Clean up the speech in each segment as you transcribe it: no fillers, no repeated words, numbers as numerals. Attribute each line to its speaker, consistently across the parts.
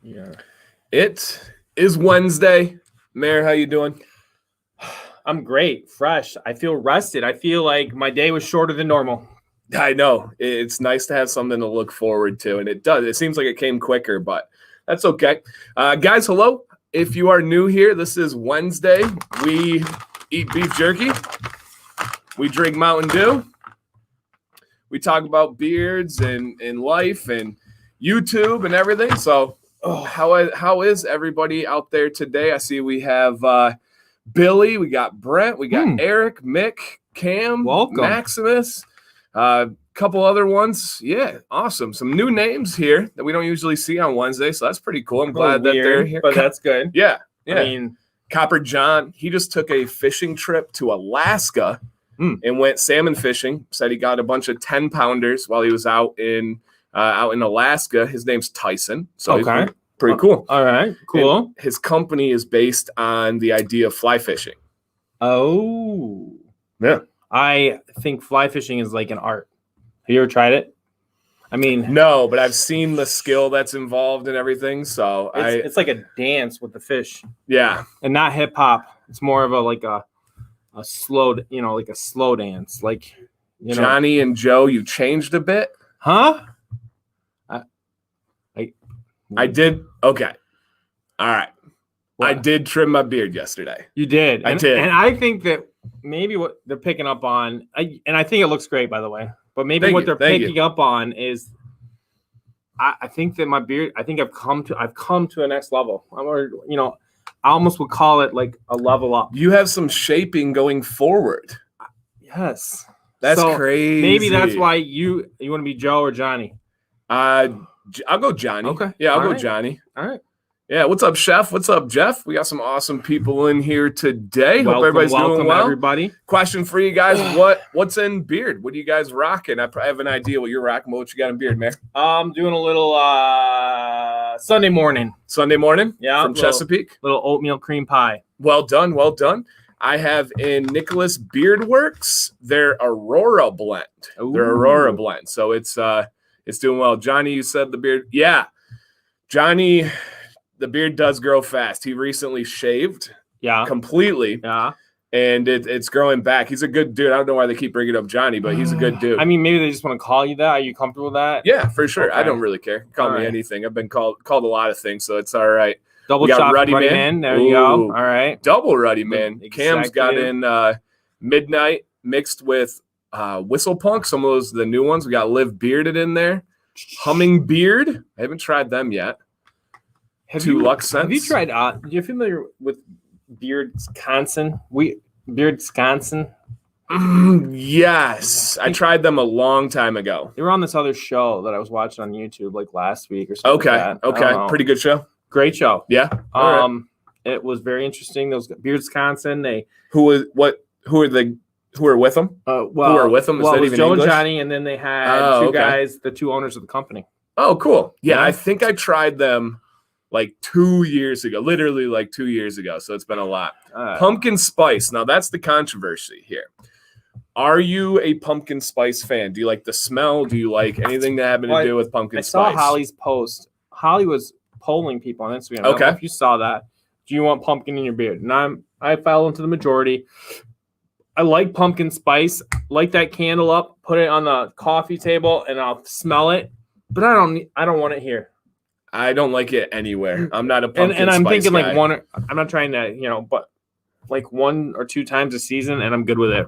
Speaker 1: Yeah.
Speaker 2: It is Wednesday. Mayor, how you doing?
Speaker 1: I'm great, fresh. I feel rested. I feel like my day was shorter than normal.
Speaker 2: I know. It's nice to have something to look forward to, and it does. It seems like it came quicker, but that's okay. Guys, hello. If you are new here, this is Wednesday. We eat beef jerky. We drink Mountain Dew. We talk about beards and life and YouTube and everything. So how is everybody out there today? I see we have Billy, we got Brent, we got Eric, Mick, Cam,
Speaker 1: Welcome.
Speaker 2: Maximus, couple other ones. Yeah, awesome. Some new names here that we don't usually see on Wednesday, so that's pretty cool. I'm glad that they're here.
Speaker 1: But that's good.
Speaker 2: Yeah.
Speaker 1: I mean,
Speaker 2: Copper John, he just took a fishing trip to Alaska and went salmon fishing. Said he got a bunch of 10-pounders while he was out in Alaska. His name's Tyson. So he's pretty cool.
Speaker 1: All right, cool.
Speaker 2: And his company is based on the idea of fly fishing.
Speaker 1: Oh.
Speaker 2: Yeah.
Speaker 1: I think fly fishing is like an art. Have you ever tried it? I mean,
Speaker 2: no, but I've seen the skill that's involved and everything. So
Speaker 1: it's like a dance with the fish.
Speaker 2: Yeah.
Speaker 1: And not hip hop. It's more of a slow, like a slow dance. Like,
Speaker 2: Johnny and Joe, you changed a bit.
Speaker 1: Huh?
Speaker 2: I did. Okay. All right.
Speaker 1: What?
Speaker 2: I did trim my beard yesterday.
Speaker 1: You did.
Speaker 2: I did.
Speaker 1: And I think that maybe what they're picking up on, and I think it looks great, by the way, but maybe what they're picking up on is I think that my beard, I think I've come to a next level. I almost would call it like a level up.
Speaker 2: You have some shaping going forward.
Speaker 1: Yes.
Speaker 2: That's crazy.
Speaker 1: Maybe that's why you want to be Joe or Johnny.
Speaker 2: I'll go Johnny.
Speaker 1: Okay.
Speaker 2: Yeah, I'll go Johnny.
Speaker 1: All right.
Speaker 2: Yeah. What's up, Chef? What's up, Jeff? We got some awesome people in here today. Hope everybody's doing well.
Speaker 1: Everybody.
Speaker 2: Question for you guys: What's in beard? What are you guys rocking? I have an idea what you're rocking. What you got in beard, man?
Speaker 1: I'm doing a little Sunday morning.
Speaker 2: Sunday morning.
Speaker 1: Yeah.
Speaker 2: From Chesapeake.
Speaker 1: Little oatmeal cream pie.
Speaker 2: Well done. Well done. I have in Nicholas Beard Works their Aurora blend.
Speaker 1: Ooh.
Speaker 2: Their Aurora blend. So it's doing well. Johnny, you said the beard. Yeah. Johnny, the beard does grow fast. He recently shaved.
Speaker 1: Yeah.
Speaker 2: Completely.
Speaker 1: Yeah.
Speaker 2: And it's growing back. He's a good dude. I don't know why they keep bringing up Johnny, but he's a good dude.
Speaker 1: I mean, maybe they just want to call you that. Are you comfortable with that?
Speaker 2: Yeah, for sure.
Speaker 1: Okay.
Speaker 2: I don't really care. Call me anything. I've been called a lot of things, so it's all right.
Speaker 1: Double shot Ruddy Man. There you go. All right.
Speaker 2: Double Ruddy Man.
Speaker 1: Exactly.
Speaker 2: Cam's got in Midnight mixed with Whistle Punk. Some of those the new ones. We got Live Bearded in there. Humming Beard. I haven't tried them yet. Two Lux Scents.
Speaker 1: Have you tried? You're familiar with Beardsconsin? Beardsconsin?
Speaker 2: Yes, I tried them a long time ago.
Speaker 1: They were on this other show that I was watching on YouTube like last week or something.
Speaker 2: Okay. Pretty good show.
Speaker 1: Great show.
Speaker 2: Yeah.
Speaker 1: It was very interesting. Those Beardsconsin.
Speaker 2: Who are with them? Who are with them? Is that
Speaker 1: it was
Speaker 2: even
Speaker 1: Joe
Speaker 2: English?
Speaker 1: and Johnny, and then they had two guys, the two owners of the company.
Speaker 2: Oh, cool. Yeah, I think I tried them like 2 years ago, literally like 2 years ago. So it's been a lot. Pumpkin spice. Now that's the controversy here. Are you a pumpkin spice fan? Do you like the smell? Do you like anything that having to do with pumpkin spice?
Speaker 1: I saw Holly's post. Holly was polling people on Instagram.
Speaker 2: Okay.
Speaker 1: I don't know if you saw that. Do you want pumpkin in your beard? And I fell into the majority. I like pumpkin spice. Light that candle up, put it on the coffee table, and I'll smell it. But I don't want it here.
Speaker 2: I don't like it anywhere. I'm not a pumpkin spice
Speaker 1: and I'm thinking
Speaker 2: guy.
Speaker 1: I'm not trying to, but like 1 or 2 times a season, and I'm good with it.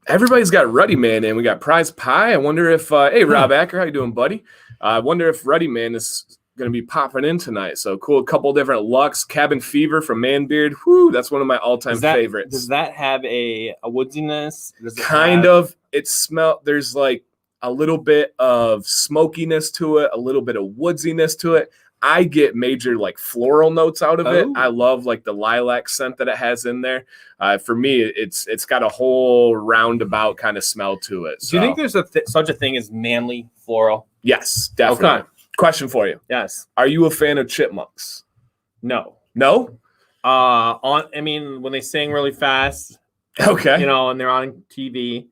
Speaker 2: Everybody's got Ruddy Man in. We got Prize Pie. I wonder if hey, Rob Acker, how you doing, buddy? I wonder if Ruddy Man is going to be popping in tonight. So cool. A couple different Lux. Cabin Fever from Manbeard. Whoo, that's one of my all-time favorites.
Speaker 1: Does that have a woodiness?
Speaker 2: There's like a little bit of smokiness to it, a little bit of woodsiness to it. I get major like floral notes out of it. I love like the lilac scent that it has in there. For me, it's got a whole roundabout kind of smell to it. So.
Speaker 1: Do you think there's such a thing as manly floral?
Speaker 2: Yes, definitely. Okay. Question for you.
Speaker 1: Yes.
Speaker 2: Are you a fan of Chipmunks?
Speaker 1: No.
Speaker 2: No?
Speaker 1: When they sing really fast,
Speaker 2: okay,
Speaker 1: and they're on TV,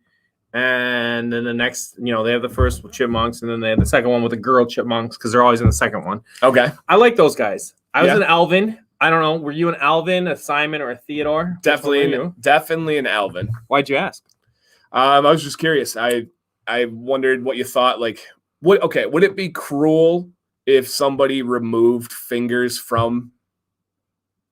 Speaker 1: And then the next, they have the first with chipmunks, and then they have the second one with the girl chipmunks because they're always in the second one.
Speaker 2: Okay.
Speaker 1: I like those guys. I was an Alvin. I don't know. Were you an Alvin, a Simon, or a Theodore?
Speaker 2: Definitely an Alvin.
Speaker 1: Why'd you ask?
Speaker 2: I was just curious. I wondered what you thought. Like, would it be cruel if somebody removed fingers from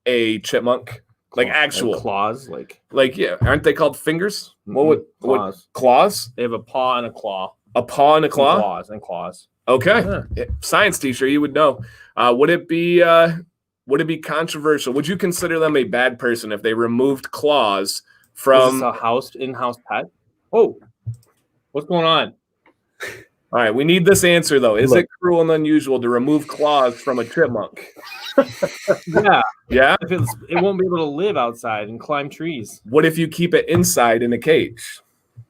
Speaker 2: a chipmunk? Like actual
Speaker 1: claws,
Speaker 2: yeah, aren't they called fingers?
Speaker 1: Claws.
Speaker 2: Claws?
Speaker 1: They have a paw and a claw.
Speaker 2: A paw and a claw?
Speaker 1: And claws.
Speaker 2: Okay. Yeah. Science teacher, you would know. Would it be controversial? Would you consider them a bad person if they removed claws from
Speaker 1: a in-house pet? Oh, what's going on?
Speaker 2: All right, we need this answer though. Is it cruel and unusual to remove claws from a chipmunk?
Speaker 1: Yeah.
Speaker 2: Yeah?
Speaker 1: It won't be able to live outside and climb trees.
Speaker 2: What if you keep it inside in a cage?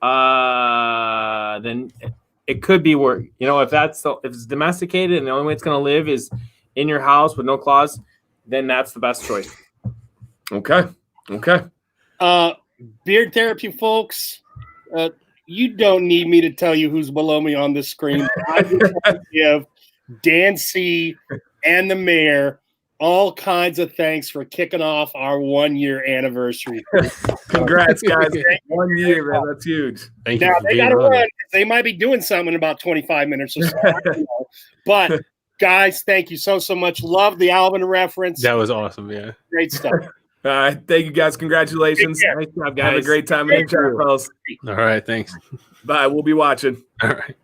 Speaker 1: Then it could be work. If it's domesticated and the only way it's going to live is in your house with no claws, then that's the best choice. Okay.
Speaker 3: Beard therapy, folks. You don't need me to tell you who's below me on this screen. I just want to give Dan C. and the mayor all kinds of thanks for kicking off our 1-year anniversary.
Speaker 2: Congrats, guys. 1 year, man. That's huge.
Speaker 3: Thank you. Now, they got to run. They might be doing something in about 25 minutes or so. But, guys, thank you so much. Love the Alvin reference.
Speaker 4: That was awesome, yeah.
Speaker 3: Great stuff.
Speaker 2: All right. Thank you, guys. Congratulations.
Speaker 1: Nice job, guys.
Speaker 2: Have a great time in the chat, fellas.
Speaker 4: All right. Thanks.
Speaker 2: Bye. We'll be watching.
Speaker 4: All right.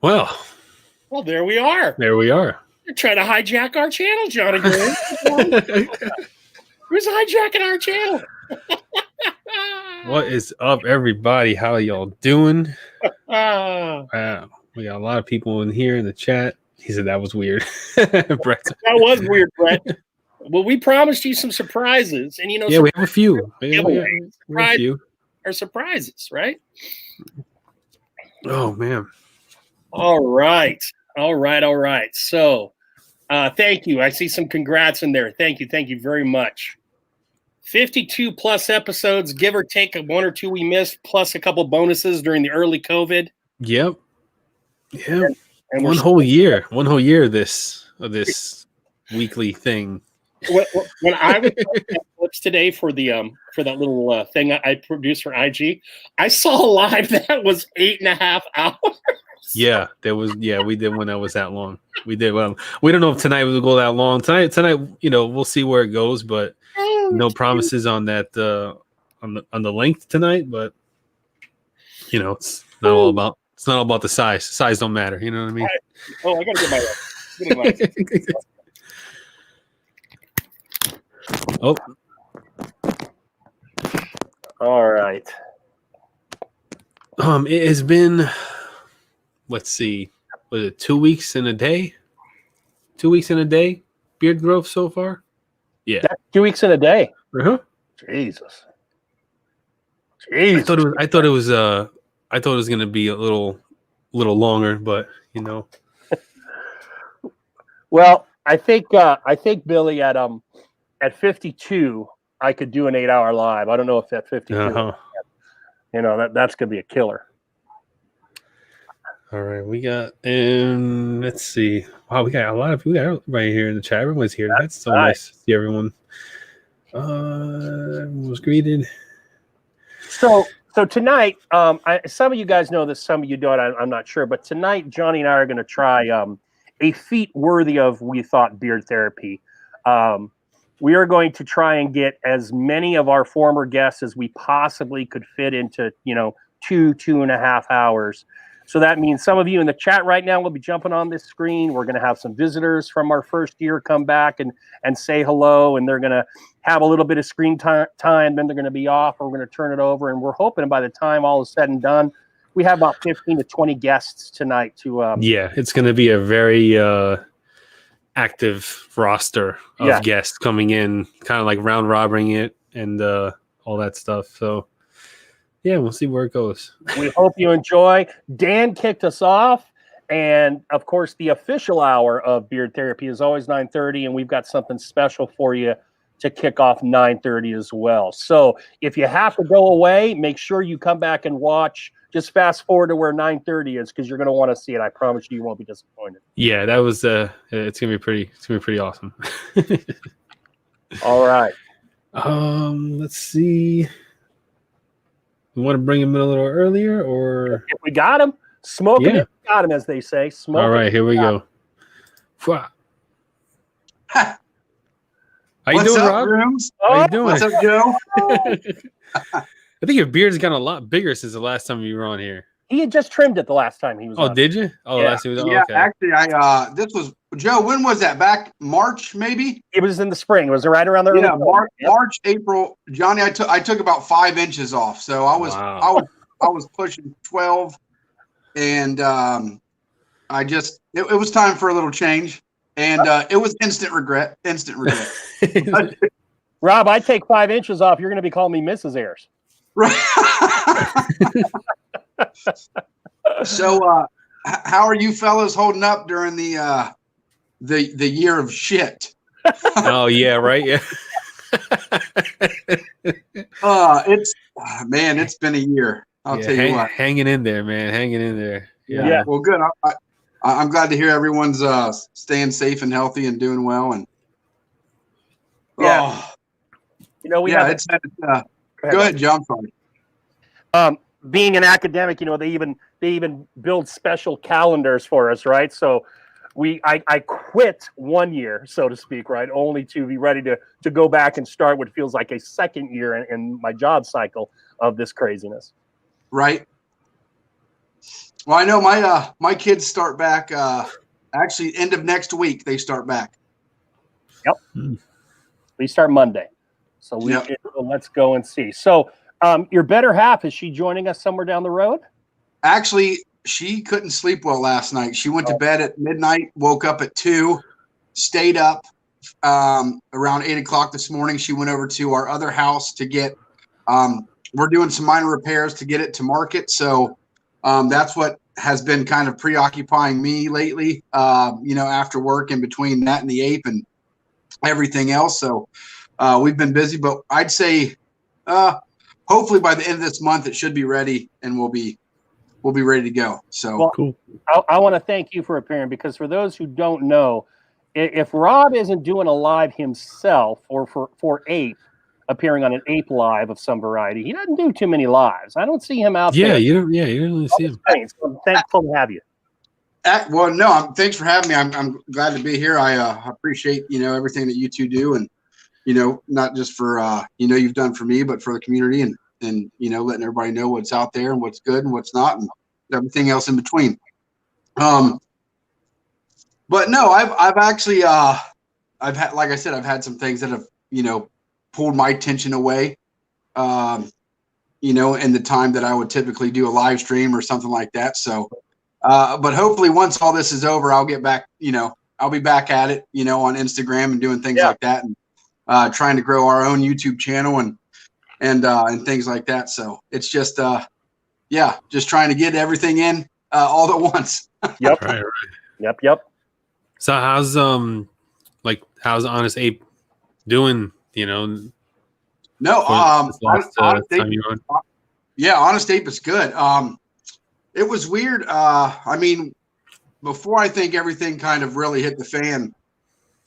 Speaker 4: Well,
Speaker 3: there we are. You're trying to hijack our channel, Johnny. Who's hijacking our channel?
Speaker 4: What is up, everybody? How y'all doing? Wow. We got a lot of people in here in the chat. He said that was weird.
Speaker 3: Brett. That was weird, Brett. Well, we promised you some surprises, and
Speaker 4: we have a few.
Speaker 3: Are surprises, right?
Speaker 4: Oh man!
Speaker 3: All right. So, thank you. I see some congrats in there. Thank you very much. 52 plus episodes, give or take 1 or 2 we missed, plus a couple bonuses during the early COVID.
Speaker 4: Yep. And one whole year of this weekly thing.
Speaker 3: When I was clips today for that little thing I produced for IG, I saw a live that was 8.5 hours.
Speaker 4: Yeah, we did one that was that long. We did well. We don't know if tonight will go that long. Tonight, we'll see where it goes, but no promises on that on the length tonight. But it's not all about the size. Size don't matter. You know what I mean?
Speaker 3: I gotta get my.
Speaker 4: Oh.
Speaker 3: All right.
Speaker 4: It has been, let's see, was it 2 weeks and a day? 2 weeks and a day, beard growth so far? Yeah.
Speaker 3: That's 2 weeks and a day.
Speaker 4: Uh-huh.
Speaker 3: Jesus.
Speaker 4: I thought it was gonna be a little longer, but
Speaker 3: Well, I think Billy at 52, I could do an 8-hour live. I don't know if at 52, that's gonna be a killer.
Speaker 4: All right, we got, and let's see. Wow, we got everybody here in the chat. Everyone's here. That's so nice to see everyone. Everyone was greeted.
Speaker 3: So tonight, some of you guys know this, some of you don't. I'm not sure, but tonight, Johnny and I are going to try a feat worthy of, we thought, beard therapy. We are going to try and get as many of our former guests as we possibly could fit into, 2.5 hours. So that means some of you in the chat right now will be jumping on this screen. We're going to have some visitors from our first year come back and say hello, and they're going to have a little bit of screen time. Then they're going to be off, or we're going to turn it over. And we're hoping by the time all is said and done, we have about 15 to 20 guests tonight to.
Speaker 4: It's going to be a very active roster of guests coming in, kind of like round robbing it and all that stuff. So. Yeah, we'll see where it goes.
Speaker 3: We hope you enjoy. Dan kicked us off, and of course, the official hour of beard therapy is always 9:30, and we've got something special for you to kick off 9:30 as well. So if you have to go away, make sure you come back and watch. Just fast forward to where 9:30 is because you're going to want to see it. I promise you won't be disappointed.
Speaker 4: Yeah, that was it's gonna be pretty awesome.
Speaker 3: All right.
Speaker 4: Let's see. You want to bring him in a little earlier, or
Speaker 3: if we got him, smoke him.
Speaker 4: Yeah.
Speaker 3: If we got him, as they say. Smoke.
Speaker 4: All right, here we go. How you doing,
Speaker 5: up,
Speaker 4: Rob?
Speaker 5: Grooms?
Speaker 4: How you doing?
Speaker 5: What's up, Joe?
Speaker 4: I think your beard's gotten a lot bigger since the last time you were on here.
Speaker 3: He had just trimmed it the last time he was on.
Speaker 4: Oh, did you? Oh,
Speaker 3: Yeah.
Speaker 4: last time he was
Speaker 5: Yeah,
Speaker 4: okay.
Speaker 5: actually, this was Joe. When was that? Back March, maybe?
Speaker 3: It was in the spring. It was right around there.
Speaker 5: Yeah, March, April. Johnny, I took about 5 inches off, so I was pushing 12, and I just it was time for a little change, and it was instant regret.
Speaker 3: Rob, I take 5 inches off. You're going to be calling me Mrs. Ayers.
Speaker 5: Right. So, how are you fellas holding up during the year of shit?
Speaker 4: Oh yeah, right. Yeah.
Speaker 5: It's been a year. I'll tell you what.
Speaker 4: Hanging in there, man. Hanging in there.
Speaker 3: Yeah.
Speaker 5: Well, good. I'm glad to hear everyone's staying safe and healthy and doing well. And it's go ahead, John. Sorry.
Speaker 3: Being an academic, they even build special calendars for us, right? So I quit 1 year, so to speak, right? Only to be ready to go back and start what feels like a second year in my job cycle of this craziness.
Speaker 5: Right. Well, I know my kids start back actually end of next week. They start back.
Speaker 3: Yep. We start Monday. So let's go and see. So your better half, is she joining us somewhere down the road?
Speaker 5: Actually, she couldn't sleep well last night. She went to bed at midnight, woke up at 2, stayed up around 8 o'clock this morning. She went over to our other house to get we're doing some minor repairs to get it to market. So that's what has been kind of preoccupying me lately, after work, in between that and the ape and everything else. So we've been busy, but I'd say hopefully by the end of this month it should be ready, and we'll be ready to go. So
Speaker 4: cool.
Speaker 3: I want to thank you for appearing, because for those who don't know, if Rob isn't doing a live himself, or for Ape appearing on an Ape live of some variety, he doesn't do too many lives. I don't see him out there.
Speaker 4: You don't really see him.
Speaker 3: So I'm thankful to have you.
Speaker 5: Well, no, thanks for having me. I'm glad to be here. I appreciate everything that you two do, and not just for you've done for me, but for the community, and letting everybody know what's out there and what's good and what's not, and everything else in between. But no, I've actually I've had, like I said, I've had some things that have pulled my attention away, in the time that I would typically do a live stream or something like that. So, but hopefully once all this is over, I'll get back, I'll be back at it, on Instagram and doing things like that, and trying to grow our own YouTube channel and things like that. So it's just, just trying to get everything in all at once.
Speaker 3: Yep.
Speaker 4: Right.
Speaker 3: Yep.
Speaker 4: So how's Honest Ape doing?
Speaker 5: No, Honest Ape,
Speaker 4: yeah,
Speaker 5: Honest Ape is good. It was weird. Before I think everything kind of really hit the fan,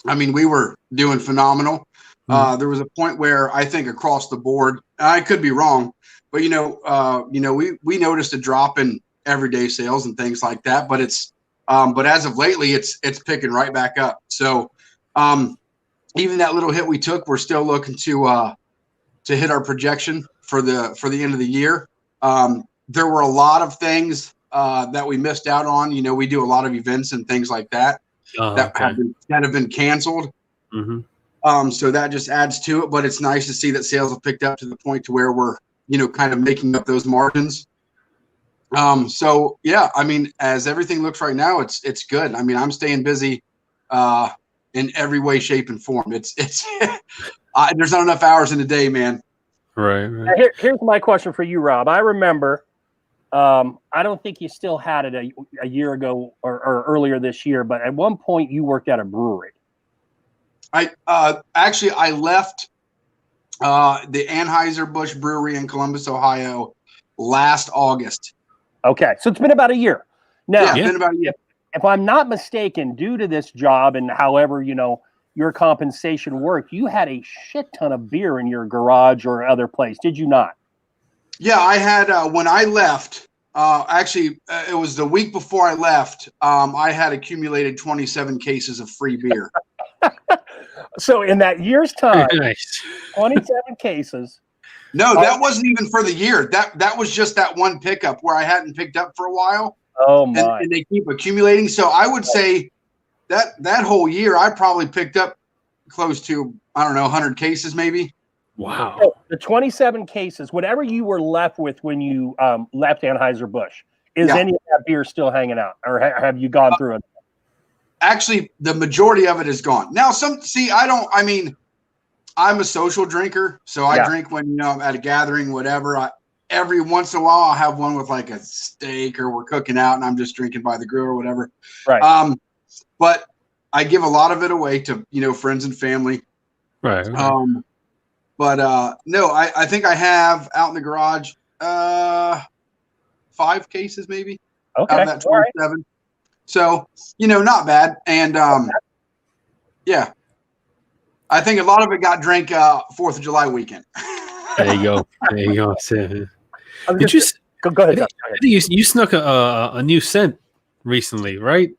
Speaker 5: we were doing phenomenal. There was a point where I think across the board, I could be wrong, but we noticed a drop in everyday sales and things like that. But but as of lately, it's picking right back up. So even that little hit we took, we're still looking to hit our projection for the end of the year. There were a lot of things that we missed out on. We do a lot of events and things like that that have been canceled.
Speaker 4: Mm-hmm.
Speaker 5: So that just adds to it, but it's nice to see that sales have picked up to the point to where we're, kind of making up those margins. So yeah, as everything looks right now, it's good. I'm staying busy, in every way, shape, and form. It's there's not enough hours in a day, man.
Speaker 4: Right.
Speaker 3: Here's my question for you, Rob. I remember, I don't think you still had it a year ago or earlier this year, but at one point you worked at a brewery.
Speaker 5: I left the Anheuser-Busch Brewery in Columbus, Ohio last August.
Speaker 3: Okay, so it's been about a year. Now,
Speaker 5: It's been about a year.
Speaker 3: If I'm not mistaken, due to this job and however, your compensation worked, you had a shit ton of beer in your garage or other place, did you not?
Speaker 5: Yeah, I had, when I left, it was the week before I left, I had accumulated 27 cases of free beer.
Speaker 3: So in that year's time,
Speaker 4: Nice.
Speaker 3: 27 cases.
Speaker 5: No, that wasn't even for the year. That was just that one pickup where I hadn't picked up for a while.
Speaker 3: Oh my!
Speaker 5: And they keep accumulating. So I would say that whole year I probably picked up close to 100 cases maybe.
Speaker 4: Wow.
Speaker 3: So the 27 cases, whatever you were left with when you left Anheuser-Busch, is any of that beer still hanging out, or have you gone through it?
Speaker 5: Actually, the majority of it is gone. Now, I'm a social drinker, so I drink when I'm at a gathering, whatever. Every once in a while, I'll have one with like a steak, or we're cooking out, and I'm just drinking by the grill or whatever.
Speaker 3: Right.
Speaker 5: But I give a lot of it away to friends and family.
Speaker 4: Right.
Speaker 5: But no, I think I have out in the garage 5 cases maybe out of that 27. Right. So not bad. And yeah. I think a lot of it got drank 4th of July weekend.
Speaker 4: There you go. Did you?
Speaker 3: Go ahead.
Speaker 4: I think you snuck a new scent recently, right?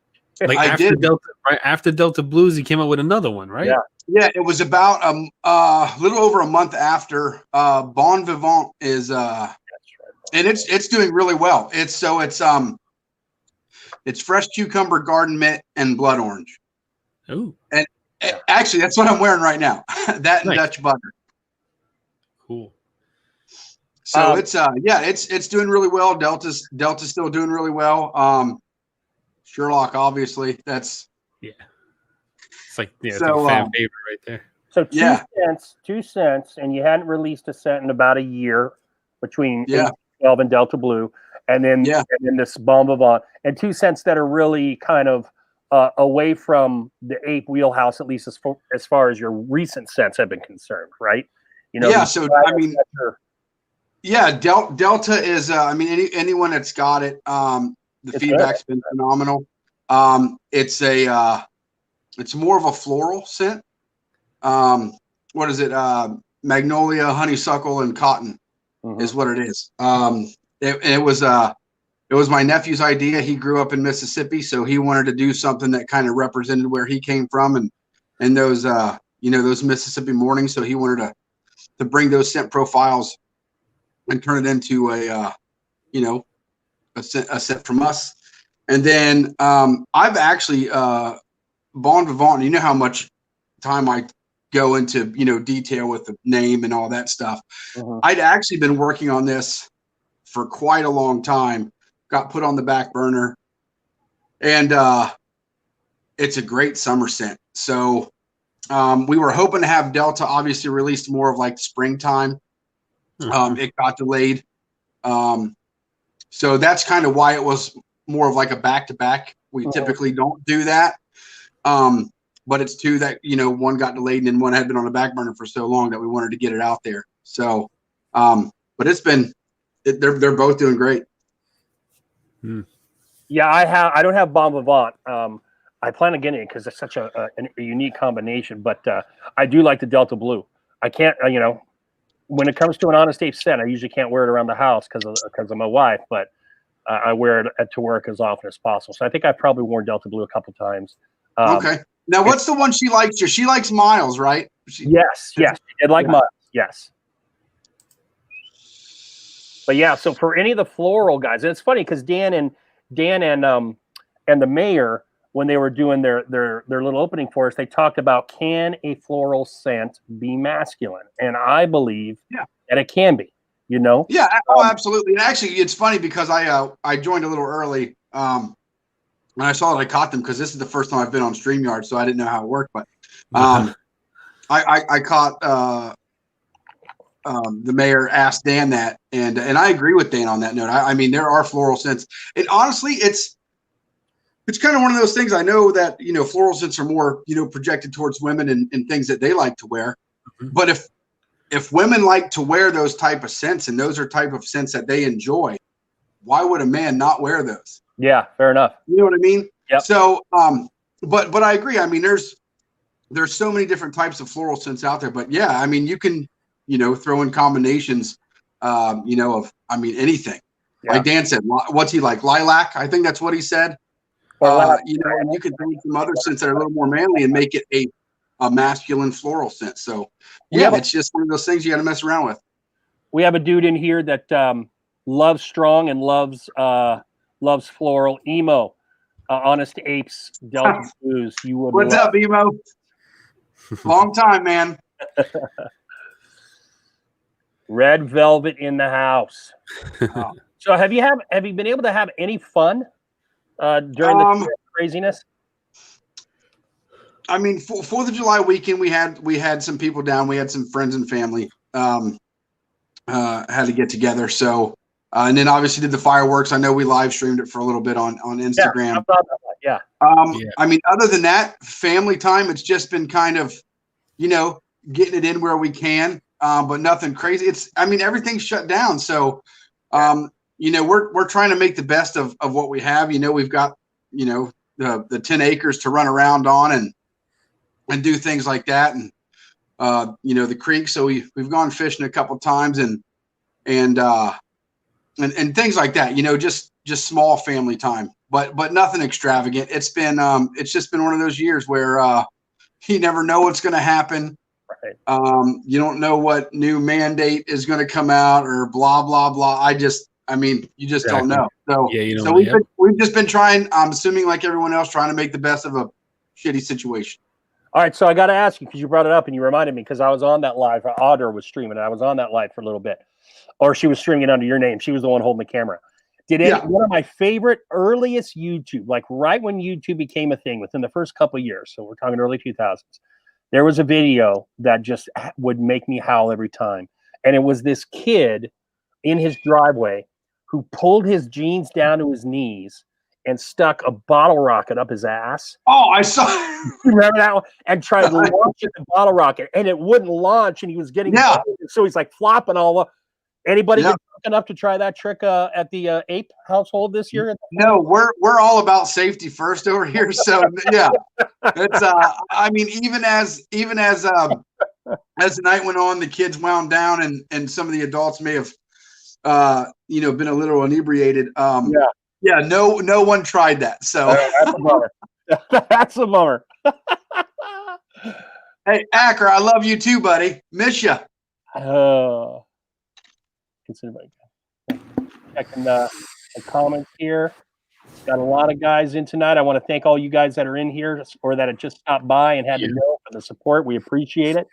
Speaker 4: Like
Speaker 5: I did.
Speaker 4: Delta, right after Delta Blues, you came up with another one, right?
Speaker 5: Yeah. It was about a little over a month after. Bon Vivant is, and it's doing really well. It's fresh cucumber, garden mint, and blood orange.
Speaker 4: Oh.
Speaker 5: And actually, that's what I'm wearing right now. That and nice. Dutch butter.
Speaker 4: Cool.
Speaker 5: So it's doing really well. Delta's still doing really well. Sherlock, obviously, that's
Speaker 4: it's like it's like a fan favorite right there.
Speaker 3: So 2 cents, and you hadn't released a scent in about a year between 12 and Delta Blue, and then this Bon Vivant, and 2 cents that are really kind of away from the ape wheelhouse, at least as far as your recent scents have been concerned, right?
Speaker 5: So Delta is anyone that's got it, the feedback's been phenomenal. It's more of a floral scent. What is it? Magnolia, honeysuckle, and cotton is what it is. It was my nephew's idea. He grew up in Mississippi, so he wanted to do something that kind of represented where he came from and those those Mississippi mornings. So he wanted to bring those scent profiles and turn it into a scent from us. And then I've actually Bon Vivant. You know how much time I go into detail with the name and all that stuff. I'd actually been working on this for quite a long time. Got put on the back burner, and it's a great summer scent. So we were hoping to have Delta obviously released more of like springtime. It got delayed. So that's kind of why it was more of like a back-to-back. We typically don't do that. But it's two that, one got delayed and then one had been on the back burner for so long that we wanted to get it out there. So, but they're both doing great.
Speaker 3: Yeah, I don't have Bon Vivant. I plan on getting it because it's such a unique combination. But I do like the Delta Blue. I can't, when it comes to an Honest Ape scent, I usually can't wear it around the house because of my wife. But I wear it to work as often as possible. So I think I've probably worn Delta Blue a couple times.
Speaker 5: Okay. Now, what's the one she likes? She likes Miles, right?
Speaker 3: Yes. She did like Miles. Yes. But yeah, so for any of the floral guys, and it's funny because Dan and the mayor, when they were doing their little opening for us, they talked about, can a floral scent be masculine? And I believe that it can be.
Speaker 5: Yeah. Absolutely. And actually, it's funny because I joined a little early. And I saw that I caught them because this is the first time I've been on StreamYard, so I didn't know how it worked. But I caught the mayor asked Dan that, and I agree with Dan on that note. I mean, there are floral scents. And honestly, it's kind of one of those things. I know that, floral scents are more, projected towards women and things that they like to wear. Mm-hmm. But if women like to wear those type of scents and those are type of scents that they enjoy, why would a man not wear those?
Speaker 3: Yeah, fair enough.
Speaker 5: You know what I mean?
Speaker 3: Yeah.
Speaker 5: So, but I agree. I mean, there's so many different types of floral scents out there, but yeah, I mean, you can, throw in combinations, of, anything. Yeah. Like Dan said, what's he like? Lilac. I think that's what he said. And you can throw some other scents that are a little more manly and make it a masculine floral scent. So yeah, it's just one of those things you got to mess around with.
Speaker 3: We have a dude in here that loves strong and loves floral. Emo, Honest Apes, Delta Blues. You would.
Speaker 5: What's up, Emo? Long time, man.
Speaker 3: Red Velvet in the house. So have you been able to have any fun during the craziness?
Speaker 5: I mean, 4th of July weekend, we had some people down. We had some friends and family had to get together. So, and then obviously did the fireworks. I know we live streamed it for a little bit on Instagram.
Speaker 3: Yeah.
Speaker 5: I mean, other than that, family time, it's just been kind of, getting it in where we can, but nothing crazy. Everything's shut down. So, we're trying to make the best of what we have. We've got, the 10 acres to run around on and do things like that. And, the creek. So we've gone fishing a couple times and things like that, just small family time, but nothing extravagant. It's just been one of those years where, you never know what's going to happen. Right. You don't know what new mandate is going to come out or blah, blah, blah. You just don't know. So, we've just been trying, I'm assuming like everyone else, trying to make the best of a shitty situation.
Speaker 3: All right. So I got to ask you, because you brought it up and you reminded me, because I was on that live. Audra was streaming and I was on that live for a little bit, or she was streaming it under your name. She was the one holding the camera. One of my favorite earliest YouTube, like right when YouTube became a thing within the first couple of years. So we're talking early 2000s. There was a video that just would make me howl every time. And it was this kid in his driveway who pulled his jeans down to his knees and stuck a bottle rocket up his ass.
Speaker 5: Oh, I saw.
Speaker 3: Remember that one? And tried to launch the bottle rocket, and it wouldn't launch, and he was getting so he's like flopping all up. Anybody get enough to try that trick at the Ape household this year?
Speaker 5: No, we're all about safety first over here. So yeah, it's even as the night went on, the kids wound down, and some of the adults may have been a little inebriated. No one tried that. So
Speaker 3: that's a bummer. That's a bummer.
Speaker 5: Hey, Acker, I love you too, buddy. Miss you.
Speaker 3: Checking the comments here. Got a lot of guys in tonight. I want to thank all you guys that are in here or that have just stopped by and had to go for the support. We appreciate it.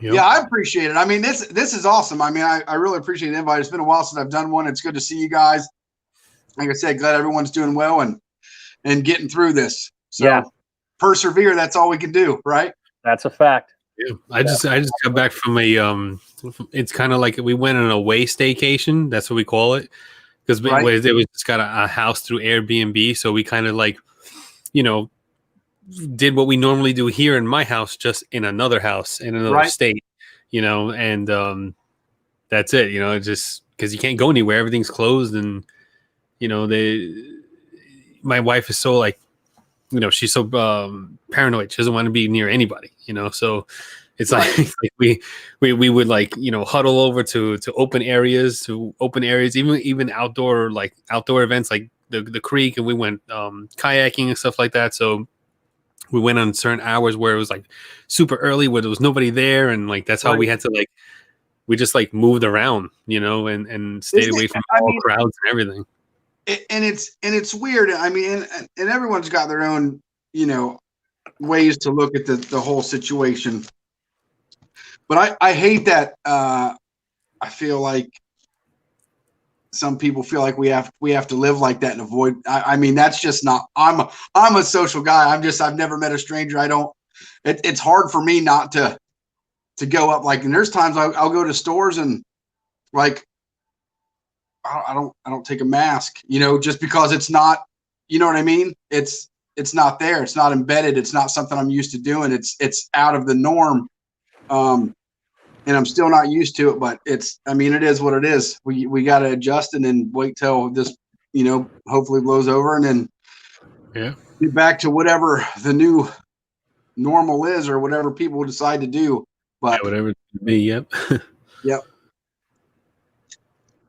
Speaker 5: Yep. Yeah, I appreciate it. I mean, this is awesome. I mean, I really appreciate the invite. It's been a while since I've done one. It's good to see you guys. Like I said, glad everyone's doing well and getting through this. So persevere. That's all we can do, right?
Speaker 3: That's a fact.
Speaker 4: Yeah, I just got back from a it's kind of like we went on a away staycation. That's what we call it, because it was just got a house through Airbnb. So we kind of like, did what we normally do here in my house, just in another house in another state, and that's it. Just because you can't go anywhere, everything's closed, and my wife is so like, she's so paranoid. She doesn't want to be near anybody, so it's like we would like, huddle over to open areas, even outdoor events like the creek, and we went kayaking and stuff like that. So we went on certain hours where it was like super early where there was nobody there, and like that's how we had to like, we just like moved around, and stayed away from all crowds and everything.
Speaker 5: And it's weird. I mean, and everyone's got their own, ways to look at the whole situation. But I hate that. I feel like some people feel like we have to live like that and avoid. I mean, that's just not. I'm a social guy. I've never met a stranger. It's hard for me not to go up. Like, and there's times I'll go to stores and like, I don't take a mask, just because it's not you know what I mean? It's not there. It's not embedded. It's not something I'm used to doing. It's out of the norm. And I'm still not used to it, but it is what it is. We got to adjust and then wait till this, hopefully blows over, and then get back to whatever the new normal is or whatever people decide to do. But
Speaker 4: whatever it be. Yep.
Speaker 5: Yep.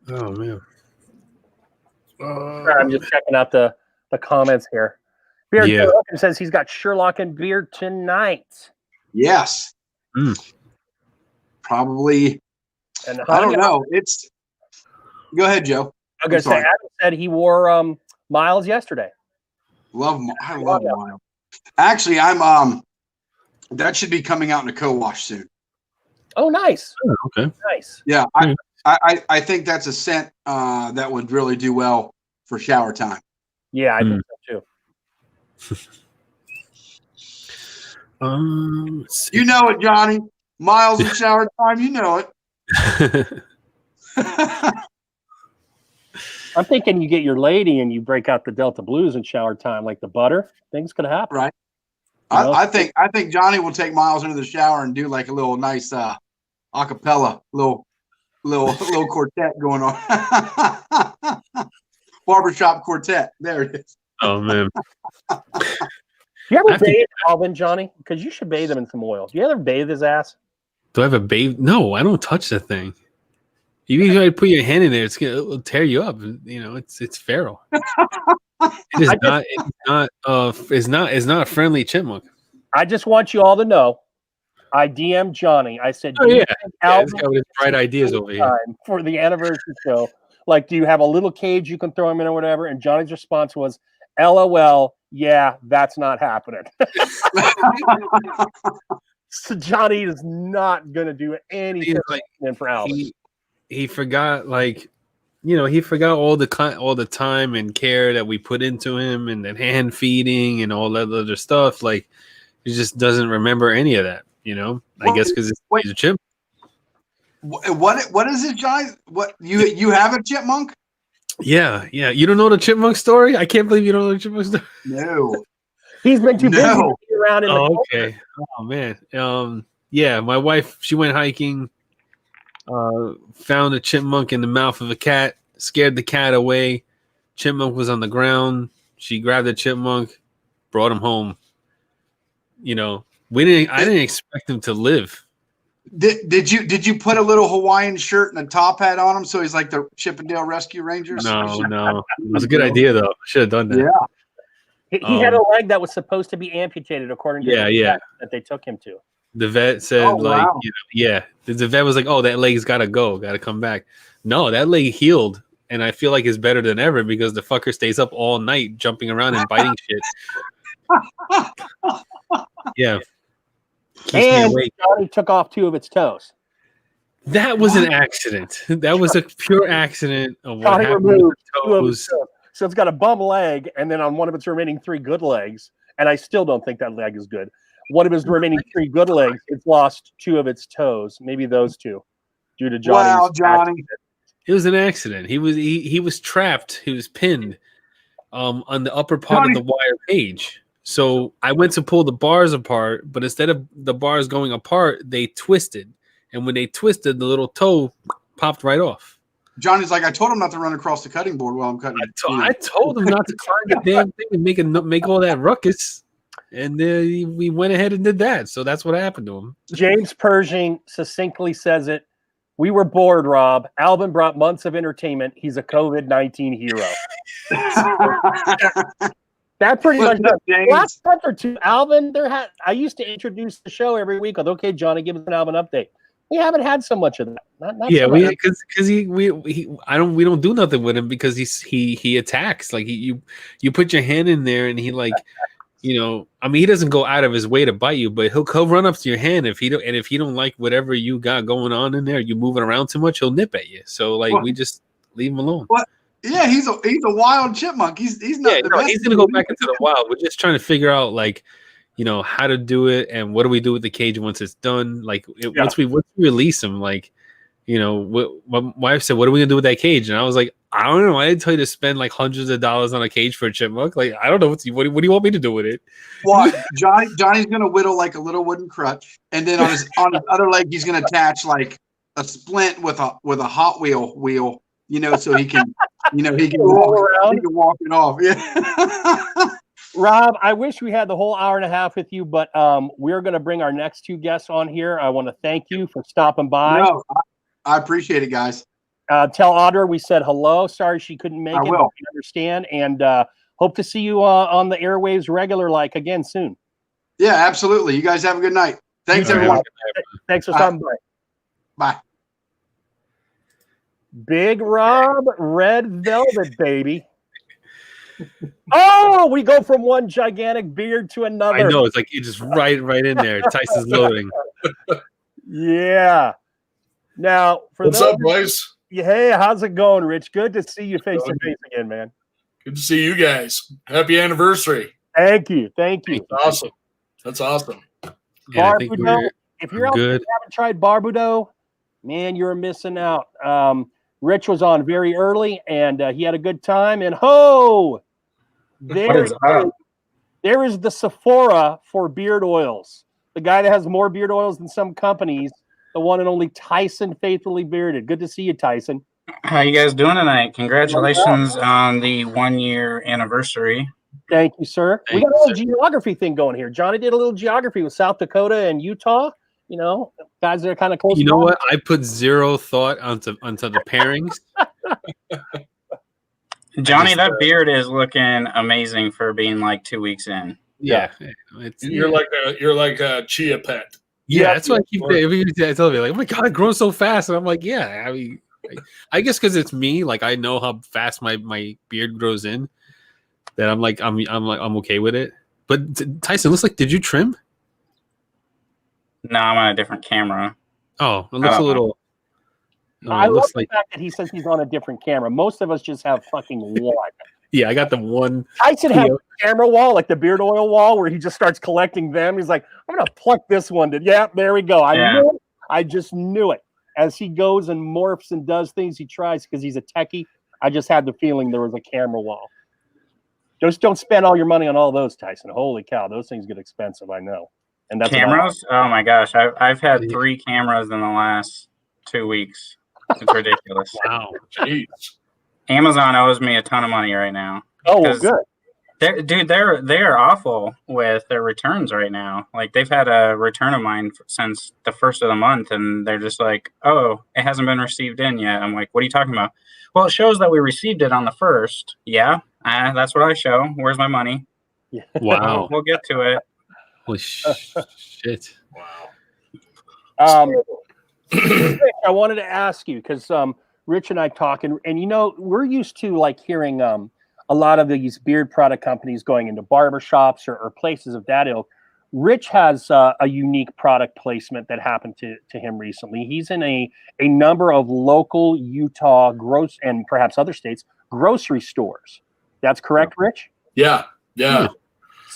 Speaker 4: Oh man.
Speaker 3: I'm just checking out the comments here. Beard says he's got Sherlock and beer tonight.
Speaker 5: Yes. Probably.
Speaker 3: And
Speaker 5: I don't know. Go ahead, Joe.
Speaker 3: I'm gonna say Adam said he wore Miles yesterday.
Speaker 5: I love Miles. Actually, I'm that should be coming out in a co-wash soon.
Speaker 3: Oh, nice.
Speaker 4: Oh, okay.
Speaker 3: Nice.
Speaker 5: Yeah, I think that's a scent that would really do well for shower time.
Speaker 3: Yeah, I think so
Speaker 4: too.
Speaker 5: You know it, Johnny. Miles in shower time, you know it.
Speaker 3: I'm thinking you get your lady and you break out the Delta Blues in shower time, like the butter. Things could happen,
Speaker 5: right? I think Johnny will take Miles into the shower and do like a little nice acapella, little quartet going on. Barbershop quartet. There it is.
Speaker 4: Oh man.
Speaker 3: You ever bathe Alvin, Johnny? Because you should bathe him in some oil. Do you ever bathe his ass?
Speaker 4: Do I have a bathe? No, I don't touch that thing. You try to put your hand in there, it'll tear you up. It's feral. It's not a friendly chipmunk.
Speaker 3: I just want you all to know. I DM'd Johnny. I said,
Speaker 4: this guy with his bright ideas over here
Speaker 3: for the anniversary show. Like, do you have a little cage you can throw him in or whatever? And Johnny's response was, LOL. Yeah, that's not happening. So Johnny is not going to do anything for Alvin.
Speaker 4: He forgot, he forgot all the time and care that we put into him, and that hand feeding and all that other stuff. Like, he just doesn't remember any of that. I guess because he's a chimp.
Speaker 5: What is it, Johnny? What you have a chipmunk?
Speaker 4: Yeah. You don't know the chipmunk story? I can't believe you don't know the chipmunk story.
Speaker 5: No.
Speaker 3: He's been too busy around in the
Speaker 4: okay. Oh man. Yeah, my wife, she went hiking, found a chipmunk in the mouth of a cat, scared the cat away. Chipmunk was on the ground. She grabbed the chipmunk, brought him home. I didn't expect him to live.
Speaker 5: Did you put a little Hawaiian shirt and a top hat on him so he's like the Chippendale Rescue Rangers?
Speaker 4: No. It was a good idea though. Should have done that.
Speaker 5: Yeah.
Speaker 3: He had a leg that was supposed to be amputated according to the vet that they took him to.
Speaker 4: The vet said the vet was like, "Oh, that leg's got to come back." No, that leg healed, and I feel like it's better than ever because the fucker stays up all night jumping around and biting shit. Yeah.
Speaker 3: And Johnny took off 2 of its toes.
Speaker 4: That was an accident. That was a pure accident of what happened with the toes.
Speaker 3: So it's got a bum leg, and then on one of its remaining 3 good legs, and I still don't think that leg is good. One of his remaining 3 good legs, it's lost 2 of its toes, maybe those 2, due to Johnny's
Speaker 5: Wow, Johnny.
Speaker 3: accident.
Speaker 4: It was an accident. He was trapped. He was pinned on the upper part of the wire cage. So I went to pull the bars apart, but instead of the bars going apart, they twisted. And when they twisted, the little toe popped right off.
Speaker 5: Johnny's like, I told him not to run across the cutting board while I'm cutting.
Speaker 4: I told him not to climb the damn thing and make all that ruckus. And we went ahead and did that. So that's what happened to him.
Speaker 3: James Pershing succinctly says it. We were bored, Rob. Alvin brought months of entertainment. He's a COVID-19 hero. That pretty much does. Last month or 2, Alvin, I used to introduce the show every week with, okay, Johnny, give us an Alvin update. We haven't had so much of that. Not
Speaker 4: yeah,
Speaker 3: so
Speaker 4: because we don't do nothing with him because he attacks. Like you put your hand in there and he he doesn't go out of his way to bite you, but he'll run up to your hand if you don't like whatever you got going on in there, you moving around too much, he'll nip at you. So we just leave him alone.
Speaker 5: What? Yeah, he's a wild chipmunk. He's not the best.
Speaker 4: He's gonna go back into the wild. We're just trying to figure out how to do it and what do we do with the cage once it's done. Once we release him, my wife said, "What are we gonna do with that cage?" And I was like, I don't know. I didn't tell you to spend like hundreds of dollars on a cage for a chipmunk. Like, I don't know what do you want me to do with it?
Speaker 5: Well, Johnny's gonna whittle like a little wooden crutch, and then on his other leg, he's gonna attach like a splint with a Hot wheel, so he can, he can
Speaker 3: roll around.
Speaker 5: He can walk it off. Yeah.
Speaker 3: Rob, I wish we had the whole hour and a half with you, but we're going to bring our next two guests on here. I want to thank you for stopping by.
Speaker 5: No, I appreciate it, guys.
Speaker 3: Tell Audra we said hello. Sorry she couldn't make it.
Speaker 5: Will.
Speaker 3: We understand, and hope to see you on the airwaves regular again soon.
Speaker 5: Yeah, absolutely. You guys have a good night. Thanks, everyone.
Speaker 3: Thanks for stopping by.
Speaker 5: Bye.
Speaker 3: Big Rob, Red Velvet, baby. Oh, we go from one gigantic beard to another.
Speaker 4: I know, it's like it's just right in there. Tyson's loading.
Speaker 3: Yeah. Now,
Speaker 6: what's up, boys?
Speaker 3: Hey, how's it going, Rich? Good to see you face to face again, man.
Speaker 6: Good to see you guys. Happy anniversary.
Speaker 3: Thank you.
Speaker 6: That's awesome. That's awesome.
Speaker 4: Yeah,
Speaker 3: Barbudo, if you're out there and haven't tried Barbudo, man, you're missing out. Rich was on very early, and he had a good time. And there is the Sephora for beard oils. The guy that has more beard oils than some companies, the one and only Tyson Faithfully Bearded. Good to see you, Tyson.
Speaker 7: How you guys doing tonight? Congratulations on the 1 year anniversary.
Speaker 3: Thank you, sir. We got a little geography thing going here. Johnny did a little geography with South Dakota and Utah. Guys that are kind of close.
Speaker 4: You know what? I put zero thought onto the pairings.
Speaker 7: Johnny, that beard is looking amazing for being like 2 weeks in.
Speaker 4: Yeah.
Speaker 6: You're like a chia pet.
Speaker 4: Yeah, that's what I keep telling me. Like, oh my god, growing so fast, and I'm like, yeah. I mean, I guess because it's me. Like, I know how fast my beard grows in. That I'm okay with it. But Tyson, looks like, did you trim?
Speaker 7: No, I'm on a different camera.
Speaker 4: Oh, it looks a little.
Speaker 3: I love the fact that he says he's on a different camera. Most of us just have fucking one.
Speaker 4: Yeah, I got the one.
Speaker 3: Tyson has a camera wall, like the beard oil wall, where he just starts collecting them. He's like, I'm going to pluck this one. Yeah, there we go. Knew it. I just knew it. As he goes and morphs and does things, he tries because he's a techie. I just had the feeling there was a camera wall. Just don't spend all your money on all those, Tyson. Holy cow, those things get expensive, I know. And that's
Speaker 7: cameras? Oh my gosh, I've had 3 cameras in the last 2 weeks. It's ridiculous.
Speaker 4: Wow,
Speaker 6: jeez.
Speaker 7: Amazon owes me a ton of money right now.
Speaker 3: Oh, well, good.
Speaker 7: They're awful with their returns right now. Like, they've had a return of mine since the first of the month, and they're just like, "Oh, it hasn't been received in yet." I'm like, "What are you talking about?" Well, it shows that we received it on the 1st. Yeah, that's what I show. Where's my money?
Speaker 3: Yeah.
Speaker 4: Wow.
Speaker 7: We'll get to it.
Speaker 4: Holy shit!
Speaker 6: Wow.
Speaker 3: Rich, I wanted to ask you because Rich and I talk, and we're used to like hearing a lot of these beard product companies going into barbershops or places of that ilk. Rich has a unique product placement that happened to him recently. He's in a number of local Utah and perhaps other states grocery stores. That's correct, Rich?
Speaker 6: Yeah.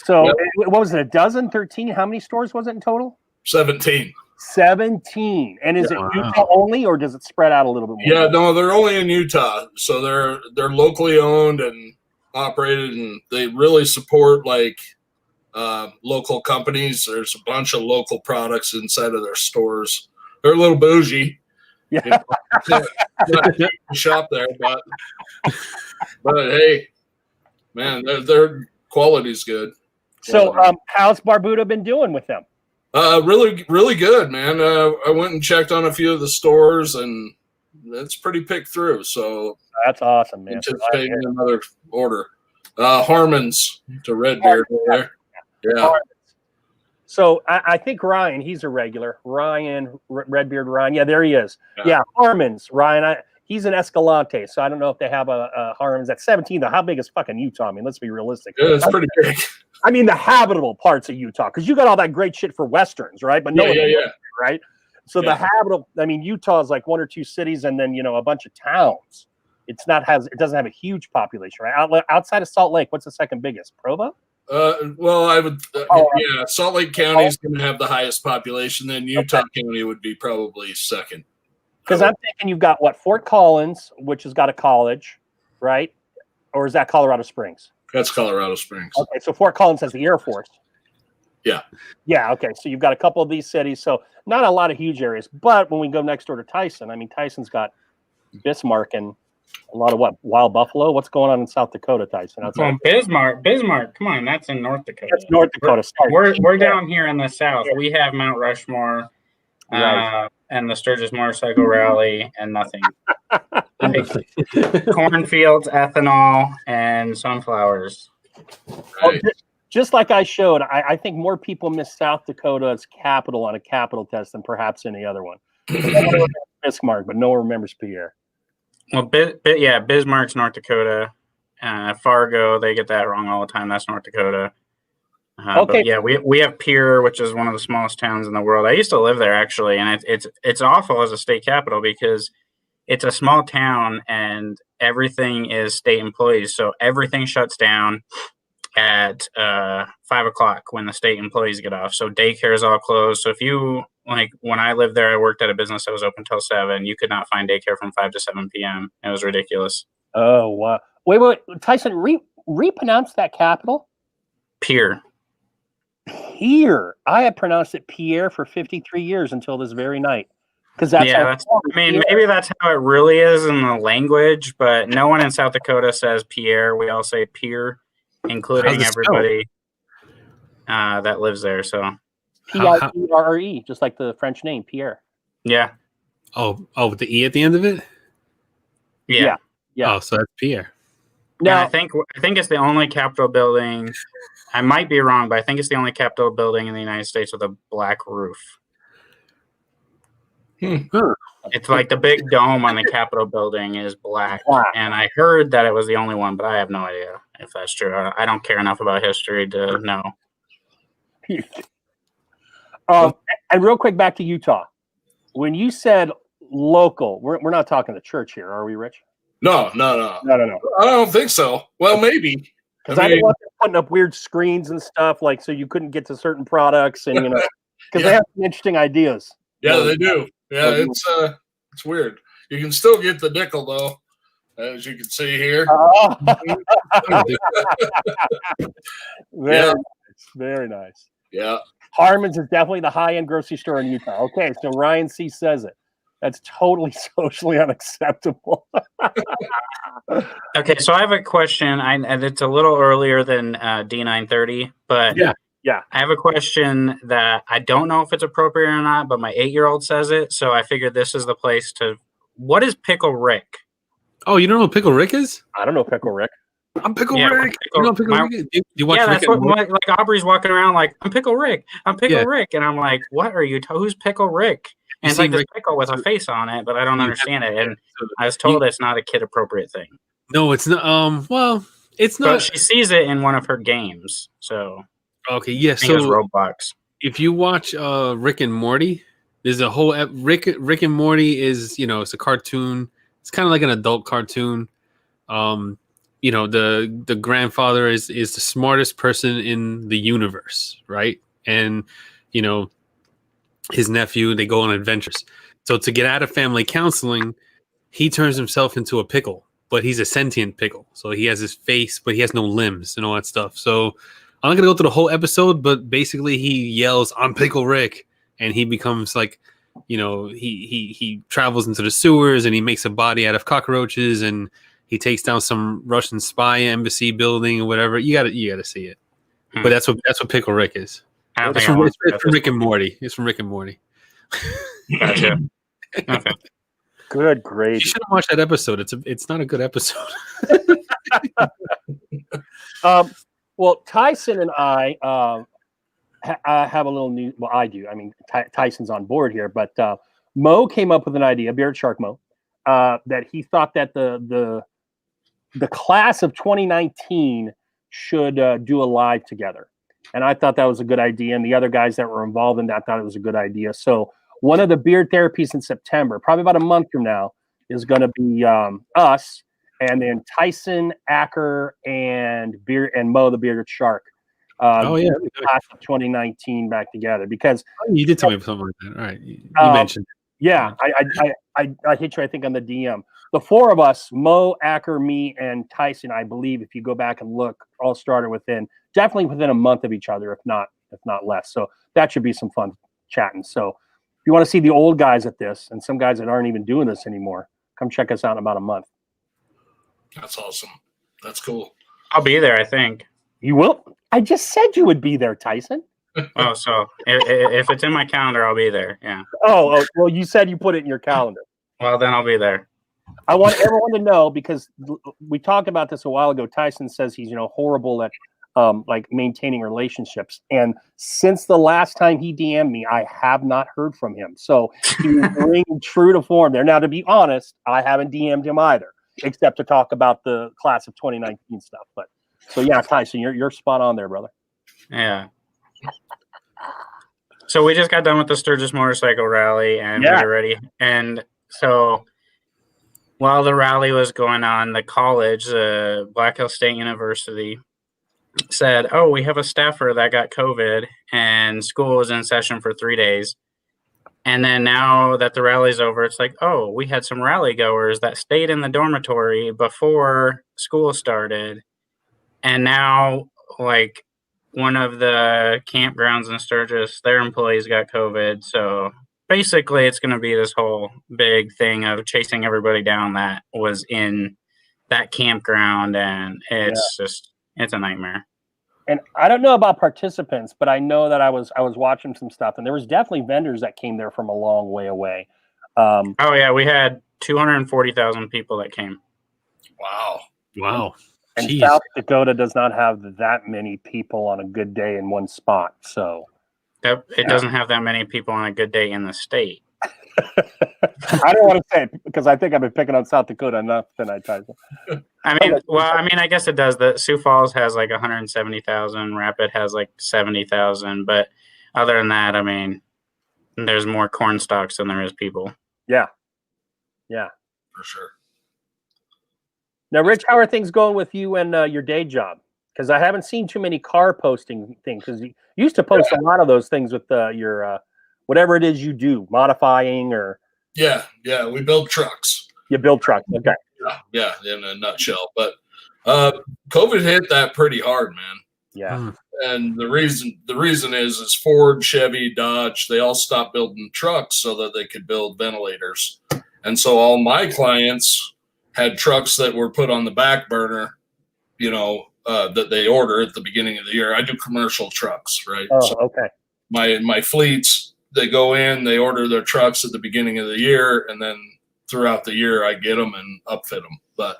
Speaker 3: So what was it, a dozen, 13? How many stores was it in total?
Speaker 6: 17.
Speaker 3: 17. And is it Utah only, or does it spread out a little bit more?
Speaker 6: Yeah, no, they're only in Utah. So they're locally owned and operated, and they really support like local companies. There's a bunch of local products inside of their stores. They're a little bougie.
Speaker 3: Yeah.
Speaker 6: Shop there, but hey, man, their quality's good.
Speaker 3: So how's Barbudo been doing with them?
Speaker 6: Really, really good, man. I went and checked on a few of the stores, and it's pretty picked through. So
Speaker 3: that's awesome, man.
Speaker 6: Anticipating another order. Harmon's to Redbeard there. Yeah.
Speaker 3: Harmon's. So I think Ryan, he's a regular. Ryan, Redbeard Ryan. Yeah, there he is. Yeah, Harmon's. Ryan, he's an Escalante, so I don't know if they have a Harmon's at 17. Though, how big is fucking Utah? I mean, let's be realistic.
Speaker 6: Yeah, it's pretty big.
Speaker 3: I mean, the habitable parts of Utah, because you got all that great shit for Westerns, right? But right? So the habitable, I mean, Utah is like 1 or 2 cities and then, a bunch of towns. It doesn't have a huge population, right? Outside of Salt Lake, what's the second biggest? Provo?
Speaker 6: Well, I would, Salt Lake County is going to have the highest population. Then Utah County would be probably second.
Speaker 3: Because I'm thinking you've got Fort Collins, which has got a college. right? Or is that Colorado Springs?
Speaker 6: That's Colorado Springs.
Speaker 3: Okay, so Fort Collins has the Air Force.
Speaker 6: Yeah.
Speaker 3: Yeah, okay. So you've got a couple of these cities. So not a lot of huge areas. But when we go next door to Tyson, I mean, Tyson's got Bismarck and a lot of what? Wild buffalo? What's going on in South Dakota, Tyson?
Speaker 7: Well, Bismarck. Come on, that's in North Dakota.
Speaker 3: That's North Dakota.
Speaker 7: We're down here in the South. Yeah. We have Mount Rushmore,
Speaker 3: right.
Speaker 7: And the Sturgis Motorcycle Rally, and nothing. Cornfields, ethanol, and sunflowers.
Speaker 6: Right.
Speaker 3: Just like I showed, I think more people miss South Dakota's capital on a capital test than perhaps any other one. Bismarck, but no one remembers Pierre.
Speaker 7: Well, Bismarck's North Dakota. Fargo, they get that wrong all the time. That's North Dakota. Okay. But yeah, we have Pierre, which is one of the smallest towns in the world. I used to live there actually, and it's awful as a state capital because it's a small town and everything is state employees. So everything shuts down at 5 o'clock when the state employees get off. So daycare is all closed. So if you when I lived there, I worked at a business that was open till 7. You could not find daycare from 5 to 7 p.m. It was ridiculous.
Speaker 3: Oh wow! Wait, Tyson, repronounce that capital.
Speaker 7: Pierre.
Speaker 3: Pierre. I have pronounced it Pierre for 53 years until this very night. Because
Speaker 7: maybe that's how it really is in the language, but no one in South Dakota says Pierre. We all say Pierre, including everybody that lives there. So
Speaker 3: Pierre, just like the French name Pierre.
Speaker 7: Yeah.
Speaker 4: Oh, with the E at the end of it.
Speaker 7: Yeah.
Speaker 4: Oh, so that's Pierre.
Speaker 7: No, I think it's the only Capitol building. I might be wrong, but I think it's the only Capitol building in the United States with a black roof. It's like the big dome on the Capitol building is black. Wow. And I heard that it was the only one, but I have no idea if that's true. I don't care enough about history to know.
Speaker 3: And real quick, back to Utah. When you said local, we're not talking the church here, are we, Rich?
Speaker 6: No. I don't think so. Well, maybe.
Speaker 3: Because I didn't want them putting up weird screens and stuff, like so you couldn't get to certain products, and because they have some interesting ideas.
Speaker 6: Yeah, they do. Yeah, it's weird. You can still get the nickel though, as you can see here.
Speaker 3: Very nice.
Speaker 6: Yeah.
Speaker 3: Harmon's is definitely the high-end grocery store in Utah. Okay, so Ryan C says it. That's totally socially unacceptable.
Speaker 7: Okay, so I have a question, and it's a little earlier than D930, but
Speaker 3: yeah,
Speaker 7: I have a question that I don't know if it's appropriate or not, but my 8-year-old says it, so I figured this is the place to. What is Pickle Rick?
Speaker 4: Oh, you don't know what Pickle Rick is?
Speaker 3: I don't know Pickle Rick.
Speaker 4: I'm Pickle Rick. You know Pickle Rick? Do you watch
Speaker 7: that's what like Aubrey's walking around like, I'm Pickle Rick. I'm Pickle Rick, and I'm like, what are you? Who's Pickle Rick? And it's like this pickle with a face on it, but I don't understand it. And I was told it's not a kid-appropriate thing.
Speaker 4: No, it's not. Well, it's not.
Speaker 7: But she sees it in one of her games, so.
Speaker 4: Okay, yeah. So
Speaker 7: Roblox.
Speaker 4: If you watch Rick and Morty, there's a whole Rick and Morty is it's a cartoon. It's kind of like an adult cartoon. The grandfather is the smartest person in the universe, right? And his nephew, they go on adventures. So to get out of family counseling, he turns himself into a pickle, but he's a sentient pickle. So he has his face, but he has no limbs and all that stuff. So I'm not going to go through the whole episode, but basically he yells, "I'm Pickle Rick." And he becomes like, he travels into the sewers and he makes a body out of cockroaches and he takes down some Russian spy embassy building or whatever. You gotta see it. But that's what Pickle Rick is. It's from Rick and Morty. It's from Rick and Morty.
Speaker 7: Gotcha. Okay.
Speaker 3: Good grade.
Speaker 4: You should have watched that episode. It's not a good episode.
Speaker 3: Well, Tyson and I have a little new. Well, I do. I mean, Tyson's on board here, but Mo came up with an idea, Beard Shark Mo, that he thought that the class of 2019 should do a live together. And I thought that was a good idea. And the other guys that were involved in that thought it was a good idea. So one of the beard therapies in September, probably about a month from now, is going to be us, and then Tyson, Acker, and Mo the Bearded Shark. Class of 2019 back together because
Speaker 4: you did tell me something like that. All right, you mentioned.
Speaker 3: Yeah, I hit you, I think, on the DM. The four of us, Mo, Acker, me, and Tyson, I believe, if you go back and look, all started definitely within a month of each other, if not less. So that should be some fun chatting. So if you want to see the old guys at this and some guys that aren't even doing this anymore, come check us out in about a month.
Speaker 6: That's awesome. That's cool.
Speaker 7: I'll be there, I think.
Speaker 3: You will? I just said you would be there, Tyson.
Speaker 7: Oh, so if it's in my calendar, I'll be there. Yeah.
Speaker 3: Oh, well, you said you put it in your calendar.
Speaker 7: Well, then I'll be there.
Speaker 3: I want everyone to know, because we talked about this a while ago. Tyson says he's, horrible at like maintaining relationships. And since the last time he DM'd me, I have not heard from him. So he's ringing true to form there. Now, to be honest, I haven't DM'd him either, except to talk about the class of 2019 stuff. But so yeah, Tyson, you're spot on there, brother.
Speaker 7: Yeah. So we just got done with the Sturgis Motorcycle Rally, and we're ready. And so while the rally was going on, the college, Black Hills State University, said, "Oh, we have a staffer that got COVID, and school was in session for 3 days." And then now that the rally's over, it's like, "Oh, we had some rally goers that stayed in the dormitory before school started, and now like one of the campgrounds in Sturgis, their employees got COVID." So basically it's going to be this whole big thing of chasing everybody down that was in that campground. And it's a nightmare.
Speaker 3: And I don't know about participants, but I know that I was watching some stuff, and there was definitely vendors that came there from a long way away.
Speaker 7: Oh yeah. We had 240,000 people that came.
Speaker 6: Wow.
Speaker 3: And Jeez. South Dakota does not have that many people on a good day in one spot. So
Speaker 7: it doesn't have that many people on a good day in the state.
Speaker 3: I don't want to say it because I think I've been picking on South Dakota enough tonight, Tyson.
Speaker 7: I guess it does. The Sioux Falls has like 170,000. Rapid has like 70,000. But other than that, I mean, there's more corn stalks than there is people.
Speaker 3: Yeah.
Speaker 6: For sure.
Speaker 3: Now, Rich, how are things going with you and your day job? Because I haven't seen too many car posting things. Because you used to post a lot of those things with your whatever it is you do, modifying or.
Speaker 6: Yeah, we build trucks.
Speaker 3: You build trucks, okay.
Speaker 6: Yeah, in a nutshell. But COVID hit that pretty hard, man.
Speaker 3: Yeah.
Speaker 6: And the reason is Ford, Chevy, Dodge, they all stopped building trucks so that they could build ventilators. And so all my clients had trucks that were put on the back burner, that they order at the beginning of the year. I do commercial trucks, right?
Speaker 3: Oh, so okay.
Speaker 6: My fleets, they go in, they order their trucks at the beginning of the year, and then throughout the year I get them and upfit them. But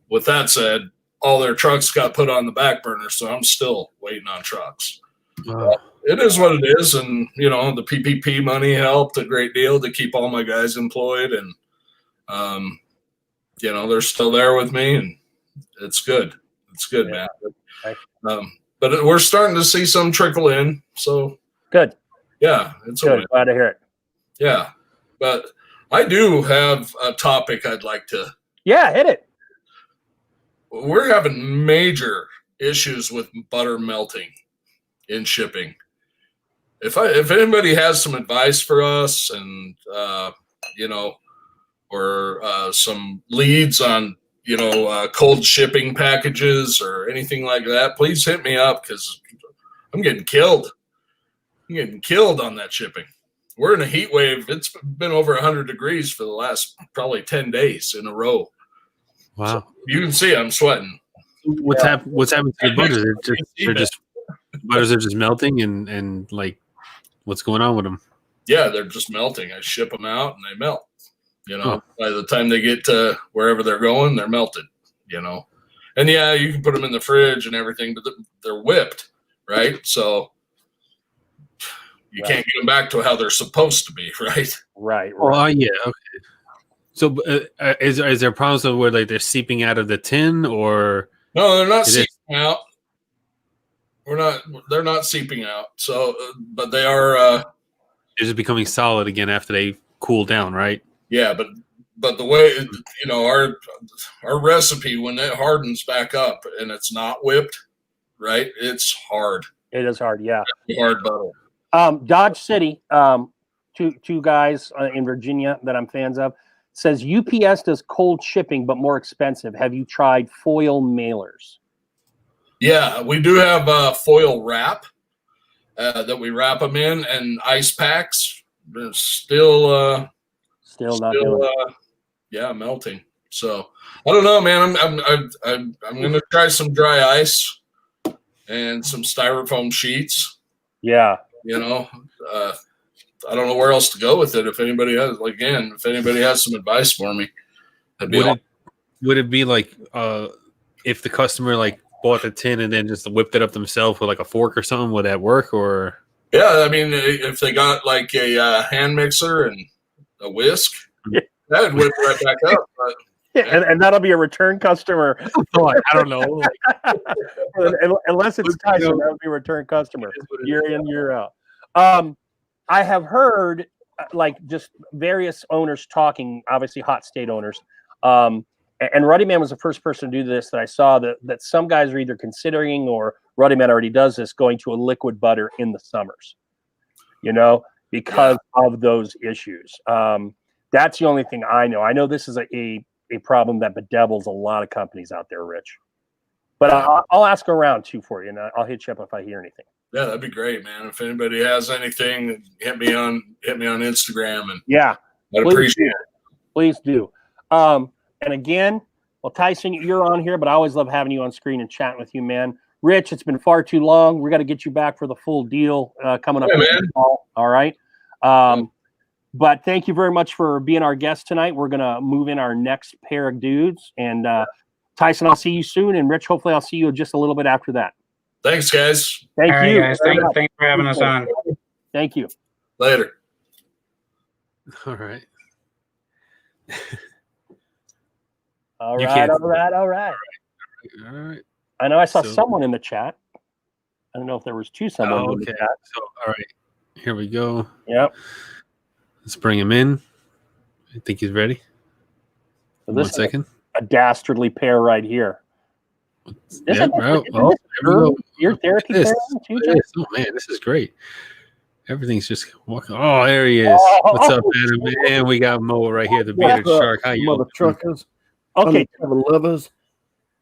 Speaker 6: with that said, all their trucks got put on the back burner, so I'm still waiting on trucks. It is what it is, and the PPP money helped a great deal to keep all my guys employed, and they're still there with me, and it's good. It's good, man. But we're starting to see some trickle in, so
Speaker 3: good.
Speaker 6: Yeah, it's
Speaker 3: good. Glad to hear it.
Speaker 6: Yeah, but I do have a topic I'd like to.
Speaker 3: Yeah, hit it.
Speaker 6: We're having major issues with butter melting in shipping. If anybody has some advice for us, and or some leads on cold shipping packages or anything like that, please hit me up, because I'm getting killed. I'm getting killed on that shipping. We're in a heat wave. It's been over 100 degrees for the last probably 10 days in a row.
Speaker 4: Wow.
Speaker 6: So you can see I'm sweating.
Speaker 4: What's happening to the butters? Butters are just melting, and like, what's going on with them?
Speaker 6: Yeah, they're just melting. I ship them out and they melt. By the time they get to wherever they're going, they're melted. And yeah, you can put them in the fridge and everything, but they're whipped, right? So you can't get them back to how they're supposed to be, right?
Speaker 3: Right.
Speaker 4: Oh, yeah. Okay. So is there problems where like they're seeping out of the tin, or
Speaker 6: no? They're not seeping out. They're not seeping out. So, but they are. They're
Speaker 4: just becoming solid again after they cool down, right?
Speaker 6: Yeah, but the way our recipe, when it hardens back up and it's not whipped, right? It's hard.
Speaker 3: It is hard. Yeah.
Speaker 6: Hard butter.
Speaker 3: Dodge City. two guys in Virginia that I'm fans of. Says UPS does cold shipping, but more expensive. Have you tried foil mailers?
Speaker 6: Yeah, we do have foil wrap that we wrap them in, and ice packs. They're still
Speaker 3: not doing
Speaker 6: it. Melting. So I don't know, man. I'm gonna try some dry ice and some styrofoam sheets.
Speaker 3: Yeah.
Speaker 6: I don't know where else to go with it. If anybody has some advice for me,
Speaker 4: would it be like if the customer like bought the tin and then just whipped it up themselves with like a fork or something? Would that work? Or
Speaker 6: yeah, I mean, if they got like a hand mixer and a whisk, that would whip right back up. But,
Speaker 3: and that'll be a return customer.
Speaker 4: I don't know.
Speaker 3: Unless it's Tyson, that'll be a return customer. Year in, year out. I have heard like just various owners talking, obviously hot state owners. And Ruddy Man was the first person to do this that I saw that some guys are either considering, or Ruddy Man already does this, going to a liquid butter in the summers, because of those issues. That's the only thing I know. I know this is a problem that bedevils a lot of companies out there, Rich. But I'll ask around too for you, and I'll hit you up if I hear anything.
Speaker 6: Yeah, that'd be great, man. If anybody has anything, hit me on Instagram, and I'd appreciate it.
Speaker 3: Please do. And again, well, Tyson, you're on here, but I always love having you on screen and chatting with you, man. Rich, it's been far too long. We got to get you back for the full deal coming up. All right. But thank you very much for being our guest tonight. We're going to move in our next pair of dudes. And Tyson, I'll see you soon. And Rich, hopefully I'll see you just a little bit after that.
Speaker 6: Thanks, guys.
Speaker 3: Thank you.
Speaker 7: Guys. Thanks for having us on.
Speaker 3: Thank you.
Speaker 6: Later.
Speaker 4: All right.
Speaker 3: All right. I know I saw someone in the chat. I don't know if there was someone in the chat.
Speaker 4: So, all right. Here we go.
Speaker 3: Yep.
Speaker 4: Let's bring him in. I think he's ready.
Speaker 3: So
Speaker 4: 1 second.
Speaker 3: A dastardly pair right here.
Speaker 4: Yeah, bro.
Speaker 3: Your therapy pair too, Jay?
Speaker 4: Oh, man, this is great. Everything's just walking. Oh, there he is. What's up, Adam? Man, we got Mo right here, the bearded shark. How you
Speaker 8: mother truckers?
Speaker 3: Okay.
Speaker 8: Lovers.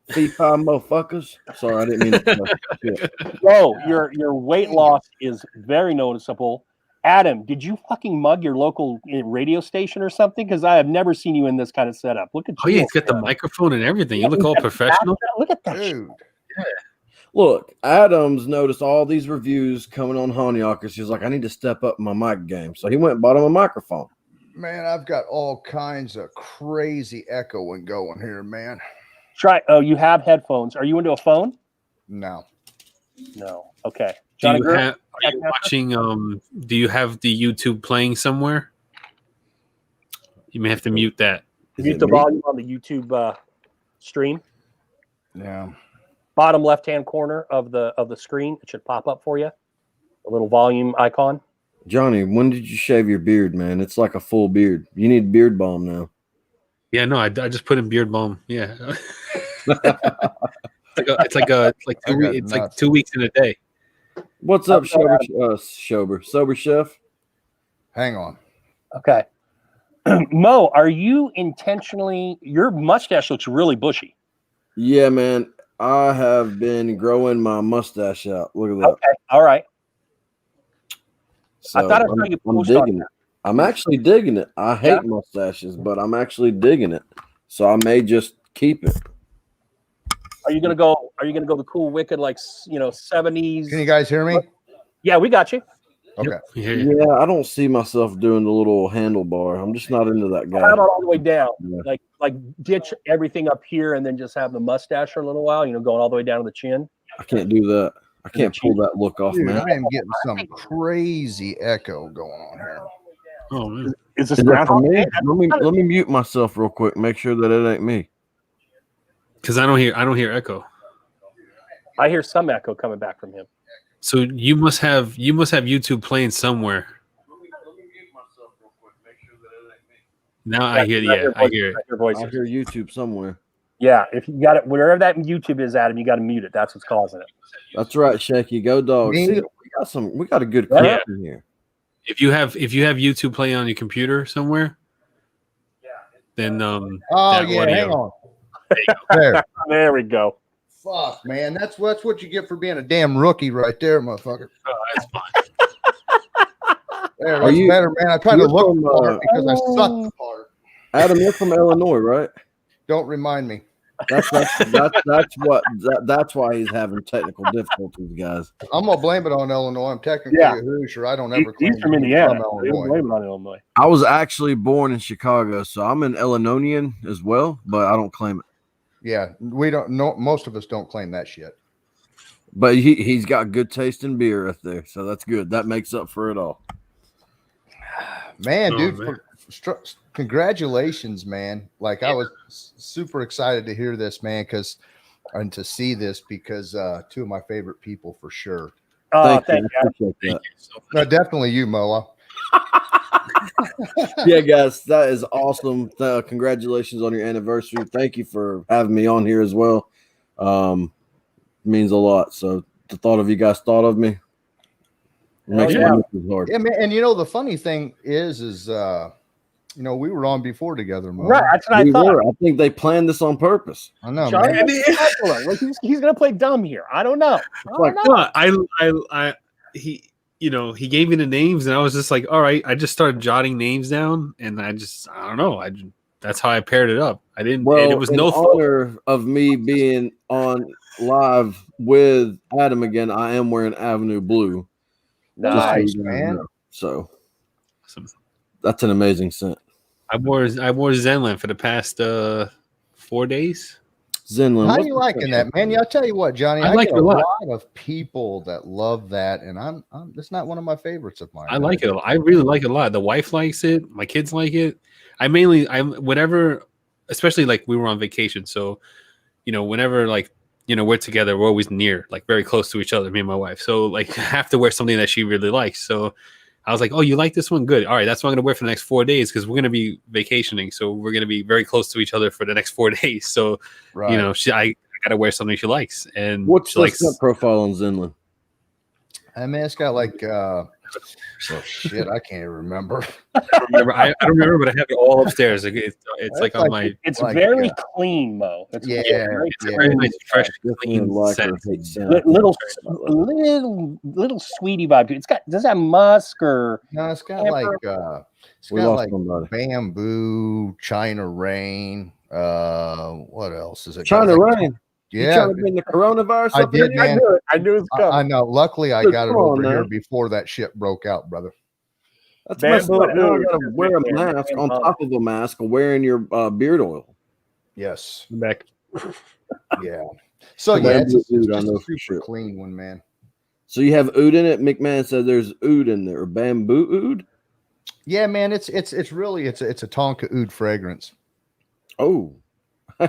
Speaker 8: Fee-fi motherfuckers. Sorry, I didn't mean to.
Speaker 3: Bro, your weight loss is very noticeable. Adam, did you fucking mug your local radio station or something? Because I have never seen you in this kind of setup. Look at you.
Speaker 4: Oh, yeah, he's got the microphone and everything. You look all professional.
Speaker 3: Look at that.
Speaker 8: Dude. Yeah. Look, Adams noticed all these reviews coming on Honeyhawkers. He's like, I need to step up my mic game. So he went and bought him a microphone.
Speaker 9: Man, I've got all kinds of crazy echoing going here, man.
Speaker 3: You have headphones. Are you into a phone?
Speaker 9: No.
Speaker 3: Okay.
Speaker 4: Are you watching? Do you have the YouTube playing somewhere? You may have to mute that.
Speaker 3: Mute the volume on the YouTube stream.
Speaker 9: Yeah.
Speaker 3: Bottom left-hand corner of the screen, it should pop up for you. A little volume icon.
Speaker 8: Johnny, when did you shave your beard, man? It's like a full beard. You need beard balm now.
Speaker 4: Yeah, no, I just put in beard balm. Yeah. it's like 2 weeks in a day.
Speaker 8: What's up, Sober Chef?
Speaker 9: Hang on.
Speaker 3: Okay. Mo, are you intentionally? Your mustache looks really bushy.
Speaker 8: Yeah, man. I have been growing my mustache out. Look at that.
Speaker 3: Okay. All right.
Speaker 8: So
Speaker 3: I thought I saw you post
Speaker 8: I'm
Speaker 3: on
Speaker 8: digging it. I'm actually digging it. I hate mustaches, but I'm actually digging it. So I may just keep it.
Speaker 3: Are you gonna go the cool wicked 70s?
Speaker 9: Can you guys hear me?
Speaker 3: Yeah, we got you.
Speaker 9: Okay.
Speaker 8: Yeah, I don't see myself doing the little handlebar. I'm just not into that guy.
Speaker 3: How about all the way down?
Speaker 8: Yeah.
Speaker 3: Like ditch everything up here and then just have the mustache for a little while, going all the way down to the chin.
Speaker 8: I can't do that. I can't pull that look off,
Speaker 9: Dude,
Speaker 8: man.
Speaker 9: I am getting some crazy echo going on here.
Speaker 4: Oh, man.
Speaker 3: Is this
Speaker 8: Is that for me?
Speaker 3: groundhog?
Speaker 8: Let me mute myself real quick. Make sure that it ain't me.
Speaker 4: Because I don't hear echo.
Speaker 3: I hear some echo coming back from him.
Speaker 4: So you must have YouTube playing somewhere. Now I hear, I hear it.
Speaker 8: I hear YouTube somewhere.
Speaker 3: Yeah, if you got it, wherever that YouTube is, Adam, you got to mute it. That's what's causing it.
Speaker 8: That's right, Shaky. Go Dogs.
Speaker 9: Me?
Speaker 8: See, we got a good crowd in here.
Speaker 4: If you have YouTube playing on your computer somewhere, then
Speaker 9: Oh
Speaker 4: that
Speaker 9: yeah,
Speaker 4: audio.
Speaker 9: hang on. There.
Speaker 3: There we go.
Speaker 9: Fuck, man. That's what you get for being a damn rookie right there, motherfucker.
Speaker 4: Oh, that's fine.
Speaker 9: There, that's better, man. I tried to look
Speaker 8: from,
Speaker 9: for it because I sucked the part.
Speaker 8: Adam, you're from Illinois, right?
Speaker 9: Don't remind me.
Speaker 8: That's why he's having technical difficulties, guys.
Speaker 9: I'm gonna blame it on Illinois. I'm technically
Speaker 3: Yeah.
Speaker 9: a Hoosier. I don't ever claim
Speaker 3: He's from
Speaker 9: to be
Speaker 3: Indiana.
Speaker 9: from
Speaker 3: They
Speaker 9: Illinois.
Speaker 3: blame it on Illinois.
Speaker 8: I was actually born in Chicago, so I'm an Illinoisan as well, but I don't claim it.
Speaker 9: Yeah, we don't know. Most of us don't claim that shit.
Speaker 8: But he's got good taste in beer right there, so that's good. That makes up for it all.
Speaker 9: Man,
Speaker 4: Oh,
Speaker 9: dude,
Speaker 4: man.
Speaker 9: congratulations, man. Like I was super excited to hear this, man, and to see this because two of my favorite people for sure.
Speaker 3: Oh,
Speaker 8: Thank you.
Speaker 3: thank
Speaker 8: I appreciate that.
Speaker 9: No, definitely you, Moa.
Speaker 8: Yeah, guys, that is awesome. Congratulations on your anniversary. Thank you for having me on here as well. Means a lot. So the thought of you guys thought of me makes my life hard.
Speaker 9: Yeah, man. And you know the funny thing is you know, we were on before together, Mo.
Speaker 3: Right, that's what I
Speaker 8: We
Speaker 3: thought.
Speaker 8: were. I think they planned this on purpose.
Speaker 9: I know,
Speaker 3: John,
Speaker 9: man.
Speaker 3: like, he's gonna play dumb here. I don't know.
Speaker 8: Like,
Speaker 4: He gave me the names, and I was just like, all right. I just started jotting names down, and I don't know. That's how I paired it up. I didn't.
Speaker 8: Well,
Speaker 4: and it was
Speaker 8: in
Speaker 4: no
Speaker 8: honor of me being on live with Adam again, I am wearing Avenue Blue.
Speaker 9: Nice,
Speaker 8: you
Speaker 9: man.
Speaker 8: know. So
Speaker 4: Awesome.
Speaker 8: that's an amazing scent.
Speaker 4: I wore Zenland for the past 4 days.
Speaker 8: Zenland.
Speaker 9: How
Speaker 8: what's
Speaker 9: you
Speaker 8: the
Speaker 9: liking
Speaker 8: scent?
Speaker 9: that, man? Yeah, I'll tell you what, Johnny.
Speaker 4: I
Speaker 9: I
Speaker 4: like
Speaker 9: get
Speaker 4: it
Speaker 9: a
Speaker 4: a lot.
Speaker 9: lot of people that love that, and I'm it's not one of my favorites of mine.
Speaker 4: I like it. I really like it a lot. The wife likes it. My kids like it. I'm whenever, especially like we were on vacation. So, whenever we're together, we're always near, like very close to each other, me and my wife. So like I have to wear something that she really likes. So I was like, oh, you like this one? Good. All right. That's what I'm going to wear for the next 4 days because we're going to be vacationing. So we're going to be very close to each other for the next 4 days. So,
Speaker 9: Right.
Speaker 4: I got to wear something she likes. And
Speaker 8: What's
Speaker 4: she
Speaker 8: the
Speaker 4: likes
Speaker 8: scent profile on Zenland?
Speaker 9: I mean, it's got like oh shit, I can't even remember.
Speaker 4: I don't remember, but I have it all upstairs. It's like on my.
Speaker 3: It's
Speaker 9: Like,
Speaker 3: very clean, Mo. It's
Speaker 9: Yeah,
Speaker 3: very
Speaker 4: It's a
Speaker 9: yeah.
Speaker 4: very nice, fresh,
Speaker 8: Definitely
Speaker 4: clean
Speaker 8: like
Speaker 4: scent.
Speaker 8: or hate scent.
Speaker 3: little sweetie vibe to it. Does that have musk or
Speaker 9: No, it's got
Speaker 3: Amber.
Speaker 9: like
Speaker 8: We lost somebody.
Speaker 9: bamboo, China rain. What else is it?
Speaker 8: Trying
Speaker 9: got?
Speaker 8: to
Speaker 9: Like,
Speaker 8: rain. You
Speaker 9: yeah,
Speaker 8: trying to bring the coronavirus
Speaker 9: I
Speaker 8: up
Speaker 9: did,
Speaker 8: in
Speaker 9: man.
Speaker 8: here?
Speaker 3: I knew it was coming.
Speaker 9: I know. Luckily, I
Speaker 8: Look,
Speaker 9: got it
Speaker 8: come on
Speaker 9: over here
Speaker 8: now.
Speaker 9: before that shit broke out, brother.
Speaker 8: That's messed
Speaker 3: Bamboo
Speaker 8: up. Now I
Speaker 3: oud.
Speaker 8: gotta wear a mask on top of a mask or wearing your beard oil.
Speaker 9: Yes.
Speaker 4: Back.
Speaker 9: Yeah. So
Speaker 8: The
Speaker 9: yeah, it's
Speaker 8: bamboo oud, I
Speaker 9: just
Speaker 8: know
Speaker 9: a
Speaker 8: for
Speaker 9: super
Speaker 8: sure.
Speaker 9: clean one, man.
Speaker 8: So you have oud in it. McMahon said there's oud in there. Bamboo oud.
Speaker 9: Yeah, man. It's really it's a Tonka oud fragrance,
Speaker 8: Oh,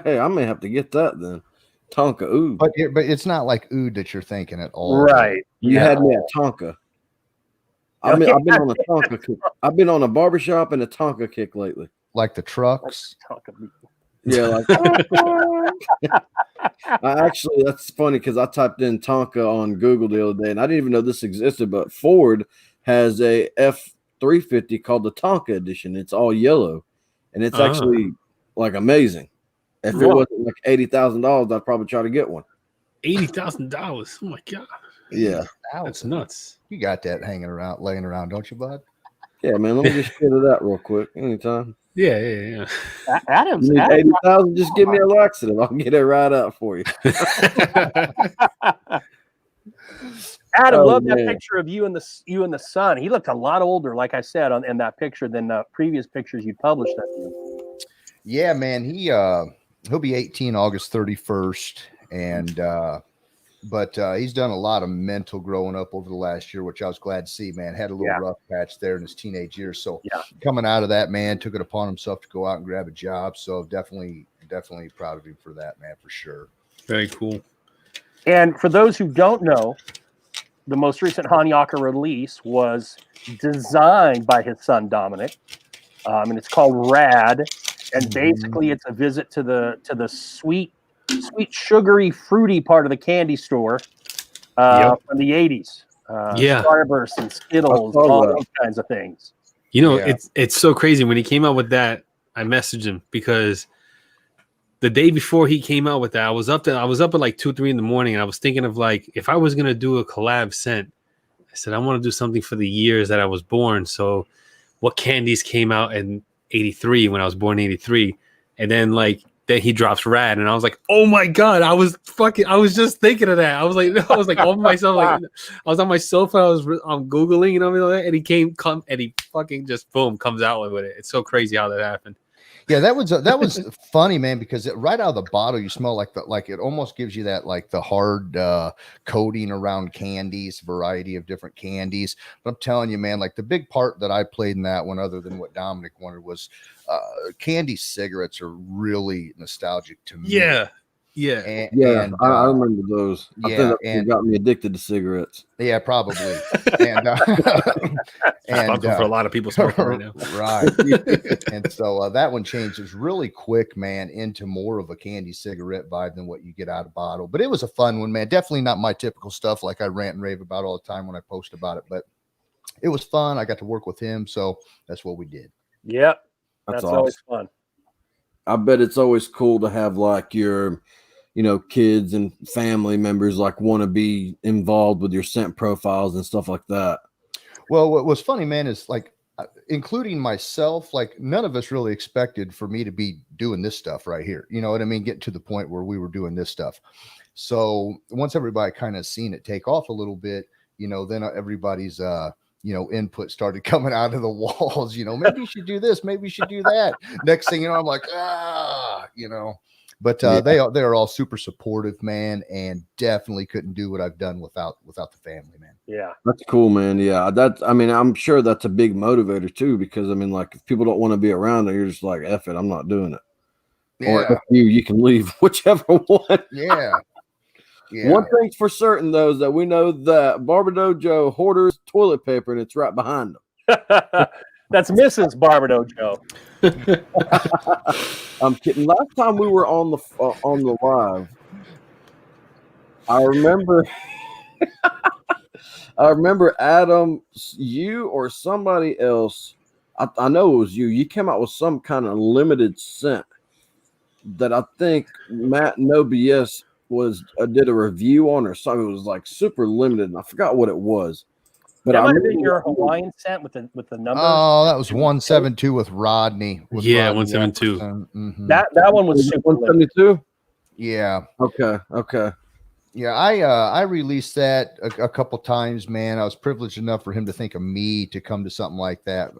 Speaker 8: hey, I may have to get that then. Tonka oud.
Speaker 9: but it's not like oud that you're thinking at all.
Speaker 3: Right.
Speaker 8: You had me at Tonka. I've been on a Tonka kick. I've been on a barbershop and a Tonka kick lately.
Speaker 9: Like the trucks.
Speaker 8: Yeah, like that's funny because I typed in Tonka on Google the other day and I didn't even know this existed, but Ford has a F-350 called the Tonka edition. It's all yellow and it's actually like amazing. If it wasn't like $80,000, I'd probably try to get one.
Speaker 4: $80,000. Oh my god.
Speaker 8: Yeah.
Speaker 4: That's nuts.
Speaker 9: You got that laying around, don't you, bud?
Speaker 8: Yeah, man. Let me just get to that real quick. Anytime.
Speaker 4: Yeah.
Speaker 3: Adam's
Speaker 8: You need 80,000, just give me a laxative. I'll get it right out for you.
Speaker 3: Adam,
Speaker 8: Oh,
Speaker 3: love that
Speaker 8: man.
Speaker 3: picture of you and the son. He looked a lot older, like I said, in that picture than previous pictures you published.
Speaker 9: Yeah, man. He'll be 18 August 31st, and but he's done a lot of mental growing up over the last year, which I was glad to see. Man, had a little rough patch there in his teenage years, so coming out of that, man, took it upon himself to go out and grab a job. So definitely proud of him for that, man, for sure.
Speaker 4: Very cool.
Speaker 3: And for those who don't know, the most recent Hanyaka release was designed by his son Dominic, and it's called Rad. And basically, it's a visit to the sweet, sugary, fruity part of the candy store from the 80s. Starburst and Skittles, all those kinds of things.
Speaker 4: You know, it's so crazy. When he came out with that, I messaged him because the day before he came out with that, I was up at like 2, 3 in the morning, and I was thinking of like, if I was gonna do a collab scent, I said I want to do something for the years that I was born. So, what candies came out in '83 when I was born in '83, and then he drops Rad, and I was like, oh my god, I was just thinking of that. I was like all by myself, like I was on my sofa, I was googling, you know what I mean, and he fucking just boom comes out with it. It's so crazy how that happened.
Speaker 9: Yeah, that was funny, man, because right out of the bottle you smell like it almost gives you that like the hard coating around candies, variety of different candies. But I'm telling you, man, like the big part that I played in that one, other than what Dominic wanted, was candy cigarettes are really nostalgic to me.
Speaker 8: Yeah.
Speaker 9: And,
Speaker 8: I remember those. I think that got me addicted to cigarettes.
Speaker 9: Yeah, probably. And
Speaker 4: for a lot of people smoking right now.
Speaker 9: Right. And so that one changes really quick, man, into more of a candy cigarette vibe than what you get out of bottle. But it was a fun one, man. Definitely not my typical stuff like I rant and rave about all the time when I post about it. But it was fun. I got to work with him. So that's what we did.
Speaker 3: Yep. That's
Speaker 8: awesome.
Speaker 3: Always fun.
Speaker 8: I bet it's always cool to have like your kids and family members like want to be involved with your scent profiles and stuff like that.
Speaker 9: Well, what was funny, man, is like, including myself, like none of us really expected for me to be doing this stuff right here. You know what I mean? Getting to the point where we were doing this stuff. So once everybody kind of seen it take off a little bit, then everybody's, input started coming out of the walls, maybe you should do this, maybe you should do that. Next thing you know, I'm like, but they are all super supportive, man, and definitely couldn't do what I've done without the family, man.
Speaker 3: Yeah,
Speaker 8: that's cool, man. Yeah, I'm sure that's a big motivator too, because like if people don't want to be around there, you're just like, F it, I'm not doing it.
Speaker 9: Yeah.
Speaker 8: Or if you can leave, whichever one.
Speaker 9: Yeah.
Speaker 8: One thing's for certain, though, is that we know that Barber Dojo hoarders toilet paper, and it's right behind them.
Speaker 3: That's Mrs. Barber Dojo.
Speaker 8: I'm kidding. Last time we were on the live, I remember Adam, you or somebody else. I know it was you. You came out with some kind of limited scent that I think Matt No BS did a review on or something. It was like super limited, and I forgot what it was. But
Speaker 3: that might have been your Hawaiian scent with the numbers.
Speaker 9: Oh, that was 172 with Rodney.
Speaker 4: 172.
Speaker 9: Mm-hmm.
Speaker 3: That one was super
Speaker 8: 172.
Speaker 9: Yeah.
Speaker 8: Okay.
Speaker 9: Yeah, I released that a couple times, man. I was privileged enough for him to think of me to come to something like that,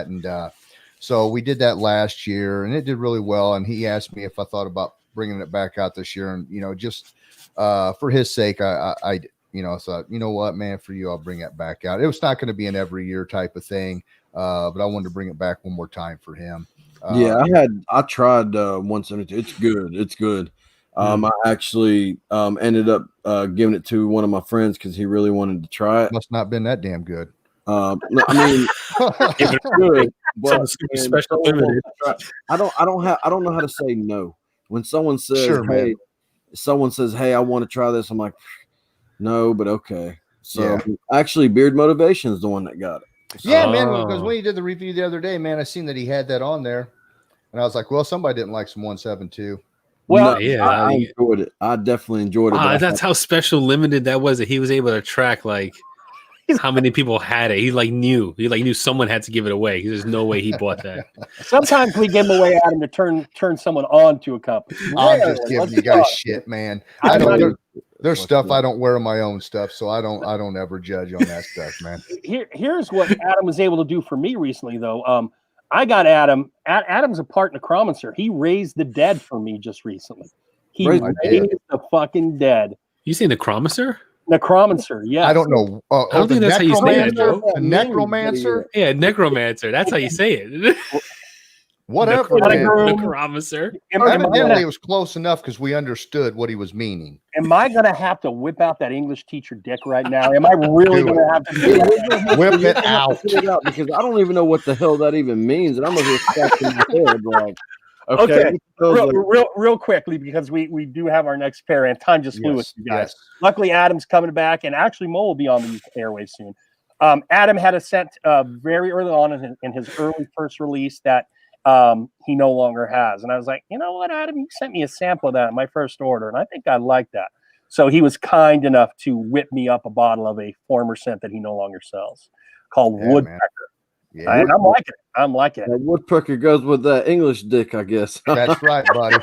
Speaker 9: and so we did that last year, and it did really well. And he asked me if I thought about bringing it back out this year, and just for his sake, I thought, you know what, man, for you, I'll bring it back out. It was not going to be an every year type of thing, but I wanted to bring it back one more time for him.
Speaker 8: I tried 172. It's good. I actually ended up giving it to one of my friends because he really wanted to try it.
Speaker 9: Must not been that damn good.
Speaker 8: I mean, it's good, but
Speaker 4: special limited.
Speaker 8: I don't know how to say no. When someone says,
Speaker 9: sure,
Speaker 8: hey, I want to try this, I'm like, no, but okay. So actually, Beard Motivation is the one that got it.
Speaker 9: Yeah, man, because when he did the review the other day, man, I seen that he had that on there, and I was like, well, somebody didn't like some 172.
Speaker 8: Well, I enjoyed it. I definitely enjoyed it.
Speaker 4: That's how special limited that was, that he was able to track like how many people had it. He knew someone had to give it away. There's no way he bought that.
Speaker 3: Sometimes we give them away, Adam, to turn someone on to a company.
Speaker 9: I'm just giving you guys shit, man. There's stuff I don't wear my own stuff, so I don't ever judge on that stuff, man.
Speaker 3: Here's what Adam was able to do for me recently, though. I got Adam. Adam's a part necromancer. He raised the dead for me just recently. He raised the fucking dead.
Speaker 4: You say necromancer?
Speaker 3: Necromancer, yeah.
Speaker 9: I don't know.
Speaker 4: I don't think that's how you say it, Joe.
Speaker 9: The necromancer?
Speaker 4: Yeah, necromancer. That's how you say it.
Speaker 9: Whatever.
Speaker 4: Necromancer.
Speaker 9: Evidently, it was close enough because we understood what he was meaning.
Speaker 3: Am I going to have to whip out that English teacher dick right now? Am I really going to have to do that?
Speaker 9: Whip it out?
Speaker 8: Because I don't even know what the hell that even means, and I'm over here scratching my head like.
Speaker 3: Okay. Real quickly, because we do have our next pair, and time just flew with you guys.
Speaker 9: Yes.
Speaker 3: Luckily, Adam's coming back, and actually Mo will be on the airwaves soon. Adam had a scent very early on in his early first release that he no longer has. And I was like, you know what, Adam, you sent me a sample of that in my first order, and I think I like that. So he was kind enough to whip me up a bottle of a former scent that he no longer sells called Woodpecker.
Speaker 9: Yeah.
Speaker 3: And I'm liking it. I'm liking it.
Speaker 8: That woodpecker goes with that English dick, I guess.
Speaker 9: That's right, buddy.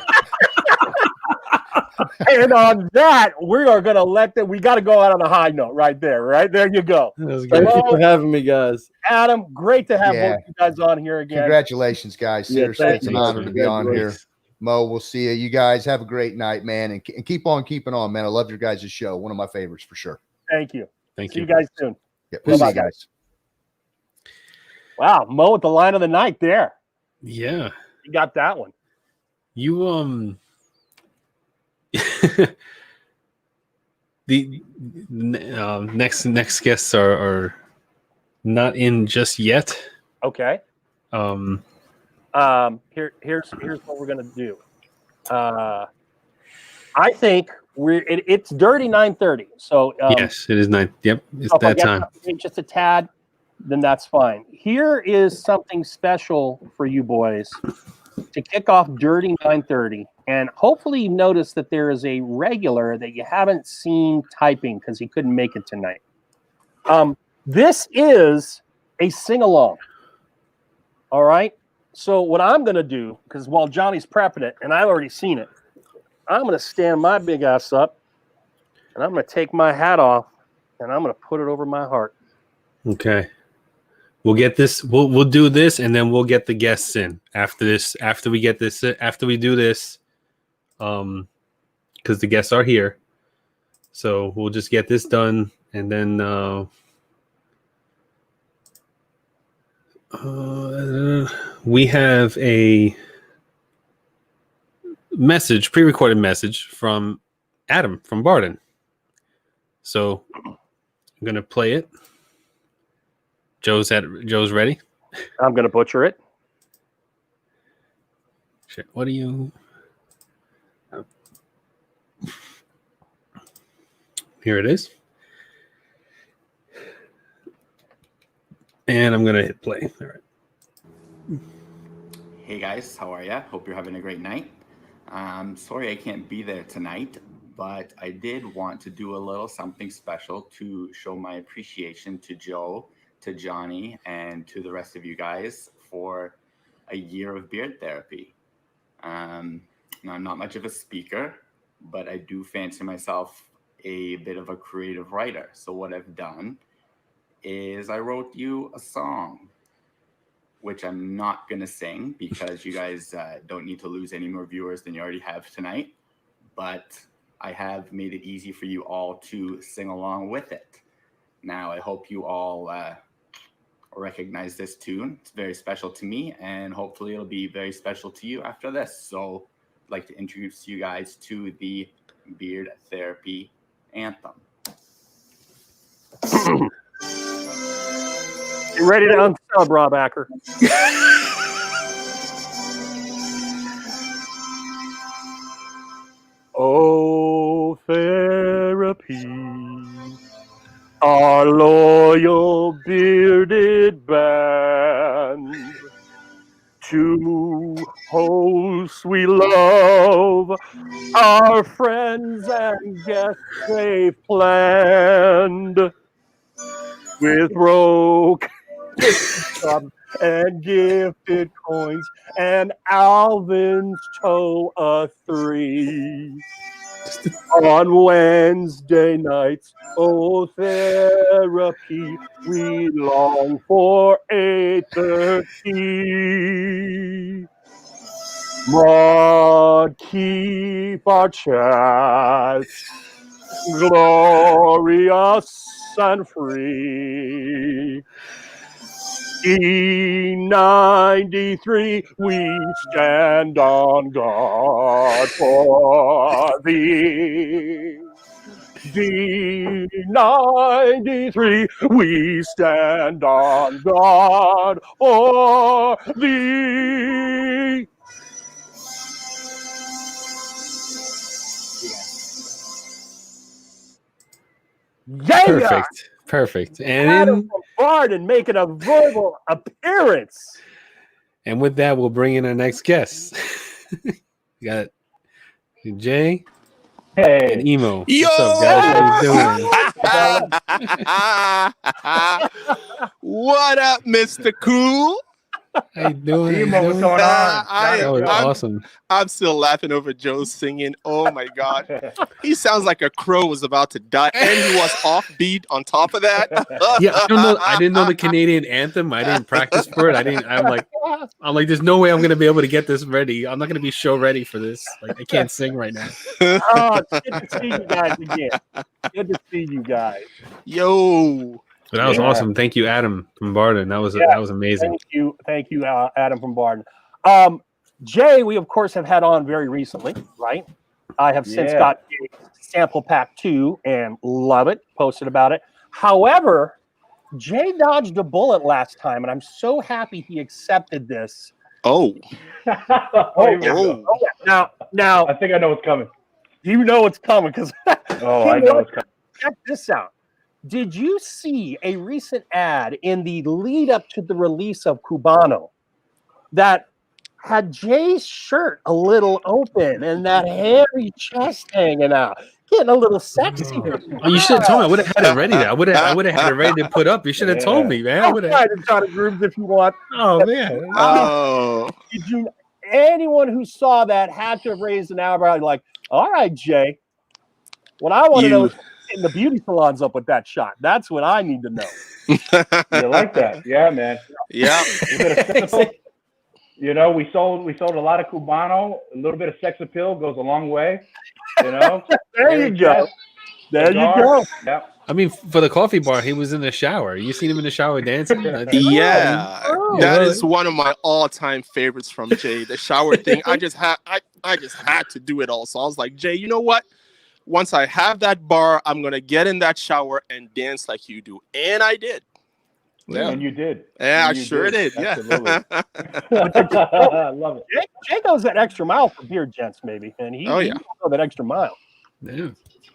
Speaker 3: And on that, we are going to let them. We got to go out on a high note right there. Right there you go.
Speaker 8: Thank you for having me, guys.
Speaker 3: Adam, great to have both you guys on here again.
Speaker 9: Congratulations, guys. Seriously, it's an honor to be on here. Mo, we'll see you. You guys have a great night, man, and keep on keeping on, man. I love your guys' show. One of my favorites for sure.
Speaker 3: Thank you.
Speaker 4: Thank
Speaker 3: you.
Speaker 4: you.
Speaker 3: See you guys soon.
Speaker 9: Yeah, we'll see you guys.
Speaker 3: Wow, Mo with the line of the night there.
Speaker 4: Yeah.
Speaker 3: You got that one.
Speaker 4: You the next guests are not in just yet.
Speaker 3: Okay. Here's what we're gonna do. I think it's dirty 9:30. So
Speaker 4: yes, it is 9. Yep, it's
Speaker 3: so
Speaker 4: that time.
Speaker 3: Just a tad, then that's fine. Here is something special for you boys to kick off dirty 9:30, and hopefully you notice that there is a regular that you haven't seen typing because he couldn't make it tonight. This is a sing-along. All right. So what I'm going to do, because while Johnny's prepping it, and I've already seen it, I'm going to stand my big ass up, and I'm going to take my hat off, and I'm going to put it over my heart.
Speaker 4: Okay. We'll get this. We'll do this, and then we'll get the guests in after this. After we get this, after we do this, because the guests are here. So we'll just get this done, and then we have a message, pre-recorded message from Adam from Barden. So I'm gonna play it. Joe's ready.
Speaker 3: I'm gonna butcher it.
Speaker 4: Shit, what are you? Here it is. And I'm gonna hit play. All right.
Speaker 10: Hey guys, how are ya? Hope you're having a great night. Sorry I can't be there tonight, but I did want to do a little something special to show my appreciation to Joe, to Johnny, and to the rest of you guys for a year of beard therapy. Now, I'm not much of a speaker, but I do fancy myself a bit of a creative writer. So what I've done is I wrote you a song, which I'm not going to sing because you guys don't need to lose any more viewers than you already have tonight. But I have made it easy for you all to sing along with it. Now, I hope you all recognize this tune. It's very special to me, and hopefully it'll be very special to you after this. So I'd like to introduce you guys to the Beard Therapy Anthem.
Speaker 3: You ready to unsub, Rob Acker? Oh, therapy, our loyal bearded band, two hosts we love, our friends and guests they've planned, with broke and gifted coins and Alvin's toe a 3 on Wednesday nights. Oh, therapy, we long for 8:30. Broad, keep our chats glorious and free. E93, we stand on guard for thee. D93, we stand on guard for thee. Yeah,
Speaker 4: Perfect.
Speaker 3: Adam from Barden making a verbal appearance.
Speaker 4: And with that, we'll bring in our next guest. We got Jay and Emo.
Speaker 11: Yo!
Speaker 4: What's up, guys? How you
Speaker 11: doing? What up, Mr. Cool?
Speaker 4: How you doing?
Speaker 12: Emo, what's going on?
Speaker 4: That was awesome.
Speaker 11: I'm still laughing over Joe singing. Oh my god, he sounds like a crow was about to die, and he was offbeat on top of that.
Speaker 4: Yeah, I don't know. I didn't know the Canadian anthem. I didn't practice for it. I'm like, there's no way I'm gonna be able to get this ready. I'm not gonna be show ready for this. Like, I can't sing right now.
Speaker 3: Oh, it's good to see you guys again. Good to see you guys.
Speaker 11: Yo.
Speaker 4: But that was awesome. Thank you, Adam from Barden. That was amazing.
Speaker 3: Thank you, Adam from Barden. Jay, we of course have had on very recently, right? I have since got sample pack 2 and love it. Posted about it. However, Jay dodged a bullet last time, and I'm so happy he accepted this.
Speaker 11: Oh.
Speaker 3: Now,
Speaker 12: I think I know what's coming.
Speaker 3: You know what's coming because
Speaker 12: I know what's coming.
Speaker 3: Check this out. Did you see a recent ad in the lead up to the release of Cubano that had Jay's shirt a little open and that hairy chest hanging out, getting a little sexy?
Speaker 4: Oh, you should have told me. I would have had it ready. I would have had it ready to put up. You should have told me, man.
Speaker 3: I'll try to grooms if you want.
Speaker 4: Oh man.
Speaker 3: Anyone who saw that had to have raised an eyebrow, like, all right, Jay. What I want to know is in the beauty salons up with that shot. That's what I need to know.
Speaker 12: You like that? Yeah, man.
Speaker 11: Yeah.
Speaker 12: You know, we sold a lot of Cubano. A little bit of sex appeal goes a long way. You know.
Speaker 3: There you go. There you go.
Speaker 12: Yep.
Speaker 4: I mean, for the coffee bar, he was in the shower. You seen him in the shower dancing?
Speaker 11: Yeah, that is one of my all-time favorites from Jay. The shower thing. I just had to do it all. So I was like, Jay, you know what? Once I have that bar, I'm gonna get in that shower and dance like you do, and I did.
Speaker 12: Yeah, and you did.
Speaker 11: Yeah, I sure did. Yeah,
Speaker 12: I love it.
Speaker 3: Jay goes that extra mile for beer gents, maybe, and he goes that extra mile.
Speaker 12: Yeah,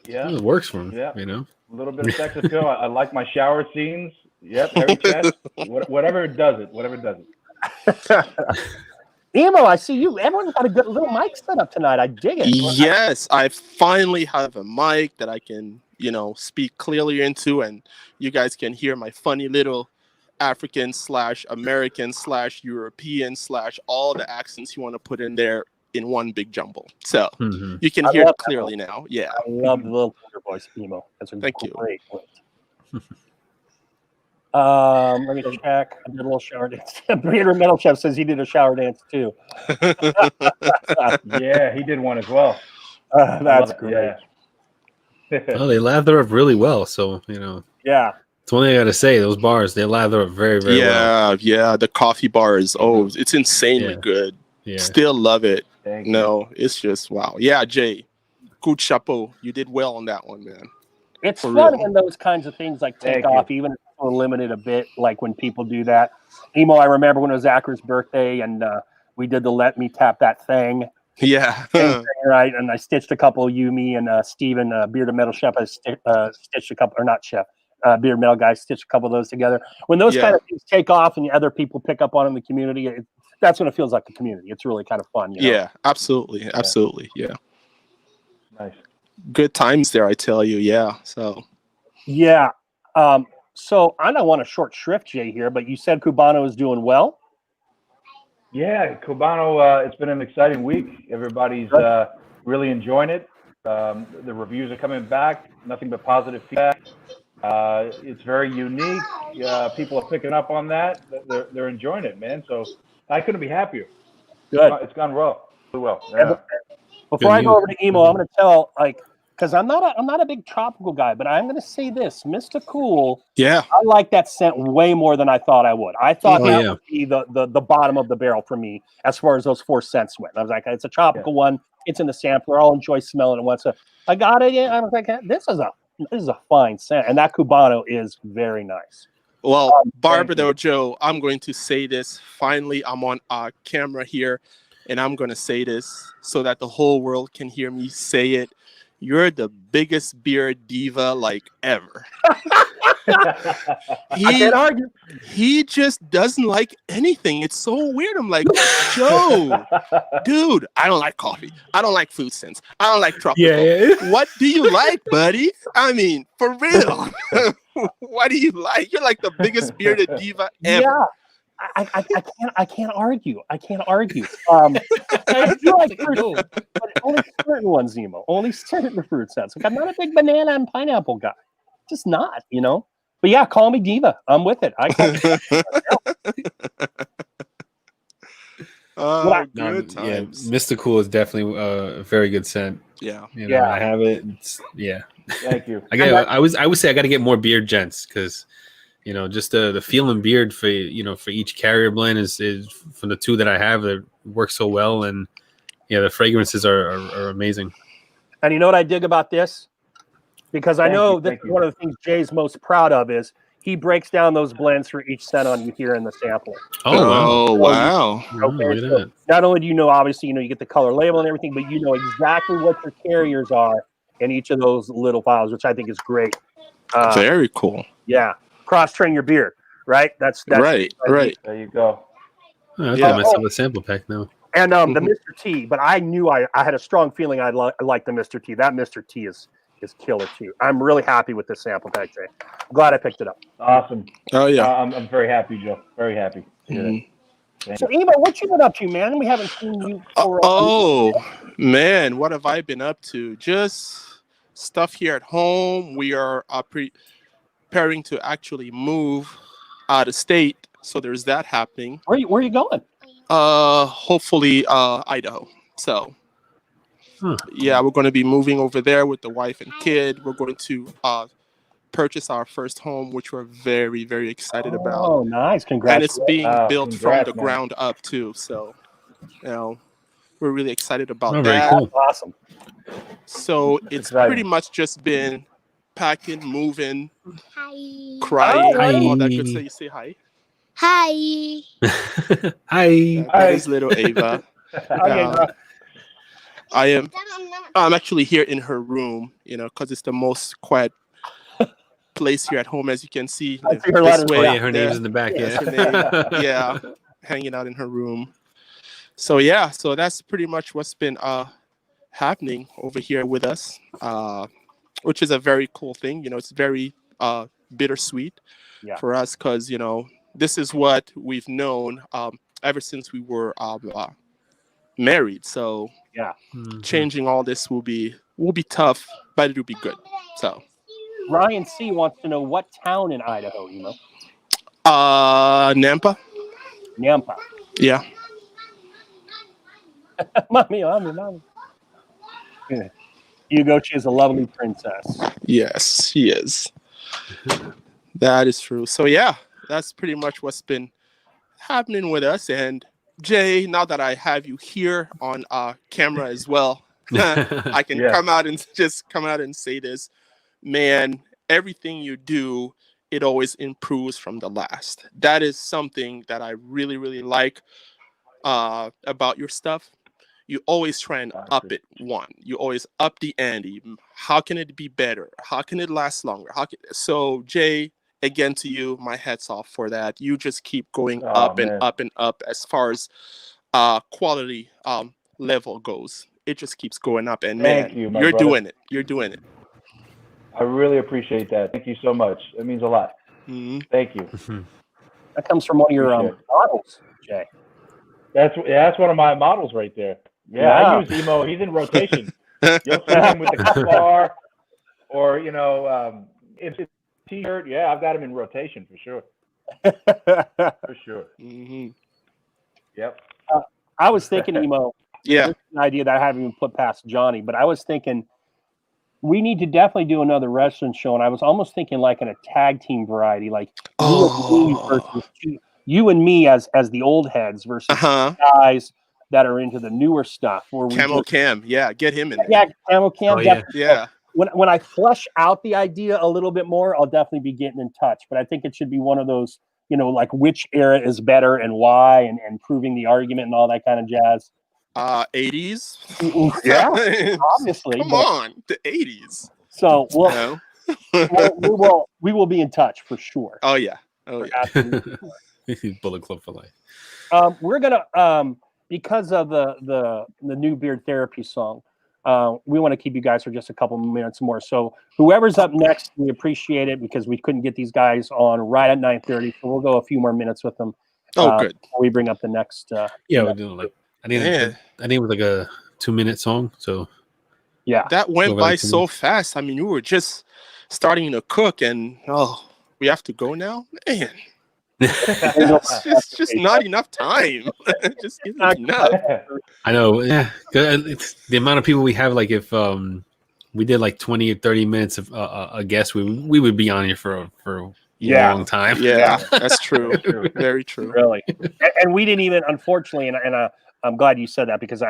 Speaker 4: it works for him.
Speaker 12: Yeah,
Speaker 4: you know,
Speaker 12: a little bit of sex appeal. I like my shower scenes. Yep, every chest. Whatever it does it.
Speaker 3: Emo, I see you. Everyone's got a good little mic set up tonight. I dig it.
Speaker 11: Yes, I finally have a mic that I can, speak clearly into, and you guys can hear my funny little African/American/European/ all the accents you want to put in there in one big jumble. So you can hear it clearly now. Yeah.
Speaker 3: I love the little voice, Emo. That's a great point. Let me check. I did a little shower dance. Breeder Metal Chef says he did a shower dance too.
Speaker 12: Yeah, he did one as well.
Speaker 3: That's great.
Speaker 4: Oh, they lather up really well. So,
Speaker 3: Yeah.
Speaker 4: It's one thing I got to say. Those bars, they lather up very, very well.
Speaker 11: Yeah. The coffee bar is, it's insanely good.
Speaker 4: Yeah.
Speaker 11: Still love it.
Speaker 12: No,
Speaker 11: it's just, wow. Yeah, Jay, good chapeau. You did well on that one, man.
Speaker 3: It's fun when those kinds of things take off, even if we're limited a bit, like when people do that. Emo, I remember when it was Zach's birthday and we did the Let Me Tap That Thing.
Speaker 11: Yeah.
Speaker 3: Right. And I stitched a couple, me and Steven, Bearded Metal Chef, stitched a couple, or not Chef, Bearded Metal guy, stitched a couple of those together. When those kind of things take off and other people pick up on in the community, that's when it feels like a community. It's really kind of fun.
Speaker 11: Yeah, absolutely. Absolutely. Yeah.
Speaker 12: Nice.
Speaker 11: Good times there, I tell you. Yeah. So.
Speaker 3: Yeah. So I don't want to short shrift Jay here, but you said Cubano is doing well.
Speaker 12: Yeah, Cubano. It's been an exciting week. Everybody's really enjoying it. The reviews are coming back. Nothing but positive feedback. It's very unique. People are picking up on that. They're enjoying it, man. So I couldn't be happier.
Speaker 3: Good.
Speaker 12: It's gone well. Really well. Yeah.
Speaker 3: Before I go over to Emo, I'm going to tell because I'm not a big tropical guy, but I'm going to say this, Mr. Cool.
Speaker 11: Yeah,
Speaker 3: I like that scent way more than I thought I would. I thought that would be the bottom of the barrel for me as far as those 4 scents went. I was like, it's a tropical one. It's in the sampler. I'll enjoy smelling it once. So I got it. I was like, this is a fine scent, and that Cubano is very nice.
Speaker 11: Well, Barbara Joe, I'm going to say this. Finally, I'm on camera here, and I'm going to say this so that the whole world can hear me say it. you're the biggest beer diva like ever.
Speaker 3: I can't argue.
Speaker 11: He just doesn't like anything. It's so weird. I'm like, Joe, dude, I don't like coffee. I don't like food scents. I don't like tropical.
Speaker 4: Yeah.
Speaker 11: What do you like, buddy? I mean, for real. What do you like? You're like the biggest bearded diva ever.
Speaker 3: Yeah. I can't argue. I can't argue. I do like fruit, but only certain ones, Emo. Only certain fruit scents. Like, I'm not a big banana and pineapple guy. Just not, you know. But yeah, call me diva. I'm with it.
Speaker 11: Good times.
Speaker 4: Yeah, Mr. Cool is definitely a very good scent.
Speaker 11: Yeah.
Speaker 4: You know, I have it. Yeah.
Speaker 12: Thank you.
Speaker 4: I would say I got to get more beard gents because, you know, just the feeling beard for each carrier blend is from the two that I have that work so well, and yeah, the fragrances are amazing.
Speaker 3: And you know what I dig about this? Because I know that one of the things Jay's most proud of is he breaks down those blends for each scent on you here in the sampling.
Speaker 11: Oh, wow.
Speaker 3: Okay, so not only do you know, obviously, you get the color label and everything, but you know exactly what your carriers are in each of those little vials, which I think is great.
Speaker 11: Very cool.
Speaker 3: Yeah. Cross-train your beer, right? That's
Speaker 11: right.
Speaker 12: There you go.
Speaker 4: I got myself a sample pack now.
Speaker 3: And the Mr. T, but I knew I had a strong feeling I like the Mr. T. That Mr. T is killer too. I'm really happy with this sample pack, Jay. I'm glad I picked it up.
Speaker 12: Awesome.
Speaker 11: Oh yeah.
Speaker 12: I'm very happy, Joe. Very happy.
Speaker 3: So Emo, what you been up to, man? We haven't seen you for
Speaker 11: man, what have I been up to? Just stuff here at home. We are preparing to actually move out of state, so there's that happening.
Speaker 3: Where are you going?
Speaker 11: Hopefully Idaho. So yeah, we're going to be moving over there with the wife and kid. We're going to purchase our first home, which we're very, very excited about.
Speaker 3: Oh, nice. Congrats.
Speaker 11: And it's being built from the ground up too. So, we're really excited about that.
Speaker 4: Very cool.
Speaker 3: Awesome.
Speaker 11: So it's pretty much just been packing, moving, crying, all that good stuff. You say hi.
Speaker 13: Hi.
Speaker 4: Hi.
Speaker 11: That is little Ava. I'm actually here in her room, because it's the most quiet place here at home, as you can see.
Speaker 4: I see her her name's in the back.
Speaker 11: Yeah, hanging out in her room. So yeah, so that's pretty much what's been happening over here with us, which is a very cool thing. It's very bittersweet for us because this is what we've known ever since we were married. So changing all this will be tough, but it'll be good. So
Speaker 3: Ryan C wants to know what town in Idaho, Emo.
Speaker 11: Nampa. Yeah.
Speaker 3: mommy. Hugo, she is a lovely princess.
Speaker 11: Yes, she is. That is true. So yeah, that's pretty much what's been happening with us. And Jay, now that I have you here on camera as well, I can come out and say this, man. Everything you do, it always improves from the last. That is something that I really, really like about your stuff. You always try and up it one. You always up the ante. How can it be better? How can it last longer? So Jay, again to you, my hat's off for that. You just keep going up and up and up as far as quality level goes. It just keeps going up, and you're doing it. You're doing it.
Speaker 12: I really appreciate that. Thank you so much. It means a lot.
Speaker 11: Mm-hmm.
Speaker 12: Thank you.
Speaker 3: That comes from one of your models, Jay.
Speaker 12: That's one of my models right there. Yeah, I use Emo. He's in rotation. You'll see him with the guitar, or it's a t-shirt. Yeah, I've got him in rotation for sure. For sure.
Speaker 11: Mm-hmm.
Speaker 12: Yep.
Speaker 3: I was thinking, Emo.
Speaker 11: Yeah.
Speaker 3: This is an idea that I haven't even put past Johnny, but I was thinking we need to definitely do another wrestling show, and I was almost thinking like in a tag team variety, like you and me as the old heads versus guys that are into the newer stuff. Where
Speaker 11: Cam, get him in there.
Speaker 3: Yeah, Camo Cam.
Speaker 11: Yeah.
Speaker 3: When I flesh out the idea a little bit more, I'll definitely be getting in touch. But I think it should be one of those, like which era is better and why, and proving the argument and all that kind of jazz.
Speaker 11: 80s.
Speaker 3: Yeah, obviously.
Speaker 11: Come on, the 80s.
Speaker 3: So
Speaker 11: You
Speaker 3: we will be in touch for sure.
Speaker 11: Oh yeah. Oh yeah.
Speaker 4: Bullet Club for life.
Speaker 3: We're gonna because of the new beard therapy song. We want to keep you guys for just a couple minutes more. So whoever's up next, we appreciate it because we couldn't get these guys on right at 9:30. So we'll go a few more minutes with them.
Speaker 11: Good.
Speaker 3: Before we bring up the next.
Speaker 4: We're doing like I think it was like a 2-minute song. So
Speaker 3: yeah,
Speaker 11: that went by so fast. I mean, you were just starting to cook, and we have to go now, man. it's just not enough time. Just isn't enough.
Speaker 4: I know. Yeah, it's the amount of people we have. Like if we did like 20 or 30 minutes of a guest, we would be on here for a long time.
Speaker 11: Yeah, that's true. Very true.
Speaker 3: Really, and we didn't even, unfortunately, and I'm glad you said that because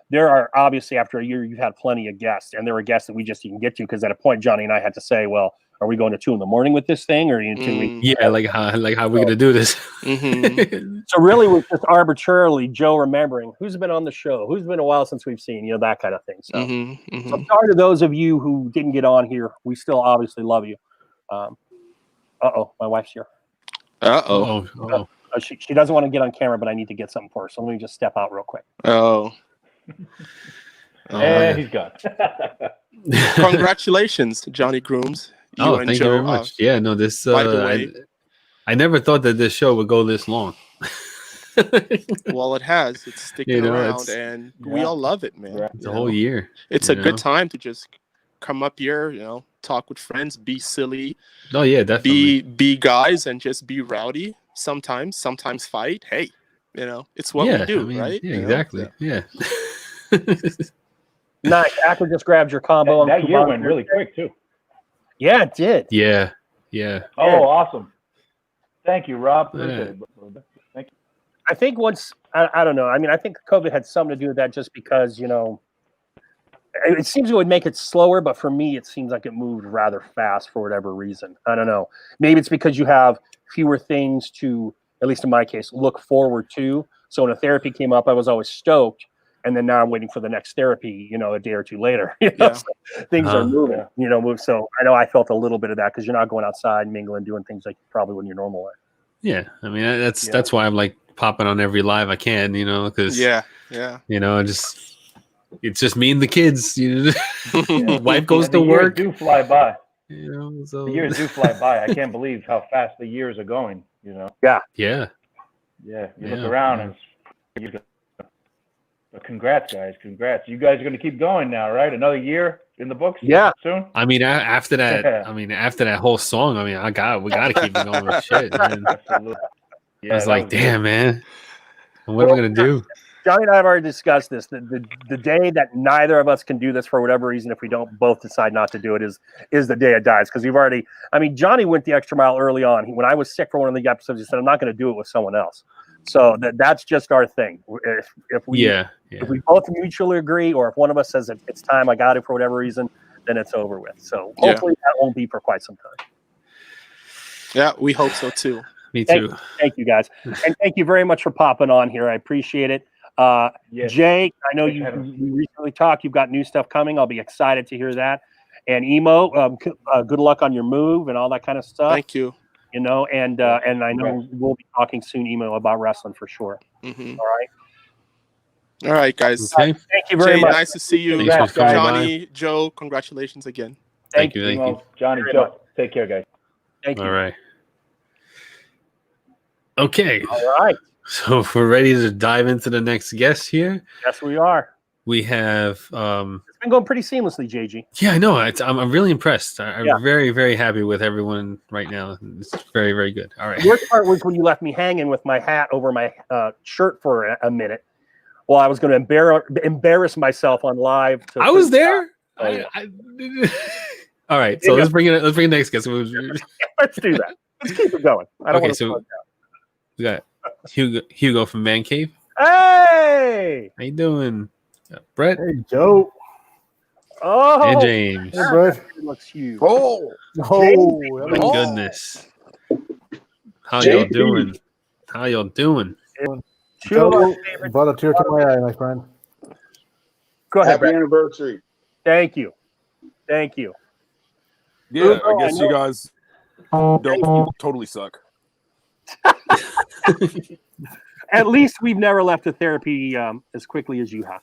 Speaker 3: there are obviously after a year you've had plenty of guests, and there were guests that we just didn't get to because at a point Johnny and I had to say, well, are we going to 2 a.m. with this thing, or
Speaker 4: Yeah, like how are we gonna do this?
Speaker 11: Mm-hmm.
Speaker 3: So really, we're just arbitrarily Joe remembering who's been on the show, who's been a while since we've seen, that kind of thing. So, so sorry to those of you who didn't get on here. We still obviously love you. My wife's here. She doesn't want to get on camera, but I need to get something for her. So let me just step out real quick.
Speaker 12: He's gone.
Speaker 11: Congratulations, Johnny Grooms.
Speaker 4: Thank you very much. This.
Speaker 11: By the way,
Speaker 4: I never thought that this show would go this long.
Speaker 11: Well, it has. It's sticking around, and we all love it, man.
Speaker 4: It's a whole year.
Speaker 11: It's a good time to just come up here, talk with friends, be silly.
Speaker 4: Oh yeah, definitely.
Speaker 11: Be guys and just be rowdy. Sometimes fight. Hey, it's what we do, right?
Speaker 4: Yeah, exactly. Yeah.
Speaker 3: Nice. Acker just grabbed your combo.
Speaker 12: That year went really quick too.
Speaker 3: Yeah, it did.
Speaker 4: Yeah.
Speaker 12: Oh, awesome. Thank you, Rob. Appreciate it. Thank you.
Speaker 3: I think once, I don't know. I mean, I think COVID had something to do with that just because, it seems it would make it slower, but for me, it seems like it moved rather fast for whatever reason. I don't know. Maybe it's because you have fewer things to, at least in my case, look forward to. So when a therapy came up, I was always stoked. And then now I'm waiting for the next therapy, a day or two later. So things are moving, So I know I felt a little bit of that because you're not going outside, mingling, doing things like you probably would in your normal life.
Speaker 4: Yeah. I mean, that's why I'm like popping on every live I can, because it's just me and the kids. Wife goes to work.
Speaker 12: The years do fly by.
Speaker 4: So
Speaker 12: the years do fly by. I can't believe how fast the years are going.
Speaker 3: Yeah.
Speaker 12: You look around and but congrats, guys! Congrats! You guys are going to keep going now, right? Another year in the books.
Speaker 3: Yeah.
Speaker 12: Soon.
Speaker 4: I mean, after that, after that whole song, we got to keep it going with shit. Man.
Speaker 12: Absolutely.
Speaker 4: I was like, damn, man, what am I gonna do?
Speaker 3: Johnny and I have already discussed this. The day that neither of us can do this for whatever reason, if we don't both decide not to do it, is the day it dies. Because we've already. I mean, Johnny went the extra mile early on. When I was sick for one of the episodes, he said, "I'm not going to do it with someone else." So that's just our thing. If we both mutually agree, or if one of us says it's time, I got it for whatever reason, then it's over with. So hopefully that won't be for quite some time.
Speaker 11: Yeah, we hope so too.
Speaker 4: Me too.
Speaker 3: Thank you guys, and thank you very much for popping on here. I appreciate it. Jake, I know you recently talked. You've got new stuff coming. I'll be excited to hear that. And Emo, good luck on your move and all that kind of stuff.
Speaker 11: Thank you.
Speaker 3: And I know we'll be talking soon, Emo, about wrestling for sure.
Speaker 11: Mm-hmm.
Speaker 3: All
Speaker 11: right, guys.
Speaker 4: Okay.
Speaker 3: Thank you very much.
Speaker 11: Nice to see you,
Speaker 3: Congrats,
Speaker 11: Johnny, Joe. Congratulations again.
Speaker 4: Thank you.
Speaker 12: Johnny, Joe. Take care, guys.
Speaker 3: Thank you.
Speaker 4: All right. Okay.
Speaker 3: All right.
Speaker 4: So if we're ready to dive into the next guest here.
Speaker 3: Yes, we are.
Speaker 4: We have.
Speaker 3: It's been going pretty seamlessly, JG.
Speaker 4: Yeah, I know. I'm really impressed. I'm very, very happy with everyone right now. It's very, very good. All right.
Speaker 3: The worst part was when you left me hanging with my hat over my shirt for a minute. Well, I was going to embarrass myself on live.
Speaker 4: I was there.
Speaker 3: Oh, yeah.
Speaker 4: All right. So let's bring the next guest.
Speaker 3: Let's do that. Let's keep it going. I don't want to
Speaker 4: we got Hugo from Man Cave.
Speaker 3: Hey,
Speaker 4: how you doing? Brett.
Speaker 14: Hey, Joe.
Speaker 3: Oh,
Speaker 4: and James.
Speaker 14: Hey, Brett.
Speaker 3: Looks huge.
Speaker 14: Oh,
Speaker 4: my goodness. How y'all doing?
Speaker 14: Joe, brought a tear to my eye, my friend.
Speaker 3: Go ahead,
Speaker 14: Happy
Speaker 3: Brett.
Speaker 14: anniversary.
Speaker 3: Thank you. Thank you.
Speaker 15: Yeah, I guess you guys don't totally suck.
Speaker 3: At least we've never left the therapy as quickly as you have.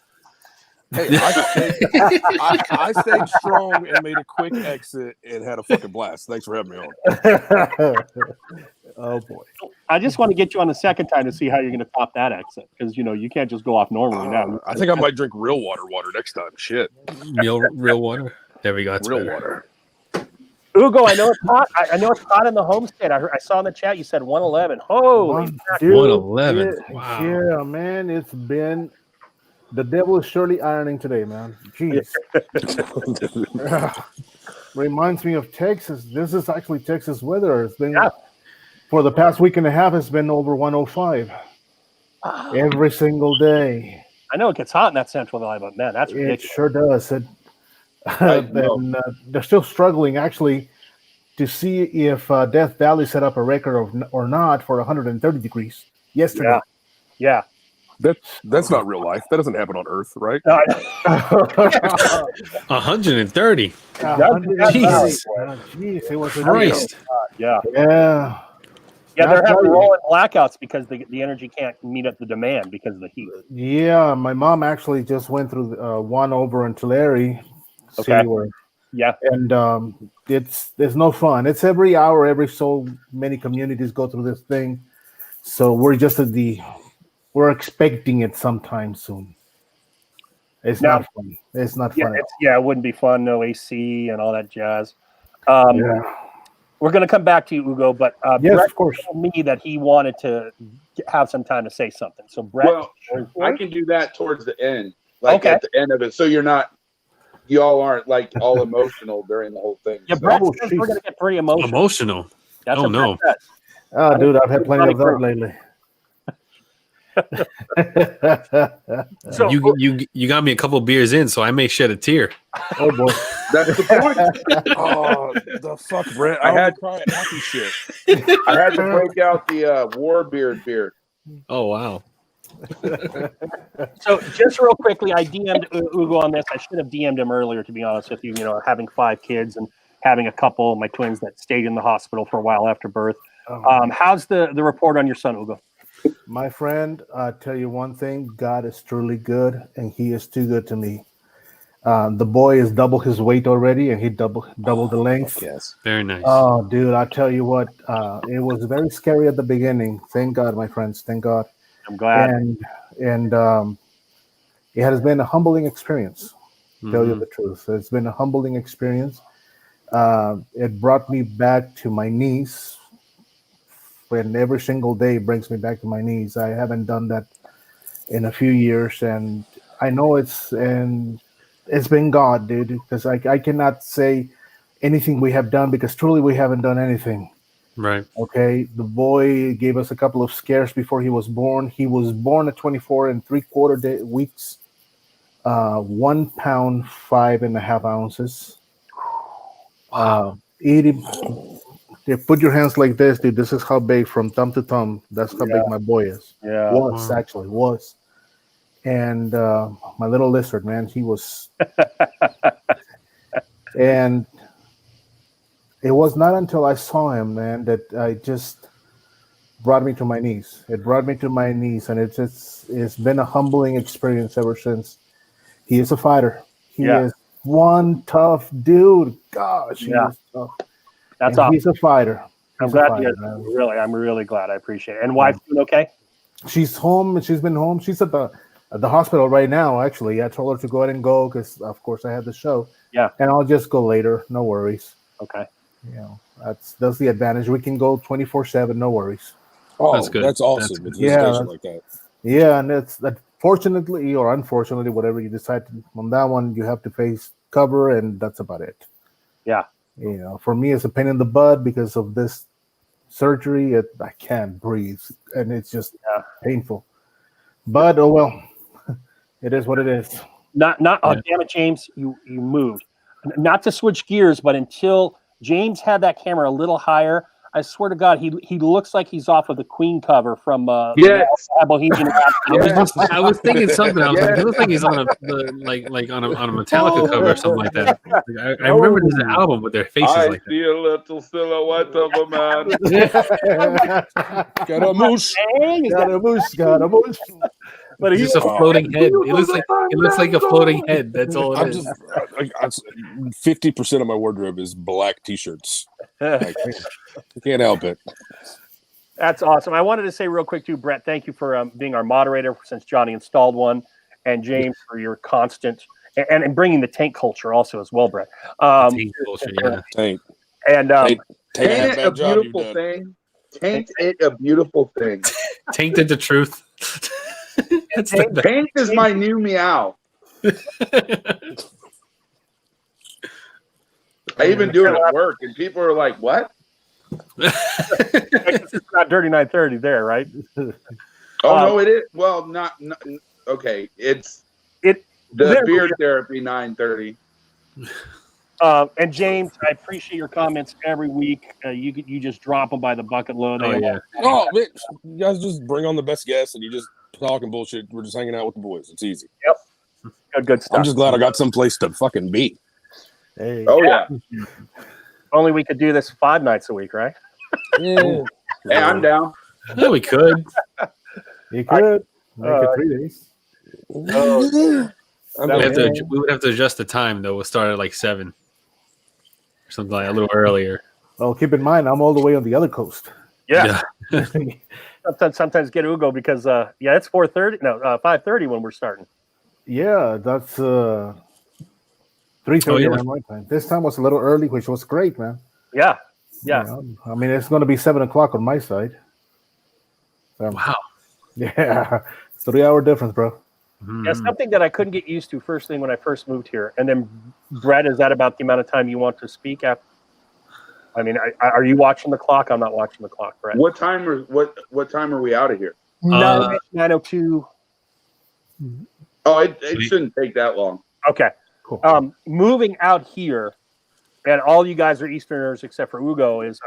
Speaker 15: Hey, I stayed strong and made a quick exit and had a fucking blast. Thanks for having me on.
Speaker 3: Oh boy! I just want to get you on the second time to see how you're going to top that exit, because you can't just go off normally now.
Speaker 15: I think I might drink real water next time. Shit,
Speaker 4: real water. There we go. That's
Speaker 15: real
Speaker 4: better.
Speaker 15: water.
Speaker 3: Ugo, I know it's hot. I know it's hot in the homestead. I saw in the chat you said 111. Holy,
Speaker 16: Dude,
Speaker 4: 111.
Speaker 16: Yeah,
Speaker 4: Wow.
Speaker 16: yeah, man, it's been the devil is surely ironing today, man. Jeez. Reminds me of Texas. This is actually Texas weather. It's been for the past week and a half. It's been over 105 every single day.
Speaker 3: I know it gets hot in that Central Valley, but man, that's ridiculous.
Speaker 16: It sure does. And, they're still struggling actually to see if Death Valley set up a record or not for 130 degrees yesterday.
Speaker 3: Yeah.
Speaker 15: That's not real life. That doesn't happen on Earth, right?
Speaker 4: 130.
Speaker 16: Jeez. Jeez, it was
Speaker 4: Christ.
Speaker 3: Yeah.
Speaker 16: Yeah.
Speaker 3: Yeah, they're having rolling blackouts because the energy can't meet up the demand because of the heat.
Speaker 16: Yeah, my mom actually just went through one over in Tulare.
Speaker 3: Okay.
Speaker 16: Yeah. And it's no fun. It's every hour, every so many communities go through this thing. So we're just we're expecting it sometime soon. It's not fun. It's not fun.
Speaker 3: It wouldn't be fun. No AC and all that jazz. We're going to come back to you, Ugo, but
Speaker 16: yes,
Speaker 3: Brett
Speaker 16: of course.
Speaker 3: told me that he wanted to have some time to say something. So, Brett,
Speaker 14: I can do that towards the end, at the end of it, so you all aren't like all emotional during the whole thing.
Speaker 3: Yeah, Brett says we're going to get pretty emotional.
Speaker 4: Emotional.
Speaker 3: That's
Speaker 4: oh no.
Speaker 16: Oh, dude, I've had plenty of that lately.
Speaker 4: So you got me a couple beers in, so I may shed a tear.
Speaker 16: Oh boy,
Speaker 14: that's the point.
Speaker 15: Oh, the fuck, Brett! I had crying happy shit.
Speaker 14: I had to break out the Warbeard beer.
Speaker 4: Oh wow.
Speaker 3: So just real quickly, I DM'd Ugo on this. I should have DM'd him earlier, to be honest with you. Having 5 kids and having a couple of my twins that stayed in the hospital for a while after birth. How's the report on your son, Ugo?
Speaker 16: My friend, I tell you one thing: God is truly good, and He is too good to me. The boy is double his weight already, and he double the length.
Speaker 4: Yes, very nice.
Speaker 16: Oh, dude, I tell you what, it was very scary at the beginning. Thank God, my friends. Thank God.
Speaker 3: I'm glad.
Speaker 16: And it has been a humbling experience. To tell you the truth, it's been a humbling experience. It brought me back to my knees. And every single day brings me back to my knees. I haven't done that in a few years, and I know it's been God, dude, because I cannot say anything we have done because truly we haven't done anything.
Speaker 4: Right.
Speaker 16: Okay. The boy gave us a couple of scares before he was born. He was born at 24 3/4 weeks, 1 pound 5.5 ounces. Eating. Yeah, put your hands like this, dude. This is how big from thumb to thumb. That's how big my boy is.
Speaker 3: Yeah.
Speaker 16: Was. And my little lizard, man, he was. And it was not until I saw him, man, that I just brought me to my knees. It brought me to my knees, and it's been a humbling experience ever since. He is a fighter. He is one tough dude. Gosh, he is tough.
Speaker 3: That's awesome.
Speaker 16: He's a fighter.
Speaker 3: I'm glad to hear that. I'm really glad. I appreciate it. And wife doing okay?
Speaker 16: She's home. She's been home. She's at the hospital right now, actually. I told her to go ahead and go because, of course, I had the show.
Speaker 3: Yeah.
Speaker 16: And I'll just go later. No worries.
Speaker 3: Okay.
Speaker 16: That's the advantage. We can go 24/7. No worries.
Speaker 15: Oh, that's good. That's awesome. That's like that.
Speaker 16: Yeah, and it's that. Fortunately or unfortunately, whatever you decide on that one, you have to face cover, and that's about it.
Speaker 3: Yeah.
Speaker 16: For me, it's a pain in the butt because of this surgery. I can't breathe, and it's just painful. But oh well, it is what it is.
Speaker 3: Damn it, James, you moved. Not to switch gears, but until James had that camera a little higher, I swear to God, he looks like he's off of the Queen cover from
Speaker 14: Yes.
Speaker 3: Bohemian
Speaker 4: I was thinking something. I was like, he looks like he's on a Metallica cover or something like that. Like, I remember there's an album with their faces
Speaker 14: I
Speaker 4: like that.
Speaker 14: see a little silhouette of a man.
Speaker 15: Got a moose.
Speaker 16: Got a moose.
Speaker 3: But
Speaker 4: He's just a floating head. It looks like a floating head. That's all it is.
Speaker 15: 50% of my wardrobe is black T-shirts. I can't help it.
Speaker 3: That's awesome. I wanted to say real quick too, Brett, thank you for being our moderator since Johnny installed one, and James for your constant and bringing the tank culture also as well, Brett.
Speaker 4: Tank culture, yeah.
Speaker 15: Tank.
Speaker 3: And
Speaker 14: Ain't it a beautiful thing? Ain't it a beautiful thing?
Speaker 4: Tainted the truth.
Speaker 14: Tank is my new meow. I even do it at work, and people are like, "What?"
Speaker 3: It's not Dirty 930 there, right?
Speaker 14: Oh no, it is. Well, not okay. It's the beard therapy 930.
Speaker 3: And James, I appreciate your comments every week. You just drop them by the bucket load.
Speaker 15: Oh yeah. Oh man, you guys just bring on the best guests, and you just talking bullshit. We're just hanging out with the boys. It's easy.
Speaker 3: Yep. Good stuff.
Speaker 15: I'm just glad I got someplace to fucking be.
Speaker 16: Hey.
Speaker 14: Oh yeah.
Speaker 3: Only we could do this 5 nights a week, right?
Speaker 14: Yeah. Hey, I'm down.
Speaker 4: Yeah, we could.
Speaker 16: You could make it 3 days.
Speaker 4: We would have to adjust the time though. We'll start at like 7 or something like a little earlier.
Speaker 16: Well, keep in mind, I'm all the way on the other coast.
Speaker 3: Yeah. sometimes get Ugo because it's 4:30. No, 5:30 when we're starting.
Speaker 16: Yeah, that's 3:30 around my time. This time was a little early, which was great, man.
Speaker 3: Yeah.
Speaker 16: I mean, it's going to be 7 o'clock on my side.
Speaker 4: Wow.
Speaker 16: Yeah, 3-hour difference, bro.
Speaker 3: Yeah, something that I couldn't get used to first thing when I first moved here. And then, Brett, is that about the amount of time you want to speak after? I mean, are you watching the clock? I'm not watching the clock, Brett.
Speaker 14: What time are we out of here?
Speaker 3: 9:02.
Speaker 14: Oh, it shouldn't take that long.
Speaker 3: Okay. Cool. Moving out here, and all you guys are Easterners except for Ugo, is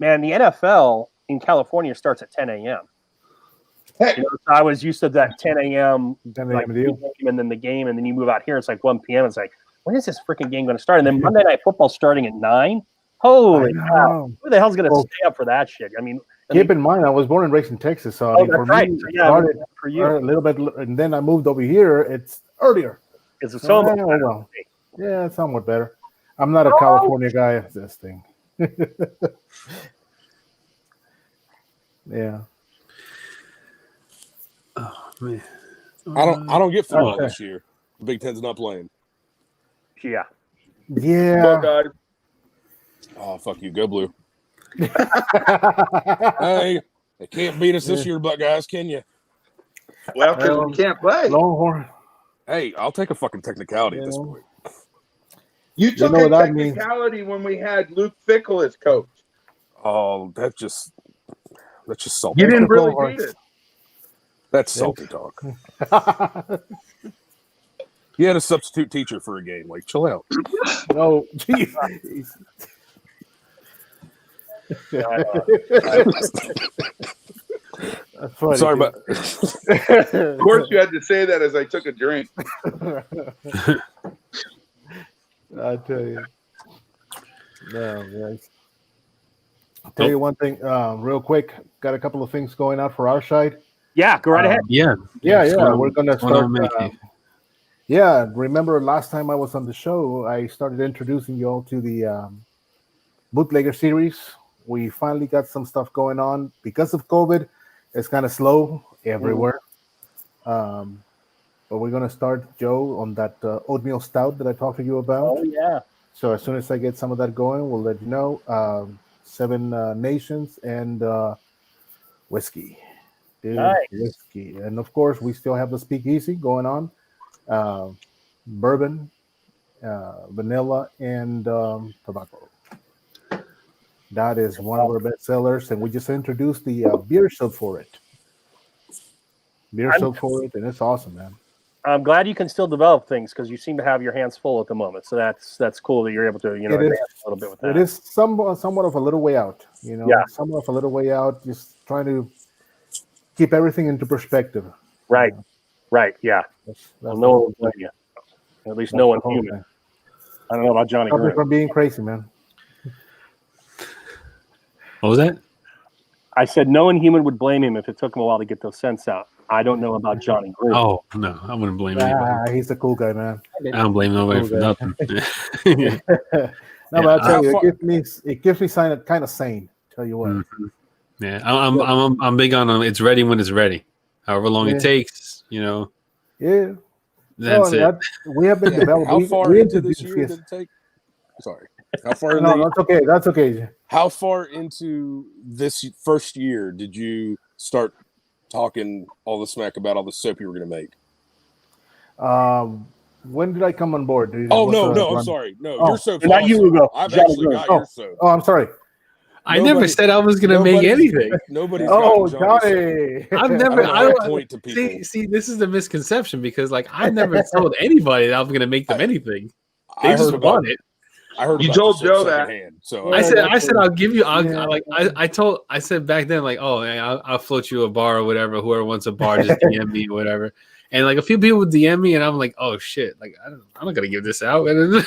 Speaker 3: man, the NFL in California starts at 10 a.m.
Speaker 14: Hey.
Speaker 3: So I was used to that 10 a.m.
Speaker 16: Like,
Speaker 3: and then the game, and then you move out here, it's like 1 p.m. It's like, when is this freaking game going to start? And then Monday Night Football starting at 9. Holy cow! Who the hell's going to stay up for that shit? I mean,
Speaker 16: keep in mind, I was born and raised in Texas, so I mean, for me, it started
Speaker 3: for you
Speaker 16: a little bit, and then I moved over here. It's earlier.
Speaker 3: It's so much better.
Speaker 16: Well, yeah, it's somewhat better. I'm not a California guy at this thing. Yeah.
Speaker 4: Oh man.
Speaker 15: I don't get football this year. The Big Ten's not playing.
Speaker 3: Yeah.
Speaker 16: Yeah.
Speaker 15: Oh, fuck you. Go Blue. Hey, they can't beat us this year, but guys, can you?
Speaker 14: Well, because we can't play.
Speaker 16: Longhorn.
Speaker 15: Hey, I'll take a fucking technicality at this point.
Speaker 14: You took a technicality when we had Luke Fickell as coach.
Speaker 15: Oh, that's just salty.
Speaker 14: You didn't really beat it.
Speaker 15: That's salty talk. You had a substitute teacher for a game. Like, chill out.
Speaker 16: No, geez. That's funny.
Speaker 15: Sorry, but
Speaker 14: of course you had to say that as I took a drink.
Speaker 16: I tell you. No, guys. I'll tell you one thing, real quick. Got a couple of things going out for our side.
Speaker 3: Yeah, go right ahead.
Speaker 4: Yeah.
Speaker 16: We're gonna start. Yeah, remember last time I was on the show, I started introducing you all to the Bootlegger series. We finally got some stuff going on because of COVID. It's kind of slow everywhere. But we're gonna start, Joe, on that oatmeal stout that I talked to you about.
Speaker 3: Oh yeah.
Speaker 16: So as soon as I get some of that going, we'll let you know. 7 Nations and whiskey. Dude,
Speaker 3: nice.
Speaker 16: Whiskey. And of course, we still have the speakeasy going on. Bourbon, vanilla, and tobacco. That is one of our best sellers, and we just introduced the beer soap for it. And it's awesome, man.
Speaker 3: I'm glad you can still develop things because you seem to have your hands full at the moment. So that's cool that you're able to advance a little bit with that.
Speaker 16: It is somewhat of a little way out,
Speaker 3: Yeah.
Speaker 16: somewhat of a little way out. Just trying to keep everything into perspective.
Speaker 3: Right. Right. Yeah. Well, no one will blame you. At least no one human.
Speaker 16: Thing.
Speaker 3: I don't know about Johnny.
Speaker 16: Stop me from being crazy, man.
Speaker 4: What was that?
Speaker 3: I said no one human would blame him if it took him a while to get those scents out. I don't know about Johnny Green.
Speaker 4: Oh no, I wouldn't blame anybody.
Speaker 16: He's a cool guy, man.
Speaker 4: I don't blame nobody for nothing.
Speaker 16: No, but I tell you, it keeps me kind of sane. Tell you what.
Speaker 4: Mm-hmm. Yeah, I'm big on it's ready when it's ready. However long it takes,
Speaker 16: Yeah.
Speaker 4: That's it.
Speaker 16: We have been developing.
Speaker 15: How far into this year did it take? Sorry. How far?
Speaker 16: No, that's okay. That's okay.
Speaker 15: How far into this first year did you start talking all the smack about all the soap you were going to make?
Speaker 16: When did I come on board?
Speaker 15: I'm sorry. No, your soap's
Speaker 3: not
Speaker 15: awesome.
Speaker 3: you, Hugo.
Speaker 15: I've actually got your soap.
Speaker 16: Oh, I'm sorry.
Speaker 4: I never said I was going to make anything.
Speaker 15: Nobody's
Speaker 16: Johnny.
Speaker 4: I've never.
Speaker 15: I point to people.
Speaker 4: See, this is the misconception because I never told anybody that I was going to make them anything. They
Speaker 15: I
Speaker 4: just
Speaker 15: heard
Speaker 4: want it.
Speaker 15: I heard
Speaker 14: You
Speaker 15: about
Speaker 14: told
Speaker 15: the soap
Speaker 14: Joe that.
Speaker 15: secondhand, so
Speaker 4: I said I'll give you. I said back then I'll float you a bar or whatever. Whoever wants a bar, just DM me or whatever. And a few people would DM me, and I'm like, oh shit, I'm not gonna give this out. And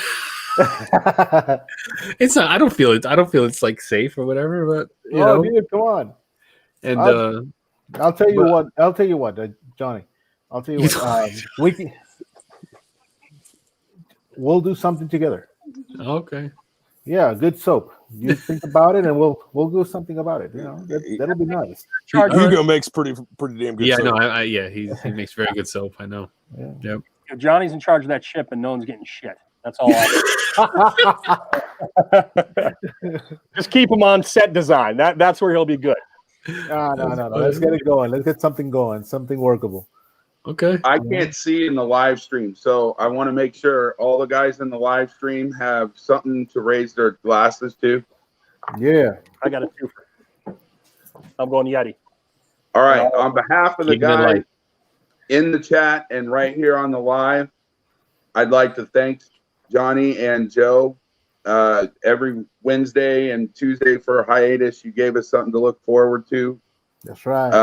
Speaker 4: it's not. I don't feel it. I don't feel it's safe or whatever. But you know,
Speaker 16: dude, come on.
Speaker 4: And
Speaker 16: I'll tell you what. I'll tell you what, Johnny. I'll tell you what. We'll do something together.
Speaker 4: Okay.
Speaker 16: Yeah, good soap. You think about it, and we'll do something about it. That'll be nice.
Speaker 15: Hugo makes pretty damn good.
Speaker 4: Yeah,
Speaker 15: soap.
Speaker 4: no, he makes very good soap. I know.
Speaker 16: Yeah.
Speaker 4: Yep.
Speaker 3: If Johnny's in charge of that ship, and no one's getting shit. That's all. Just keep him on set design. That's where he'll be good.
Speaker 16: No. Let's get it going. Let's get something going. Something workable.
Speaker 4: Okay.
Speaker 14: I can't see in the live stream, so I want to make sure all the guys in the live stream have something to raise their glasses to.
Speaker 16: Yeah.
Speaker 3: I got a twofer. I'm going Yeti.
Speaker 14: All right. On behalf of the guys in the chat and right here on the live, I'd like to thank Johnny and Joe. Every Wednesday and Tuesday for a hiatus, you gave us something to look forward to.
Speaker 16: That's right.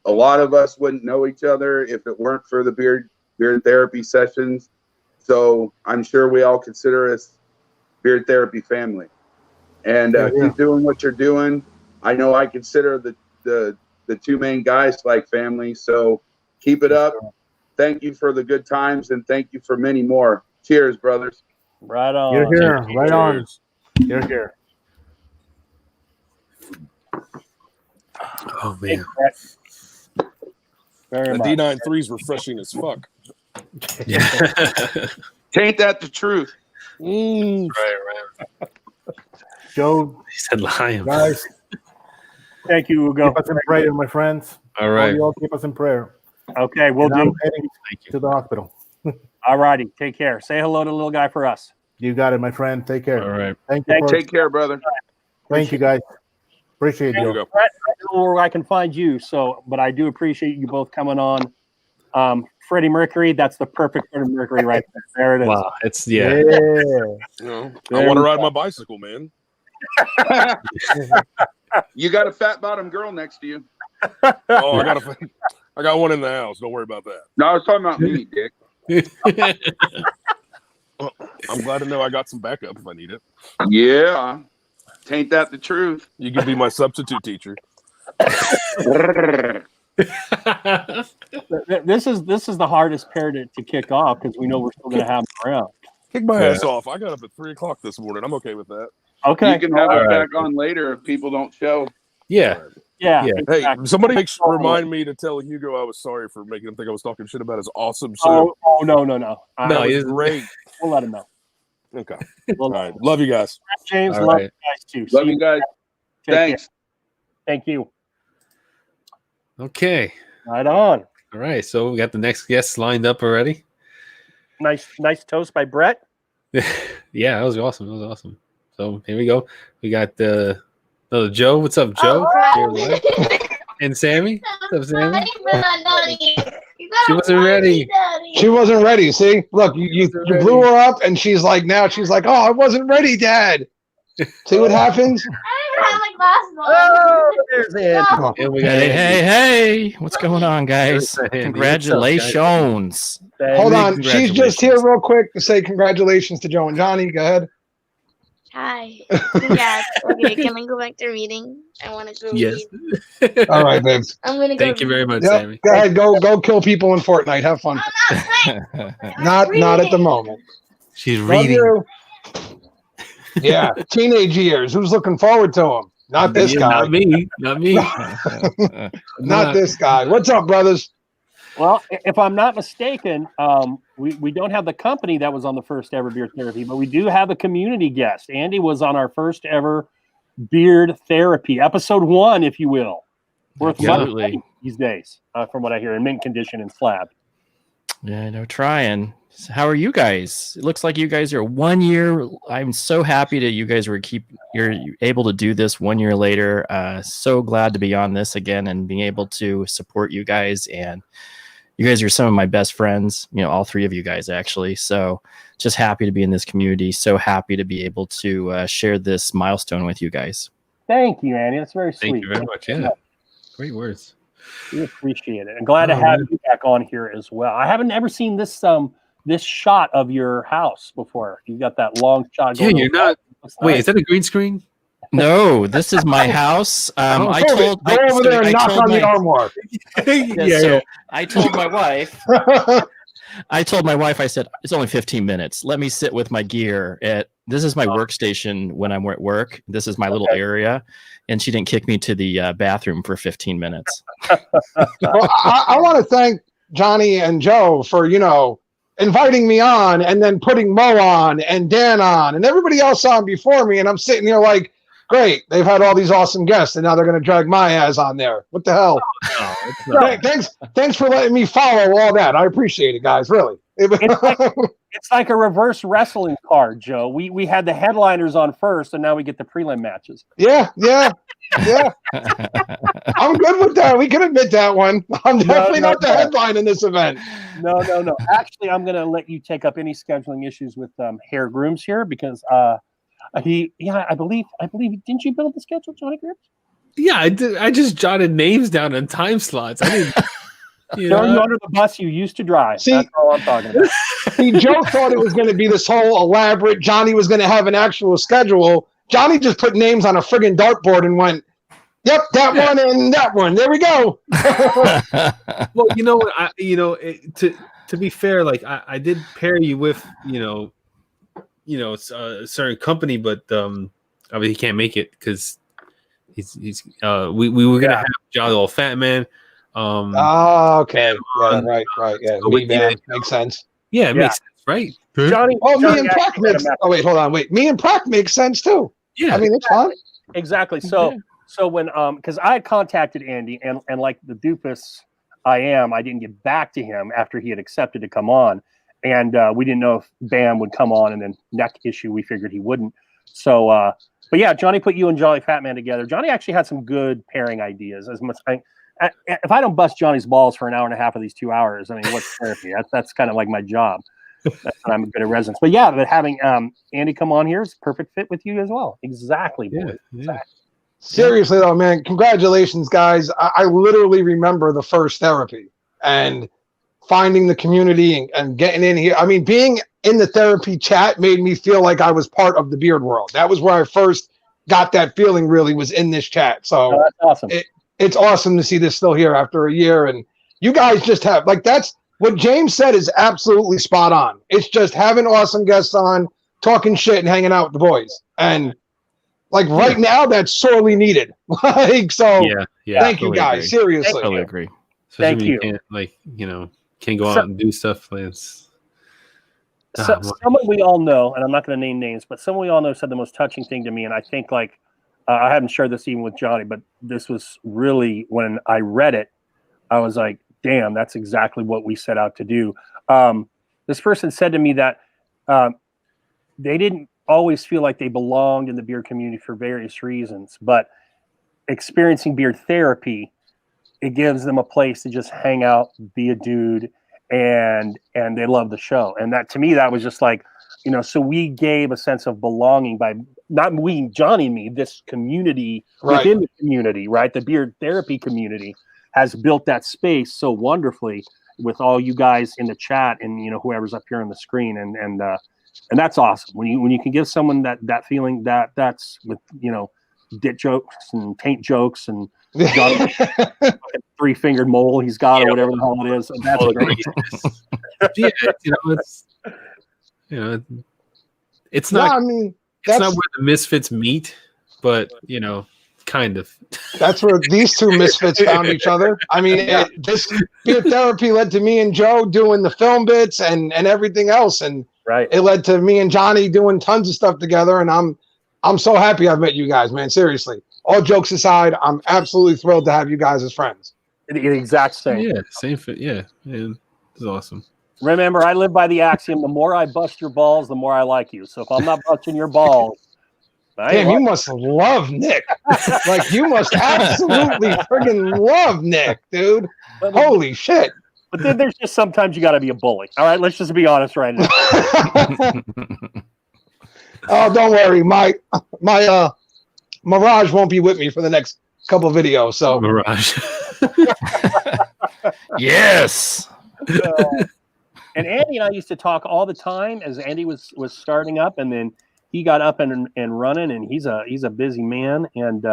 Speaker 14: A lot of us wouldn't know each other if it weren't for the beard therapy sessions. So I'm sure we all consider us beard therapy family. And keep doing what you're doing. I know I consider the two main guys like family. So keep it up. Thank you for the good times and thank you for many more. Cheers, brothers.
Speaker 3: Right on.
Speaker 16: You're here. Right on. You're here.
Speaker 4: Oh man.
Speaker 3: Very
Speaker 15: The
Speaker 3: much.
Speaker 15: D9 is refreshing as fuck.
Speaker 4: Yeah.
Speaker 14: Tain't that the truth?
Speaker 15: Mm.
Speaker 4: Right.
Speaker 16: Joe.
Speaker 4: He said lion.
Speaker 16: Guys.
Speaker 3: Thank you, Hugo.
Speaker 16: Keep us in prayer, my friends.
Speaker 4: All right.
Speaker 16: You all keep us in prayer.
Speaker 3: Okay, we'll
Speaker 16: And I'm
Speaker 3: do.
Speaker 16: heading to the hospital.
Speaker 3: All righty. Take care. Say hello to the little guy for us.
Speaker 16: You got it, my friend. Take care.
Speaker 4: All right.
Speaker 16: Thank you.
Speaker 14: Take care, brother.
Speaker 16: Thank you, guys. Appreciate you.
Speaker 15: Go.
Speaker 3: Brett, I don't know where I can find you. But I do appreciate you both coming on. Freddie Mercury. That's the perfect Freddie Mercury right there. There it is.
Speaker 4: Wow. It's
Speaker 16: Yeah.
Speaker 15: You know, I want to ride my bicycle, man.
Speaker 14: You got a fat bottom girl next to you.
Speaker 15: Oh, I got one in the house. Don't worry about that.
Speaker 14: No, I was talking about me, Dick.
Speaker 15: Well, I'm glad to know I got some backup if I need it.
Speaker 14: Yeah. Tain't that the truth?
Speaker 15: You can be my substitute teacher.
Speaker 3: This is the hardest pair to kick off because we know we're still going to have them around.
Speaker 15: Kick my ass off. I got up at 3:00 this morning. I'm okay with that.
Speaker 3: Okay.
Speaker 14: You can have it back on later if people don't show.
Speaker 4: Yeah.
Speaker 3: Yeah.
Speaker 15: Hey, somebody remind me to tell Hugo I was sorry for making him think I was talking shit about his awesome soap.
Speaker 3: Oh no.
Speaker 4: No,
Speaker 15: It was great.
Speaker 3: We'll let him know.
Speaker 15: Okay.
Speaker 3: We'll
Speaker 15: All right. Love you guys.
Speaker 3: James,
Speaker 4: All
Speaker 3: love
Speaker 4: right.
Speaker 3: you guys too.
Speaker 14: Love
Speaker 3: See
Speaker 14: you guys.
Speaker 3: Take
Speaker 14: Thanks.
Speaker 3: care. Thank you.
Speaker 4: Okay.
Speaker 3: Right on.
Speaker 4: All right. So we got the next guests lined up already.
Speaker 3: Nice toast by Brett.
Speaker 4: Yeah, that was awesome. That was awesome. So here we go. We got Joe. What's up, Joe? And Sammy. What's up, Sammy? She wasn't ready.
Speaker 17: She wasn't ready. See, look, you blew her up, and she's like, oh, I wasn't ready, Dad. See what happens?
Speaker 3: Oh, there's Andy.
Speaker 18: Hey, what's going on, guys? Congratulations.
Speaker 17: Hold on. She's just here real quick to say congratulations to Joe and Johnny. Go ahead.
Speaker 13: Hi. Congrats. Okay, can I go back to reading? I want to go read.
Speaker 17: All right, babes.
Speaker 13: I'm going to go
Speaker 4: Thank you very much,
Speaker 17: Yep.
Speaker 4: Sammy.
Speaker 17: Go ahead. Go kill people in Fortnite. Have fun. Not at the moment.
Speaker 18: She's
Speaker 17: Love
Speaker 18: reading.
Speaker 17: you. Yeah, teenage years. Who's looking forward to them? Not this guy.
Speaker 4: Not me. Not me.
Speaker 17: Not this guy. What's up, brothers?
Speaker 3: Well, if I'm not mistaken, we don't have the company that was on the first ever Beard Therapy, but we do have a community guest. Andy was on our first ever Beard Therapy, episode 1, if you will. Worth money these days, from what I hear, in mint condition and slab.
Speaker 18: Yeah, no trying. So how are you guys? It looks like you guys are 1 year. I'm so happy that you guys you're able to do this 1 year later. So glad to be on this again and being able to support you guys. And you guys are some of my best friends, all 3 of you guys actually. So just happy to be in this community. So happy to be able to share this milestone with you guys.
Speaker 3: Thank you, Andy. That's very sweet.
Speaker 4: Thank you very much. Yeah. Great words.
Speaker 3: We appreciate it. And glad to have you back on here as well. I haven't ever seen this shot of your house before. You got that long shot.
Speaker 4: Yeah, you're not. Wait, is that a green screen?
Speaker 18: No, this is my house. I told my wife. I told my wife. I said it's only 15 minutes. Let me sit with my gear. This is my workstation when I'm at work. This is my little area, and she didn't kick me to the bathroom for 15 minutes.
Speaker 17: Well, I want to thank Johnny and Joe for inviting me on and then putting Mo on and Dan on and everybody else on before me. And I'm sitting here like, great, they've had all these awesome guests and now they're going to drag my ass on there. What the hell? Thanks for letting me follow all that. I appreciate it, guys. Really.
Speaker 3: It's like a reverse wrestling card, Joe. We had the headliners on first and now we get the prelim matches.
Speaker 17: Yeah. I'm good with that. We can admit that one. I'm definitely not the headline in this event.
Speaker 3: No. Actually, I'm going to let you take up any scheduling issues with Hair Grooms here because I believe, didn't you build the schedule, Johnny Grooms?
Speaker 4: Yeah, I did. I just jotted names down on time slots. I didn't.
Speaker 3: Throw you under the bus you used to drive. That's all I'm talking about.
Speaker 17: See, Joe thought it was going to be this whole elaborate. Johnny was going to have an actual schedule. Johnny just put names on a friggin' dartboard and went, yep, that one and that one. There we go.
Speaker 4: Well, to be fair, like I did pair you with a certain company, but obviously he can't make it because we were gonna have Jolly Old Fat Man.
Speaker 17: Okay. Right. Yeah, makes sense.
Speaker 4: Yeah, it makes sense, right?
Speaker 3: Johnny.
Speaker 17: Me and Prac makes. Oh wait, hold on. Wait, me and Prac makes sense too.
Speaker 4: Yeah,
Speaker 17: I mean it's fine.
Speaker 3: Exactly. So when because I had contacted Andy and like the doofus I didn't get back to him after he had accepted to come on, and we didn't know if Bam would come on, and then neck issue we figured he wouldn't. So, but yeah, Johnny put you and Jolly Fat Man together. Johnny actually had some good pairing ideas. As much if I don't bust Johnny's balls for an hour and a half of these 2 hours, I mean, what's therapy? That's kind of like my job. That's what I'm good at residence. But yeah, but having Andy come on here is a perfect fit with you as well. Exactly, boy. Yeah. Exactly.
Speaker 17: Seriously though, man, congratulations, guys. I literally remember the first therapy and finding the community and getting in here. I mean, being in the therapy chat made me feel like I was part of the beard world. That was where I first got that feeling, really, was in this chat. So
Speaker 3: that's awesome.
Speaker 17: It's awesome to see this still here after a year. And you guys just have, like, that's what James said is absolutely spot on. It's just having awesome guests on, talking shit and hanging out with the boys. And like right now, that's sorely needed. Thank you guys. Seriously.
Speaker 18: I totally agree.
Speaker 4: Especially
Speaker 3: Thank you.
Speaker 4: Can't go out and do stuff.
Speaker 3: Someone we all know, and I'm not going to name names, but someone we all know said the most touching thing to me, and I think I haven't shared this even with Johnny, but this was really, when I read it, I was like, damn, that's exactly what we set out to do. This person said to me that they didn't always feel like they belonged in the beard community for various reasons, but experiencing beard therapy it gives them a place to just hang out, be a dude, and they love the show. And that, to me, that was just like, so we gave a sense of belonging by not we, Johnny and me, this community within the community, right? The beard therapy community has built that space so wonderfully with all you guys in the chat and whoever's up here on the screen, and that's awesome when you can give someone that feeling that's with dick jokes and taint jokes and three-fingered mole he's got or whatever the hell it is. That's great.
Speaker 4: It's not.
Speaker 17: No, I mean,
Speaker 4: it's not where the misfits meet, but kind of.
Speaker 17: That's where these two misfits found each other. I mean, this beard therapy led to me and Joe doing the film bits and everything else, and it led to me and Johnny doing tons of stuff together. And I'm so happy I've met you guys, man. Seriously, all jokes aside, I'm absolutely thrilled to have you guys as friends.
Speaker 3: The exact same.
Speaker 4: Yeah, same fit. Yeah, it's awesome.
Speaker 3: Remember, I live by the axiom: the more I bust your balls, the more I like you. So if I'm not busting your balls,
Speaker 17: damn, you must love Nick. Like, you must absolutely friggin' love Nick, dude. Holy shit.
Speaker 3: But then there's just sometimes you got to be a bully. All right, let's just be honest right now.
Speaker 17: Oh, don't worry. My Mirage won't be with me for the next couple of videos. So
Speaker 4: Mirage.
Speaker 18: Yes.
Speaker 3: And Andy and I used to talk all the time as Andy was starting up, and then he got up and running, and he's a busy man, and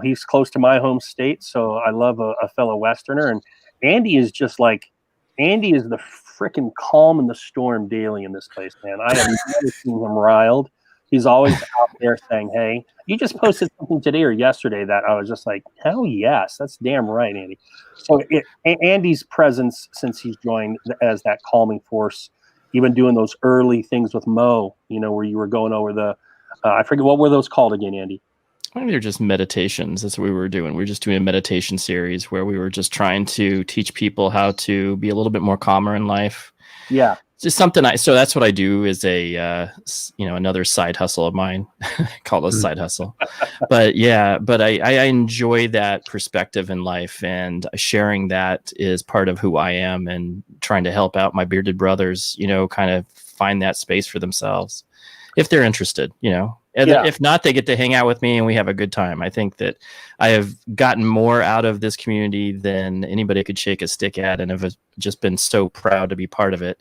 Speaker 3: he's close to my home state, so I love a fellow Westerner. And Andy is just like, Andy is the freaking calm in the storm daily in this place, man. I have never seen him riled. He's always out there saying, hey, you just posted something today or yesterday that I was just like, hell yes, that's damn right, Andy. So Andy's presence since he's joined as that calming force, even doing those early things with Mo, where you were going over the, I forget, what were those called again, Andy?
Speaker 18: I think they're just meditations. That's what we were doing. We were just doing a meditation series where we were just trying to teach people how to be a little bit more calmer in life.
Speaker 3: Yeah.
Speaker 18: Just something so that's what I do is another side hustle of mine. Call it a side hustle. But I enjoy that perspective in life, and sharing that is part of who I am, and trying to help out my bearded brothers, kind of find that space for themselves if they're interested, And if not, they get to hang out with me and we have a good time. I think that I have gotten more out of this community than anybody could shake a stick at, and have just been so proud to be part of it.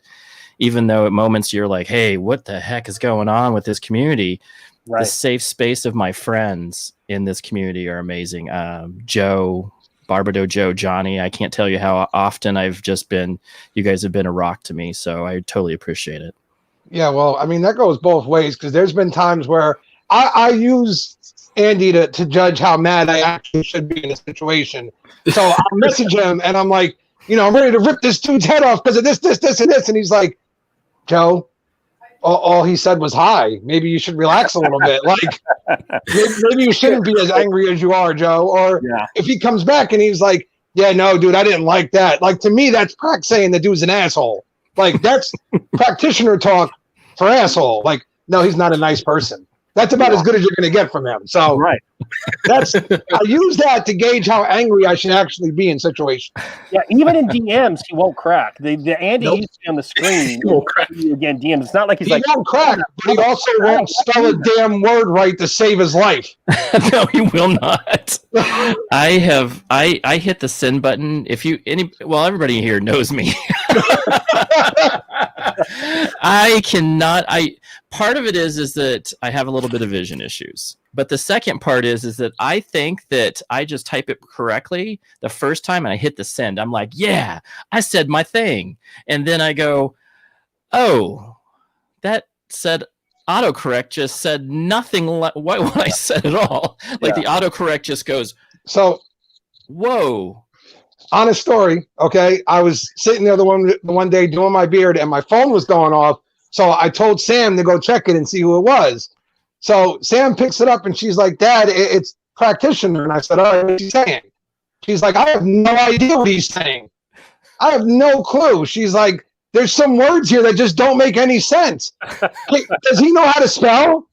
Speaker 18: Even though at moments you're like, hey, what the heck is going on with this community? Right. The safe space of my friends in this community are amazing. Joe, Barbado Joe, Johnny, I can't tell you how often you guys have been a rock to me. So I totally appreciate it.
Speaker 17: Yeah, well, I mean, that goes both ways, because there's been times where I use Andy to judge how mad I actually should be in a situation. So I message him and I'm like, I'm ready to rip this dude's head off because of this, and this. And he's like, Joe, all he said was hi. Maybe you should relax a little bit. Like, maybe you shouldn't be as angry as you are, Joe. Or if he comes back and he's like, yeah, no, dude, I didn't like that. Like, to me, that's Crack saying the dude's an asshole. Like, that's practitioner talk for asshole. Like, no, he's not a nice person. That's about as good as you're going to get from him. So I use that to gauge how angry I should actually be in situations.
Speaker 3: Yeah, even in DMs, he won't crack. The Andy you see on the screen, he won't crack. Again, DMs. It's not like he
Speaker 17: won't crack, but he also won't spell a damn word right to save his life.
Speaker 18: No, he will not. I hit the send button. Everybody here knows me. Part of it is that I have a little bit of vision issues. But the second part is that I think that I just type it correctly the first time and I hit the send. I'm like, yeah, I said my thing. And then I go, oh, that said autocorrect just said nothing like what I said at all. Like the autocorrect just goes,
Speaker 17: so,
Speaker 18: whoa.
Speaker 17: Honest story, okay? I was sitting there the one day doing my beard and my phone was going off. So I told Sam to go check it and see who it was. So Sam picks it up and she's like, Dad, it's practitioner. And I said, all right, what's he saying? She's like, I have no idea what he's saying. I have no clue. She's like, there's some words here that just don't make any sense. Does he know how to spell?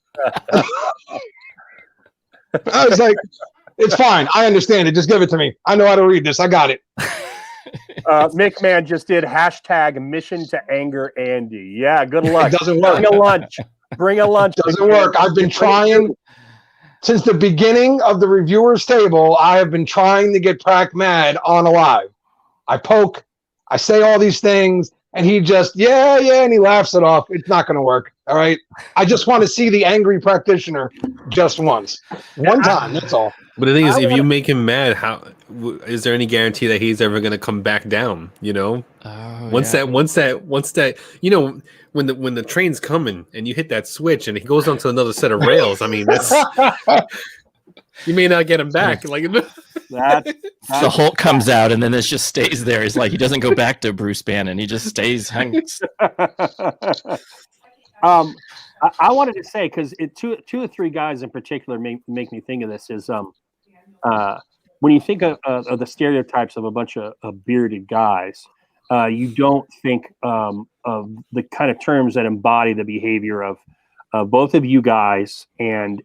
Speaker 17: I was like, It's fine. I understand it. Just give it to me. I know how to read this. I got it.
Speaker 3: Mick Man just did hashtag mission to anger Andy. Yeah, good luck.
Speaker 17: It doesn't work.
Speaker 3: Bring a lunch. Bring a lunch.
Speaker 17: Doesn't work. I've been trying since the beginning of the reviewers table. I have been trying to get Prack mad on a live. I poke, I say all these things, and he just, yeah, and he laughs it off. It's not going to work. All right. I just want to see the angry practitioner just once. One time. That's all.
Speaker 4: But the thing is, if you make him mad, how is there any guarantee that he's ever going to come back down? You know, once that, you know, when the train's coming and you hit that switch and he goes onto another set of rails. I mean, that's you may not get him back. Like
Speaker 18: the Hulk comes out and then it just stays there. He's like, he doesn't go back to Bruce Banner. He just stays hanging.
Speaker 3: I wanted to say, because two or three guys in particular make me think of this is when you think of the stereotypes of a bunch of bearded guys, you don't think of the kind of terms that embody the behavior of both of you guys and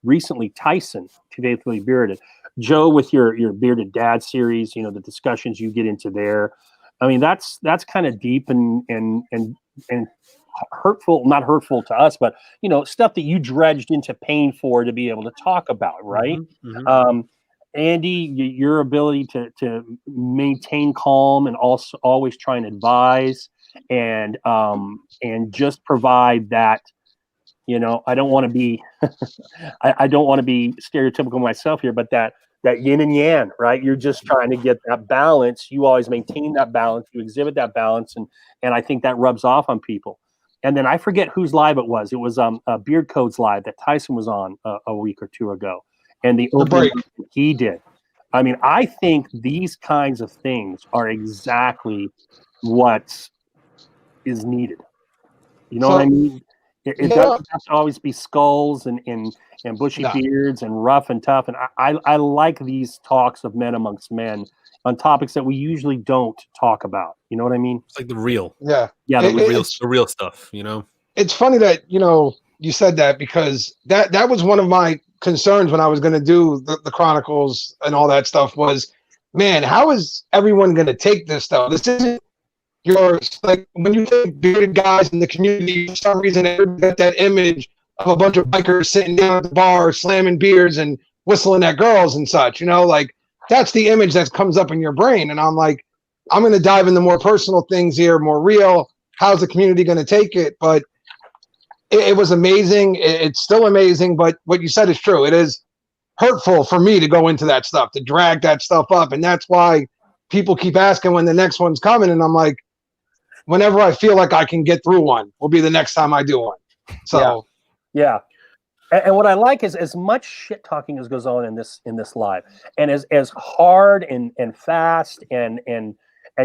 Speaker 3: recently Tyson, too faithfully bearded. Joe, with your bearded dad series, you know, the discussions you get into there. I mean, that's kind of deep and hurtful, not hurtful to us, but you know, stuff that you dredged into pain for to be able to talk about, right? Mm-hmm. Andy, your ability to maintain calm and also always try and advise and just provide that, you know, I don't want to be I don't want to be stereotypical myself here, but that yin and yang, right? You're just trying to get that balance. You always maintain that balance. You exhibit that balance, and I think that rubs off on people. And then I forget whose live it was. It was Beard Code's live that Tyson was on a week or two ago, and the opening he did. I mean, I think these kinds of things are exactly what is needed. You know what I mean? It doesn't have to always be skulls and bushy beards and rough and tough. And I like these talks of men amongst men on topics that we usually don't talk about. You know what I mean?
Speaker 4: It's like the real.
Speaker 17: Yeah.
Speaker 4: The real stuff, you know?
Speaker 17: It's funny that, you know, you said that because that was one of my concerns when I was going to do the Chronicles and all that stuff was, man, how is everyone going to take this stuff? This isn't like when you take bearded guys in the community, for some reason, everybody got that image of a bunch of bikers sitting down at the bar, slamming beers and whistling at girls and such, you know, like that's the image that comes up in your brain. And I'm like, I'm going to dive into more personal things here, more real. How's the community going to take it? But it was amazing. It's still amazing. But what you said is true. It is hurtful for me to go into that stuff, to drag that stuff up. And that's why people keep asking when the next one's coming. And I'm like, whenever I feel like I can get through one will be the next time I do one. So,
Speaker 3: yeah. And what I like is as much shit talking as goes on in this live, and as hard and fast and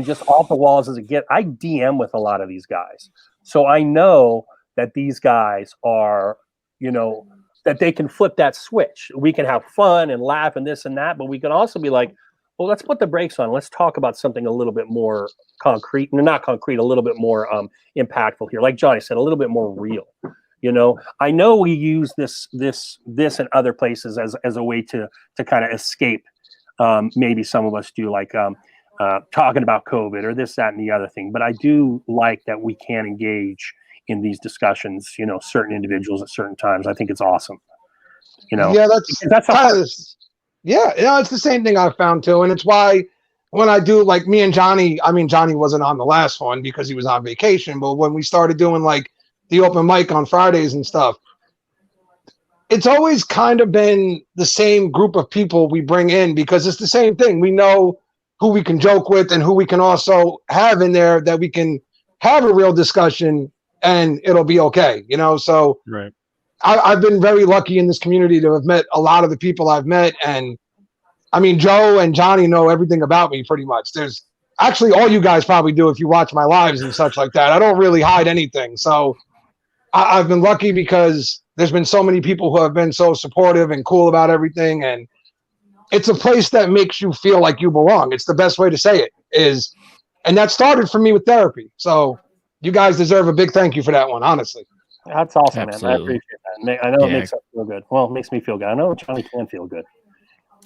Speaker 3: just off the walls as it gets. I DM with a lot of these guys, so I know that these guys are, you know, that they can flip that switch. We can have fun and laugh and this and that, but we can also be like, well, let's put the brakes on. Let's talk about something a little bit more concrete, not concrete, a little bit more impactful here. Like Johnny said, a little bit more real. You know, I know we use this in other places as a way to kind of escape. Maybe some of us do, like talking about COVID or this, that, and the other thing. But I do like that we can engage in these discussions. You know, certain individuals at certain times. I think it's awesome. You know,
Speaker 17: yeah, that's kind of. Yeah, you know, it's the same thing I found too, and it's why when I do like me and Johnny. I mean, Johnny wasn't on the last one because he was on vacation, but when we started doing like the open mic on Fridays and stuff, it's always kind of been the same group of people we bring in because it's the same thing. We know who we can joke with and who we can also have in there that we can have a real discussion and it'll be okay, you know? So
Speaker 4: right.
Speaker 17: I've been very lucky in this community to have met a lot of the people I've met. And I mean, Joe and Johnny know everything about me pretty much. There's actually all you guys probably do if you watch my lives and such like that. I don't really hide anything. So I've been lucky because there's been so many people who have been so supportive and cool about everything. And it's a place that makes you feel like you belong. It's the best way to say it is. And that started for me with therapy. So you guys deserve a big thank you for that one, honestly.
Speaker 3: That's awesome,
Speaker 18: Absolutely.
Speaker 3: man. I appreciate that. I know it makes us feel good. Well, it makes me feel good. I know Johnny can feel good.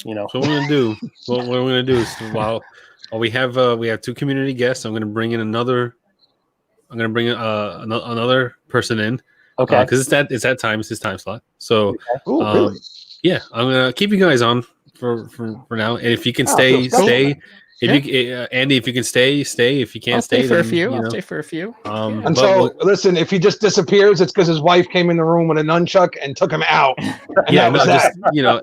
Speaker 3: You know,
Speaker 4: So what we're gonna do? What we're gonna do is while we have 2 community guests, I'm gonna bring in another. I'm gonna bring another person in.
Speaker 3: Okay.
Speaker 4: Because it's that time. It's his time slot. So,
Speaker 17: Really?
Speaker 4: yeah, I'm gonna keep you guys on for now. And if you can
Speaker 17: feels special,
Speaker 4: stay.
Speaker 17: man.
Speaker 4: If you, Andy, if you can stay. If you can't
Speaker 18: I'll stay for a
Speaker 4: then,
Speaker 18: few.
Speaker 4: you
Speaker 18: I'll
Speaker 4: know.
Speaker 18: stay for a few.
Speaker 17: And so, listen, if he just disappears, it's because his wife came in the room with a nunchuck and took him out. And
Speaker 4: Yeah,
Speaker 17: that was
Speaker 4: no,
Speaker 17: that.
Speaker 4: just you know,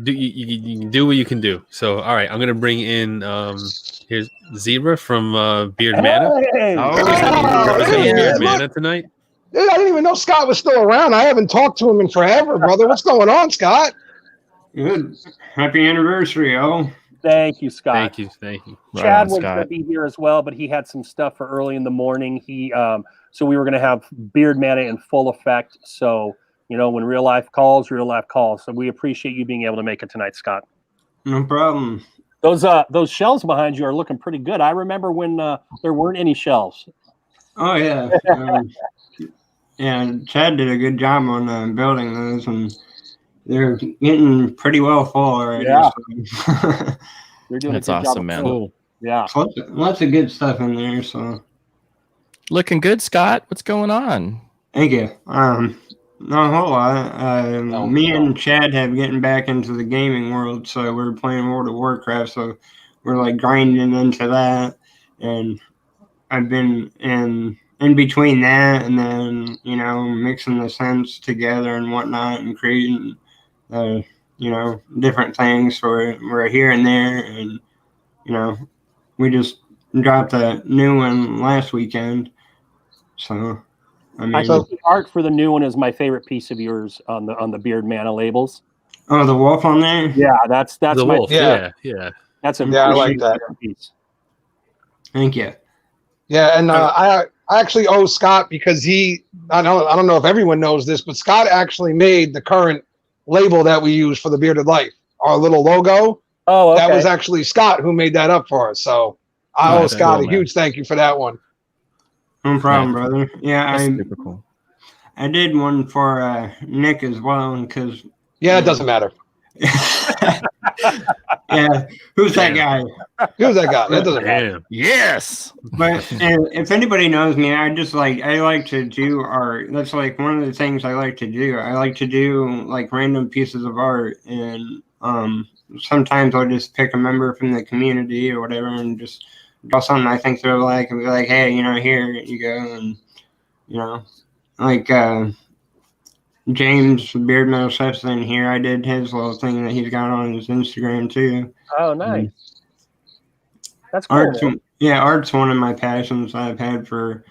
Speaker 4: you can do what you can do. So, all right, I'm gonna bring in here's Zebra from Beard Mana.
Speaker 17: Hey!
Speaker 4: Representing Beard
Speaker 17: Look,
Speaker 4: Mana tonight.
Speaker 17: dude, I didn't even know Scott was still around. I haven't talked to him in forever, brother. What's going on, Scott?
Speaker 19: Good. Happy anniversary, y'all.
Speaker 3: Thank you, Scott.
Speaker 4: Thank you.
Speaker 3: Chad
Speaker 18: Right on,
Speaker 3: was going to
Speaker 18: Scott.
Speaker 3: be here as well, but he had some stuff for early in the morning. So we were going to have Beard Mana in full effect. So, you know, when real life calls, real life calls. So we appreciate you being able to make it tonight, Scott.
Speaker 19: No problem.
Speaker 3: Those shelves behind you are looking pretty good. I remember when there weren't any shelves.
Speaker 19: Oh, yeah. Yeah, Chad did a good job on building those, and they're getting pretty well full already.
Speaker 3: Yeah.
Speaker 19: So.
Speaker 3: They're doing
Speaker 18: That's
Speaker 3: a good
Speaker 18: awesome,
Speaker 3: job.
Speaker 18: man.
Speaker 3: Cool. Yeah.
Speaker 19: Lots of good stuff in there, so.
Speaker 18: Looking good, Scott. What's going on?
Speaker 19: Thank you. Not a whole lot. Me and Chad have getting back into the gaming world, so we're playing World of Warcraft, so we're like grinding into that, and I've been in between that and then, you know, mixing the scents together and whatnot and creating, you know, different things for we're here and there. And, you know, we just dropped a new one last weekend. So, I mean,
Speaker 3: the art for the new one is my favorite piece of yours on the Beard Mana labels.
Speaker 19: Oh, the wolf on there?
Speaker 3: Yeah, that's
Speaker 4: the
Speaker 3: my
Speaker 4: wolf.
Speaker 3: favorite.
Speaker 4: Yeah.
Speaker 3: That's a
Speaker 17: I like that
Speaker 3: piece.
Speaker 19: Thank you.
Speaker 17: Yeah, and I actually owe Scott because I don't know if everyone knows this, but Scott actually made the current label that we use for the Bearded Life, our little logo.
Speaker 3: Oh, okay.
Speaker 17: That was actually Scott who made that up for us. So I owe Scott a huge thank you for that one.
Speaker 19: No problem, brother. Yeah,
Speaker 18: That's super cool.
Speaker 19: I did one for Nick as well, because
Speaker 17: yeah, it doesn't matter.
Speaker 19: Yeah, who's that guy?
Speaker 17: Who's that guy? That doesn't matter.
Speaker 18: Yes.
Speaker 19: But if anybody knows me, I like to do art. That's like one of the things I like to do. I like to do like random pieces of art, and sometimes I'll just pick a member from the community or whatever and just draw something I think they'll like and be like, hey, you know, here you go, and you know, like James Beard Metal Steps in here. I did his little thing that he's got on his Instagram too.
Speaker 3: Oh, nice. That's cool.
Speaker 19: Art's one of my passions I've had for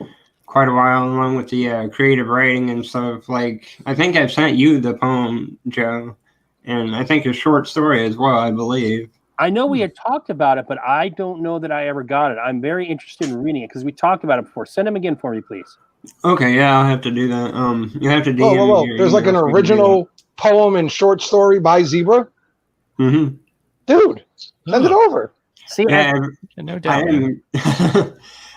Speaker 19: quite a while, along with the creative writing and stuff. Like, I think I've sent you the poem, Joe, and I think a short story as well, I believe.
Speaker 3: I know we had talked about it, but I don't know that I ever got it. I'm very interested in reading it because we talked about it before. Send him again for me, please.
Speaker 19: Okay, yeah, I'll have to do that. You have to DM
Speaker 17: Whoa.
Speaker 19: me.
Speaker 17: There's like an original poem and short story by Zebra.
Speaker 19: Mm-hmm.
Speaker 17: Dude, send it over.
Speaker 3: See,
Speaker 19: yeah,
Speaker 18: no doubt.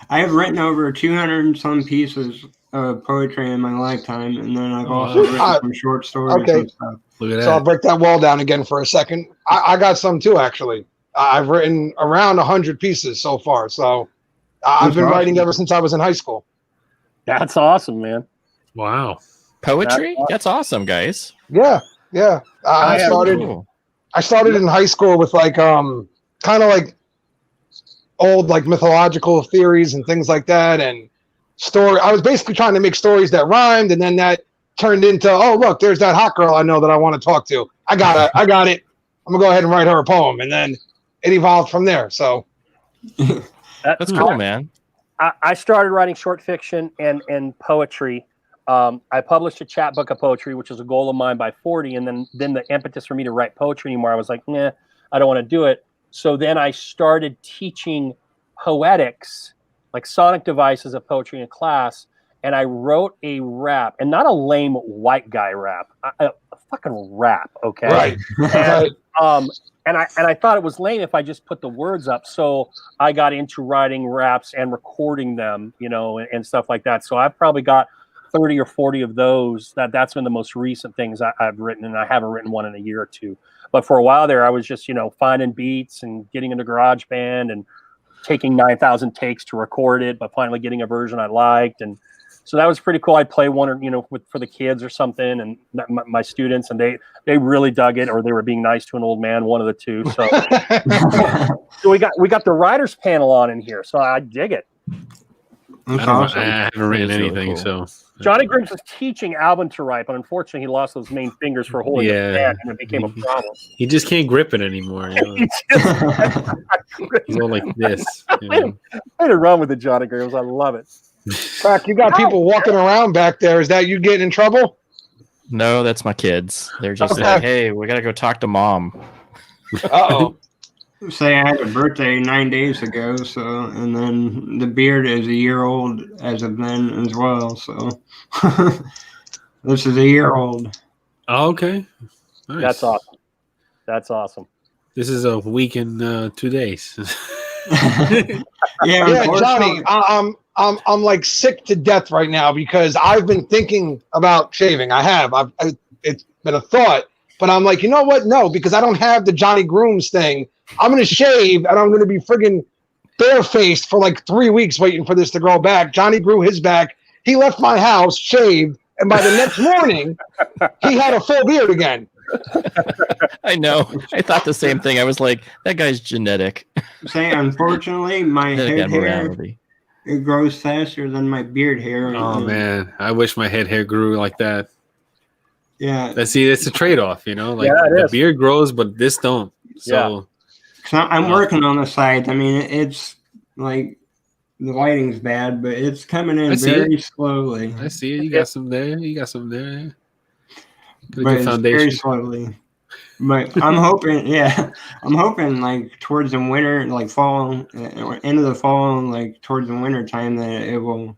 Speaker 19: I have written over 200 and some pieces of poetry in my lifetime, and then I've also written some short stories and stuff.
Speaker 4: Look at
Speaker 17: So I'll break that wall down again for a second. I got some too, actually. I've written around 100 pieces so far. So I've been writing ever since I was in high school.
Speaker 3: That's awesome, man.
Speaker 4: Wow.
Speaker 18: Poetry? That's awesome, guys.
Speaker 17: Yeah. I started in high school with like kind of like old like mythological theories and things like that, and story. I was basically trying to make stories that rhymed, and then that turned into, oh look, there's that hot girl I know that I want to talk to. I got it. I'm gonna go ahead and write her a poem, and then it evolved from there. So
Speaker 18: that's cool, man.
Speaker 3: I started writing short fiction and poetry. I published a chapbook of poetry, which is a goal of mine by 40. And then the impetus for me to write poetry anymore, I was like, nah, I don't want to do it. So then I started teaching poetics, like sonic devices of poetry in class. And I wrote a rap, and not a lame white guy rap, a fucking rap. Okay.
Speaker 17: Right.
Speaker 3: And I thought it was lame if I just put the words up. So I got into writing raps and recording them, you know, and stuff like that. So I've probably got 30 or 40 of those. That's been the most recent things I've written, and I haven't written one in a year or two. But for a while there, I was just, finding beats and getting into GarageBand and taking 9,000 takes to record it, but finally getting a version I liked. And so that was pretty cool. I'd play one or, for the kids or something, and my students, and they really dug it, or they were being nice to an old man, one of the two. So, so we got the writers panel on in here, so I dig it.
Speaker 4: I haven't written anything,
Speaker 3: really cool.
Speaker 4: so
Speaker 3: Johnny Grooms was teaching Alvin to write, but unfortunately he lost those main fingers for holding the pen, and it became a problem.
Speaker 4: He just can't grip it anymore. He's all like this.
Speaker 3: Way to run with it, Johnny Grooms. I love it.
Speaker 17: Crack, you got people walking around back there. Is that you getting in trouble?
Speaker 18: No, that's my kids. They're just like, hey, we got to go talk to mom.
Speaker 17: Uh-oh.
Speaker 19: Say I had a birthday 9 days ago, and then the beard is a year old as of then as well. So this is a year old.
Speaker 4: Oh, okay. Nice.
Speaker 3: That's awesome. That's awesome.
Speaker 4: This is a week in 2 days.
Speaker 17: Yeah, Johnny, I'm like sick to death right now because I've been thinking about shaving. I have. It's been a thought, but I'm like, you know what? No, because I don't have the Johnny Grooms thing. I'm going to shave, and I'm going to be friggin' barefaced for like 3 weeks waiting for this to grow back. Johnny grew his back. He left my house, shaved, and by the next morning, he had a full beard again.
Speaker 18: I know. I thought the same thing. I was like, that guy's genetic.
Speaker 19: Say, unfortunately, my head hair, it grows faster than my beard hair.
Speaker 4: Oh, man. I wish my head hair grew like that.
Speaker 19: Yeah.
Speaker 4: It's a trade-off, Like
Speaker 3: Yeah,
Speaker 4: the beard grows, but this don't. So
Speaker 19: I'm working on the side. I mean, it's like the lighting's bad, but it's coming in very slowly.
Speaker 4: I see it. You got some there. Got a
Speaker 19: But
Speaker 4: good
Speaker 19: it's
Speaker 4: foundation.
Speaker 19: very slowly. But I'm hoping like towards the winter, like fall, or end of the fall, like towards the winter time, that it will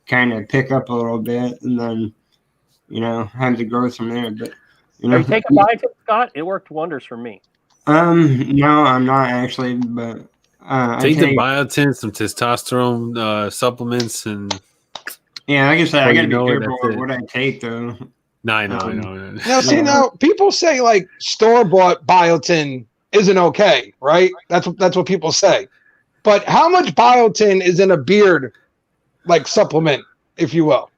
Speaker 19: kind of pick up a little bit, and then have the growth from there. But
Speaker 3: Have you taken Biotin, Scott? It worked wonders for me.
Speaker 19: No, I'm not actually, but
Speaker 4: Take the biotin, some testosterone supplements, and
Speaker 19: like I said, I gotta be careful with what I take, though.
Speaker 4: No, I know.
Speaker 17: Now, people say like store-bought biotin isn't okay, right? That's what people say. But how much biotin is in a beard, like supplement, if you will?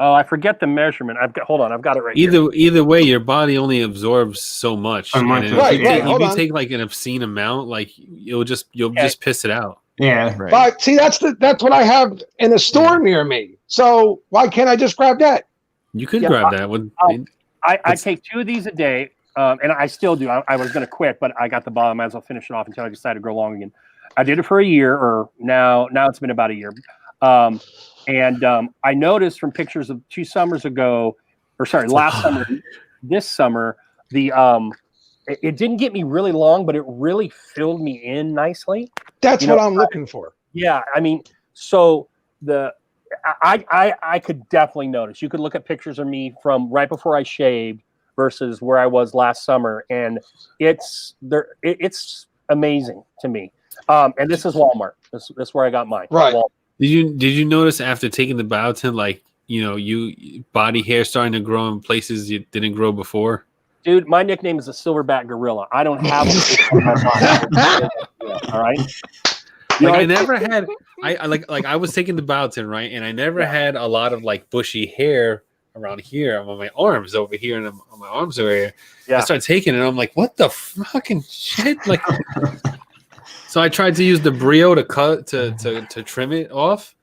Speaker 3: Oh, I forget the measurement. Hold on, I've got it right
Speaker 4: either
Speaker 3: here.
Speaker 4: Either way, your body only absorbs so much. And
Speaker 17: Right.
Speaker 4: If you take like an obscene amount, like you'll just piss it out.
Speaker 19: Yeah.
Speaker 18: Right.
Speaker 17: But see, that's what I have in a store near me. So why can't I just grab that?
Speaker 4: You could grab that.
Speaker 3: I take 2 of these a day, and I still do. I was going to quit, but I got the bottom. I might as well finish it off until I decide to grow long again. I did it for a year, or now it's been about a year. And I noticed from pictures of 2 summers ago, last summer, this summer, it didn't get me really long, but it really filled me in nicely.
Speaker 17: That's what I'm looking for.
Speaker 3: Yeah, I mean, so I could definitely notice. You could look at pictures of me from right before I shaved versus where I was last summer, and it's amazing to me. And this is Walmart. This is where I got mine.
Speaker 17: Right.
Speaker 3: Walmart.
Speaker 4: Did you notice after taking the biotin, like you body hair starting to grow in places you didn't grow before?
Speaker 3: Dude, my nickname is the silverback gorilla. I don't have one on my body. All right.
Speaker 4: I never had. I was taking the biotin, right, and I never had a lot of like bushy hair around here on my arms over here and on my arms over here. Yeah. I started taking it, and I'm like, what the fucking shit, like. So I tried to use the Brio to trim it off,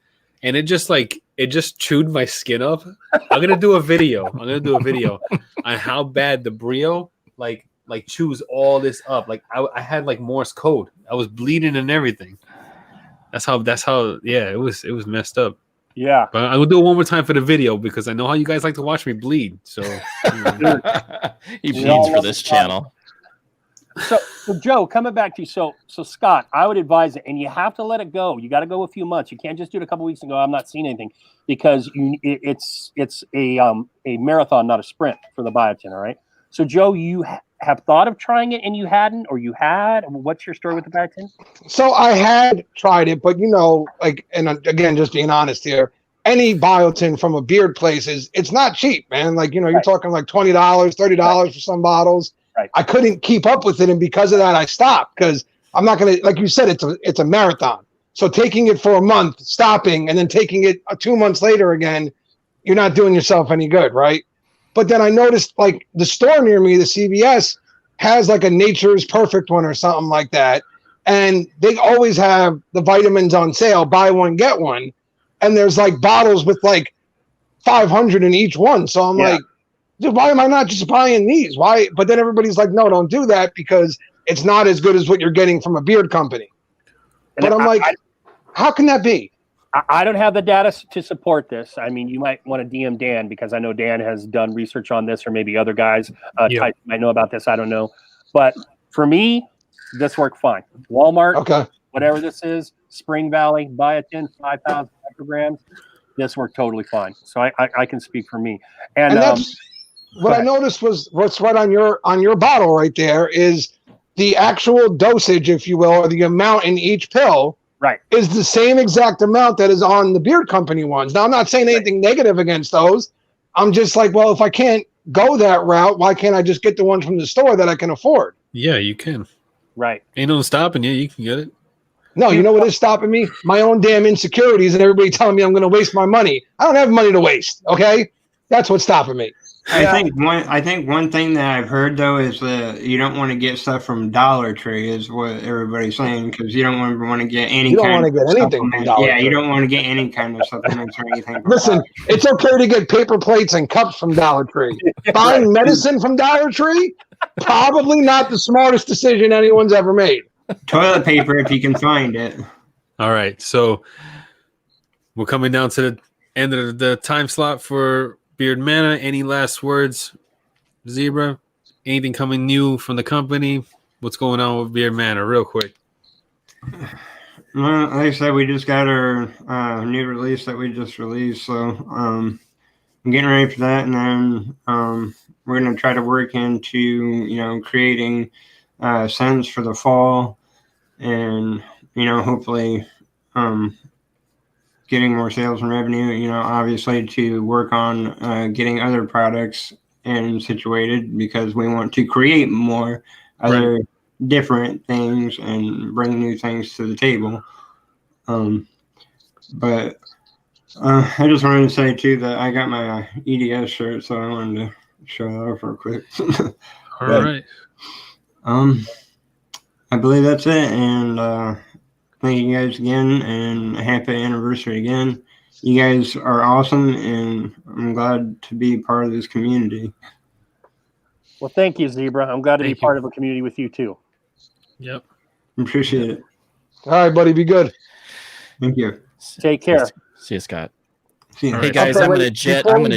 Speaker 4: and it just chewed my skin up. I'm gonna do a video on how bad the Brio like chews all this up. Like I had like Morse code. I was bleeding and everything. That's how it was messed up.
Speaker 3: Yeah.
Speaker 4: But I will do it one more time for the video because I know how you guys like to watch me bleed. So
Speaker 18: he bleeds for this channel.
Speaker 3: So Joe, coming back to you. So Scott, I would advise it, and you have to let it go. You got to go a few months. You can't just do it a couple weeks and go, I'm not seeing anything, because it's a marathon, not a sprint for the biotin. All right. So Joe, you have thought of trying it and you hadn't, or you had? What's your story with the biotin?
Speaker 17: So I had tried it, but and again, just being honest here, any biotin from a beard place it's not cheap, man. Like, you're talking like $20, $30 for some bottles. I couldn't keep up with it, and because of that, I stopped. Because I'm not gonna, like you said, it's a marathon. So taking it for a month, stopping, and then taking it 2 months later again, you're not doing yourself any good, right? But then I noticed, like, the store near me, the CVS, has like a Nature's Perfect one or something like that, and they always have the vitamins on sale, buy one get one, and there's like bottles with like 500 in each one. So I'm like, dude, why am I not just buying these? Why? But then everybody's like, no, don't do that because it's not as good as what you're getting from a beard company. But I'm like, how can that be?
Speaker 3: I don't have the data to support this. I mean, you might want to DM Dan because I know Dan has done research on this, or maybe other guys might know about this. I don't know. But for me, this worked fine. Walmart, whatever this is, Spring Valley, biotin, 5,000 micrograms. This worked totally fine. So I can speak for me. And
Speaker 17: that's what I noticed was what's right on your bottle right there is the actual dosage, if you will, or the amount in each pill.
Speaker 3: Right.
Speaker 17: Is the same exact amount that is on the beard company ones. Now, I'm not saying anything negative against those. I'm just like, well, if I can't go that route, why can't I just get the ones from the store that I can afford?
Speaker 4: Yeah, you can.
Speaker 3: Right.
Speaker 4: Ain't no stopping you. You can get it.
Speaker 17: No, you know what is stopping me? My own damn insecurities and everybody telling me I'm going to waste my money. I don't have money to waste, okay? That's what's stopping me.
Speaker 19: I think one thing that I've heard though is that you don't want to get stuff from Dollar Tree is what everybody's saying because you don't want to get any.
Speaker 17: You don't
Speaker 19: kind
Speaker 17: want to
Speaker 19: of
Speaker 17: get anything from Dollar Tree.
Speaker 19: you don't want to get any kind of supplements or anything.
Speaker 17: Listen, it's okay to get paper plates and cups from Dollar Tree. Buying medicine from Dollar Tree, probably not the smartest decision anyone's ever made.
Speaker 19: Toilet paper if you can find it.
Speaker 4: All right, so we're coming down to the end of the time slot for Beard Mana. Any last words, Zebra? Anything coming new from the company? What's going on with Beard Mana, real quick?
Speaker 19: Well, like I said, we just got our new release that we just released, so I'm getting ready for that, and then we're going to try to work into creating scents for the fall, and hopefully getting more sales and revenue, obviously to work on getting other products and situated because we want to create more other different things and bring new things to the table. But I just wanted to say too that I got my EDS shirt, so I wanted to show that off real quick.
Speaker 4: All right.
Speaker 19: I believe that's it, and thank you guys again, and happy anniversary again. You guys are awesome, and I'm glad to be part of this community.
Speaker 3: Well, thank you, Zebra. I'm glad to be part of a community with you too.
Speaker 4: Yep.
Speaker 19: Appreciate it.
Speaker 17: All right, buddy. Be good.
Speaker 19: Thank you.
Speaker 3: Take care.
Speaker 18: See you, Scott.
Speaker 19: Hey
Speaker 18: Hey guys, I'm gonna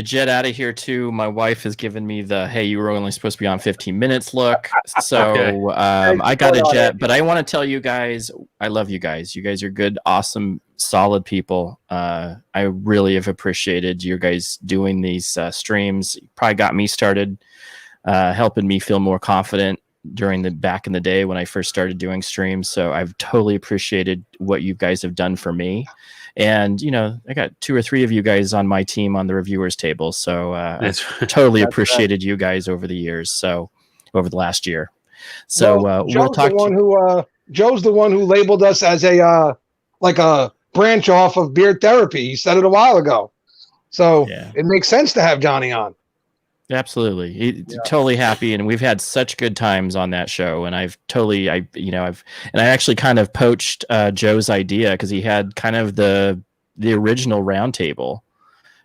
Speaker 18: jet out of here too. My wife has given me the hey, you were only supposed to be on 15 minutes look. So I got a jet, but I want to tell you guys, I love you guys. You guys are good, awesome, solid people. I really have appreciated you guys doing these streams. Probably got me started, helping me feel more confident during back in the day when I first started doing streams. So I've totally appreciated what you guys have done for me. And, I got 2 or 3 of you guys on my team on the reviewers table. So I've totally appreciated you guys over the years. So over the last year. So we'll talk
Speaker 17: Joe's the one who labeled us as a branch off of Beard Therapy. He said it a while ago. So it makes sense to have Johnny on.
Speaker 18: Absolutely. Totally happy. And we've had such good times on that show. And I actually kind of poached Joe's idea because he had kind of the original round table.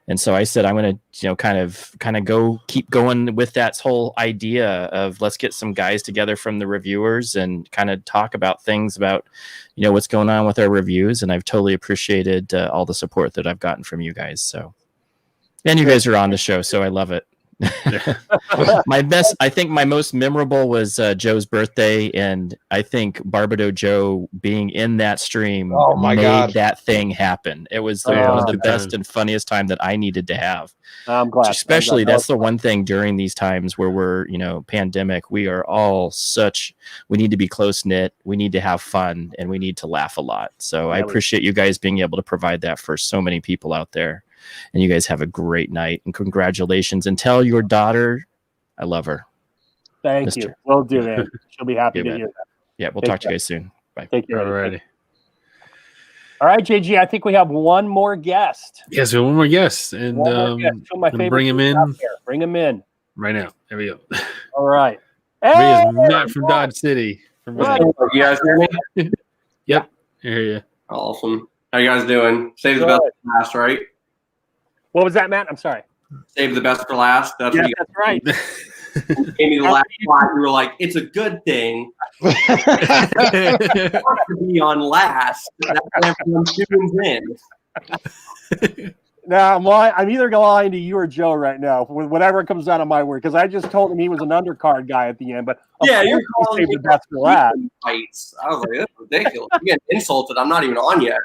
Speaker 18: And so I said, I'm going to, kind of keep going with that whole idea of let's get some guys together from the reviewers and kind of talk about things about, what's going on with our reviews. And I've totally appreciated all the support that I've gotten from you guys. So, and you guys are on the show, so I love it. I think my most memorable was Joe's birthday, and I think Barbado Joe being in that stream made that thing happen. It was one of the best and funniest time that I needed to have.
Speaker 3: I'm glad.
Speaker 18: Especially that's the one thing during these times where we're, pandemic, we are all we need to be close knit, we need to have fun, and we need to laugh a lot. So I appreciate you guys being able to provide that for so many people out there. And you guys have a great night, and congratulations. And tell your daughter I love her.
Speaker 3: Thank you. We'll do, man. She'll be happy to hear that.
Speaker 18: Yeah, we'll talk to you guys soon. Bye.
Speaker 3: Take care.
Speaker 4: Alrighty.
Speaker 3: All right, JG. I think we have one more guest.
Speaker 4: Yes, we have one more guest, and
Speaker 3: One more guest. Two of my favorite
Speaker 4: bring him
Speaker 3: people
Speaker 4: in
Speaker 3: out there. Bring him in.
Speaker 4: right now. There we go.
Speaker 3: All right.
Speaker 4: Ray
Speaker 3: Hey,
Speaker 4: is not from Dodge City. From
Speaker 3: What?
Speaker 20: You guys hear me?
Speaker 4: Yep, I hear you.
Speaker 20: Awesome. How you guys doing? Save the best for last, right?
Speaker 3: What was that, Matt? I'm sorry.
Speaker 20: Save the best for last. That's
Speaker 3: Yeah,
Speaker 20: what you
Speaker 3: that's right.
Speaker 20: gave me the last spot. You were like, "It's a good thing to be on last." That's why I'm tuning in.
Speaker 3: Now, I'm either lying to you or Joe right now with whatever comes out of my word, because I just told him he was an undercard guy at the end. But
Speaker 20: Yeah, you're
Speaker 3: course
Speaker 20: calling
Speaker 3: he saved
Speaker 20: me
Speaker 3: the best for last.
Speaker 20: fights. I was like, "That's ridiculous." I'm getting insulted. I'm not even on yet.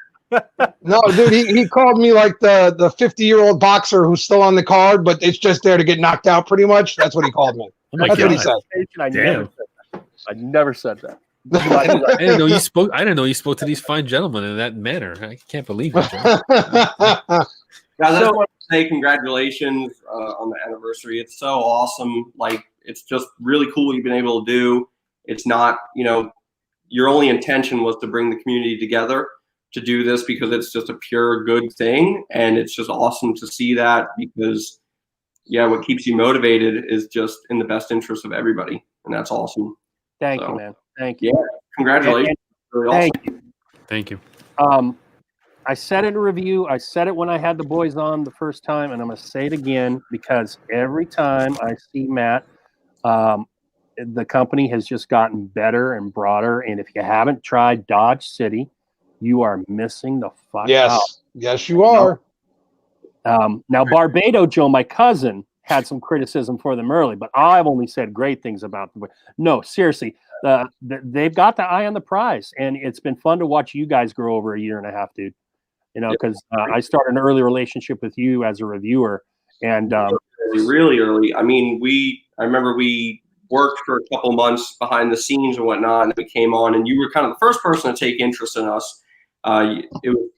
Speaker 17: No, dude, he called me like the 50-year-old boxer who's still on the card, but it's just there to get knocked out pretty much. That's what he called me.
Speaker 4: Oh my
Speaker 17: That's what he
Speaker 4: God.
Speaker 17: said.
Speaker 3: I never said that.
Speaker 4: I didn't know you spoke. I didn't know you spoke to these fine gentlemen in that manner. I can't believe it. Joe.
Speaker 20: Guys, I just want to say congratulations on the anniversary. It's so awesome. Like, it's just really cool what you've been able to do. It's not, your only intention was to bring the community together to do this because it's just a pure good thing. And it's just awesome to see that because, what keeps you motivated is just in the best interest of everybody. And that's awesome.
Speaker 3: Thank you, man. Thank you.
Speaker 20: Yeah, congratulations. Really awesome.
Speaker 3: Thank you.
Speaker 4: Thank you.
Speaker 3: I said it in a review. I said it when I had the boys on the first time, and I'm going to say it again because every time I see Matt, the company has just gotten better and broader. And if you haven't tried Dodge City, you are missing the fuck out.
Speaker 17: Yes, you are.
Speaker 3: Now, Barbado Joe, my cousin, had some criticism for them early, but I've only said great things about them. No, seriously, they've got the eye on the prize, and it's been fun to watch you guys grow over a year and a half, dude. Because I started an early relationship with you as a reviewer, and
Speaker 20: really early. I mean, I remember we worked for a couple months behind the scenes and whatnot, and we came on, and you were kind of the first person to take interest in us. It was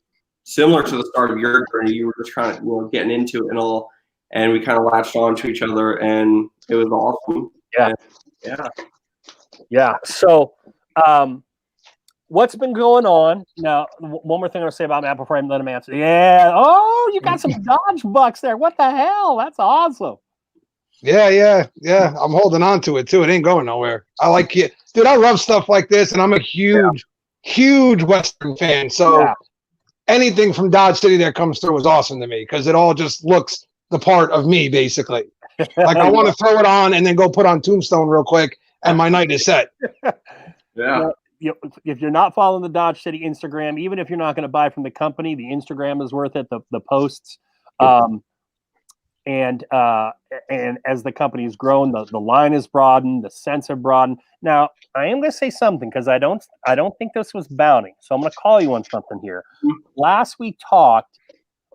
Speaker 20: similar to the start of your journey. You were just trying to, getting into it and all, and we kind of latched on to each other, and it was awesome.
Speaker 3: Yeah. So, what's been going on now? One more thing I'm gonna say about Matt before I let him answer. Yeah. Oh, you got some Dodge bucks there. What the hell? That's awesome.
Speaker 17: Yeah. I'm holding on to it too. It ain't going nowhere. I like it, dude. I love stuff like this, and I'm a huge Western fan. So anything from Dodge City that comes through is awesome to me because it all just looks the part of me, basically. Like I want to throw it on and then go put on Tombstone real quick, and my night is set.
Speaker 20: Yeah.
Speaker 3: If you're not following the Dodge City Instagram, even if you're not going to buy from the company, the Instagram is worth it. The posts, and as the company's grown, the line has broadened, the scents have broadened. Now, I am going to say something because I don't think this was bounty, so I'm going to call you on something here. Last we talked,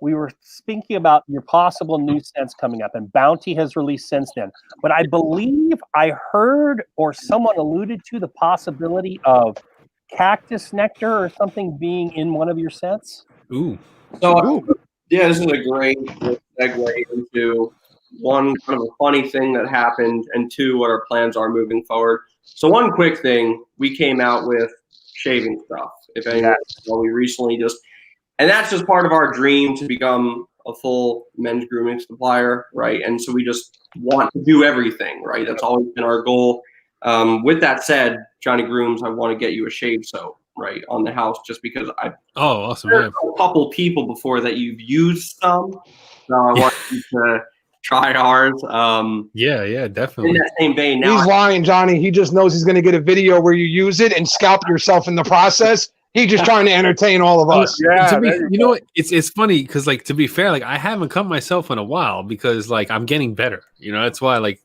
Speaker 3: we were speaking about your possible new scents coming up, and Bounty has released since then. But I believe I heard or someone alluded to the possibility of cactus nectar or something being in one of your scents.
Speaker 4: Ooh.
Speaker 20: So, this is a great segue into one, kind of a funny thing that happened, and two, what our plans are moving forward. So one quick thing, we came out with shaving stuff. If anyone, we recently and that's just part of our dream to become a full men's grooming supplier, right? And so we just want to do everything, right? That's always been our goal. With that said, Johnny Grooms, I want to get you a shave soap, right, on the house, just because
Speaker 4: awesome.
Speaker 20: There's a couple people before that you've used some, so I want you to try ours.
Speaker 4: Yeah, definitely.
Speaker 20: In that same vein, now
Speaker 17: He's lying, Johnny. He just knows he's going to get a video where you use it and scalp yourself in the process. He's just trying to entertain all of us.
Speaker 4: You know what? It's funny because, like, to be fair, like I haven't cut myself in a while because, like, I'm getting better. That's why, like,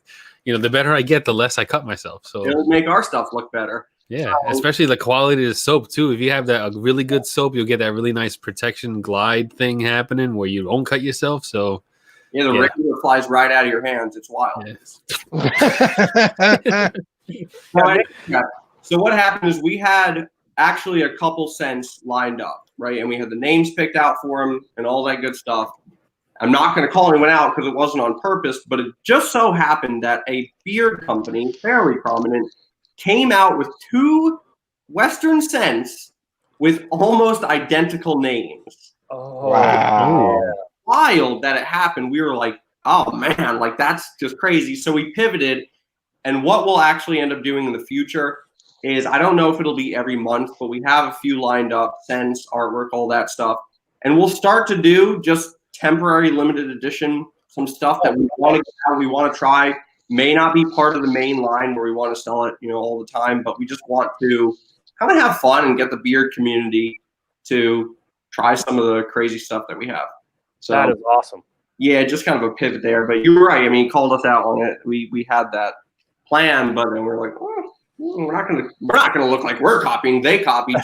Speaker 4: the better I get, the less I cut myself. So
Speaker 20: it'll make our stuff look better.
Speaker 4: Yeah, especially the quality of the soap too. If you have a really good soap, you'll get that really nice protection glide thing happening where you don't cut yourself. So
Speaker 20: the regular flies right out of your hands. It's wild. So what happened is we had actually a couple scents lined up, right? And we had the names picked out for them and all that good stuff. I'm not going to call anyone out because it wasn't on purpose, but it just so happened that a beer company, fairly prominent, came out with 2 Western scents with almost identical names.
Speaker 3: Oh,
Speaker 17: wow.
Speaker 20: Wild that it happened. We were like, oh man, like that's just crazy. So we pivoted, and what we'll actually end up doing in the future is, I don't know if it'll be every month, but we have a few lined up, scents, artwork, all that stuff. And we'll start to do just temporary limited edition, some stuff that we want to get out, we want to try. May not be part of the main line where we want to sell it, all the time, but we just want to kind of have fun and get the beard community to try some of the crazy stuff that we have. So
Speaker 3: that is awesome.
Speaker 20: Yeah, just kind of a pivot there. But you're right. I mean, he called us out on it. We had that plan, but then we're like, we're not gonna look like we're copying. They copied.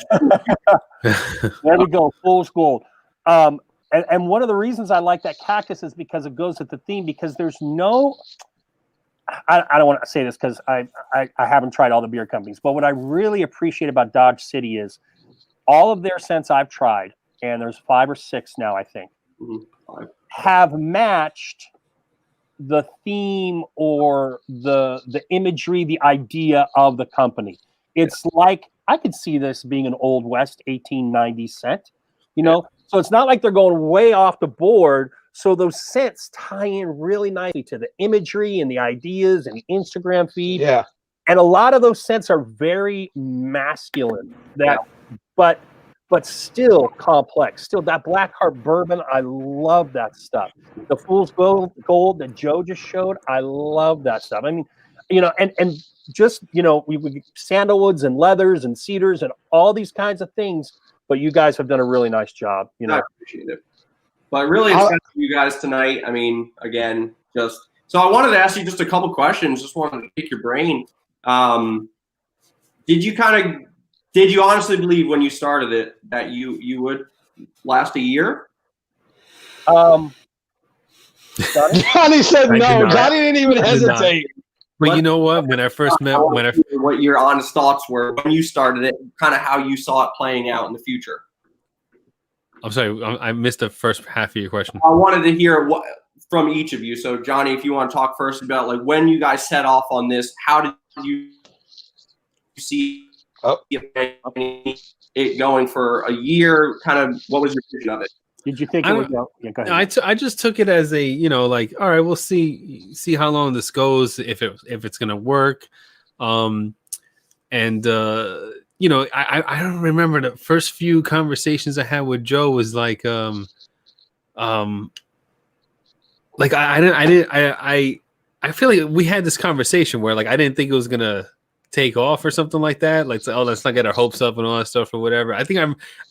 Speaker 3: There we go. Fool's gold. And one of the reasons I like that cactus is because it goes with the theme, because there's no, I don't want to say this because I haven't tried all the beer companies, but what I really appreciate about Dodge City is all of their scents I've tried, and there's 5 or 6 now, I think, have matched the theme or the imagery, the idea of the company. It's like, I could see this being an Old West 1890 scent, So it's not like they're going way off the board. So those scents tie in really nicely to the imagery and the ideas and the Instagram feed.
Speaker 17: Yeah.
Speaker 3: And a lot of those scents are very masculine, but still complex. Still, that Blackheart bourbon, I love that stuff. The Fool's Gold that Joe just showed, I love that stuff. I mean, and just, we sandalwoods and leathers and cedars and all these kinds of things. But you guys have done a really nice job.
Speaker 20: I appreciate it. But really excited for you guys tonight. I mean, again, so I wanted to ask you just a couple questions. Just wanted to pick your brain. Did you honestly believe when you started it that you would last a year?
Speaker 17: Johnny said no. Johnny didn't even hesitate.
Speaker 4: But you know what? When I first met,
Speaker 20: what your honest thoughts were when you started it, kind of how you saw it playing out in the future.
Speaker 4: I'm sorry, I missed the first half of your question.
Speaker 20: I wanted to hear what from each of you. So, Johnny, if you want to talk first about like when you guys set off on this, how did you see it going for a year? Kind of, what was your vision of it?
Speaker 3: Did you think it would go? Yeah, go ahead.
Speaker 4: I just took it as a, like, all right, we'll see how long this goes, if it's gonna work. I don't remember the first few conversations I had with Joe was like I feel like we had this conversation where like I didn't think it was gonna take off or something like that. Like, oh, let's not get our hopes up and all that stuff or whatever. I think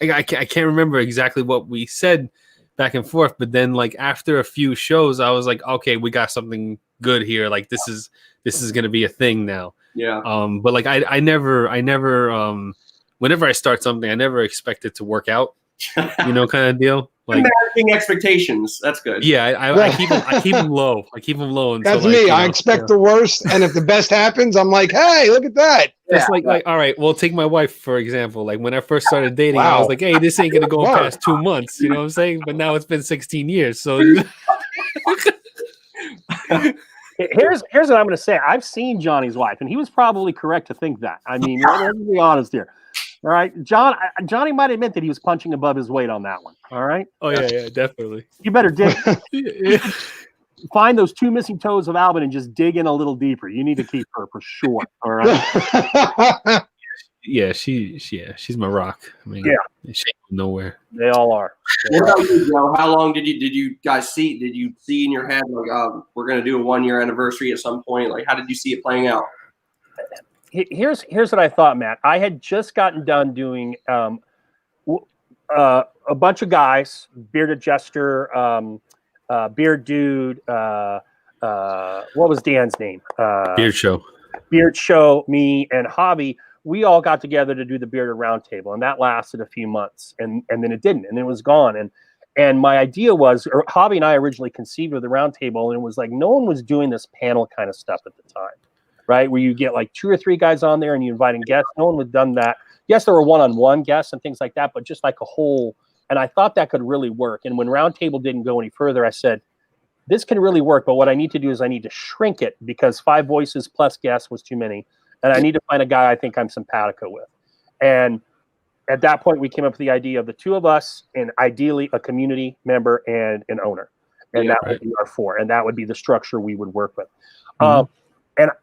Speaker 4: I can't remember exactly what we said back and forth, but then like after a few shows, I was like, okay, we got something good here. Like this is gonna be a thing now.
Speaker 20: Yeah.
Speaker 4: But like I never whenever I start something, I never expect it to work out. Kind of deal. Like
Speaker 20: managing expectations. That's good.
Speaker 4: Yeah, I keep them low. I keep them low.
Speaker 17: That's me. I expect the worst, and if the best happens, I'm like, hey, look at that.
Speaker 4: It's like all right. Well, take my wife for example. Like when I first started dating, I was like, hey, this ain't gonna go past 2 months. You know what I'm saying? But now it's been 16 years. So
Speaker 3: here's what I'm gonna say. I've seen Johnny's wife, and he was probably correct to think that. I mean, let's be honest here. All right, Johnny might admit that he was punching above his weight on that one. All right.
Speaker 4: Oh yeah, definitely.
Speaker 3: You better find those 2 missing toes of Albin and just dig in a little deeper. You need to keep her for sure. All right.
Speaker 4: Yeah, she's my rock. I mean, she ain't nowhere.
Speaker 3: They all are.
Speaker 20: What about you, Joe? How long did you guys see? Did you see in your head like, we're gonna do a 1-year anniversary at some point? Like, how did you see it playing out?
Speaker 3: Here's what I thought, Matt. I had just gotten done doing a bunch of guys, Bearded Jester, Beard Dude, what was Dan's name?
Speaker 4: Beard Show.
Speaker 3: Beard Show, me and Hobby, we all got together to do the Bearded Roundtable, and that lasted a few months, and then it didn't, and it was gone. And my idea was, Hobby and I originally conceived of the Roundtable, and it was like no one was doing this panel kind of stuff at the time. Right, where you get like 2 or 3 guys on there and you invite in guests. No one had done that. Yes, there were one-on-one guests and things like that, but just like a whole And I thought that could really work. And when Roundtable didn't go any further, I said, this can really work, but what I need to do is I need to shrink it because 5 voices plus guests was too many. And I need to find a guy I think I'm simpatico with. And at that point, we came up with the idea of the 2 of us and ideally a community member and an owner. And that would be our 4. And that would be the structure we would work with. And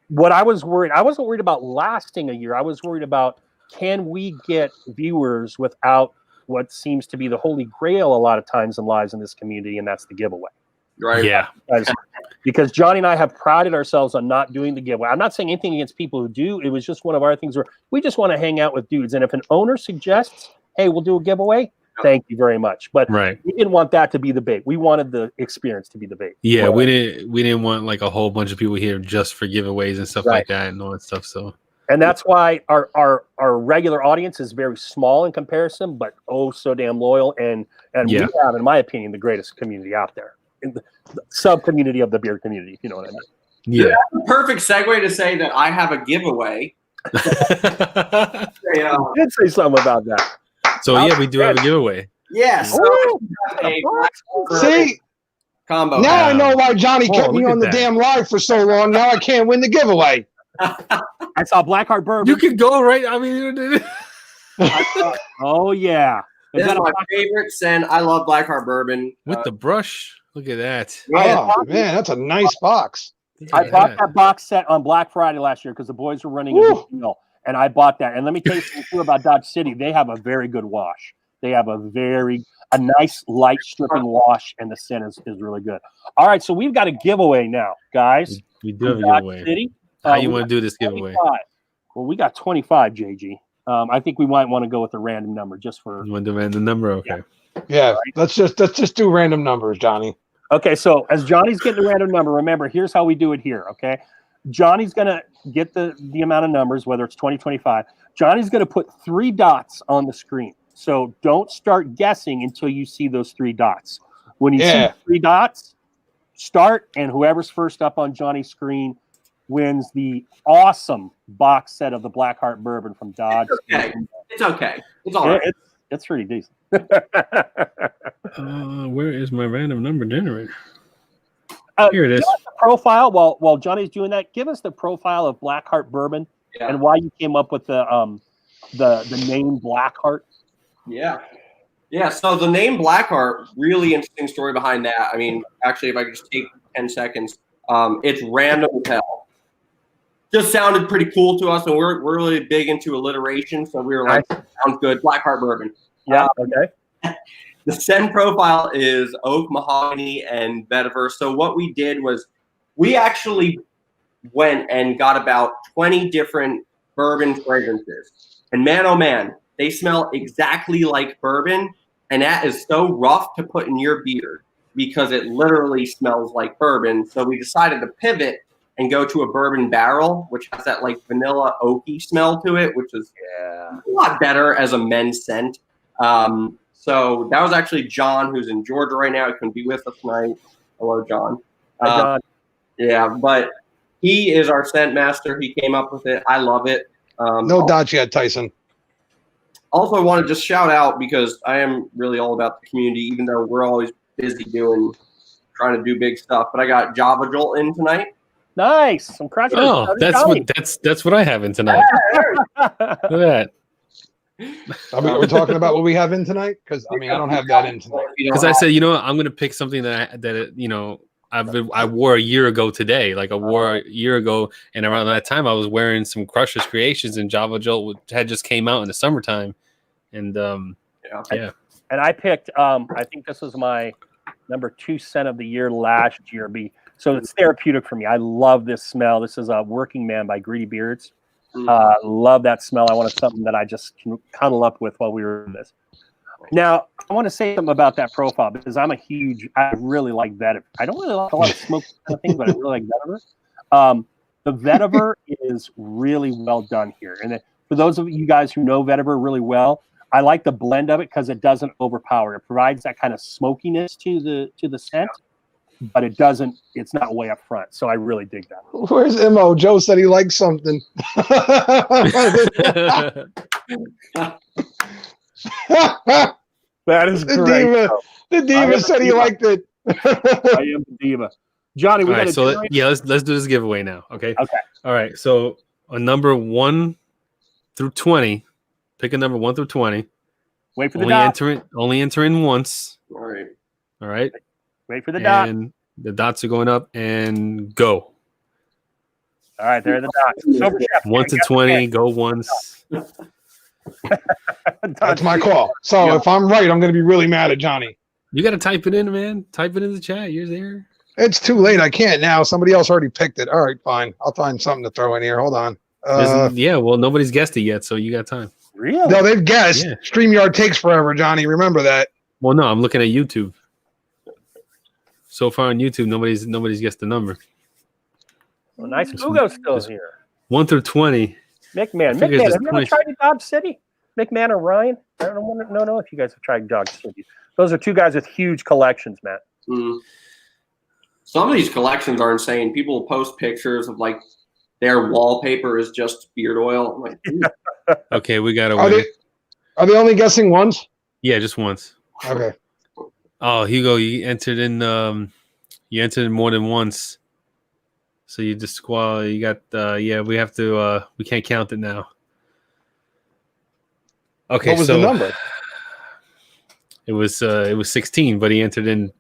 Speaker 3: what I wasn't worried about lasting a year. I was worried about, can we get viewers without what seems to be the holy grail a lot of times in lives in this community, and that's the giveaway.
Speaker 20: Right.
Speaker 4: Yeah.
Speaker 3: Because Johnny and I have prided ourselves on not doing the giveaway. I'm not saying anything against people who do. It was just one of our things where we just want to hang out with dudes. And if an owner suggests, hey, we'll do a giveaway, thank you very much. But we didn't want that to be the bait. We wanted the experience to be the bait.
Speaker 4: Yeah, we didn't want like a whole bunch of people here just for giveaways and stuff like that and all that stuff. So,
Speaker 3: and that's why our regular audience is very small in comparison, but oh so damn loyal. And we have, in my opinion, the greatest community out there. In the sub community of the beard community, if you know what I mean.
Speaker 20: Yeah. That's a perfect segue to say that I have a giveaway.
Speaker 3: You did say something about that.
Speaker 4: So yeah, we do have a giveaway.
Speaker 20: Yes.
Speaker 17: See,
Speaker 20: combo.
Speaker 17: Now I know why Johnny kept me on the damn live for so long. Now I can't win the giveaway.
Speaker 3: I saw Blackheart Bourbon.
Speaker 4: You can go right. I mean,
Speaker 3: oh yeah,
Speaker 20: This is my favorite scent. I love Blackheart Bourbon.
Speaker 4: With the brush. Look at that.
Speaker 17: Oh man, that's a nice box.
Speaker 3: I bought that box set on Black Friday last year because the boys were running a good deal, and I bought that. And let me tell you something too about Dodge City. They have a very good wash. They have a nice light stripping wash, and the scent is really good. All right, so we've got a giveaway now, guys.
Speaker 4: We do have a giveaway.
Speaker 3: City.
Speaker 4: How you want to do this giveaway?
Speaker 3: Well, we got 25, JG. I think we might want to go with a random number just for.
Speaker 4: You want the random number? Okay.
Speaker 17: Yeah, let's just do random numbers, Johnny.
Speaker 3: Okay, so as Johnny's getting a random number, remember, here's how we do it here, okay? Johnny's going to get the amount of numbers, whether it's 20, 25. Johnny's going to put 3 dots on the screen. So don't start guessing until you see those 3 dots. When you see 3 dots, start, and whoever's first up on Johnny's screen wins the awesome box set of the Blackheart Bourbon from Dodge.
Speaker 20: It's okay. It's all right.
Speaker 3: It's pretty decent.
Speaker 4: Where is my random number generator? Here it is.
Speaker 3: The profile. While Johnny's doing that, give us the profile of Blackheart Bourbon and why you came up with the name Blackheart.
Speaker 20: Yeah. So the name Blackheart, really interesting story behind that. I mean, actually, if I could just take 10 seconds, it's random as hell. Just sounded pretty cool to us, and we're really big into alliteration, so we were like, sounds good. Blackheart Bourbon.
Speaker 3: Yeah. Okay.
Speaker 20: The scent profile is oak, mahogany, and vetiver. So what we did was we actually went and got about 20 different bourbon fragrances. And man, oh man, they smell exactly like bourbon. And that is so rough to put in your beard because it literally smells like bourbon. So we decided to pivot and go to a bourbon barrel, which has that like vanilla oaky smell to it, which is a lot better as a men's scent. So that was actually John, who's in Georgia right now. He couldn't be with us tonight. Hello, John.
Speaker 3: Hi, John.
Speaker 20: Yeah, but he is our scent master. He came up with it. I love it.
Speaker 17: No dots yet, Tyson.
Speaker 20: Also, I want to just shout out because I am really all about the community, even though we're always busy trying to do big stuff. But I got Java Jolt in tonight.
Speaker 3: Nice. Congratulations.
Speaker 4: Oh, that's what I have in tonight. Look at that.
Speaker 17: I mean, we're talking about what we have in tonight because I mean I don't have that in tonight.
Speaker 4: Because I said, I'm going to pick something that I wore a year ago today. Like I wore a year ago, and around that time I was wearing some Crushers Creations, and Java Jolt had just came out in the summertime, and yeah.
Speaker 3: And I picked. I think this was my number 2 scent of the year last year. So it's therapeutic for me. I love this smell. This is a Working Man by Greedy Beards. Love that smell. I wanted something that I just can cuddle up with while we were in this. Now, I want to say something about that profile because I really like vetiver. I don't really like a lot of smoke kind of things, but I really like vetiver. The vetiver is really well done here. And for those of you guys who know vetiver really well, I like the blend of it because it doesn't overpower. It provides that kind of smokiness to the scent, but it's not way up front. So I really dig that.
Speaker 17: Where's Mo? Joe said he likes something.
Speaker 3: That is great.
Speaker 17: The diva said he liked it.
Speaker 3: I am the diva. Johnny, we
Speaker 4: All
Speaker 3: got
Speaker 4: right,
Speaker 3: to
Speaker 4: so let's do this giveaway now. Okay.
Speaker 3: Okay.
Speaker 4: All right. So a number 1 through 20. Pick a number 1 through 20.
Speaker 3: Wait for the dot.
Speaker 4: Only enter in once.
Speaker 20: All right.
Speaker 4: All right.
Speaker 3: Wait for the dot.
Speaker 4: And the dots are going up and go.
Speaker 3: All right, there are the dots. Sober Chef,
Speaker 4: 1 to 20, go once.
Speaker 17: That's my call. So if I'm right, I'm going to be really mad at Johnny.
Speaker 4: You got to type it in, man. Type it in the chat. You're there.
Speaker 17: It's too late. I can't now. Somebody else already picked it. All right, fine. I'll find something to throw in here. Hold on.
Speaker 4: Yeah, well, nobody's guessed it yet, so you got time.
Speaker 3: Really?
Speaker 17: No, they've guessed.
Speaker 4: Yeah.
Speaker 17: StreamYard takes forever, Johnny. Remember that.
Speaker 4: Well, no, I'm looking at YouTube. So far on YouTube, nobody's guessed the number.
Speaker 3: Well, nice. Ugo's still here.
Speaker 4: 1 through 20.
Speaker 3: McMahon, have you ever tried Dodge City? McMahon or Ryan? I don't know if you guys have tried Dodge City. Those are two guys with huge collections, Matt.
Speaker 20: Mm. Some of these collections are insane. People post pictures of like their wallpaper is just beard oil. I'm like,
Speaker 4: Okay, we got to
Speaker 17: Are
Speaker 4: win.
Speaker 17: they only guessing once?
Speaker 4: Yeah, just once.
Speaker 17: Okay.
Speaker 4: Oh, Hugo, you entered in more than once. So you just you got we have to we can't count it now. Okay,
Speaker 17: What was the number?
Speaker 4: It was 16, but he entered in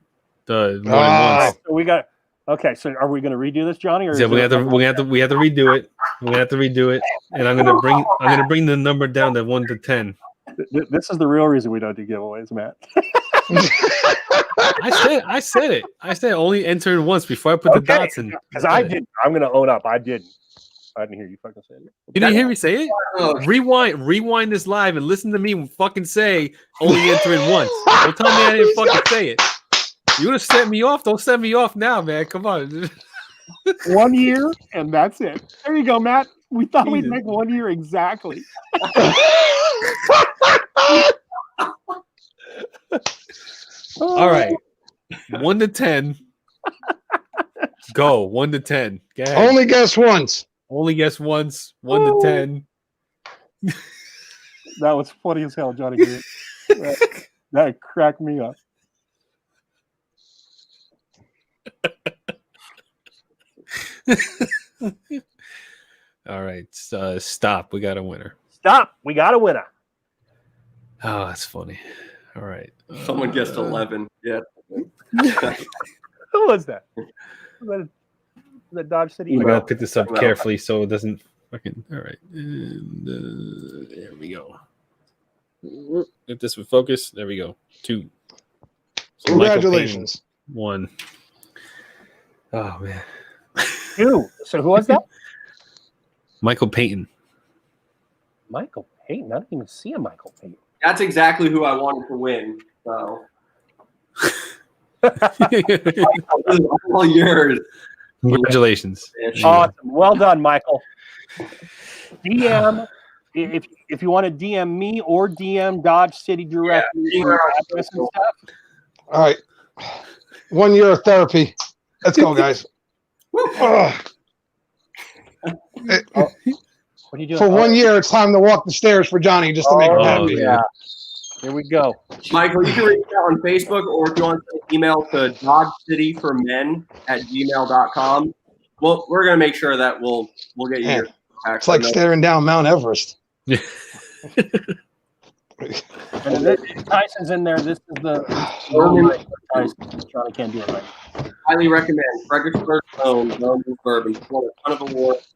Speaker 4: more than once.
Speaker 3: So we got. Okay, so are we going to redo this, Johnny? Or
Speaker 4: Yeah, we have to redo it. We have to redo it, and I'm gonna bring the number down to 1 to 10.
Speaker 3: This is the real reason we don't do giveaways, Matt.
Speaker 4: I said it. I said only enter in once before I put the dots in.
Speaker 3: Because I didn't. I'm going to own up. I didn't. I didn't hear you fucking say it.
Speaker 4: You didn't hear me say it? Rewind this live and listen to me fucking say only enter in once. Don't tell me I didn't fucking say it. You would have set me off. Don't set me off now, man. Come on.
Speaker 3: 1 year, and that's it. There you go, Matt. We thought we'd make 1 year exactly.
Speaker 4: All right. 1 to 10. Go. 1 to 10. Go ahead.
Speaker 17: Only guess once.
Speaker 4: Only guess once. 1 to 10.
Speaker 3: That was funny as hell, Johnny. That cracked me up.
Speaker 4: All right. Stop. We got a winner.
Speaker 3: Stop. We got a winner.
Speaker 4: Oh, that's funny. All right.
Speaker 20: someone guessed 11. Yeah.
Speaker 3: Who was that? Was that Dodge City?
Speaker 4: We gotta pick this up carefully so it doesn't fucking. All right. And, there we go. If this would focus, there we go. 2. So
Speaker 17: Congratulations.
Speaker 4: 1. Oh man.
Speaker 3: 2. So who was that?
Speaker 4: Michael Payton.
Speaker 3: Michael Payton. I didn't even see a Michael Payton.
Speaker 20: That's exactly who I wanted to win. So all yours.
Speaker 4: Congratulations.
Speaker 3: Awesome. Well done, Michael. DM if you want to DM me or DM Dodge City directly. Address and stuff.
Speaker 17: All right. 1 year of therapy. Let's go, guys.
Speaker 3: What are you doing?
Speaker 17: For 1 year, it's time to walk the stairs for Johnny just to make him happy.
Speaker 3: Yeah. Here we go.
Speaker 20: Michael, you can reach out on Facebook, or if you want to email to dodgecityformen@gmail.com. Well, we're gonna make sure that we'll get you.
Speaker 17: It's like staring down Mount Everest.
Speaker 3: And Tyson's in there. This is the Tyson. Johnny can't do it right.
Speaker 20: Highly recommend Fredericksburg own bourbon. Won a ton of awards.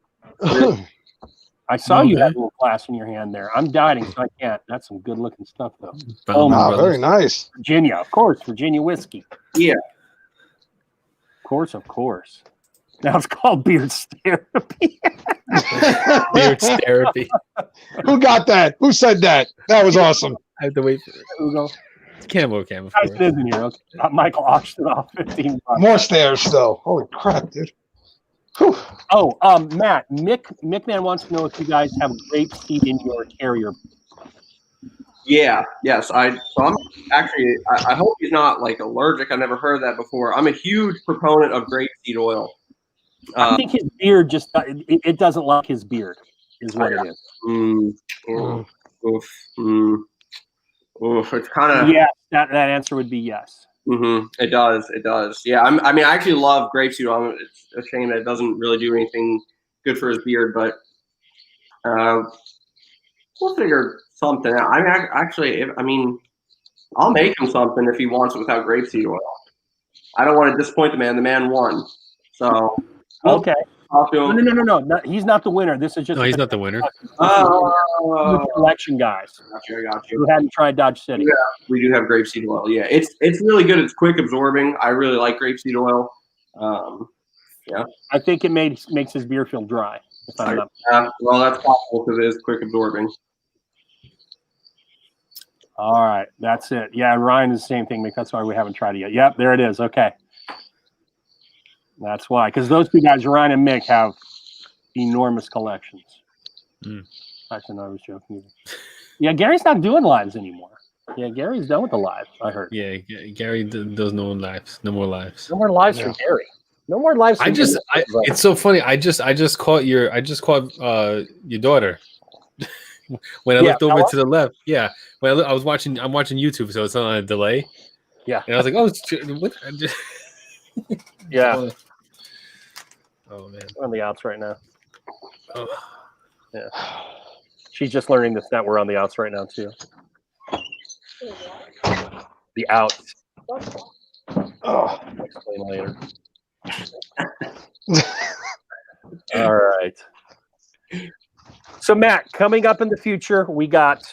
Speaker 3: I saw you had a little glass in your hand there. I'm dieting, so I can't. That's some good looking stuff, though.
Speaker 17: Very nice.
Speaker 3: Virginia, of course. Virginia whiskey.
Speaker 20: Yeah.
Speaker 3: Of course. Now it's called Beard Therapy.
Speaker 4: Beard therapy.
Speaker 17: Who got that? Who said that? That was awesome.
Speaker 4: I have to wait.
Speaker 3: Ugo.
Speaker 4: Camo.
Speaker 3: Tyson isn't here. Okay. Michael auctioned off 15 bucks.
Speaker 17: More stairs still. Holy crap, dude. Whew.
Speaker 3: Oh, Matt, Mickman wants to know if you guys have grape seed in your carrier.
Speaker 20: Yeah. Yes. I'm actually. I hope he's not like allergic. I've never heard that before. I'm a huge proponent of grapeseed oil.
Speaker 3: I think his beard just it doesn't like his beard, is what it is.
Speaker 20: It's kind of
Speaker 3: yes. That answer would be yes.
Speaker 20: It does. It does. Yeah. I mean, I actually love grapeseed oil. It's a shame that it doesn't really do anything good for his beard, but we'll figure something out. I mean, I'll make him something if he wants it without grapeseed oil. I don't want to disappoint the man. The man won. So
Speaker 3: okay.
Speaker 20: Talk to him.
Speaker 3: No. He's not the winner. This is just
Speaker 4: no, he's not the winner.
Speaker 3: Collection guys.
Speaker 20: Got you.
Speaker 3: Who hadn't tried Dodge City?
Speaker 20: Yeah, we do have grapeseed oil. Yeah, it's really good. It's quick absorbing. I really like grapeseed oil. Yeah,
Speaker 3: I think it makes his beer feel dry. If I'm not.
Speaker 20: Well, that's possible because it is quick absorbing.
Speaker 3: All right, that's it. Yeah, Ryan is the same thing. That's why we haven't tried it yet. Yep, there it is. Okay. That's why, because those two guys, Ryan and Mick, have enormous collections. Actually, no, I was joking. Yeah, Gary's not doing lives anymore. Yeah, Gary's done with the lives, I heard.
Speaker 4: Yeah, Gary does no lives. No more lives.
Speaker 3: No more lives for Gary. No more lives for Gary.
Speaker 4: It's so funny. I just caught your daughter. When I looked over to the left, yeah. When I'm watching YouTube, so it's not on a delay.
Speaker 3: Yeah.
Speaker 4: And I was like, oh, what?
Speaker 3: Yeah.
Speaker 4: Oh man,
Speaker 3: we're on the outs right now.
Speaker 4: Oh.
Speaker 3: Yeah. She's just learning that we're on the outs right now too. The outs. Oh, I'll explain later. All right. So Matt, coming up in the future, we got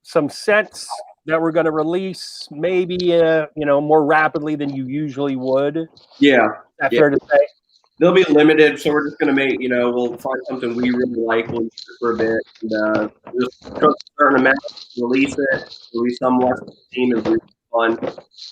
Speaker 3: some scents that we're going to release, maybe more rapidly than you usually would.
Speaker 20: Yeah.
Speaker 3: Is that fair to say?
Speaker 20: They'll be limited, so we're just going to make, we'll find something we really like, we'll use it for a bit, and just cook a certain amount, release some less of the team, and really fun.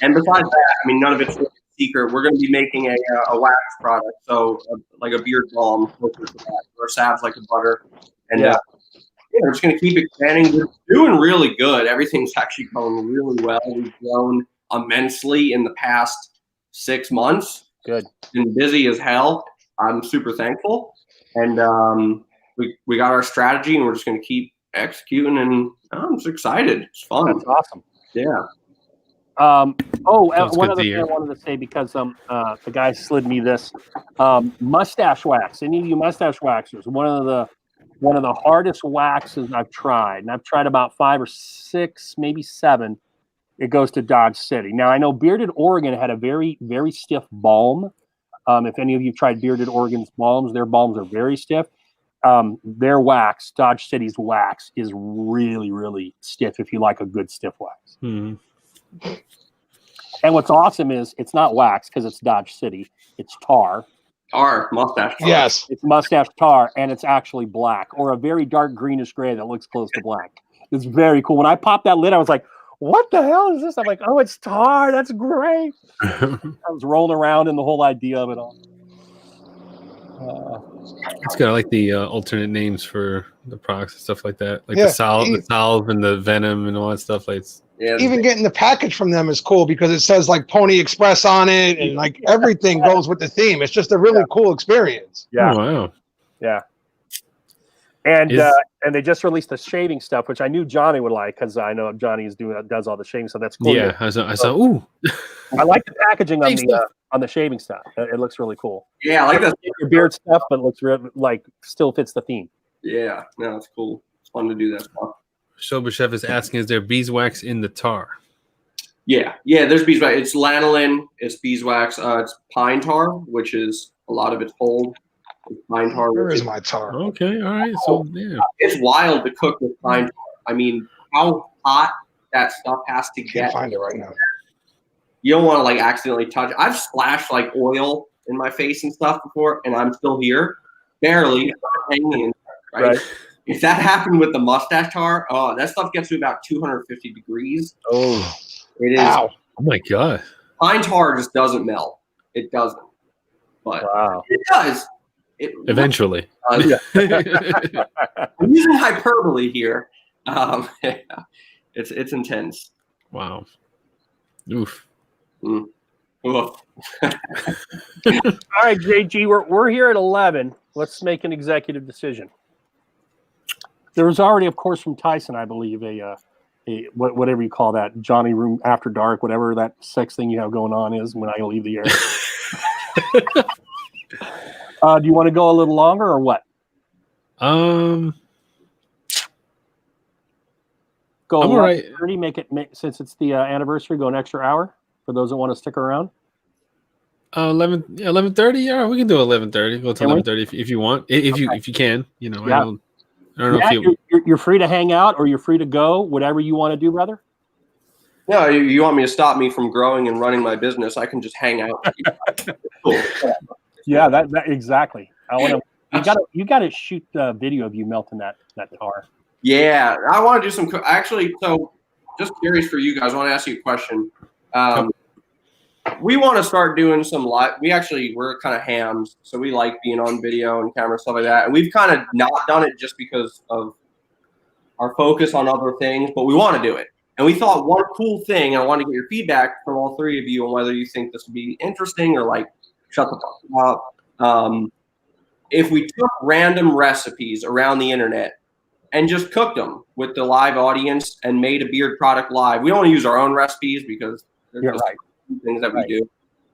Speaker 20: And besides that, I mean, none of it's really secret. We're going to be making a wax product, so like a beard balm, closer to that, or salves like a butter. And we're just going to keep expanding. We're doing really good. Everything's actually going really well. We've grown immensely in the past 6 months.
Speaker 3: Good.
Speaker 20: Been busy as hell. I'm super thankful. And we got our strategy, and we're just going to keep executing, and I'm just excited. It's fun.
Speaker 3: That's awesome.
Speaker 20: Yeah.
Speaker 3: One other thing I wanted to say, because the guy slid me this mustache wax. Any of you mustache waxers, one of the hardest waxes I've tried, and I've tried about 5 or 6, maybe 7. It goes to Dodge City. Now I know Bearded Oregon had a very, very stiff balm. If any of you tried Bearded Oregon's balms, their balms are very stiff. Their wax, Dodge City's wax, is really, really stiff. If you like a good stiff wax.
Speaker 4: Mm-hmm.
Speaker 3: And what's awesome is it's not wax because it's Dodge City. It's tar.
Speaker 20: Mustache tar.
Speaker 17: Yes.
Speaker 3: It's mustache tar, and it's actually black, or a very dark greenish gray that looks close to black. It's very cool. When I popped that lid, I was like, what the hell is this? I'm like, oh, it's tar. That's great. I was rolling around in the whole idea of it all.
Speaker 4: It's got like the alternate names for the products and stuff like that, like the salve and the venom and all that stuff. Like,
Speaker 17: even getting the package from them is cool because it says like Pony Express on it, and like everything goes with the theme. It's just a really cool experience.
Speaker 3: Yeah.
Speaker 4: Oh, wow.
Speaker 3: Yeah. And they just released the shaving stuff, which I knew Johnny would like because I know Johnny does all the shaving stuff. That's cool.
Speaker 4: Yeah, I saw. Ooh,
Speaker 3: I like the packaging on the shaving stuff. It looks really cool.
Speaker 20: Yeah, I like that.
Speaker 3: Your beard stuff, but it looks still fits the theme.
Speaker 20: Yeah, no, it's cool. It's fun to do that stuff.
Speaker 4: Shobashev is asking, is there beeswax in the tar?
Speaker 20: Yeah, there's beeswax. It's lanolin, it's beeswax, it's pine tar, which is a lot of it's old. Pine tar.
Speaker 17: Where is my tar?
Speaker 4: Okay, all right. So yeah,
Speaker 20: it's wild to cook with pine tar. I mean, how hot that stuff has to get.
Speaker 17: Can't find it right now.
Speaker 20: You don't want to like accidentally touch it. I've splashed like oil in my face and stuff before, and I'm still here, barely hanging. Right? If that happened with the mustache tar, that stuff gets to about 250 degrees.
Speaker 4: Oh,
Speaker 20: it is.
Speaker 17: Ow.
Speaker 4: Oh my god.
Speaker 20: Pine tar just doesn't melt. It doesn't. But it does.
Speaker 4: Eventually.
Speaker 20: I'm using hyperbole here. It's intense.
Speaker 4: Wow. Oof.
Speaker 20: Oof.
Speaker 3: All right, JG, we're here at 11. Let's make an executive decision. There was already, of course, from Tyson, I believe, a whatever you call that, Johnny Room After Dark, whatever that sex thing you have going on is when I leave the air. Do you want to go a little longer or what?
Speaker 4: Go
Speaker 3: I'm
Speaker 4: all right.
Speaker 3: 30, since it's the anniversary, go an extra hour for those that want to stick around.
Speaker 4: 11:30. Yeah, we can do 11:30. Go to 11:30 if you want. If you can, I don't know if
Speaker 3: you're free to hang out or you're free to go, whatever you want to do, brother.
Speaker 20: No, you want me to stop me from growing and running my business? I can just hang out. Cool.
Speaker 3: Yeah, that exactly. I want to. You got to shoot the video of you melting that tar.
Speaker 20: Yeah, I want to do some. Actually, so just curious for you guys. I want to ask you a question. We want to start doing some live. We're kind of hams, so we like being on video and camera, stuff like that. And we've kind of not done it just because of our focus on other things, but we want to do it. And we thought one cool thing, and I want to get your feedback from all three of you on whether you think this would be interesting or like shut the fuck up. If we took random recipes around the internet and just cooked them with the live audience and made a beard product live. We don't want to use our own recipes because there's just things that we do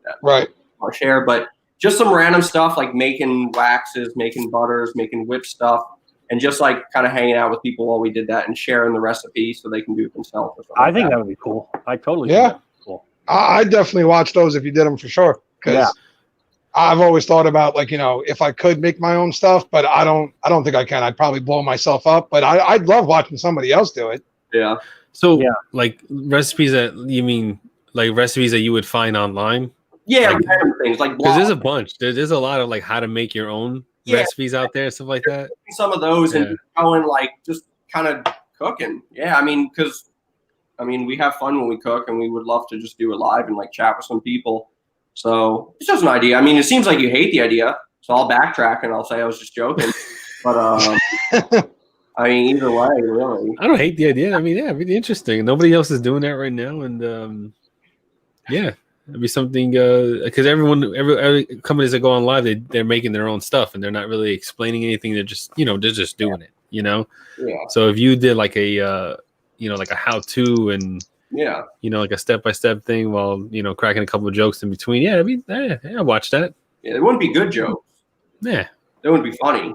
Speaker 20: that I'll share, but just some random stuff like making waxes, making butters, making whip stuff, and just like kind of hanging out with people while we did that and sharing the recipe so they can do it themselves. Or something
Speaker 3: I think that would be cool. I totally think
Speaker 17: Yeah.
Speaker 3: that'd be cool.
Speaker 17: I definitely watch those if you did them for sure. Because I've always thought about if I could make my own stuff, but I don't think I can. I'd probably blow myself up. But I'd love watching somebody else do it.
Speaker 20: Yeah.
Speaker 4: So like recipes that you mean like recipes that you would find online?
Speaker 20: Yeah, like random things like
Speaker 4: because there's a bunch. There's a lot of like how to make your own recipes out there, stuff like that.
Speaker 20: Some of those and going like just kind of cooking. Yeah, I mean, because we have fun when we cook, and we would love to just do it live and like chat with some people. So it's just an idea. I mean, it seems like you hate the idea, so I'll backtrack and I'll say I was just joking. But I mean, either way, really.
Speaker 4: I don't hate the idea. I mean, yeah, really interesting. Nobody else is doing that right now, and yeah, it'd be something because every companies that go on live, they're making their own stuff and they're not really explaining anything. They're just they're just doing it.
Speaker 20: Yeah.
Speaker 4: So if you did like a like a how-to and like a step-by-step thing while cracking a couple of jokes in between, I watch that.
Speaker 20: Yeah, it wouldn't be good jokes.
Speaker 4: Yeah,
Speaker 20: it wouldn't be funny.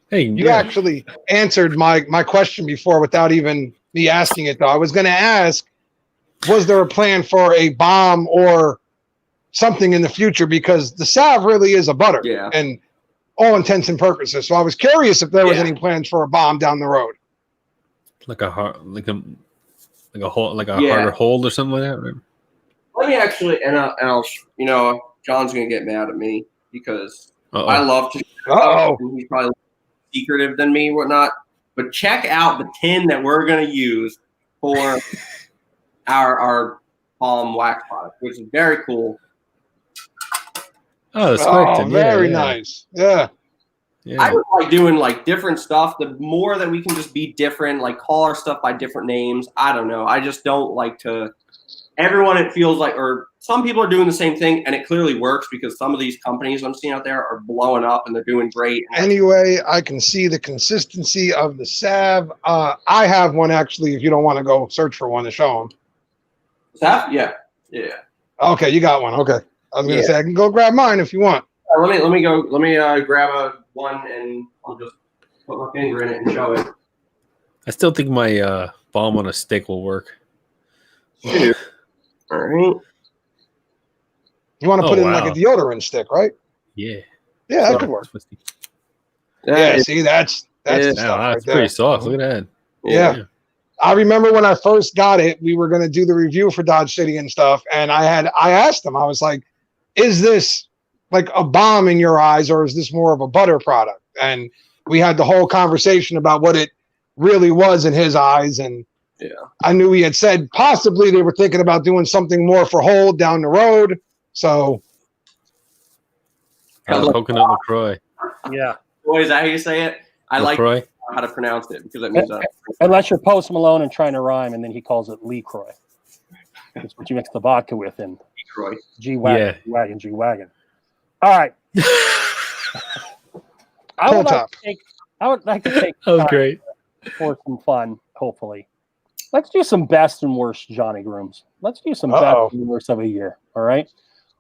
Speaker 4: Hey,
Speaker 17: you actually answered my question before without even me asking it, though. I was going to ask, was there a plan for a bomb or something in the future? Because the salve really is a butter, and all intents and purposes. So I was curious if there was any plans for a bomb down the road,
Speaker 4: like a harder hold or something like that. Right?
Speaker 20: Let me actually, and I'll John's going to get mad at me because I love to. He's probably secretive than me, whatnot. But check out the tin that we're going to use for our palm wax product, which is very cool.
Speaker 4: Oh, that's
Speaker 17: very nice. Yeah.
Speaker 20: I would like doing like different stuff. The more that we can just be different, like call our stuff by different names. I don't know. I just don't like to. Everyone, it feels like, or some people are doing the same thing, and it clearly works because some of these companies I'm seeing out there are blowing up and they're doing great.
Speaker 17: Anyway, I can see the consistency of the salve. I have one actually. If you don't want to go search for one to show them.
Speaker 20: Salve? Yeah.
Speaker 17: Okay, you got one. Okay, I was gonna say I can go grab mine if you want.
Speaker 20: Let me go. Let me grab one and I'll just put my finger in it and show it.
Speaker 4: I still think my bomb on a stick will work.
Speaker 20: All right.
Speaker 17: You want to put it in like a deodorant stick, right?
Speaker 4: Yeah.
Speaker 17: Yeah, that could work. Yeah, see, that's the stuff right
Speaker 4: pretty
Speaker 17: there.
Speaker 4: soft. Look at that.
Speaker 17: Yeah. I remember when I first got it, we were going to do the review for Dodge City and stuff, and I asked them, I was like, is this like a bomb in your eyes, or is this more of a butter product? And we had the whole conversation about what it really was in his eyes, and I knew he had said possibly they were thinking about doing something more for hold down the road. So
Speaker 4: coconut LaCroix.
Speaker 3: Yeah.
Speaker 20: Boy, is that how you say it? I
Speaker 4: LaCroix.
Speaker 20: like how to pronounce it because it means
Speaker 3: Unless you're Post Malone and trying to rhyme, and then he calls it LaCroix. That's what you mix the vodka with in G-Wagon. G-Wagon. All right.
Speaker 17: I would like to take
Speaker 4: Oh,
Speaker 17: time
Speaker 4: great.
Speaker 17: for some fun, hopefully. Let's do some best and worst Johnny Grooms. Let's do some best and worst of a year. All right.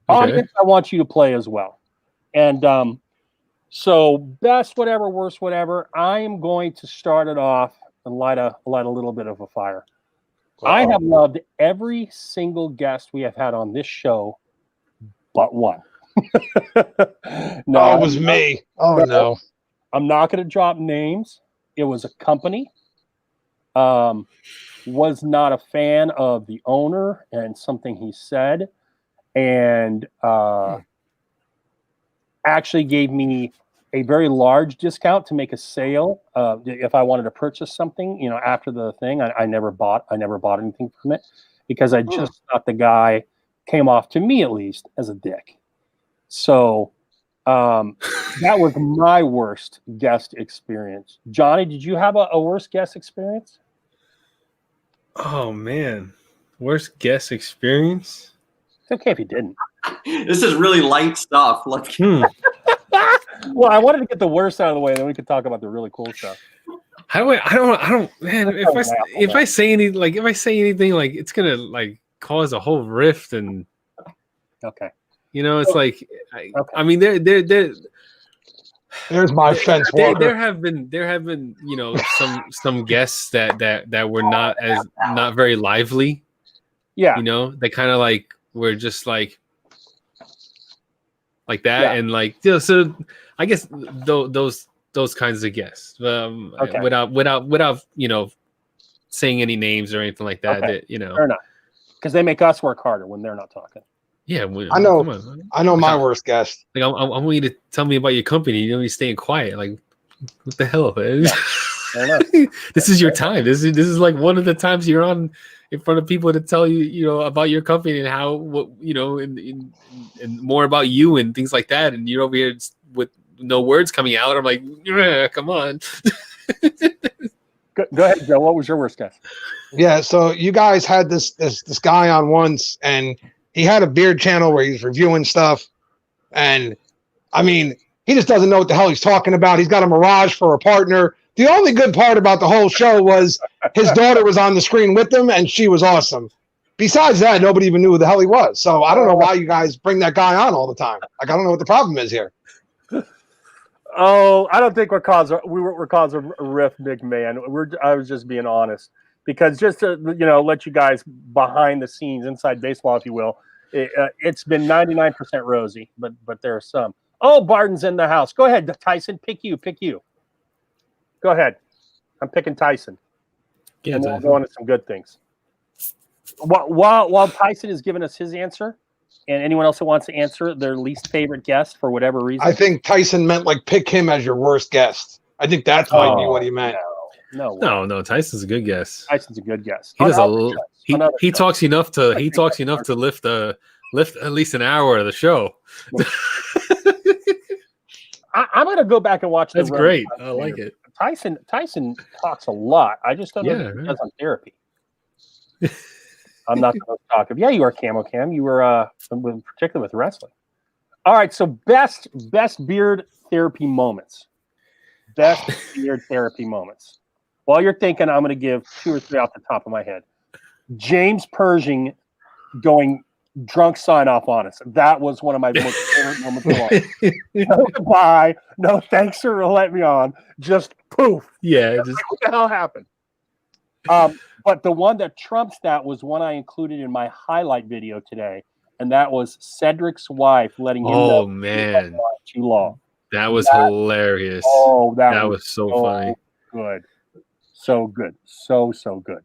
Speaker 4: Okay.
Speaker 17: Audience, I want you to play as well. And so best whatever, worst whatever. I am going to start it off and light a little bit of a fire. I have loved every single guest we have had on this show, but one. No,
Speaker 16: it was me. Oh no.
Speaker 17: I'm not going to drop names. It was a company. Was not a fan of the owner and something he said, and actually gave me a very large discount to make a sale if I wanted to purchase something. You know, after the thing, I never bought anything from it because I just thought the guy came off, to me at least, as a dick. So that was my worst guest experience. Johnny, did you have a worst guest experience?
Speaker 4: Oh man, worst guest experience.
Speaker 17: It's okay if you didn't.
Speaker 20: This is really light stuff. Like,
Speaker 17: well, I wanted to get the worst out of the way, then we could talk about the really cool stuff.
Speaker 4: How do I don't, man. If I say anything, like it's gonna like cause a whole rift, and
Speaker 17: okay,
Speaker 4: you know, it's like, I mean,
Speaker 17: there's my fence.
Speaker 4: There have been, you know, some guests that were not very lively.
Speaker 17: Yeah,
Speaker 4: you know, they kind of like were just like that, and like, you know, so I guess those kinds of guests, without you know, saying any names or anything like that.
Speaker 17: Okay.
Speaker 4: That, you know,
Speaker 17: fair enough, because they make us work harder when they're not talking.
Speaker 4: Yeah,
Speaker 17: I know.
Speaker 4: come on.
Speaker 17: I know my worst guest.
Speaker 4: Like, I want you to tell me about your company. You know, you're staying quiet. Like, what the hell, man? This is your time. This is like one of the times you're on in front of people to tell you, you know, about your company and how, what, you know, and more about you and things like that. And you're over here with no words coming out. I'm like, yeah, come on.
Speaker 17: Go ahead, Joe. What was your worst guest?
Speaker 16: Yeah, so you guys had this guy on once, and he had a beard channel where he's reviewing stuff, and I mean, he just doesn't know what the hell he's talking about. He's got a Mirage for a partner. The only good part about the whole show was his daughter was on the screen with him, and she was awesome. Besides that, nobody even knew who the hell he was. So I don't know why you guys bring that guy on all the time. Like, I don't know what the problem is here.
Speaker 17: Oh, I don't think we're causing a rift, big man. I was just being honest, because just to, you know, let you guys behind the scenes, inside baseball, if you will. It's been 99% rosy, but there are some. Oh, Barton's in the house. Go ahead, Tyson. Pick you. Go ahead. I'm picking Tyson.
Speaker 4: Yeah,
Speaker 17: and we'll go on to some good things. While Tyson is giving us his answer, and anyone else who wants to answer their least favorite guest for whatever reason.
Speaker 16: I think Tyson meant like pick him as your worst guest. I think that's might be what he meant.
Speaker 4: No. Tyson's a good guest.
Speaker 17: Tyson's a good guest.
Speaker 4: He does he talks enough to lift at least an hour of the show.
Speaker 17: I'm going to go back and watch.
Speaker 4: That's great. I like it.
Speaker 17: Tyson talks a lot. I just don't know what he does on therapy. I'm not going to talk. Yeah, you are Camo Cam. You were particularly with wrestling. All right, so best beard therapy moments. Best beard therapy moments. While you're thinking, I'm going to give 2 or 3 off the top of my head. James Pershing going drunk sign off on us. That was one of my most favorite moments of all. No goodbye. No thanks for letting me on. Just poof.
Speaker 4: Yeah.
Speaker 17: What the hell happened? But the one that trumps that was one I included in my highlight video today, and that was Cedric's wife letting him know.
Speaker 4: Oh man,
Speaker 17: too long.
Speaker 4: That was hilarious.
Speaker 17: Oh, that
Speaker 4: was so funny.
Speaker 17: Good. So good. So good.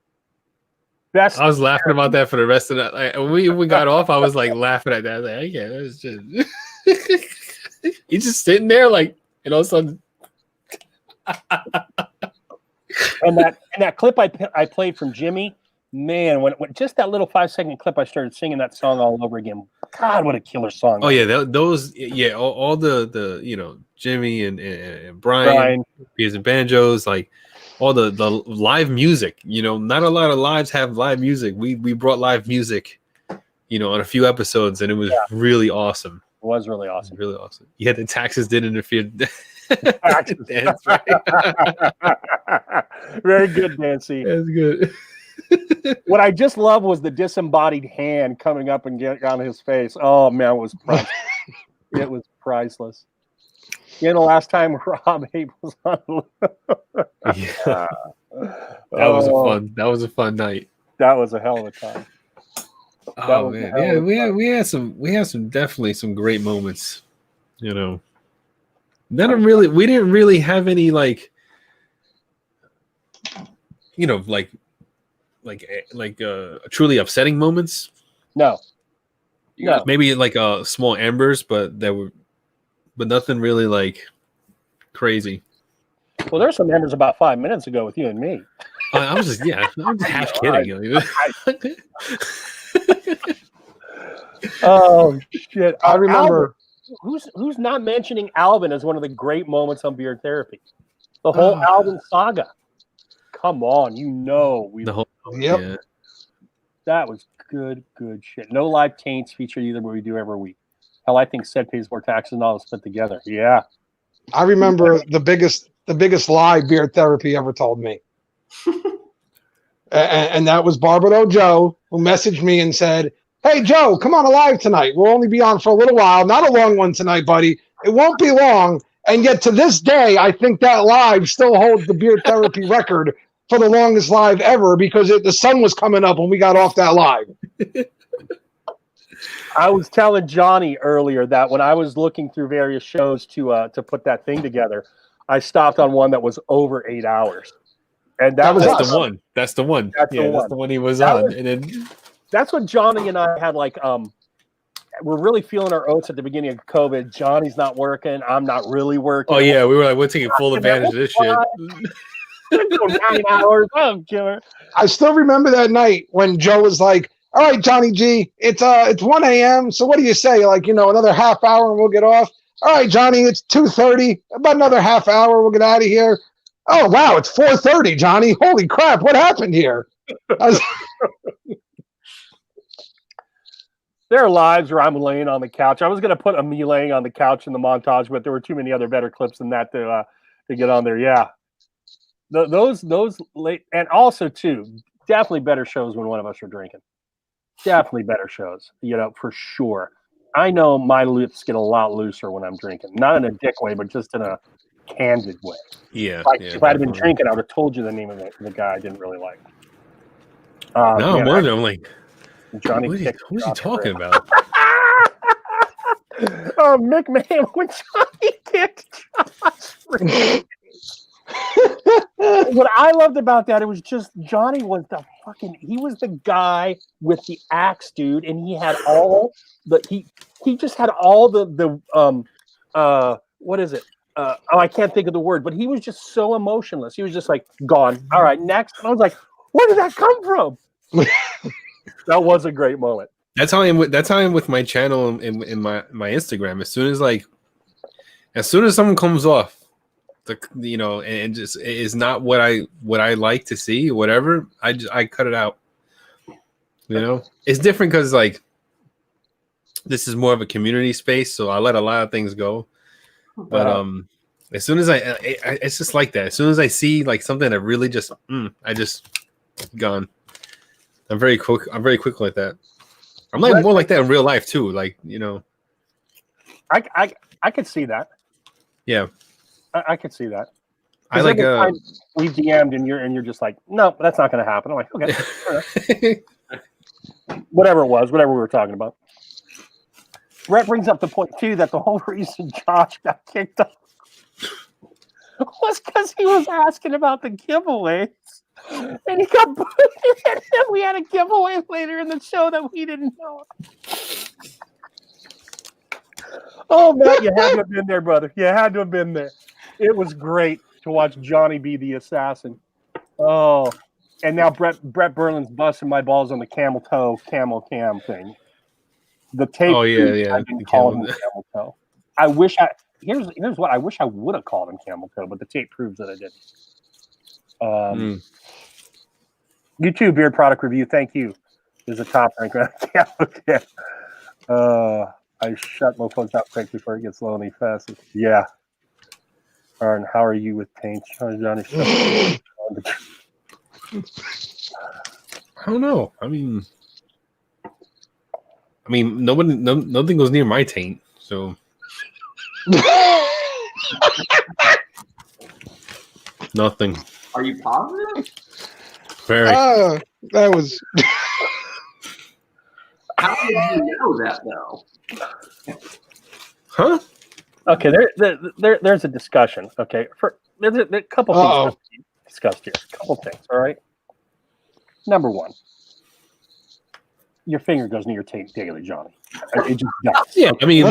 Speaker 17: Best.
Speaker 4: I was laughing about that for the rest of the night. When we got off, I was like laughing at that. I was like, yeah, that's just he's just sitting there like, and all of a sudden.
Speaker 17: and that clip I played from Jimmy, man, when just that little 5-second clip, I started singing that song all over again. God, what a killer song!
Speaker 4: Oh yeah, those all the you know, Jimmy and Brian, Beers and Banjos, like all the live music. You know, not a lot of lives have live music. We brought live music, you know, on a few episodes, and it was really awesome.
Speaker 17: It was really awesome.
Speaker 4: Really awesome. Yeah, the taxes did interfere. That's right.
Speaker 3: Very good, Nancy.
Speaker 4: That's good.
Speaker 3: What I just loved was the disembodied hand coming up and getting on his face. Oh man, it was priceless. It was priceless. You know, the last time Rob Ape was on.
Speaker 4: Yeah. That was a fun night.
Speaker 3: That was a hell of a time.
Speaker 4: Oh man, yeah, we had some definitely some great moments. You know, we didn't really have any like, you know, like truly upsetting moments.
Speaker 3: No.
Speaker 4: Maybe like small embers, but nothing really like crazy.
Speaker 3: Well, there's some embers about 5 minutes ago with you and me.
Speaker 4: I'm just half kidding.
Speaker 3: Oh shit!
Speaker 17: I remember.
Speaker 3: Alvin, who's not mentioning Alvin as one of the great moments on Beard Therapy? The whole Alvin saga. Come on, you know we.
Speaker 4: The whole.
Speaker 17: Yep.
Speaker 4: Yeah.
Speaker 3: That was good shit. No live taints featured either, but we do every week. Hell, I think Seth pays more taxes than all of us put together. Yeah.
Speaker 17: I remember the biggest lie Beard Therapy ever told me. and that was Barbaro Joe, who messaged me and said, "Hey Joe, come on live tonight. We'll only be on for a little while. Not a long one tonight, buddy. It won't be long." And yet to this day, I think that live still holds the Beard Therapy record for the longest live ever, because the sun was coming up when we got off that live.
Speaker 3: I was telling Johnny earlier that when I was looking through various shows to put that thing together, I stopped on one that was over 8 hours, and that's
Speaker 4: the one. That's the one. That's the one he was on. And then
Speaker 3: that's what Johnny and I had like. We're really feeling our oats at the beginning of COVID. Johnny's not working. I'm not really working.
Speaker 4: Oh yeah, we were like, we're taking full advantage of this shit.
Speaker 3: 9 hours. I'm killer.
Speaker 17: I still remember that night when Joe was like, "All right, Johnny G, it's 1 a.m. So what do you say? Like, another half hour and we'll get off." "All right, Johnny, it's 2:30. About another half hour, we'll get out of here." "Oh wow, it's 4:30, Johnny. Holy crap, what happened here?"
Speaker 3: There are lives where I'm laying on the couch. I was going to put me laying on the couch in the montage, but there were too many other better clips than that to get on there. Yeah, those late, and also too, definitely better shows when one of us are drinking. Definitely better shows, for sure. I know my lips get a lot looser when I'm drinking, not in a dick way, but just in a candid way.
Speaker 4: Yeah.
Speaker 3: If I'd have been drinking, I would have told you the name of the guy I didn't really like.
Speaker 4: No, I'm wondering. I'm like,
Speaker 3: Johnny,
Speaker 4: what is he talking about?
Speaker 3: Oh, McMahon when Johnny kicked Josh. What I loved about that, it was just Johnny was he was the guy with the axe, dude, and he had all he just had all the what is it? I can't think of the word, but he was just so emotionless. He was just like, gone. All right, next. And I was like, where did that come from? That was a great moment.
Speaker 4: That's how I am with my channel in my Instagram. As soon as someone comes off, and just is not what I like to see, whatever, I cut it out. It's different because like this is more of a community space, so I let a lot of things go. But as soon as it's just like that. As soon as I see like something that really just I just gone. I'm very quick like that. I'm like more like that in real life too. Like,
Speaker 3: I could see that.
Speaker 4: Yeah.
Speaker 3: I could see that.
Speaker 4: I like
Speaker 3: we DM'd and you're just like, no, that's not going to happen. I'm like, okay. whatever we were talking about. Brett brings up the point too that the whole reason Josh got kicked off was because he was asking about the giveaways. And he got booted, and then we had a giveaway later in the show that we didn't know. Oh, man, you had to have been there, brother. You had to have been there. It was great to watch Johnny be the assassin. Oh, and now Brett Berlin's busting my balls on the camel cam thing. The tape.
Speaker 4: Oh, yeah.
Speaker 3: I didn't call him camel toe. I wish here's what I wish I would have called him camel toe, but the tape proves that I didn't. You too, Beard Product Review. Thank you. There's a top rank. I shut my phones out quick before it gets lonely fast. Yeah. And how are you with paint? Johnny?
Speaker 4: I don't know. I mean, nothing goes near my taint. So nothing.
Speaker 20: Are you positive?
Speaker 4: Very.
Speaker 17: That was.
Speaker 20: How did you know that though?
Speaker 4: Huh?
Speaker 3: Okay, there's a discussion. Okay, there's a couple things to be discussed here. A couple things. All right. Number one, your finger goes near your taint daily, Johnny. It just does.
Speaker 4: Yeah, I mean,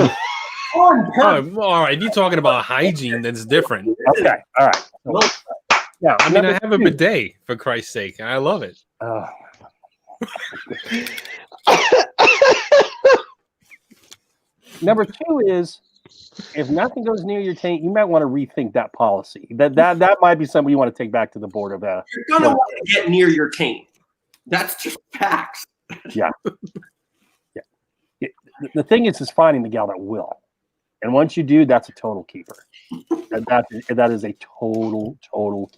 Speaker 3: all
Speaker 4: right. If you're talking about hygiene, that's different.
Speaker 3: Okay, all right. Yeah,
Speaker 4: I mean, I have a bidet for Christ's sake, and I love it.
Speaker 3: Number two is, if nothing goes near your taint, you might want to rethink that policy. That might be something you want to take back to the board of.
Speaker 20: You're gonna want to get near your taint. That's just facts.
Speaker 3: Yeah. The thing is finding the gal that will, and once you do, that's a total keeper. And that is a total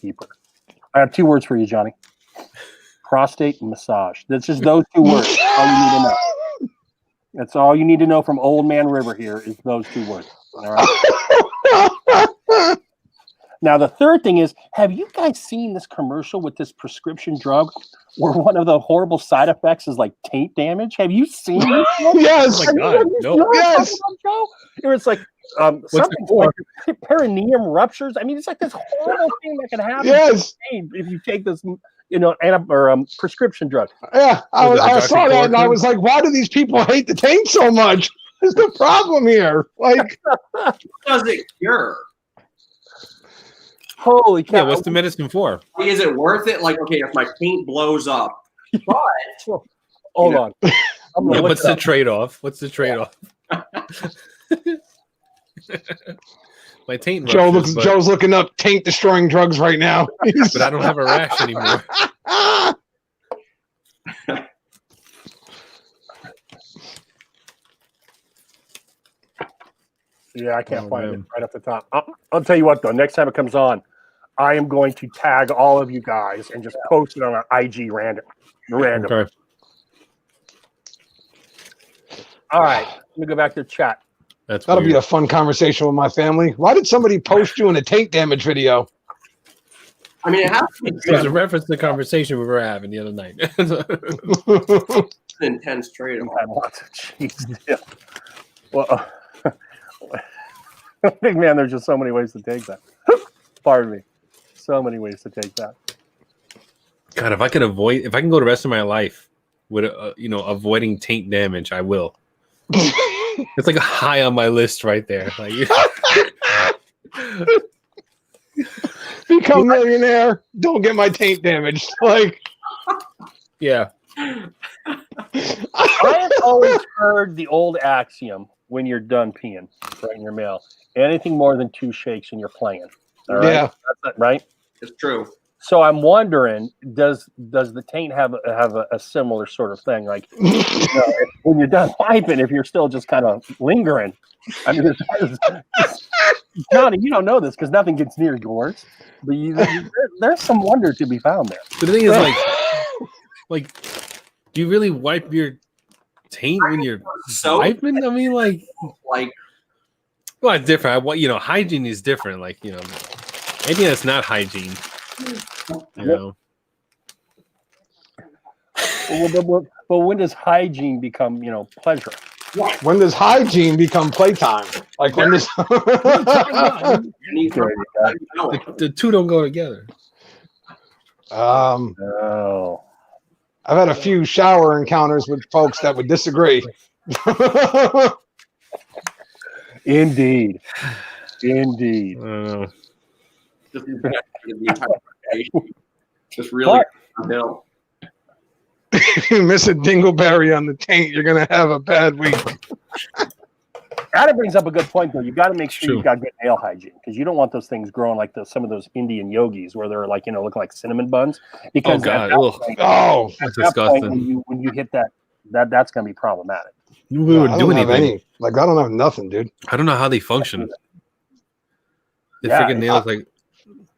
Speaker 3: keeper. I have 2 words for you, Johnny: prostate and massage. That's just those 2 words. All you need to know. That's all you need to know from Old Man River here is those 2 words. All right. Now, the third thing is, have you guys seen this commercial with this prescription drug where one of the horrible side effects is like taint damage? Have you seen this?
Speaker 17: Yes.
Speaker 3: Oh my God. No. Yes. Or it's like something like perineum ruptures. I mean, it's like this horrible thing that can happen.
Speaker 17: Yes.
Speaker 3: If you take this, prescription drug.
Speaker 17: Yeah, I saw that and I was like, why do these people hate the taint so much? What's the problem here? Like,
Speaker 20: what does it cure?
Speaker 3: Holy cow!
Speaker 4: Yeah, what's the medicine for?
Speaker 20: Is it worth it? Like, okay, if my taint blows up, but
Speaker 3: hold on.
Speaker 4: What's the trade-off? What's the trade-off? My taint.
Speaker 17: Joe's looking up taint destroying drugs right now.
Speaker 4: But I don't have a rash anymore.
Speaker 3: Yeah, I can't find it right off the top. I'll tell you what, though. Next time it comes on, I am going to tag all of you guys and just post it on an IG random. Okay. All right, let me go back to the chat.
Speaker 17: That'll be a fun conversation with my family. Why did somebody post you in a taint damage video?
Speaker 20: I mean, it has to be
Speaker 4: There's a reference to the conversation we were having the other night.
Speaker 20: Intense trade-off.
Speaker 3: Jeez, yeah. Well, big man, there's just so many ways to take that. Pardon me. So many ways to take that.
Speaker 4: God, if I can go the rest of my life with avoiding taint damage, I will. It's like a high on my list right there. Like,
Speaker 17: become millionaire. Don't get my taint damaged. Like,
Speaker 4: yeah.
Speaker 3: I have always heard the old axiom: when you're done peeing, right in your mail, anything more than 2 shakes and you're playing. All right?
Speaker 17: Yeah,
Speaker 3: that's it, right.
Speaker 20: It's true.
Speaker 3: So I'm wondering, does the taint have a similar sort of thing? Like, when you're done piping, if you're still just kind of lingering. I mean, Johnny, you don't know this because nothing gets near yours, but there's some wonder to be found there.
Speaker 4: But the thing is, like, do you really wipe your taint when you're wiping? I mean, like, well, it's different. Hygiene is different. Like, anything that's not hygiene.
Speaker 3: But when does hygiene become, pleasure?
Speaker 17: When does hygiene become playtime? Like when does
Speaker 4: the 2 don't go together.
Speaker 3: No.
Speaker 17: I've had a few shower encounters with folks that would disagree.
Speaker 3: Indeed.
Speaker 20: Just really Bill.
Speaker 17: If you miss a dingleberry on the taint, you're gonna have a bad week.
Speaker 3: That brings up a good point, though. You got to make sure you've got good nail hygiene because you don't want those things growing like some of those Indian yogis where they're like, looking like cinnamon buns. Because
Speaker 4: that's disgusting.
Speaker 3: When you hit that's going to be problematic.
Speaker 4: We wouldn't do anything.
Speaker 17: I don't have nothing, dude.
Speaker 4: I don't know how they function. The freaking nails, like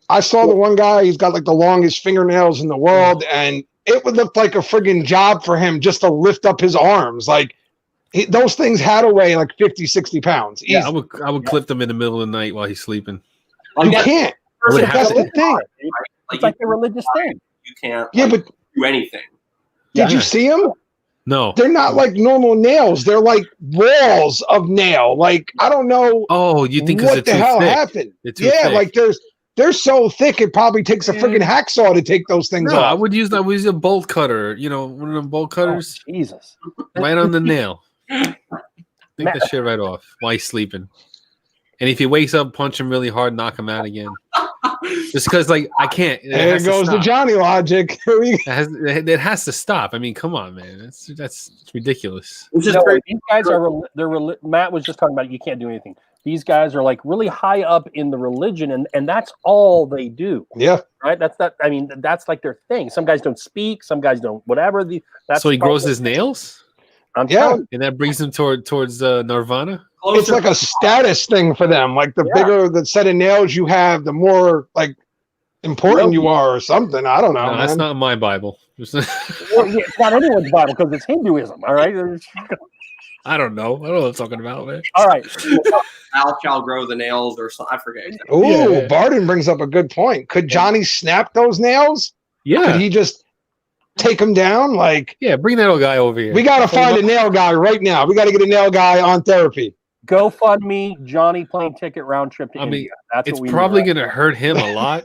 Speaker 17: I saw the one guy. He's got like the longest fingernails in the world, and it would look like a friggin' job for him just to lift up his arms. Like those things had to weigh like 50, 60 pounds. Easy.
Speaker 4: Yeah, I would clip them in the middle of the night while he's sleeping.
Speaker 17: You can't.
Speaker 4: That's
Speaker 17: the thing.
Speaker 3: It's like a religious thing.
Speaker 20: You can't.
Speaker 17: Yeah, but
Speaker 20: do anything.
Speaker 17: Did you see them?
Speaker 4: No,
Speaker 17: they're not like normal nails. They're like walls of nail. Like I don't know.
Speaker 4: Oh, you think
Speaker 17: what the hell happened? Yeah, like they're so thick it probably takes a friggin' hacksaw to take those things
Speaker 4: No,
Speaker 17: off.
Speaker 4: I would use a bolt cutter. You know, one of them bolt cutters.
Speaker 3: Oh, Jesus,
Speaker 4: right on the nail. Take that shit right off while he's sleeping. And if he wakes up, punch him really hard, knock him out again. Just because, like, I can't.
Speaker 17: There goes the Johnny logic.
Speaker 4: It has to stop. I mean, come on, man. That's ridiculous.
Speaker 3: These guys are. Matt was just talking about you can't do anything. These guys are like really high up in the religion, and that's all they do.
Speaker 17: Yeah.
Speaker 3: Right. That's that. I mean, that's like their thing. Some guys don't speak. Some guys don't. Whatever.
Speaker 4: So he grows his nails.
Speaker 3: And
Speaker 4: that brings him towards Nirvana.
Speaker 17: It's like a status thing for them. Like the bigger the set of nails you have, the more like important you are, or something. I don't know.
Speaker 4: No, that's not my Bible.
Speaker 3: Well, yeah, it's not anyone's Bible because it's Hinduism. All right.
Speaker 4: I don't know. I don't know what I'm talking about, man.
Speaker 3: All right.
Speaker 20: Thou shall grow the nails, or something. I forget.
Speaker 17: Ooh, Barden brings up a good point. Could Johnny snap those nails?
Speaker 4: Yeah.
Speaker 17: Could he just take them down? Like,
Speaker 4: yeah, bring that old guy over here.
Speaker 17: We got to find a nail guy right now. We got to get a nail guy on therapy.
Speaker 3: GoFundMe, Johnny plane ticket round trip to India. That's
Speaker 4: it's
Speaker 3: what we
Speaker 4: probably
Speaker 3: need.
Speaker 4: going to hurt him a lot.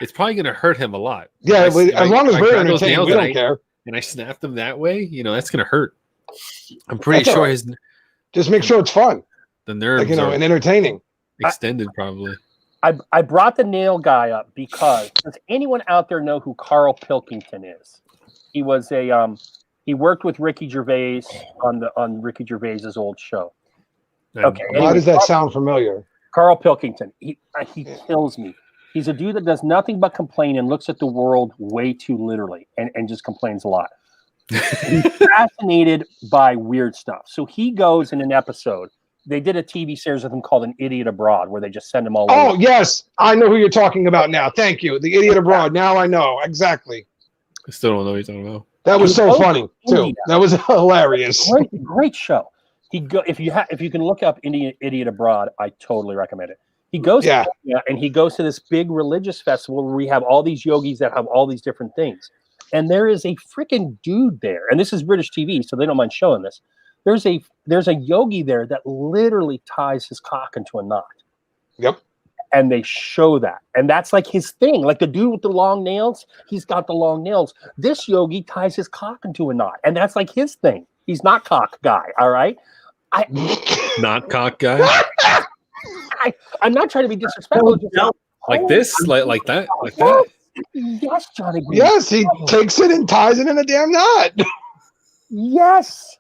Speaker 4: It's probably going to hurt him a lot.
Speaker 17: Yeah, as long as we're entertained, we don't care.
Speaker 4: And I snapped them that way, that's going to hurt. I'm pretty sure his.
Speaker 17: Just make sure it's fun.
Speaker 4: The nerves,
Speaker 17: and entertaining.
Speaker 4: Extended, probably.
Speaker 3: I brought the nail guy up because does anyone out there know who Carl Pilkington is? He was he worked with Ricky Gervais on Ricky Gervais's old show. Okay.
Speaker 17: Why does that sound familiar?
Speaker 3: Carl Pilkington. He kills me. He's a dude that does nothing but complain and looks at the world way too literally and just complains a lot. He's fascinated by weird stuff. So he goes in an episode. They did a TV series with him called An Idiot Abroad, where they just send him all over.
Speaker 17: Oh, yes. I know who you're talking about now. Thank you. The Idiot Abroad. Now I know. Exactly.
Speaker 4: I still don't know what you're talking about.
Speaker 17: That was so funny, too. That was hilarious.
Speaker 3: Great show. If you can look up Idiot Abroad, I totally recommend it. He goes to India, and he goes to this big religious festival where we have all these yogis that have all these different things. And there is a freaking dude there, and this is British TV, so they don't mind showing this. There's a yogi there that literally ties his cock into a knot.
Speaker 17: Yep.
Speaker 3: And they show that. And that's like his thing. Like the dude with the long nails, he's got the long nails. This yogi ties his cock into a knot. And that's like his thing. He's not cock guy, all right?
Speaker 4: Not cock guy?
Speaker 3: I'm not trying to be disrespectful.
Speaker 4: Like this? Like that? Like that?
Speaker 3: Yes, Johnny.
Speaker 17: Yes, he takes it and ties it in a damn knot.
Speaker 3: Yes.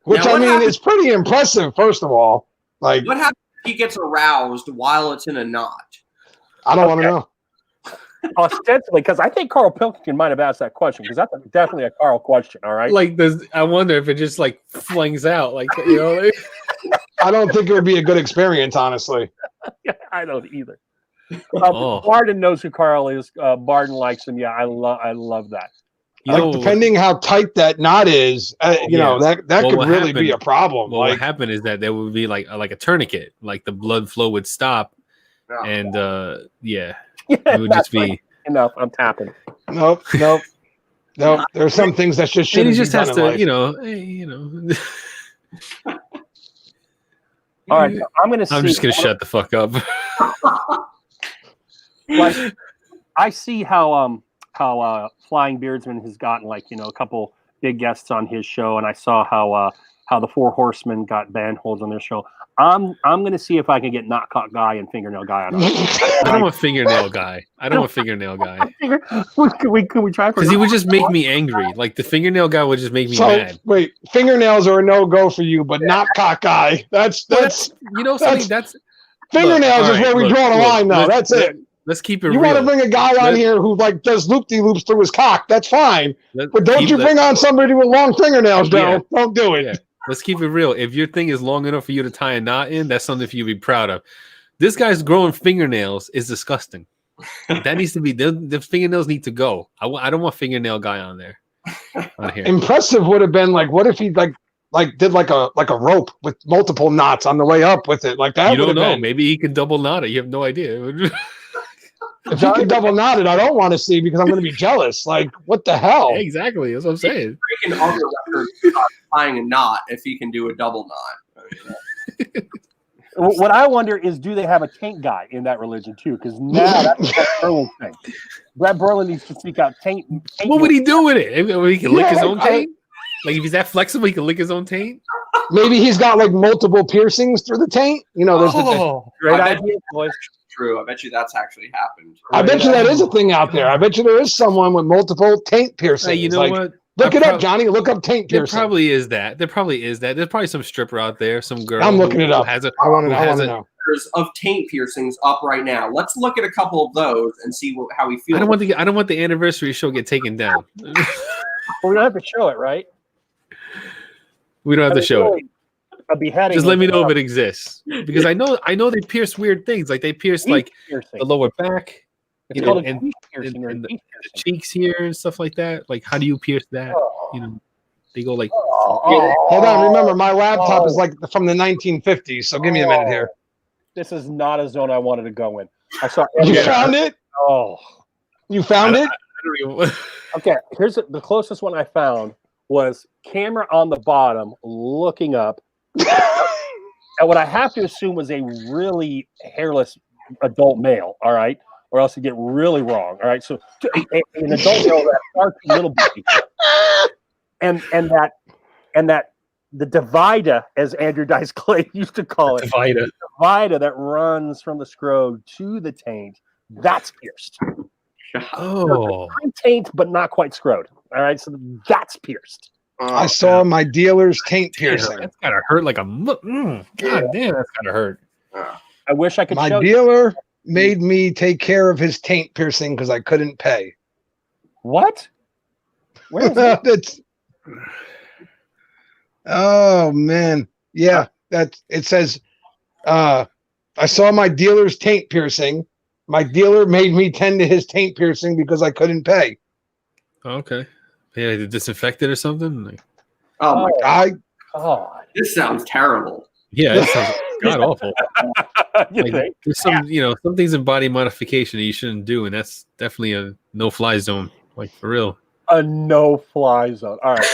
Speaker 17: Which I mean is pretty impressive, first of all. Like,
Speaker 20: what happens if he gets aroused while it's in a knot?
Speaker 17: I don't want to know.
Speaker 3: Ostensibly, because I think Carl Pilkington might have asked that question, because that's definitely a Carl question, all right?
Speaker 4: Like, I wonder if it just like flings out, like,
Speaker 17: I don't think it would be a good experience, honestly.
Speaker 3: I don't either. Barden knows who Carl is. Barden likes him. Yeah, I love that.
Speaker 17: Depending how tight that knot is, that could really be a problem.
Speaker 4: Well, what happened is that there would be like a tourniquet, like the blood flow would stop, and it would just be
Speaker 3: enough. I'm tapping.
Speaker 17: Nope. There's some things that just shouldn't.
Speaker 4: He just has to,
Speaker 3: All right, I'm
Speaker 4: just gonna shut the fuck up.
Speaker 3: Like, I see how Flying Beardsman has gotten a couple big guests on his show, and I saw how the Four Horsemen got band holds on their show. I'm gonna see if I can get Not Cock Guy and Fingernail Guy on.
Speaker 4: I don't want Fingernail Guy.
Speaker 3: Can we try?
Speaker 4: Because he would just make me angry. Like the Fingernail Guy would just make me mad.
Speaker 17: Wait, fingernails are a no go for you, but Not Cock Guy. That's fingernails is where we draw the line now. That's it.
Speaker 4: Let's keep it real.
Speaker 17: You want to bring a guy on here who does loop-de-loops through his cock? That's fine. But don't you bring on somebody with long fingernails, Joe. Yeah. Don't do it.
Speaker 4: Yeah. Let's keep it real. If your thing is long enough for you to tie a knot in, that's something for you to be proud of. This guy's growing fingernails is disgusting. That needs to be the fingernails need to go. I don't want fingernail guy on there. On here.
Speaker 17: Impressive would have been like, what if he did like a rope with multiple knots on the way up with it, like that.
Speaker 4: You don't
Speaker 17: would have
Speaker 4: know.
Speaker 17: been.
Speaker 4: Maybe he can double knot it. You have no idea.
Speaker 17: If he could double knot it, I don't want to see because I'm going to be jealous. Like, what the hell?
Speaker 4: Yeah, exactly. That's what I'm saying.
Speaker 20: Breaking other records tying a knot if he can do a double knot.
Speaker 3: What I wonder is, do they have a taint guy in that religion too? Because now that's Brett Berlin thing. Brett Berlin needs to seek out taint.
Speaker 4: What would he do with it? He can lick his own taint? Like if he's that flexible, he can lick his own taint?
Speaker 17: Maybe he's got like multiple piercings through the taint. You know, there's
Speaker 3: great idea, boys.
Speaker 20: True. I bet you that's actually happened.
Speaker 17: I bet you that is a thing out there. I bet you there is someone with multiple taint piercings.
Speaker 4: Hey, you know what?
Speaker 17: Look it up, Johnny. Look up taint piercing.
Speaker 4: There probably is that. There's probably some stripper out there, some girl.
Speaker 17: I'm looking it up.
Speaker 4: I
Speaker 17: want to know.
Speaker 20: Of taint piercings up right now. Let's look at a couple of those and see how we feel.
Speaker 4: I don't want the anniversary show get taken down.
Speaker 3: Well, we don't have to show it, right?
Speaker 4: We don't have to show it.
Speaker 3: A beheading.
Speaker 4: Just let me know if it exists, because I know they pierce weird things. Like they pierce like the lower back,
Speaker 3: It's
Speaker 4: you know,
Speaker 3: called a
Speaker 4: and
Speaker 3: teeth piercing or a
Speaker 4: the
Speaker 3: teeth
Speaker 4: cheeks here and stuff like that. Like how do you pierce that? You know, they go like.
Speaker 17: Hold on. Remember, my laptop is like from the 1950s. So give me a minute here.
Speaker 3: This is not a zone I wanted to go in. I saw.
Speaker 17: You found it?
Speaker 3: Oh,
Speaker 17: you found it?
Speaker 3: Okay, here's the closest one I found was camera on the bottom, looking up, and what I have to assume was a really hairless adult male. All right, or else you get really wrong. All right, so an adult male that far too little bitty, and that the divider, as Andrew Dice Clay used to call it, divider that runs from the scrode to the taint, that's pierced.
Speaker 4: Oh,
Speaker 3: taint, but not quite scrode. All right, so that's pierced.
Speaker 17: I saw my dealer's taint piercing.
Speaker 4: That's gotta hurt like a. God damn, that's gotta hurt.
Speaker 3: I wish I could.
Speaker 17: My
Speaker 3: show
Speaker 17: dealer made me take care of his taint piercing because I couldn't pay.
Speaker 3: What? Where is it?
Speaker 17: Oh man, yeah. It says. I saw my dealer's taint piercing. My dealer made me tend to his taint piercing because I couldn't pay.
Speaker 4: Okay. Yeah, they disinfect it or something. Like,
Speaker 20: oh my
Speaker 17: God!
Speaker 3: God,
Speaker 20: this sounds terrible.
Speaker 4: Yeah, it sounds god awful. Like, there's some things in body modification that you shouldn't do, and that's definitely a no-fly zone. Like for real.
Speaker 3: A no-fly zone. All right.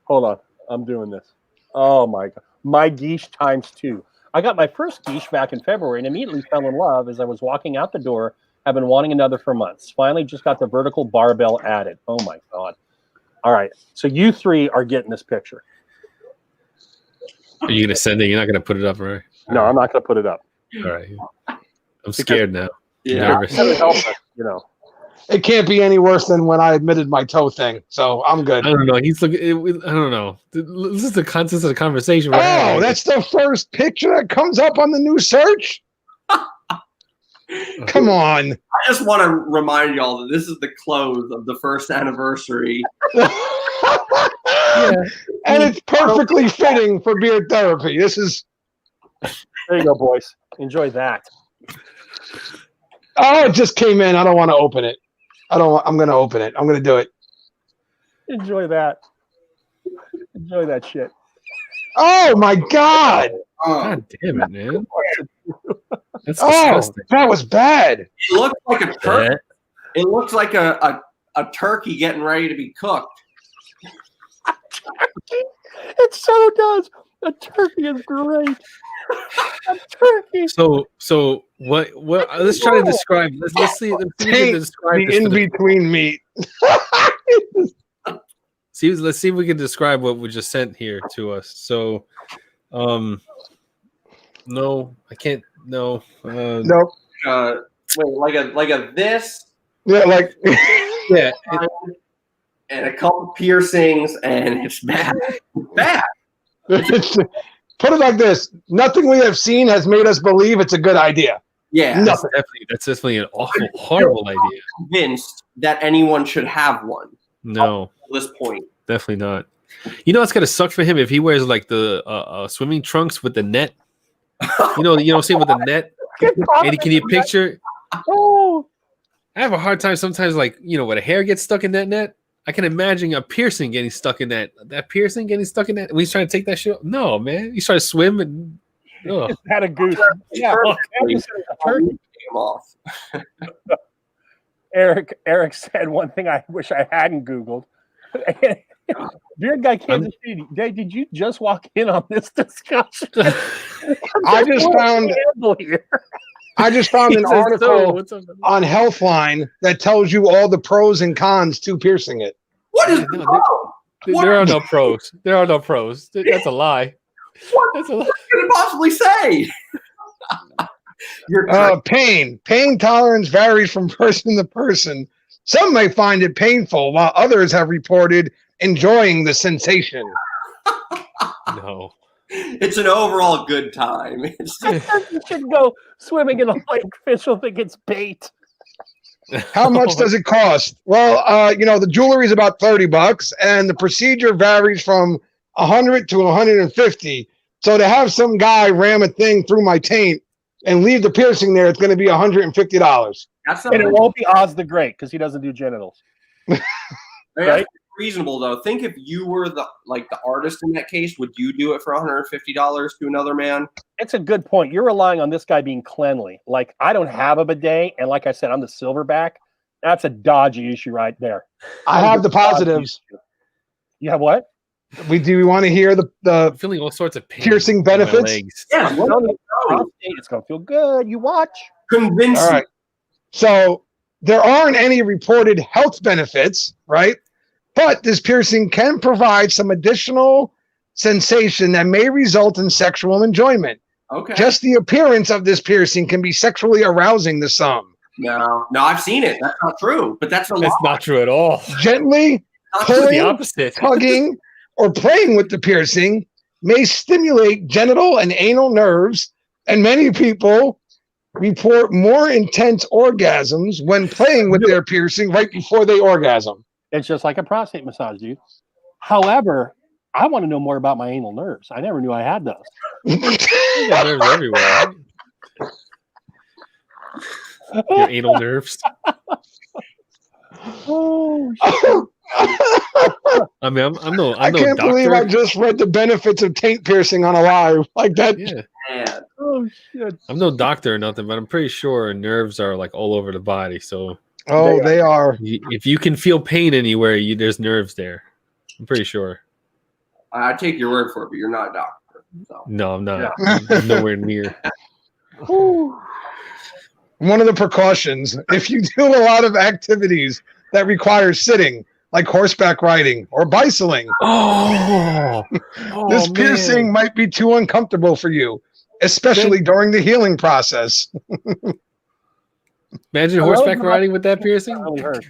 Speaker 3: Hold on, I'm doing this. Oh my god, my geesh times 2. I got my first geesh back in February and immediately fell in love as I was walking out the door. I've been wanting another for months. Finally, just got the vertical barbell added. Oh my god! All right, so you 3 are getting this picture.
Speaker 4: Are you gonna send it? You're not gonna put it up, right?
Speaker 3: No, I'm not gonna put it up.
Speaker 4: All right. I'm scared now.
Speaker 20: Yeah.
Speaker 4: Nervous.
Speaker 3: You know.
Speaker 17: It can't be any worse than when I admitted my toe thing. So I'm good.
Speaker 4: I don't know. He's looking. I don't know. This is the context of the conversation.
Speaker 17: Oh, that's the first picture that comes up on the new search. Come on.
Speaker 20: I just want to remind y'all that this is the close of the first anniversary.
Speaker 17: And it's perfectly fitting for beard therapy. This is.
Speaker 3: There you go, boys. Enjoy that.
Speaker 17: Oh, it just came in. I don't want to open it. I'm going to open it. I'm going to do it.
Speaker 3: Enjoy that. Enjoy that shit.
Speaker 17: Oh my God.
Speaker 4: God damn it, man. That's
Speaker 17: Oh,
Speaker 4: disgusting.
Speaker 17: that was bad.
Speaker 20: It looks like a turkey. It looks like a turkey getting ready to be cooked.
Speaker 3: It so does. A turkey is great. A turkey.
Speaker 4: So what? Let's try to describe. Let's see. Let's see if we can describe
Speaker 17: the
Speaker 4: this
Speaker 17: in between meat.
Speaker 4: Let's see if we can describe what we just sent here to us. So, no, I can't. No.
Speaker 17: Nope.
Speaker 20: Wait, like a this.
Speaker 17: Yeah, like
Speaker 4: yeah.
Speaker 20: And a couple piercings, and it's bad. Bad.
Speaker 17: Put it like this: nothing we have seen has made us believe it's a good idea.
Speaker 20: Yeah,
Speaker 17: nothing.
Speaker 4: That's definitely an awful, horrible idea.
Speaker 20: Convinced that anyone should have one.
Speaker 4: No,
Speaker 20: up to this point,
Speaker 4: definitely not. You know, it's gonna suck for him if he wears like the swimming trunks with the net. See with the net. And can you picture?
Speaker 3: Oh,
Speaker 4: I have a hard time sometimes, like when a hair gets stuck in that net. I can imagine a piercing getting stuck in that piercing getting stuck in that. When he's trying to take that shit, no man, he's trying to swim and
Speaker 3: had a goose. Yeah,
Speaker 20: Him off.
Speaker 3: Eric said one thing I wish I hadn't Googled. Beard guy Kansas City. Dave, did you just walk in on this discussion?
Speaker 17: I just found an article on Healthline that tells you all the pros and cons to piercing it.
Speaker 20: What is
Speaker 4: there are no pros. There are no pros. That's a lie.
Speaker 20: What can you possibly say?
Speaker 17: Pain tolerance varies from person to person. Some may find it painful, while others have reported enjoying the sensation.
Speaker 4: No.
Speaker 20: It's an overall good time.
Speaker 3: You should go swimming in a lake. Fish will think it's bait.
Speaker 17: How much does it cost? Well, the jewelry is about $30, and the procedure varies from $100 to $150. So to have some guy ram a thing through my taint and leave the piercing there, it's going to be $150.
Speaker 3: And it won't be Oz the Great because he doesn't do genitals.
Speaker 20: Right? Reasonable though. Think if you were the artist in that case, would you do it for $150 to another man?
Speaker 3: It's a good point. You're relying on this guy being cleanly. Like, I don't have a bidet, and like I said, I'm the silverback. That's a dodgy issue right there.
Speaker 17: I have the positives.
Speaker 3: You have what?
Speaker 17: Do we want to hear the
Speaker 4: feeling all sorts of pain
Speaker 17: piercing benefits?
Speaker 3: Yeah, it's gonna feel good. You watch.
Speaker 20: Convincing.
Speaker 17: All right. So there aren't any reported health benefits, right? But this piercing can provide some additional sensation that may result in sexual enjoyment.
Speaker 20: Okay.
Speaker 17: Just the appearance of this piercing can be sexually arousing to some.
Speaker 20: No, I've seen it. That's not true. But that's
Speaker 4: not true at all.
Speaker 17: Gently pulling,
Speaker 4: the opposite.
Speaker 17: tugging, or playing with the piercing may stimulate genital and anal nerves, and many people report more intense orgasms when playing with their piercing right before they orgasm.
Speaker 3: It's just like a prostate massage, dude. However, I want to know more about my anal nerves. I never knew I had those.
Speaker 4: You got nerves everywhere. Right? Your anal nerves.
Speaker 17: Oh,
Speaker 4: I mean, I'm no
Speaker 17: I can't
Speaker 4: doctor.
Speaker 17: believe I just read the benefits of taint piercing on a live like that.
Speaker 4: Yeah.
Speaker 3: Oh shit!
Speaker 4: I'm no doctor or nothing, but I'm pretty sure nerves are like all over the body. So
Speaker 17: they are.
Speaker 4: If you can feel pain anywhere, there's nerves there. I'm pretty sure.
Speaker 20: I take your word for it, but you're not a doctor. So.
Speaker 4: No, I'm not.
Speaker 20: Yeah.
Speaker 4: I'm nowhere near.
Speaker 17: One of the precautions, if you do a lot of activities that require sitting, like horseback riding or bicycling, this piercing might be too uncomfortable for you, especially during the healing process.
Speaker 4: Imagine horseback riding with that piercing.
Speaker 3: Really hurt.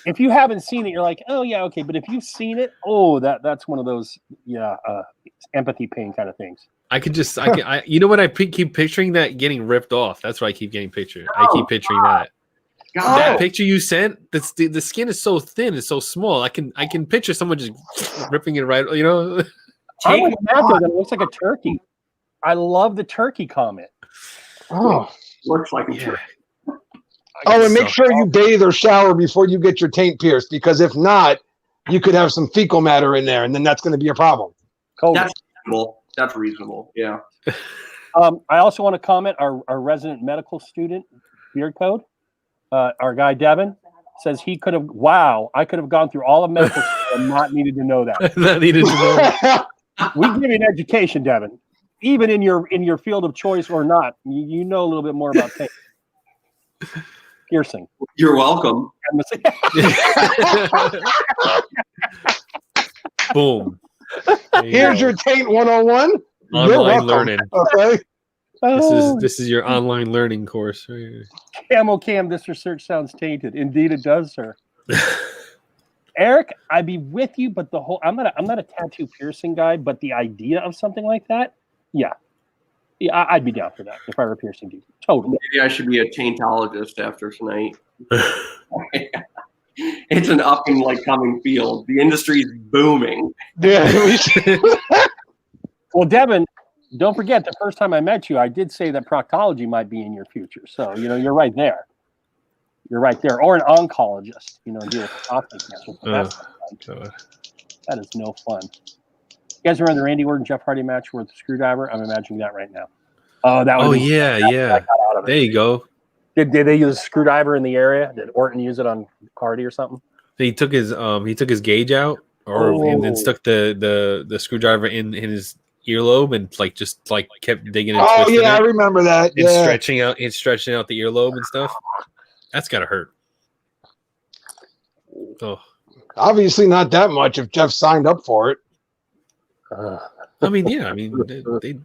Speaker 3: If you haven't seen it, you're like, oh yeah, okay. But if you've seen it, that's one of those empathy pain kind of things.
Speaker 4: You know what? I keep picturing that getting ripped off. That's what I keep getting pictured. I keep picturing that.
Speaker 20: God.
Speaker 4: That picture you sent, the skin is so thin, it's so small. I can picture someone just ripping it right. You know,
Speaker 3: I'm with Matthew, that looks like a turkey. I love the turkey comment.
Speaker 17: Oh,
Speaker 20: looks like a turkey.
Speaker 17: Oh, and make sure you bathe or shower before you get your taint pierced, because if not, you could have some fecal matter in there, and then that's going to be a problem.
Speaker 20: That's reasonable. That's reasonable. Yeah.
Speaker 3: I also want to comment. Our resident medical student, Beard Code, our guy Devin, says he could have. Wow, I could have gone through all of medical school and not needed to know that.
Speaker 4: Not needed to know that.
Speaker 3: We give you an education, Devin, even in your field of choice or not. You know a little bit more about taint. Piercing.
Speaker 20: You're welcome.
Speaker 4: Boom.
Speaker 17: Here's your taint 101.
Speaker 4: Online learning.
Speaker 17: Okay.
Speaker 4: This is your online learning course. Right?
Speaker 3: Camo Cam, this research sounds tainted. Indeed, it does, sir. Eric, I'd be with you, but I'm not a tattoo piercing guy, but the idea of something like that, yeah, I'd be down for that if I were a piercing dude. Totally.
Speaker 20: Maybe I should be a taintologist after tonight. It's an up and coming field. The industry's booming.
Speaker 17: Yeah.
Speaker 3: Well, Devin, don't forget, the first time I met you, I did say that proctology might be in your future. So, you're right there. You're right there. Or an oncologist, deal with prostate cancer. That's that is no fun. You guys remember the Randy Orton Jeff Hardy match with the screwdriver? I'm imagining that right now. Oh, that would
Speaker 4: yeah. There you go.
Speaker 3: Did they use a screwdriver in the area? Did Orton use it on Hardy or something?
Speaker 4: He took his gauge out, and then stuck the screwdriver in his earlobe and just kept digging and twisting
Speaker 17: I
Speaker 4: it.
Speaker 17: remember that.
Speaker 4: And stretching out the earlobe and stuff. That's gotta hurt. Oh,
Speaker 17: obviously not that much if Jeff signed up for it.
Speaker 4: I mean, yeah. I mean,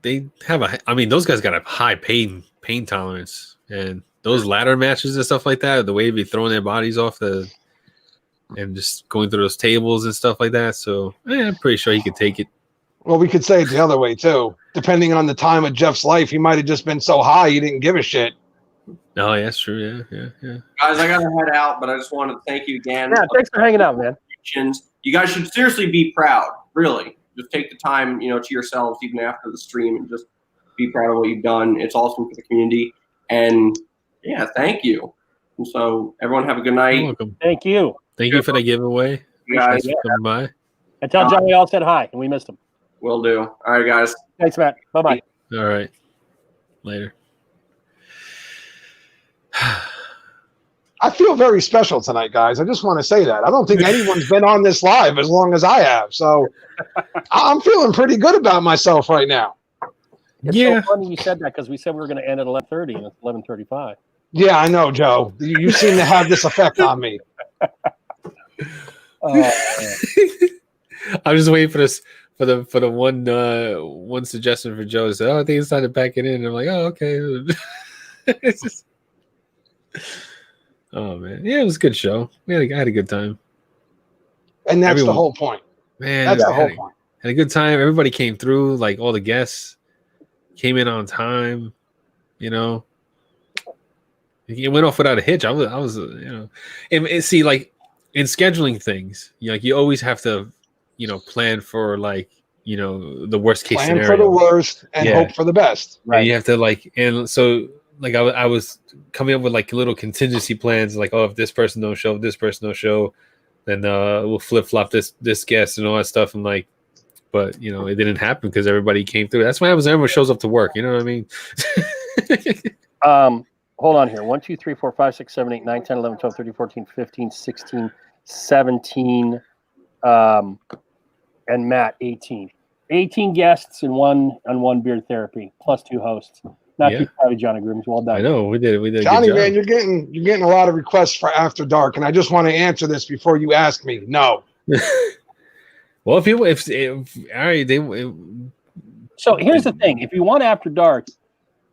Speaker 4: they have those guys got a high pain tolerance, and those ladder matches and stuff like that, the way they be throwing their bodies off and just going through those tables and stuff like that. So I'm pretty sure he could take it.
Speaker 17: Well, we could say it the other way too. Depending on the time of Jeff's life, he might have just been so high he didn't give a shit.
Speaker 4: Oh, yeah, that's true. Yeah.
Speaker 20: Guys, I gotta head out, but I just wanted to thank you again.
Speaker 3: Yeah, thanks for hanging out, man.
Speaker 20: You guys should seriously be proud. Really, just take the time, to yourselves, even after the stream, and just be proud of what you've done. It's awesome for the community, and yeah, thank you. And so, everyone, have a good night.
Speaker 4: You're welcome.
Speaker 3: Thank you.
Speaker 4: Thank you for the giveaway.
Speaker 20: You guys,
Speaker 4: Thanks for coming by.
Speaker 3: And tell John we all said hi and we missed him.
Speaker 20: Will do. All right, guys.
Speaker 3: Thanks, Matt. Bye-bye.
Speaker 4: All right. Later.
Speaker 17: I feel very special tonight, guys. I just want to say that. I don't think anyone's been on this live as long as I have. So I'm feeling pretty good about myself right now.
Speaker 3: It's so funny you said that because we said we were going to end at 11:30 and it's 11:35.
Speaker 17: Yeah, I know, Joe. You seem to have this effect on me.
Speaker 4: I'm just waiting for this for the one suggestion for Joe. So I think it's time to pack it in. And I'm like, oh, okay. It's just, oh man, yeah, it was a good show. I had a good time.
Speaker 17: And that's the whole point.
Speaker 4: Man,
Speaker 17: that's the whole point.
Speaker 4: Had a good time. Everybody came through. Like all the guests came in on time. It went off without a hitch. I was, and see, like in scheduling things, you always have to, plan for the worst case scenario.
Speaker 17: Plan for the worst and hope for the best.
Speaker 4: Right. And you have to and so I was coming up with little contingency plans, if this person don't show, then we'll flip flop this guest and all that stuff. And but it didn't happen because everybody came through. That's why everyone shows up to work. You know what I mean?
Speaker 3: Hold on here. 1, 2, 3, 4, 5, 6, 7, 8, 9, 10, 11, 12, 13, 14, 15, 16, 17, and Matt 18. 18 guests and one beard therapy plus 2 hosts. Not too shabby, Johnny Grooms. Well done.
Speaker 4: I know we did.
Speaker 17: Johnny, man, you're getting a lot of requests for After Dark, and I just want to answer this before you ask me. No.
Speaker 4: Well, if all right,
Speaker 3: So here's the thing: if you want After Dark,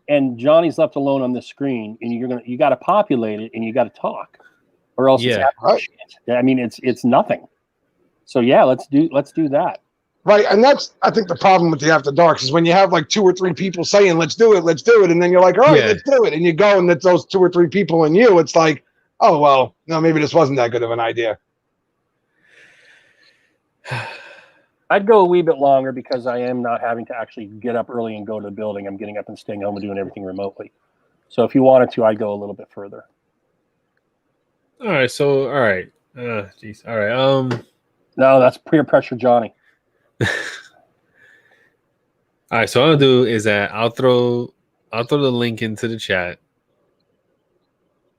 Speaker 3: and Johnny's left alone on the screen, and you got to populate it, and you got to talk, or else it's shit. I mean, it's nothing. So yeah, let's do that.
Speaker 17: Right, and that's I think the problem with the After Dark is when you have 2 or 3 people saying let's do it, and then you're like, all right, let's do it, and you go and it's those 2 or 3 people and you, it's like, oh well, no, maybe this wasn't that good of an idea.
Speaker 3: I'd go a wee bit longer because I am not having to actually get up early and go to the building. I'm getting up and staying home and doing everything remotely. So if you wanted to, I'd go a little bit further.
Speaker 4: All right. So, all right. Geez. All right.
Speaker 3: No, that's peer pressure, Johnny.
Speaker 4: All right. So what I'll do is that I'll throw the link into the chat,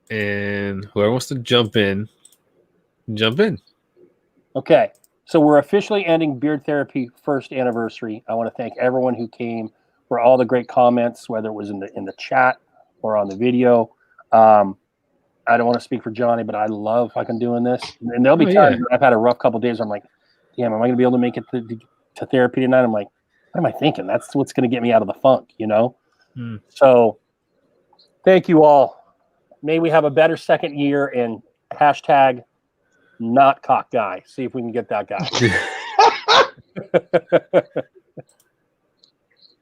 Speaker 4: and whoever wants to jump in.
Speaker 3: Okay. So we're officially ending Beard Therapy first anniversary. I want to thank everyone who came for all the great comments, whether it was in the chat or on the video. I don't want to speak for Johnny, but I love fucking doing this. And there'll be times I've had a rough couple of days where I'm like, damn, am I going to be able to make it to therapy tonight? I'm like, what am I thinking? That's what's going to get me out of the funk, So thank you all. May we have a better second year and hashtag not cock guy. See if we can get that guy.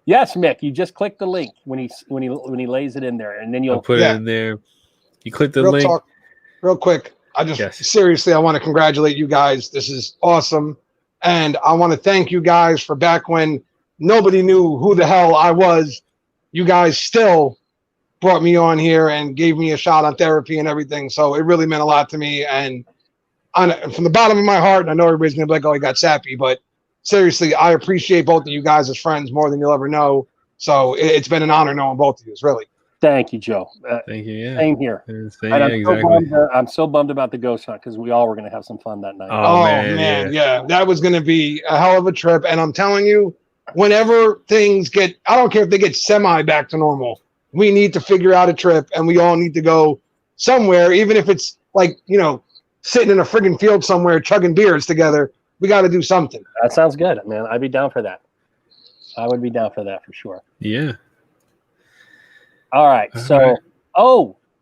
Speaker 3: Yes, Mick. You just click the link when he lays it in there, and then you'll
Speaker 4: put it in there. You click the link.
Speaker 17: Real quick. Seriously, I want to congratulate you guys. This is awesome, and I want to thank you guys for back when nobody knew who the hell I was. You guys still brought me on here and gave me a shot on therapy and everything. So it really meant a lot to me. And from the bottom of my heart, and I know everybody's going to be like, oh, he got sappy, but seriously, I appreciate both of you guys as friends more than you'll ever know. So it's been an honor knowing both of you, really.
Speaker 3: Thank you, Joe.
Speaker 4: Thank you. Yeah.
Speaker 3: Same here. I'm so bummed about the ghost hunt because we all were going to have some fun that night.
Speaker 17: Oh, man. Yeah. That was going to be a hell of a trip. And I'm telling you, whenever things get, I don't care if they get semi back to normal, we need to figure out a trip and we all need to go somewhere, even if it's like, sitting in a friggin' field somewhere, chugging beers together. We got to do something.
Speaker 3: That sounds good, man. I'd be down for that. I would be down for that for sure.
Speaker 4: Yeah.
Speaker 3: All right.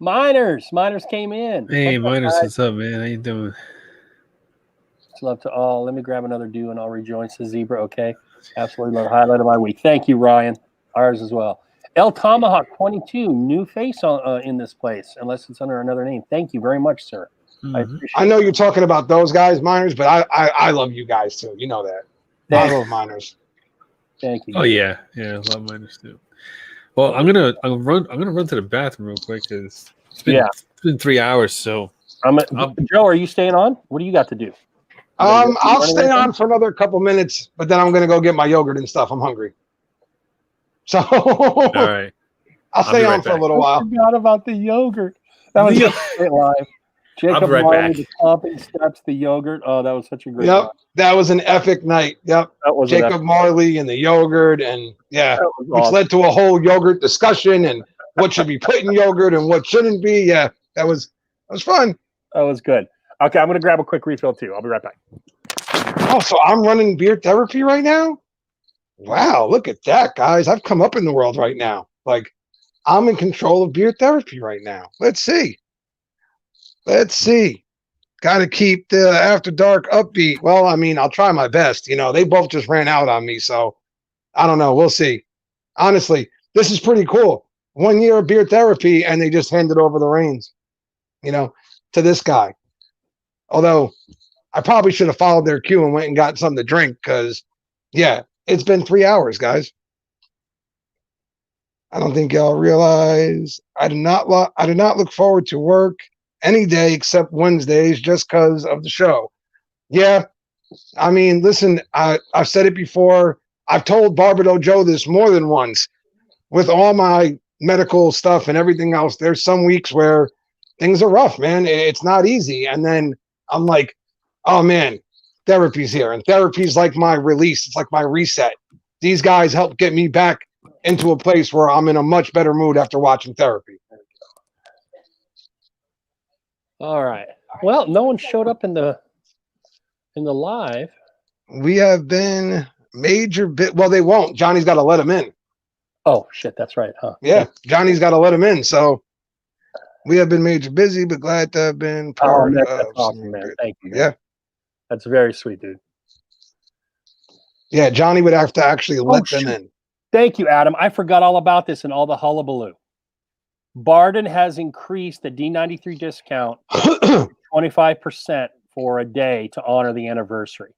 Speaker 3: Miners came in.
Speaker 4: Hey, Miners, what's up, man? How you doing?
Speaker 3: Much love to all. Let me grab another dew and I'll rejoin the zebra. Okay. Absolutely. Highlight of my week. Thank you, Ryan. Ours as well. El Tomahawk 22, new face in this place, unless it's under another name. Thank you very much, sir.
Speaker 17: I know you're talking about those guys, Miners, but I love you guys too. You know that. I love Miners.
Speaker 3: Thank you.
Speaker 4: Oh yeah, I love Miners too. Well, I'm gonna run to the bathroom real quick because it's been 3 hours. So
Speaker 3: Joe, are you staying on? What do you got to do?
Speaker 17: I'll stay on for another couple minutes, but then I'm gonna go get my yogurt and stuff. I'm hungry. So
Speaker 4: all right,
Speaker 17: I'll stay on for a little while.
Speaker 3: I forgot about the yogurt. That was a great live. Jacob Marley, the pumping steps, the yogurt. Oh, that was such a great live.
Speaker 17: That was an epic night. Yep.
Speaker 3: That was
Speaker 17: Jacob Marley and the yogurt, and which led to a whole yogurt discussion and what should be put in yogurt and what shouldn't be. Yeah, that was fun.
Speaker 3: That was good. Okay, I'm gonna grab a quick refill too. I'll be right back.
Speaker 17: Oh, so I'm running beer therapy right now? Wow, look at that, guys. I've come up in the world right now. Like, I'm in control of beer therapy right now. Let's see. Got to keep the after dark upbeat. Well, I mean, I'll try my best. They both just ran out on me, so I don't know. We'll see. Honestly, this is pretty cool. 1 year of beer therapy, and they just handed over the reins, to this guy. Although, I probably should have followed their cue and went and got something to drink because, it's been 3 hours, guys. I don't think y'all realize I do not look forward to work any day except Wednesdays just because of the show. Yeah, I mean, listen, I've said it before. I've told Barbados Joe this more than once. With all my medical stuff and everything else, there's some weeks where things are rough, man. It's not easy. And then I'm like, oh, man, therapy's here. And therapy's like my release. It's like my reset. These guys help get me back into a place where I'm in a much better mood after watching therapy.
Speaker 3: All right. Well, no one showed up in the live.
Speaker 17: We have been major bit. Well, they won't. Johnny's got to let them in.
Speaker 3: Oh shit, that's right, huh?
Speaker 17: Yeah, Johnny's got to let them in. So we have been major busy, but glad to have been part of.
Speaker 3: That's awesome, man. Thank you.
Speaker 17: Yeah,
Speaker 3: that's very sweet, dude.
Speaker 17: Yeah, Johnny would have to actually let them in.
Speaker 3: Thank you, Adam. I forgot all about this and all the hullabaloo. Barden has increased the D93 discount 25% for a day to honor the anniversary.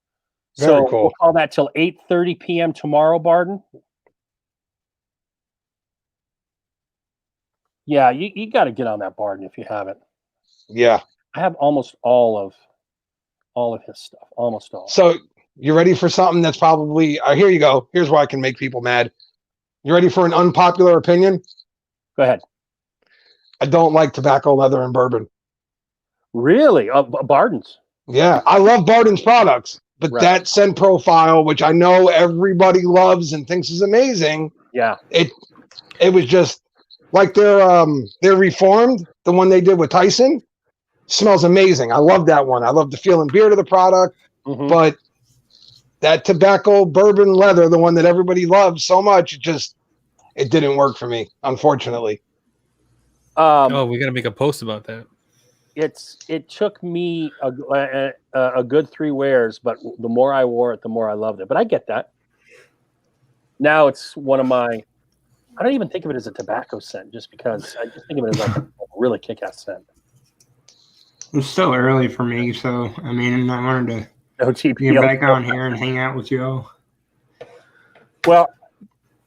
Speaker 17: Very cool.
Speaker 3: We'll call that till 8:30 p.m. tomorrow, Barden. Yeah, you got to get on that, Barden, if you haven't.
Speaker 17: Yeah.
Speaker 3: I have almost all of his stuff. Almost all.
Speaker 17: So you ready for something that's probably here you go. Here's why I can make people mad. You ready for an unpopular opinion?
Speaker 3: Go ahead.
Speaker 17: I don't like tobacco, leather, and bourbon.
Speaker 3: Really? Barden's?
Speaker 17: Yeah, I love Barden's products, but that scent profile, which I know everybody loves and thinks is amazing.
Speaker 3: Yeah.
Speaker 17: It was just like they're Reformed, the one they did with Tyson, smells amazing. I love that one. I love the feel and beard of the product, but that tobacco, bourbon, leather, the one that everybody loves so much, it didn't work for me, unfortunately.
Speaker 4: We got to make a post about that.
Speaker 3: It took me a good 3 wears, but the more I wore it, the more I loved it. But I get that. Now it's one of my. I don't even think of it as a tobacco scent, just because I just think of it as like a really kick-ass scent.
Speaker 19: It's still early for me, so I mean, I wanted to get back on here and hang out with you all.
Speaker 3: Well,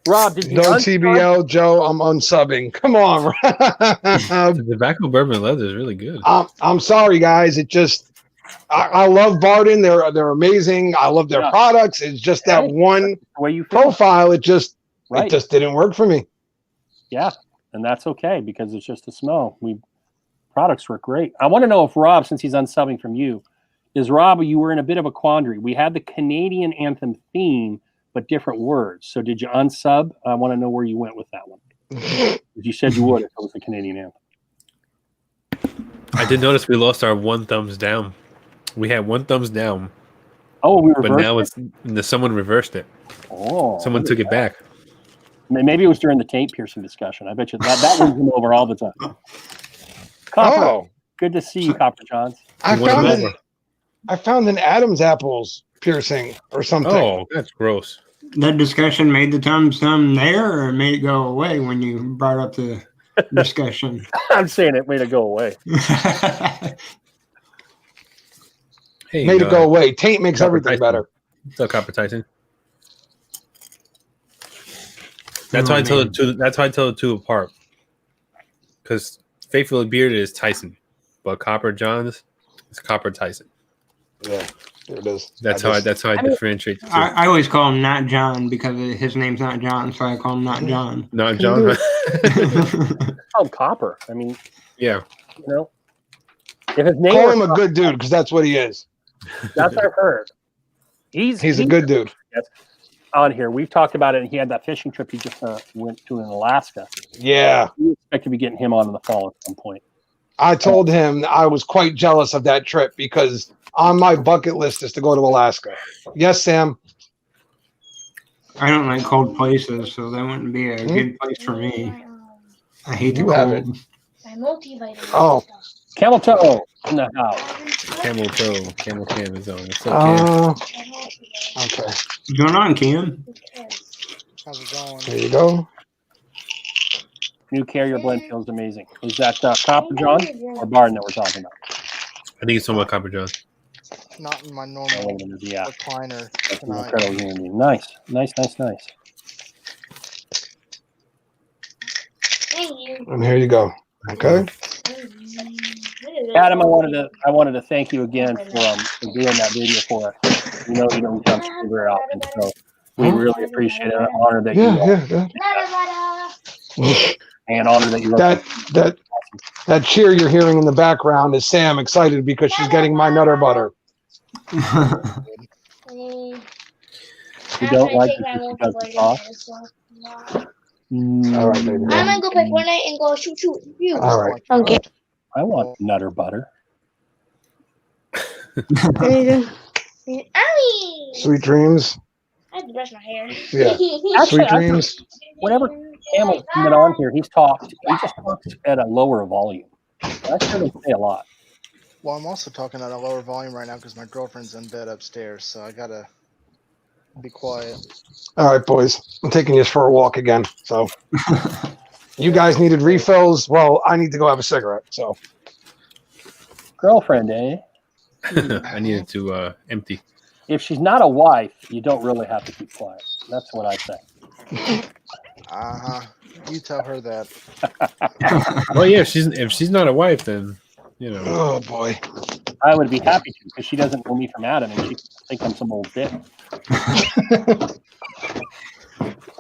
Speaker 3: Rob, did you
Speaker 17: No
Speaker 3: unsub?
Speaker 17: TBL, Joe. I'm unsubbing. Come on.
Speaker 4: The tobacco bourbon leather is really good.
Speaker 17: I'm sorry, guys. It just I love Barden. They're amazing. I love their products. It's just that one
Speaker 3: way you feel.
Speaker 17: profile. It just
Speaker 3: Right.
Speaker 17: didn't work for me.
Speaker 3: Yeah, and that's okay because it's just a smell. Products work great. I want to know if Rob, since he's unsubbing from you, you were in a bit of a quandary. We had the Canadian anthem theme, but different words. So did you unsub? I want to know where you went with that one. You said you would if it was the Canadian anthem.
Speaker 4: I did notice we lost our one thumbs down. We had one thumbs down.
Speaker 3: Oh, we reversed
Speaker 4: but now someone reversed it.
Speaker 3: Oh,
Speaker 4: someone took it back.
Speaker 3: Maybe it was during the taint piercing discussion. I bet you that wins him over all the time. Copper, good to see you, Copper Johns.
Speaker 17: I found an Adam's apples piercing or something.
Speaker 4: Oh, that's gross.
Speaker 19: That discussion made the thumbs down there, or made it go away when you brought up the discussion?
Speaker 3: I'm saying it made it go away.
Speaker 4: Hey,
Speaker 17: made it go away. Taint makes everything better.
Speaker 4: What's up, Copper Tyson? That's why I tell the two. That's why I tell the two apart. Because Faithfully Bearded is Tyson, but Copper Johns is Copper Tyson.
Speaker 17: Yeah, there it is.
Speaker 4: That's how I differentiate the two.
Speaker 19: I always call him Not John because his name's not John, so I call him Not John.
Speaker 4: Not John.
Speaker 3: Oh, Copper. I mean,
Speaker 4: yeah.
Speaker 3: You know, if his name
Speaker 17: call him a good dude because that's what he is.
Speaker 3: That's what I've heard. He's
Speaker 17: a good dude.
Speaker 3: Yes. On here, we've talked about it, and he had that fishing trip he just went to in Alaska.
Speaker 17: Yeah,
Speaker 3: we expect to be getting him on in the fall at some point.
Speaker 17: I told him I was quite jealous of that trip because on my bucket list is to go to Alaska. Yes, Sam.
Speaker 19: I don't like cold places, so that wouldn't be a good place for me. I hate the cold.
Speaker 13: My multivitamin.
Speaker 17: Oh,
Speaker 3: Camel Toe in the house.
Speaker 4: Camel Toe, Camel Cam is on. What's up, Cam?
Speaker 17: Okay.
Speaker 19: What's going on, Cam?
Speaker 21: How's it going?
Speaker 17: There you go.
Speaker 3: New carrier blend feels amazing. Is that Copper John or Barton that we're talking about?
Speaker 4: I think it's somewhat Copper John.
Speaker 21: Not in my normal recliner tonight.
Speaker 3: Nice.
Speaker 13: Thank you.
Speaker 17: And here you go. Okay.
Speaker 3: Adam, I wanted to thank you again for doing that video for us. You know we don't come to very often, so we really appreciate it. Honor that and honor that you
Speaker 17: that cheer you're hearing in the background is Sam excited because she's getting my Nutter Butter.
Speaker 3: You don't like it because it's off?
Speaker 17: All right, baby.
Speaker 13: I'm gonna go play Fortnite and go shoot.
Speaker 17: All right.
Speaker 13: Okay.
Speaker 3: I want Nutter Butter.
Speaker 17: Sweet dreams.
Speaker 13: I have to brush my hair.
Speaker 17: Yeah. Sweet dreams.
Speaker 3: Whenever Camel's been on here, he just talks at a lower volume. That's going to say a lot.
Speaker 21: Well, I'm also talking at a lower volume right now because my girlfriend's in bed upstairs, so I gotta be quiet.
Speaker 17: All right, boys. I'm taking you for a walk again. So you guys needed refills. Well, I need to go have a cigarette. So
Speaker 3: girlfriend, eh?
Speaker 4: I needed to empty.
Speaker 3: If she's not a wife, you don't really have to keep quiet. That's what I say.
Speaker 21: You tell her that.
Speaker 4: Well, yeah. If she's not a wife, then you know.
Speaker 17: Oh boy.
Speaker 3: I would be happy to because she doesn't know me from Adam, and she thinks I'm some old bitch.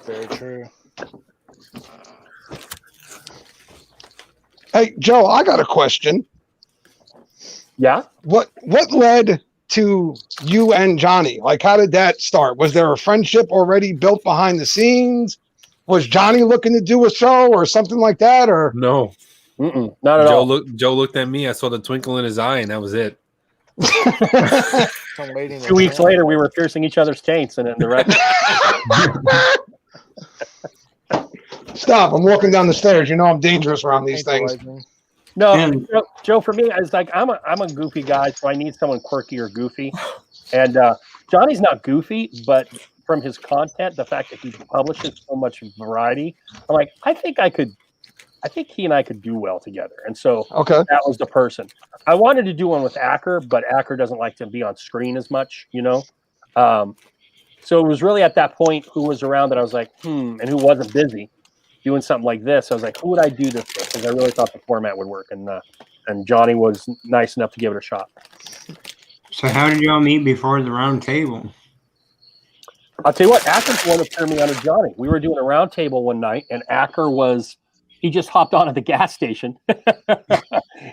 Speaker 21: Very true.
Speaker 17: Hey, Joe, I got a question.
Speaker 3: Yeah?
Speaker 17: What led to you and Johnny? Like, how did that start? Was there a friendship already built behind the scenes? Was Johnny looking to do a show or something like that? Or
Speaker 4: no,
Speaker 3: not at all.
Speaker 4: Joe looked at me. I saw the twinkle in his eye, and that was it.
Speaker 3: 2 weeks later, we were piercing each other's taints and in the record.
Speaker 17: Stop! I'm walking down the stairs. You know I'm dangerous around these things.
Speaker 3: No, Joe. For me, it's like I'm a goofy guy, so I need someone quirky or goofy. And Johnny's not goofy, but from his content, the fact that he publishes so much variety, I'm like, I think he and I could do well together. And so that was the person. I wanted to do one with Acker, but Acker doesn't like to be on screen as much, you know. So it was really at that point who was around that I was like, and who wasn't busy doing something like this. I was like, who would I do this with? Because I really thought the format would work, and Johnny was nice enough to give it a shot.
Speaker 19: So how did y'all meet before the round table?
Speaker 3: I'll tell you what, Acker's the one that turned me on to Johnny. We were doing a round table one night, and Acker he just hopped on at the gas station.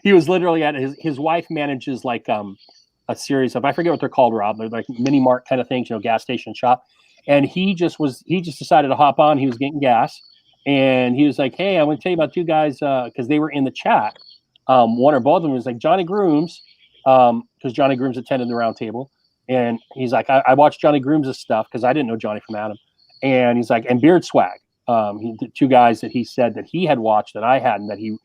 Speaker 3: He was literally at his wife manages like a series of, I forget what they're called, Rob. They're like mini mart kind of things, gas station shop. And he just decided to hop on. He was getting gas, and he was like, "Hey, I'm going to tell you about two guys," because they were in the chat. One or both of them was like Johnny Grooms, because Johnny Grooms attended the round table. And he's like, I watched Johnny Grooms' stuff because I didn't know Johnny from Adam. And he's like, and Beard Swag, the two guys that he said that he had watched that I hadn't, that he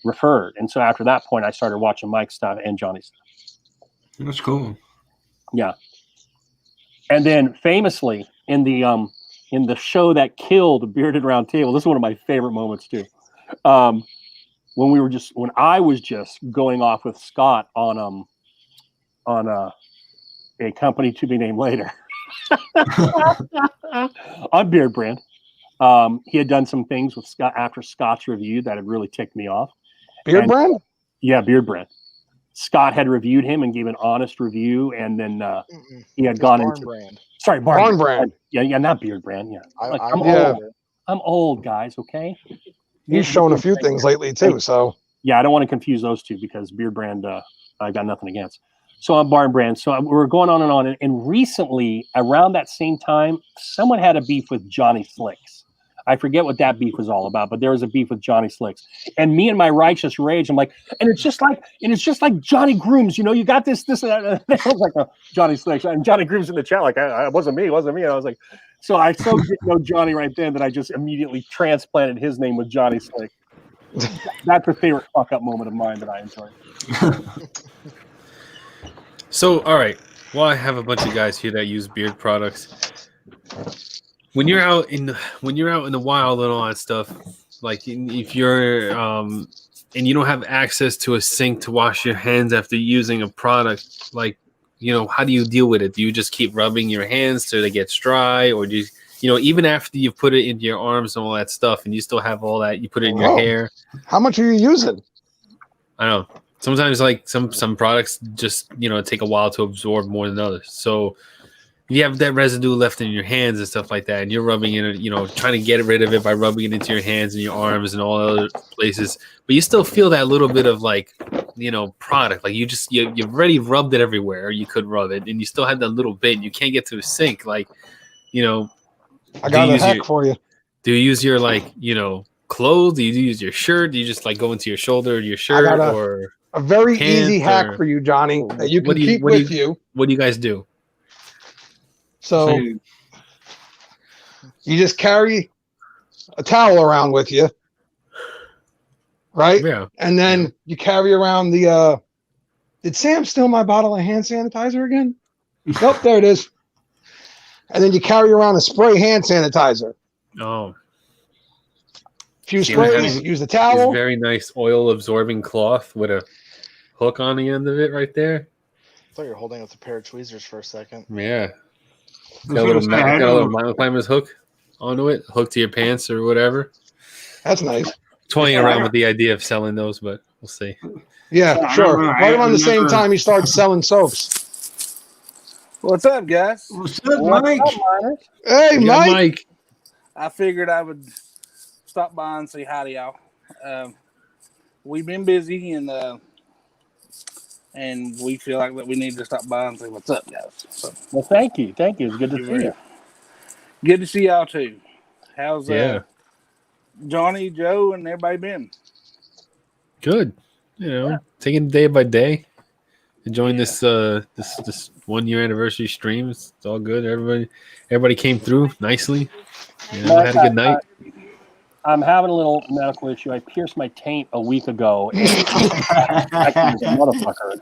Speaker 3: referred. And so after that point, I started watching Mike's stuff and Johnny's stuff.
Speaker 19: That's cool.
Speaker 3: Yeah. And then famously in the show that killed Bearded Round Table, this is one of my favorite moments too. When I was just going off with Scott on a company to be named later on Beard Brand. He had done some things with Scott after Scott's review that had really ticked me off.
Speaker 17: Beard Brand?
Speaker 3: Yeah, Beard Brand. Scott had reviewed him and gave an honest review, and then he had gone into
Speaker 21: Brand.
Speaker 3: Sorry,
Speaker 17: Barn Brand.
Speaker 3: Yeah, not Beard Brand. Yeah, I'm
Speaker 17: yeah.
Speaker 3: old. I'm old, guys. Okay.
Speaker 17: He's shown a few things lately too, so
Speaker 3: yeah, I don't want to confuse those two because Beard Brand, I got nothing against. So I'm Barn Brand. So we were going on and on. And recently, around that same time, someone had a beef with Johnny Slicks. I forget what that beef was all about, but there was a beef with Johnny Slicks. And me and my righteous rage, I'm like, and it's just like Johnny Grooms, you got this, and I was like, Johnny Slicks. And Johnny Grooms in the chat, like, it wasn't me. And I was like, so I so didn't know Johnny right then that I just immediately transplanted his name with Johnny Slick. That's a favorite fuck up moment of mine that I enjoy.
Speaker 4: So, all right. Well, I have a bunch of guys here that use beard products. When you're out in the wild and all that stuff, like if you're and you don't have access to a sink to wash your hands after using a product, like how do you deal with it? Do you just keep rubbing your hands till they get dry, or do you even after you've put it into your arms and all that stuff, and you still have all that, you put it in your hair?
Speaker 17: How much are you using?
Speaker 4: I don't know. Sometimes like some products just take a while to absorb more than others. So you have that residue left in your hands and stuff like that, and you're rubbing it, trying to get rid of it by rubbing it into your hands and your arms and all other places. But you still feel that little bit of like, product. Like you've already rubbed it everywhere, or you could rub it, and you still have that little bit. You can't get to the sink. Like,
Speaker 17: I got a hack for you.
Speaker 4: Do you use your clothes? Do you use your shirt? Do you just like go into your shoulder or your shirt, or
Speaker 17: a very
Speaker 4: pants,
Speaker 17: easy hack for you, Johnny, that you can keep with you?
Speaker 4: What do you guys do?
Speaker 17: So you just carry a towel around with you, right?
Speaker 4: Yeah.
Speaker 17: And then you carry around the did Sam steal my bottle of hand sanitizer again? Nope, there it is. And then you carry around a spray hand sanitizer.
Speaker 4: Oh.
Speaker 17: Few sprays, use the towel.
Speaker 4: Very nice oil absorbing cloth with a hook on the end of it right there.
Speaker 21: I thought you were holding up a pair of tweezers for a second.
Speaker 4: Yeah. Got a little mountain climber's hook onto it, hook to your pants or whatever.
Speaker 17: That's nice.
Speaker 4: Toying around with the idea of selling those, but we'll see.
Speaker 17: Yeah, sure. Right around the same time you start selling soaps.
Speaker 1: What's up, guys?
Speaker 19: What's up, Mike?
Speaker 17: Hey, Mike.
Speaker 1: I figured I would stop by and say hi to y'all. We've been busy and we feel like that we need to stop by and say what's up, guys. So,
Speaker 3: well, thank you. It's good to see you.
Speaker 1: Good to see y'all too. How's Johnny, Joe, and everybody been?
Speaker 4: Good. Taking it day by day. Enjoying this 1 year anniversary stream. It's all good. Everybody came through nicely. Had a good night.
Speaker 3: I'm having a little medical issue. I pierced my taint a week ago, and motherfucker.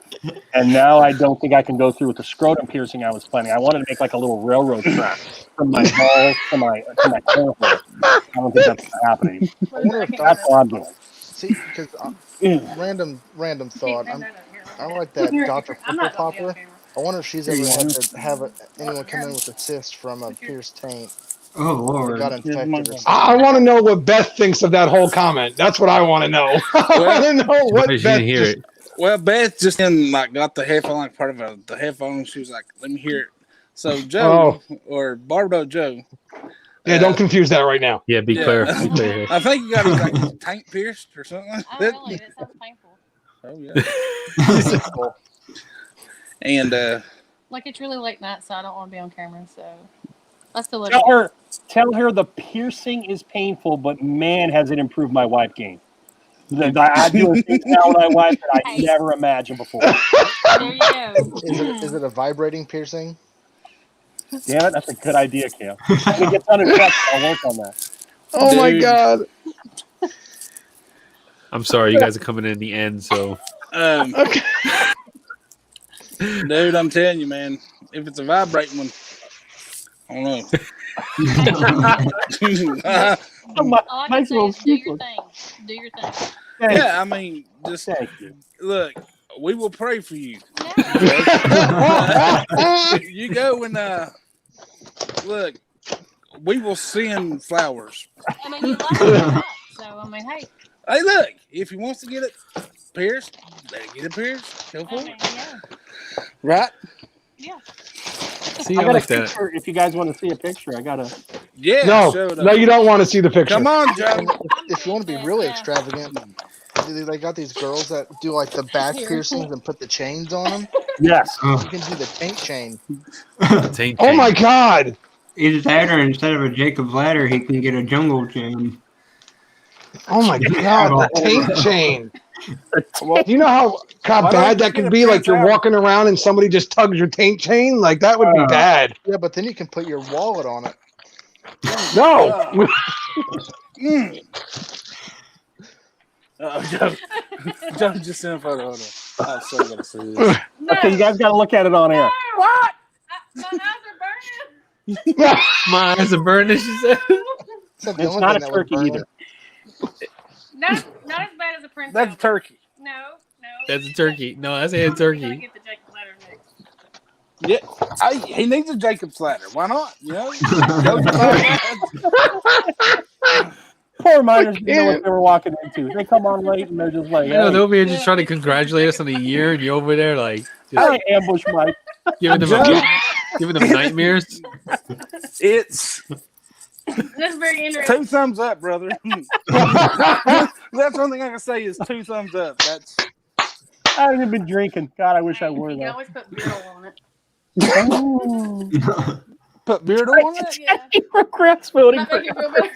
Speaker 3: And now I don't think I can go through with the scrotum piercing I was planning. I wanted to make like a little railroad track from my balls to my cornhole. I don't think that's happening. That's all I'm doing.
Speaker 21: See, because random thought. I like that Dr. Pimple Popper. I wonder if she's ever had to have anyone come in with a cyst from a pierced taint.
Speaker 19: Oh Lord!
Speaker 21: Got infected or something.
Speaker 17: I want to know what Beth thinks of that whole comment. That's what I want to know. I want to know what Beth just.
Speaker 1: Well, Beth just got the headphone, like part of the headphone. She was like, "Let me hear it." So Joe or Barbara Joe.
Speaker 17: Yeah, don't confuse that right now.
Speaker 4: Yeah, be clear. Be clear.
Speaker 1: I think you got his taint pierced or something like that.
Speaker 2: Oh, really? That sounds painful.
Speaker 1: Oh yeah. And
Speaker 2: like it's really late night, so I don't want to be on camera. So let's do it.
Speaker 3: Tell her the piercing is painful, but man, has it improved my wife game. I do things now with my wife that I never imagined before.
Speaker 2: There you go.
Speaker 21: Is it a vibrating piercing?
Speaker 3: Damn it, that's a good idea, Cam. When it gets uninfected, I'll work on that.
Speaker 17: Oh my God.
Speaker 4: I'm sorry, you guys are coming in the end, so.
Speaker 1: okay. Dude, I'm telling you, man, if it's a vibrating one, I don't know.
Speaker 2: All I can say is do your thing. Do your thing.
Speaker 1: Yeah, I mean, just look. We will pray for you. You go and look. We will send flowers.
Speaker 2: I mean, you like it, so I mean, hey.
Speaker 1: Hey, look. If he wants to get it pierced, let it get it pierced. Go for it.
Speaker 2: Yeah.
Speaker 1: Right?
Speaker 2: Yeah.
Speaker 3: I got a picture. If you guys want to see a picture, I got a.
Speaker 1: Yeah.
Speaker 17: No, you don't want to see the picture.
Speaker 1: Come on, Joe.
Speaker 21: If you want to be really extravagant, they got these girls that do like the back piercings and put the chains on them.
Speaker 3: Yes.
Speaker 21: You can do the taint chain.
Speaker 17: Oh my God.
Speaker 19: Either that or instead of a Jacob's ladder, he can get a jungle chain.
Speaker 17: Oh my God, the taint chain. Do you know how bad that could be? Like you're walking around and somebody just tugs your taint chain? Like that would be bad.
Speaker 21: Yeah, but then you can put your wallet on it.
Speaker 17: No.
Speaker 1: Joe just sent a photo. Hold on. I'm so gonna see this.
Speaker 3: Okay, you guys got to look at it on air.
Speaker 2: What?
Speaker 4: My eyes are burning, she said.
Speaker 3: It's not a turkey either.
Speaker 2: Not as bad as a princess.
Speaker 1: That's a turkey.
Speaker 2: No.
Speaker 4: That's a turkey. No, that's a turkey.
Speaker 2: Get the Jacob's ladder next.
Speaker 1: Yeah, he needs a Jacob's ladder. Why not? You know.
Speaker 3: Poor miners didn't know what they were walking into. They come on late and they're just like,
Speaker 4: You know, they're over here just trying to congratulate us on the year, and you're over there like
Speaker 3: I ambush Mike.
Speaker 4: giving them nightmares.
Speaker 1: It's
Speaker 2: That's very interesting.
Speaker 1: 2 thumbs up, brother. That's one thing I can say is 2 thumbs up. That's.
Speaker 3: I haven't been drinking. God, I wish I were
Speaker 2: You can
Speaker 3: though.
Speaker 2: always put beer on it.
Speaker 1: Put beard on it?
Speaker 2: Yeah.
Speaker 3: Regrets voting
Speaker 2: Might
Speaker 3: for
Speaker 2: make you feel better.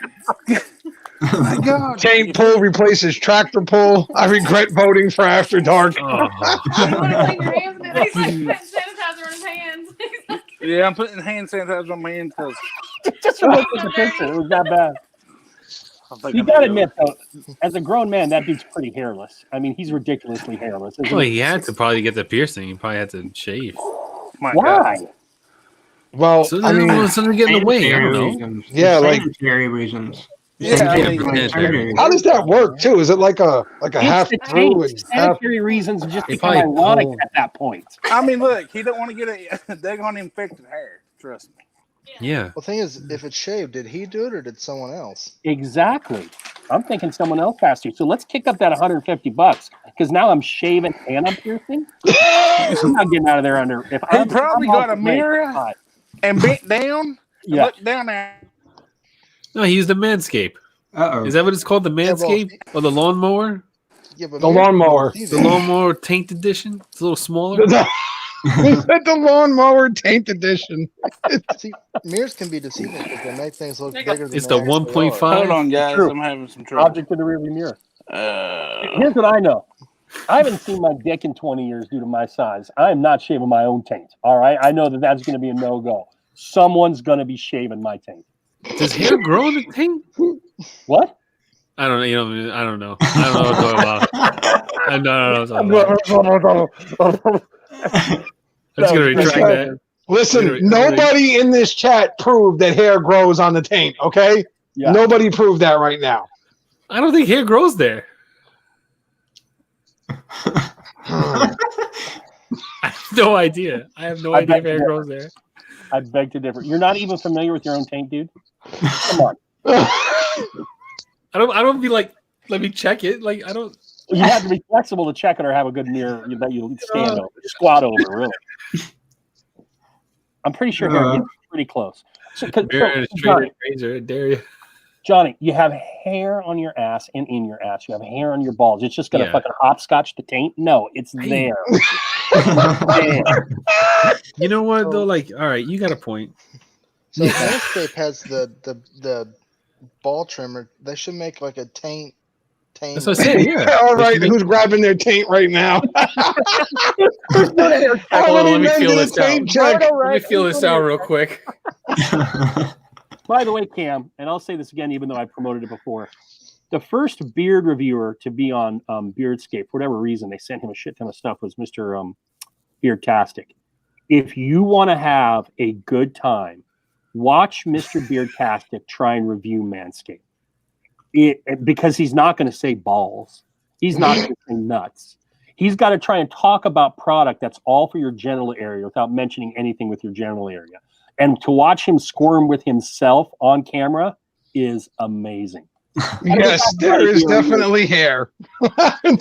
Speaker 1: My God.
Speaker 17: Taint pull replaces tractor pull. I regret voting for After Dark.
Speaker 2: You want to clean your hands? He's like putting sanitizer on his hands.
Speaker 1: Yeah, I'm putting hand sanitizer on my hands because
Speaker 3: Just look at the picture. It was that bad. You gotta admit, though, as a grown man, that dude's pretty hairless. I mean, he's ridiculously hairless.
Speaker 4: Well, he had to probably get the piercing. He probably had to shave.
Speaker 1: My
Speaker 3: Why?
Speaker 1: God.
Speaker 17: Well,
Speaker 4: So
Speaker 17: I mean,
Speaker 4: something to get in the way. I don't know.
Speaker 19: Reasons.
Speaker 17: Yeah, like-
Speaker 19: Sanitary reasons.
Speaker 1: Yeah, I mean,
Speaker 19: Sanitary.
Speaker 17: how does that work too? Is it like a half
Speaker 3: It's the
Speaker 17: through
Speaker 3: taint.
Speaker 17: and half?
Speaker 3: Sanitary reasons just
Speaker 4: They
Speaker 3: become
Speaker 4: probably
Speaker 3: ironic
Speaker 4: pull-
Speaker 3: at that point.
Speaker 1: I mean, look, he don't want to get a daggone infected hair. Trust me.
Speaker 4: Yeah.
Speaker 21: Well, the thing is, if it's shaved, did he do it or did someone else?
Speaker 3: Exactly. I'm thinking someone else has to. So let's kick up that $150 because now I'm shaving and I'm piercing. I'm not getting out of there under. If
Speaker 1: He
Speaker 3: I'm
Speaker 1: probably
Speaker 3: I'm
Speaker 1: got a
Speaker 3: off the rate,
Speaker 1: mirror
Speaker 3: fine.
Speaker 1: and bent down. And
Speaker 3: Yeah.
Speaker 1: looked down there.
Speaker 4: No, he used the manscape.
Speaker 19: Uh-oh.
Speaker 4: Is that what it's called? The manscape or the lawnmower?
Speaker 21: Yeah, but
Speaker 17: The lawnmower.
Speaker 4: The lawnmower taint edition. It's a little smaller.
Speaker 17: The lawnmower taint edition.
Speaker 21: See, mirrors can be deceiving because they make things look bigger than
Speaker 4: It's
Speaker 21: they
Speaker 4: the
Speaker 21: actually
Speaker 4: 1.5.
Speaker 21: are.
Speaker 1: Hold on, guys.
Speaker 3: True.
Speaker 1: I'm having some trouble.
Speaker 3: Object in the rearview mirror. Here's what I know. I haven't seen my dick in 20 years due to my size. I am not shaving my own taint. All right. I know that that's going to be a no-go. Someone's going to be shaving my taint.
Speaker 4: Does hair grow in the taint?
Speaker 3: What?
Speaker 4: I don't know. You know, I don't know. I don't know what I'm talking about. I'm just gonna retract that.
Speaker 17: Listen, nobody in this chat proved that hair grows on the taint, okay?
Speaker 3: Yeah.
Speaker 17: Nobody proved that right now.
Speaker 4: I don't think hair grows there. I no idea. I have no idea if hair grows there.
Speaker 3: I beg to differ. You're not even familiar with your own taint, dude? Come on.
Speaker 4: I don't be like, let me check it. Like, I don't.
Speaker 3: You have to be flexible to check it or have a good mirror that you stand over, squat over, really. I'm pretty sure hair gets pretty close. Johnny, you have hair on your ass and in your ass. You have hair on your balls. It's just going to fucking hopscotch the taint? No, it's there.
Speaker 4: You know what, though? Like, all right, you got a point.
Speaker 21: So Manscaped has the ball trimmer. They should make like a taint.
Speaker 4: That's what I said, yeah.
Speaker 17: All right, who's grabbing their taint right now?
Speaker 4: Hold on, let me feel this out. Let me feel this out real quick.
Speaker 3: By the way, Cam, and I'll say this again, even though I promoted it before, the first beard reviewer to be on Beardscape, for whatever reason, they sent him a shit ton of stuff, was Mr. Beardtastic. If you want to have a good time, watch Mr. Beardtastic try and review Manscaped. Because he's not going to say balls. He's not going to say nuts. He's got to try and talk about product that's all for your genital area without mentioning anything with your genital area. And to watch him squirm with himself on camera is amazing.
Speaker 17: Yes, there is definitely hair.
Speaker 3: Who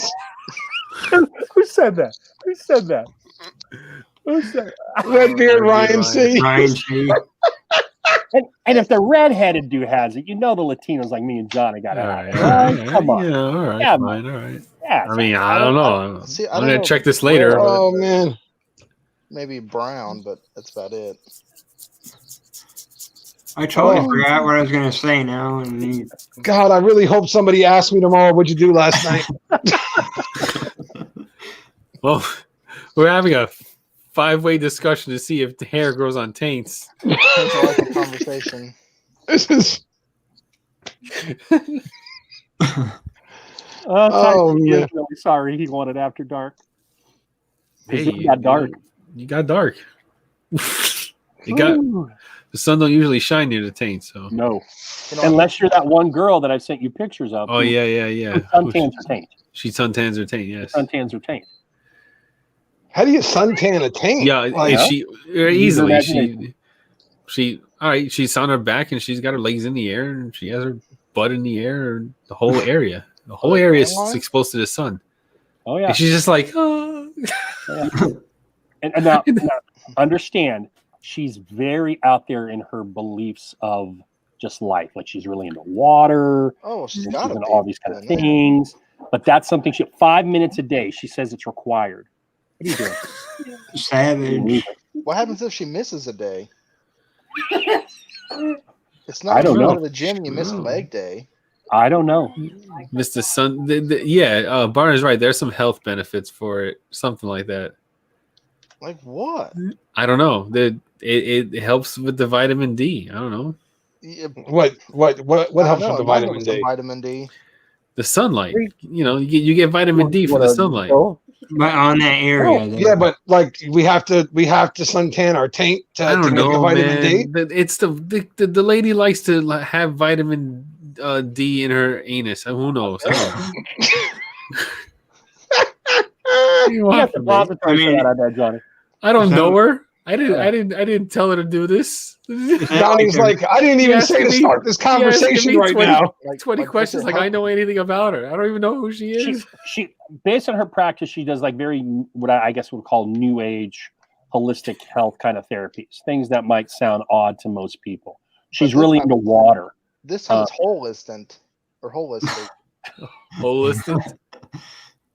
Speaker 3: said that? Who said that? Who said that?
Speaker 17: Redbeard Ryan C.
Speaker 19: Ryan C.
Speaker 3: And if the redheaded dude has it, you know the Latinos like me and Johnny got it. Right? Come on.
Speaker 4: Yeah, all right,
Speaker 3: Yeah,
Speaker 4: fine, all right.
Speaker 3: Yeah,
Speaker 4: I mean, I don't know.
Speaker 21: See, I
Speaker 4: I'm
Speaker 21: don't
Speaker 4: going
Speaker 21: know
Speaker 4: to check
Speaker 21: if
Speaker 4: this later.
Speaker 21: red-
Speaker 17: Oh, man.
Speaker 21: Maybe brown, but that's about it.
Speaker 19: I totally forgot what I was going to say now. And
Speaker 17: God, I really hope somebody asks me tomorrow, what'd you do last night?
Speaker 4: Well, we're having a 5-way discussion to see if the hair grows on taints.
Speaker 21: That's a like a conversation.
Speaker 17: This is...
Speaker 3: Oh,
Speaker 17: man.
Speaker 3: Really sorry he wanted After Dark.
Speaker 4: Hey,
Speaker 3: It got dark.
Speaker 4: You got dark. You got the sun don't usually shine near the taint, so
Speaker 3: no. Unless you're that one girl that I sent you pictures of.
Speaker 4: Oh yeah.
Speaker 3: Who suntans her taint.
Speaker 4: She suntans her taint, yes.
Speaker 3: Suntans her taint.
Speaker 17: How do you suntan a taint?
Speaker 4: Yeah,
Speaker 17: Like,
Speaker 4: she easily she all right, she's on her back and she's got her legs in the air and she has her butt in the air, the whole area. The whole area is exposed to the sun.
Speaker 3: Oh yeah.
Speaker 4: And she's just like, oh.
Speaker 3: And now understand, she's very out there in her beliefs of just life. Like she's really into water.
Speaker 21: Oh, she's
Speaker 3: into
Speaker 21: got
Speaker 3: all these kind of things. But that's something 5 minutes a day. She says it's required. What are you doing?
Speaker 19: Savage.
Speaker 21: What happens if she misses a day? It's
Speaker 3: I
Speaker 21: not
Speaker 3: don't
Speaker 21: if you
Speaker 3: know.
Speaker 21: go to the gym and you miss leg day.
Speaker 3: I don't know.
Speaker 4: Mr. Sun, Barn is right. There's some health benefits for it, something like that.
Speaker 21: Like what?
Speaker 4: I don't know. It helps with the vitamin D. I don't know.
Speaker 21: Yeah,
Speaker 17: What helps with the vitamin D?
Speaker 21: Vitamin D.
Speaker 4: The sunlight. You get vitamin D from the sunlight.
Speaker 19: But on that area.
Speaker 17: Yeah, but like we have to suntan our taint to
Speaker 4: I don't
Speaker 17: get the
Speaker 4: know,
Speaker 17: vitamin D.
Speaker 4: man. It's the lady likes to have vitamin D in her anus. Who knows? I don't know her. I didn't tell her to do this.
Speaker 17: Johnny's like, I didn't even say to start this conversation right now.
Speaker 4: 20 questions like I know anything about her. I don't even know who she is.
Speaker 3: She based on her practice, she does like very what I guess would call new age holistic health kind of therapies, things that might sound odd to most people. She's really into water.
Speaker 21: This time it's holistic.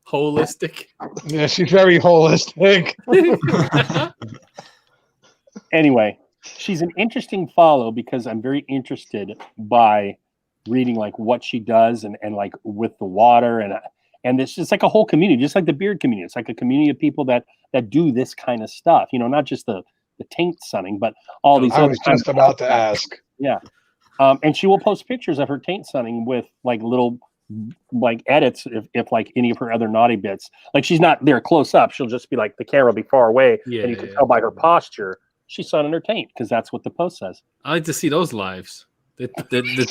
Speaker 4: Holistic.
Speaker 17: Yeah, she's very holistic.
Speaker 3: Anyway, she's an interesting follow because I'm very interested by reading like what she does and like with the water and it's just like a whole community, just like the beard community. It's like a community of people that do this kind of stuff. Not just the taint sunning, but all these.
Speaker 17: I was just about to ask.
Speaker 3: Yeah, and she will post pictures of her taint sunning with like little like edits if like any of her other naughty bits. Like she's not there close up. She'll just be like the camera will be far away, and you can tell by her posture she's sunning her taint because that's what the post says.
Speaker 4: I like to see those lives. The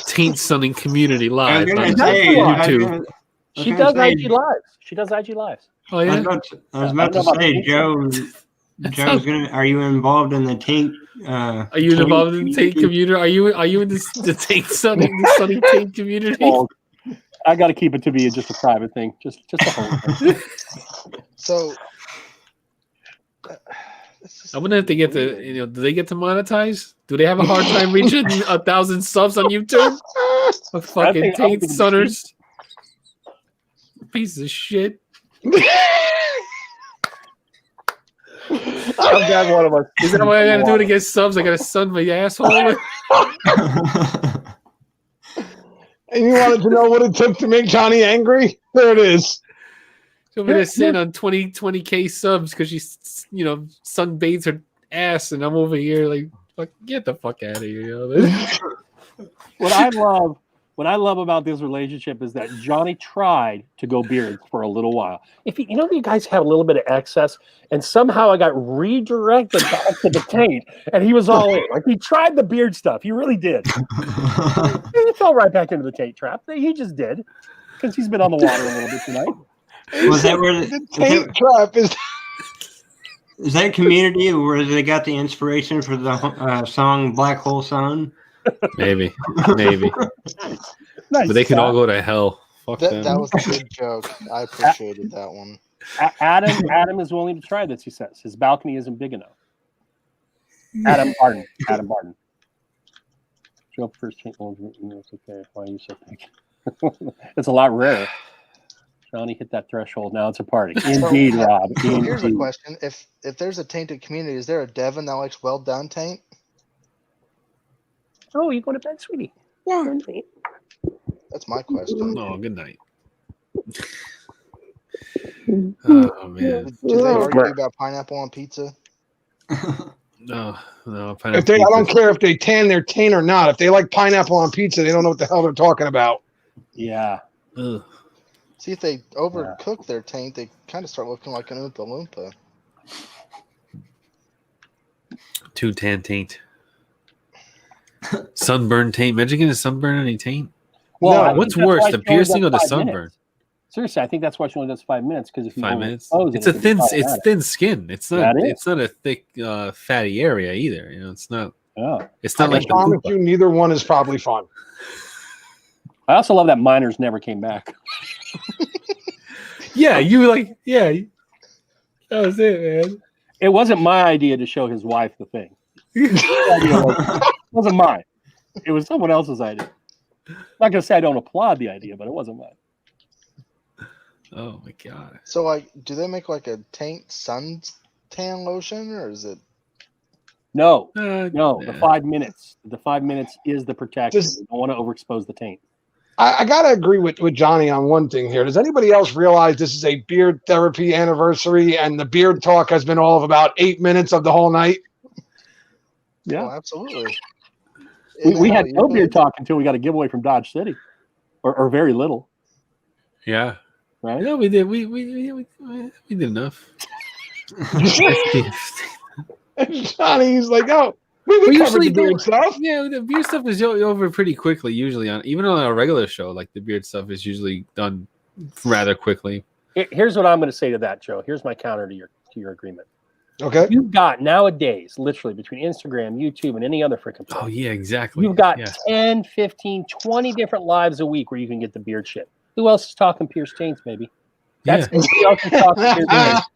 Speaker 4: taint sunning community live on
Speaker 3: YouTube.
Speaker 4: YouTube.
Speaker 3: She does IG lives. She does IG lives.
Speaker 4: Oh yeah.
Speaker 19: I was about to say, Joe. Joe's gonna. Are you involved in the tank?
Speaker 4: Are you involved in the tank community? Are you in the tank sunny tank community?
Speaker 3: Oh, I got to keep it to be just a private thing, just a whole thing.
Speaker 21: So,
Speaker 4: I wonder if they get to, do they get to monetize? Do they have a hard time reaching 1,000 subs on YouTube? A fucking taint sunners. Piece of shit.
Speaker 3: I'm glad one of us.
Speaker 4: Is that what I gotta do to get subs? I gotta sun my asshole.
Speaker 17: And you wanted to know what it took to make Johnny angry? There it is.
Speaker 4: So we're just sitting on 20K subs because she, sunbathes her ass, and I'm over here like, fuck, get the fuck out of here.
Speaker 3: What I love about this relationship is that Johnny tried to go beards for a little while. If you guys have a little bit of excess, and somehow I got redirected back to the taint, and he was all in. Like, he tried the beard stuff. He really did. He fell right back into the taint trap. He just did, because he's been on the water a little bit tonight.
Speaker 19: Was that where
Speaker 17: the taint trap is?
Speaker 19: Is that community where they got the inspiration for the song "Black Hole Sun"?
Speaker 4: Maybe.
Speaker 21: Nice,
Speaker 4: But they can all go to hell. Fuck them.
Speaker 21: that was a good joke. I appreciated that one.
Speaker 3: Adam is willing to try this, he says. His balcony isn't big enough. Adam Barton. Show up first. It's okay. Why are you so big? It's a lot rarer. Johnny hit that threshold. Now it's a party. Indeed, Rob.
Speaker 21: So here's a question: If there's a tainted community, is there a Devin that likes well done taint?
Speaker 3: Oh, you going to bed, sweetie?
Speaker 13: Yeah.
Speaker 21: That's my question.
Speaker 4: Oh, good night. Oh man.
Speaker 21: Do they argue about pineapple on pizza?
Speaker 4: No.
Speaker 17: I don't care if they tan their taint or not. If they like pineapple on pizza, they don't know what the hell they're talking about.
Speaker 3: Yeah.
Speaker 4: Ugh.
Speaker 21: See, if they overcook their taint, they kind of start looking like an Oompa Loompa.
Speaker 4: Too tan taint. Sunburn taint. Imagine getting a sunburn on a taint.
Speaker 3: Well,
Speaker 4: what's worse, the piercing or the sunburn?
Speaker 3: Seriously, I think that's why she only does 5 minutes, because if you
Speaker 4: 5 minutes,
Speaker 3: it's
Speaker 4: it's thin skin. It's not a thick, fatty area either. It's not.
Speaker 3: Oh.
Speaker 4: It's not
Speaker 17: I
Speaker 4: like
Speaker 17: promise you, neither one is probably fun.
Speaker 3: I also love that miners never came back.
Speaker 4: Yeah, that was it, man.
Speaker 3: It wasn't my idea to show his wife the thing. It wasn't mine. It was someone else's idea. I'm not gonna say I don't applaud the idea, but it wasn't mine.
Speaker 4: Oh my god!
Speaker 21: So, do they make like a taint suntan lotion, or is it?
Speaker 3: No. The 5 minutes. The 5 minutes is the protection. You don't want to overexpose the taint.
Speaker 17: I gotta agree with Johnny on one thing here. Does anybody else realize this is a beard therapy anniversary, and the beard talk has been all of about 8 minutes of the whole night?
Speaker 3: Yeah,
Speaker 21: absolutely.
Speaker 3: We had no beard talk until we got a giveaway from Dodge City, or very little.
Speaker 4: Yeah.
Speaker 3: Right.
Speaker 4: No, we did. We did enough.
Speaker 17: Johnny's like, oh, we covered the beard stuff.
Speaker 4: Yeah, the beard stuff is over pretty quickly. Usually, even on a regular show, like the beard stuff is usually done rather quickly.
Speaker 3: Here's what I'm going to say to that, Joe. Here's my counter to your agreement.
Speaker 17: Okay.
Speaker 3: You've got nowadays, literally between Instagram, YouTube, and any other freaking place.
Speaker 4: Oh, yeah, exactly.
Speaker 3: You've got 10, 15, 20 different lives a week where you can get the beard shit. Who else is talking Pierce Taints, maybe? That's who else is talking Pierce Taints.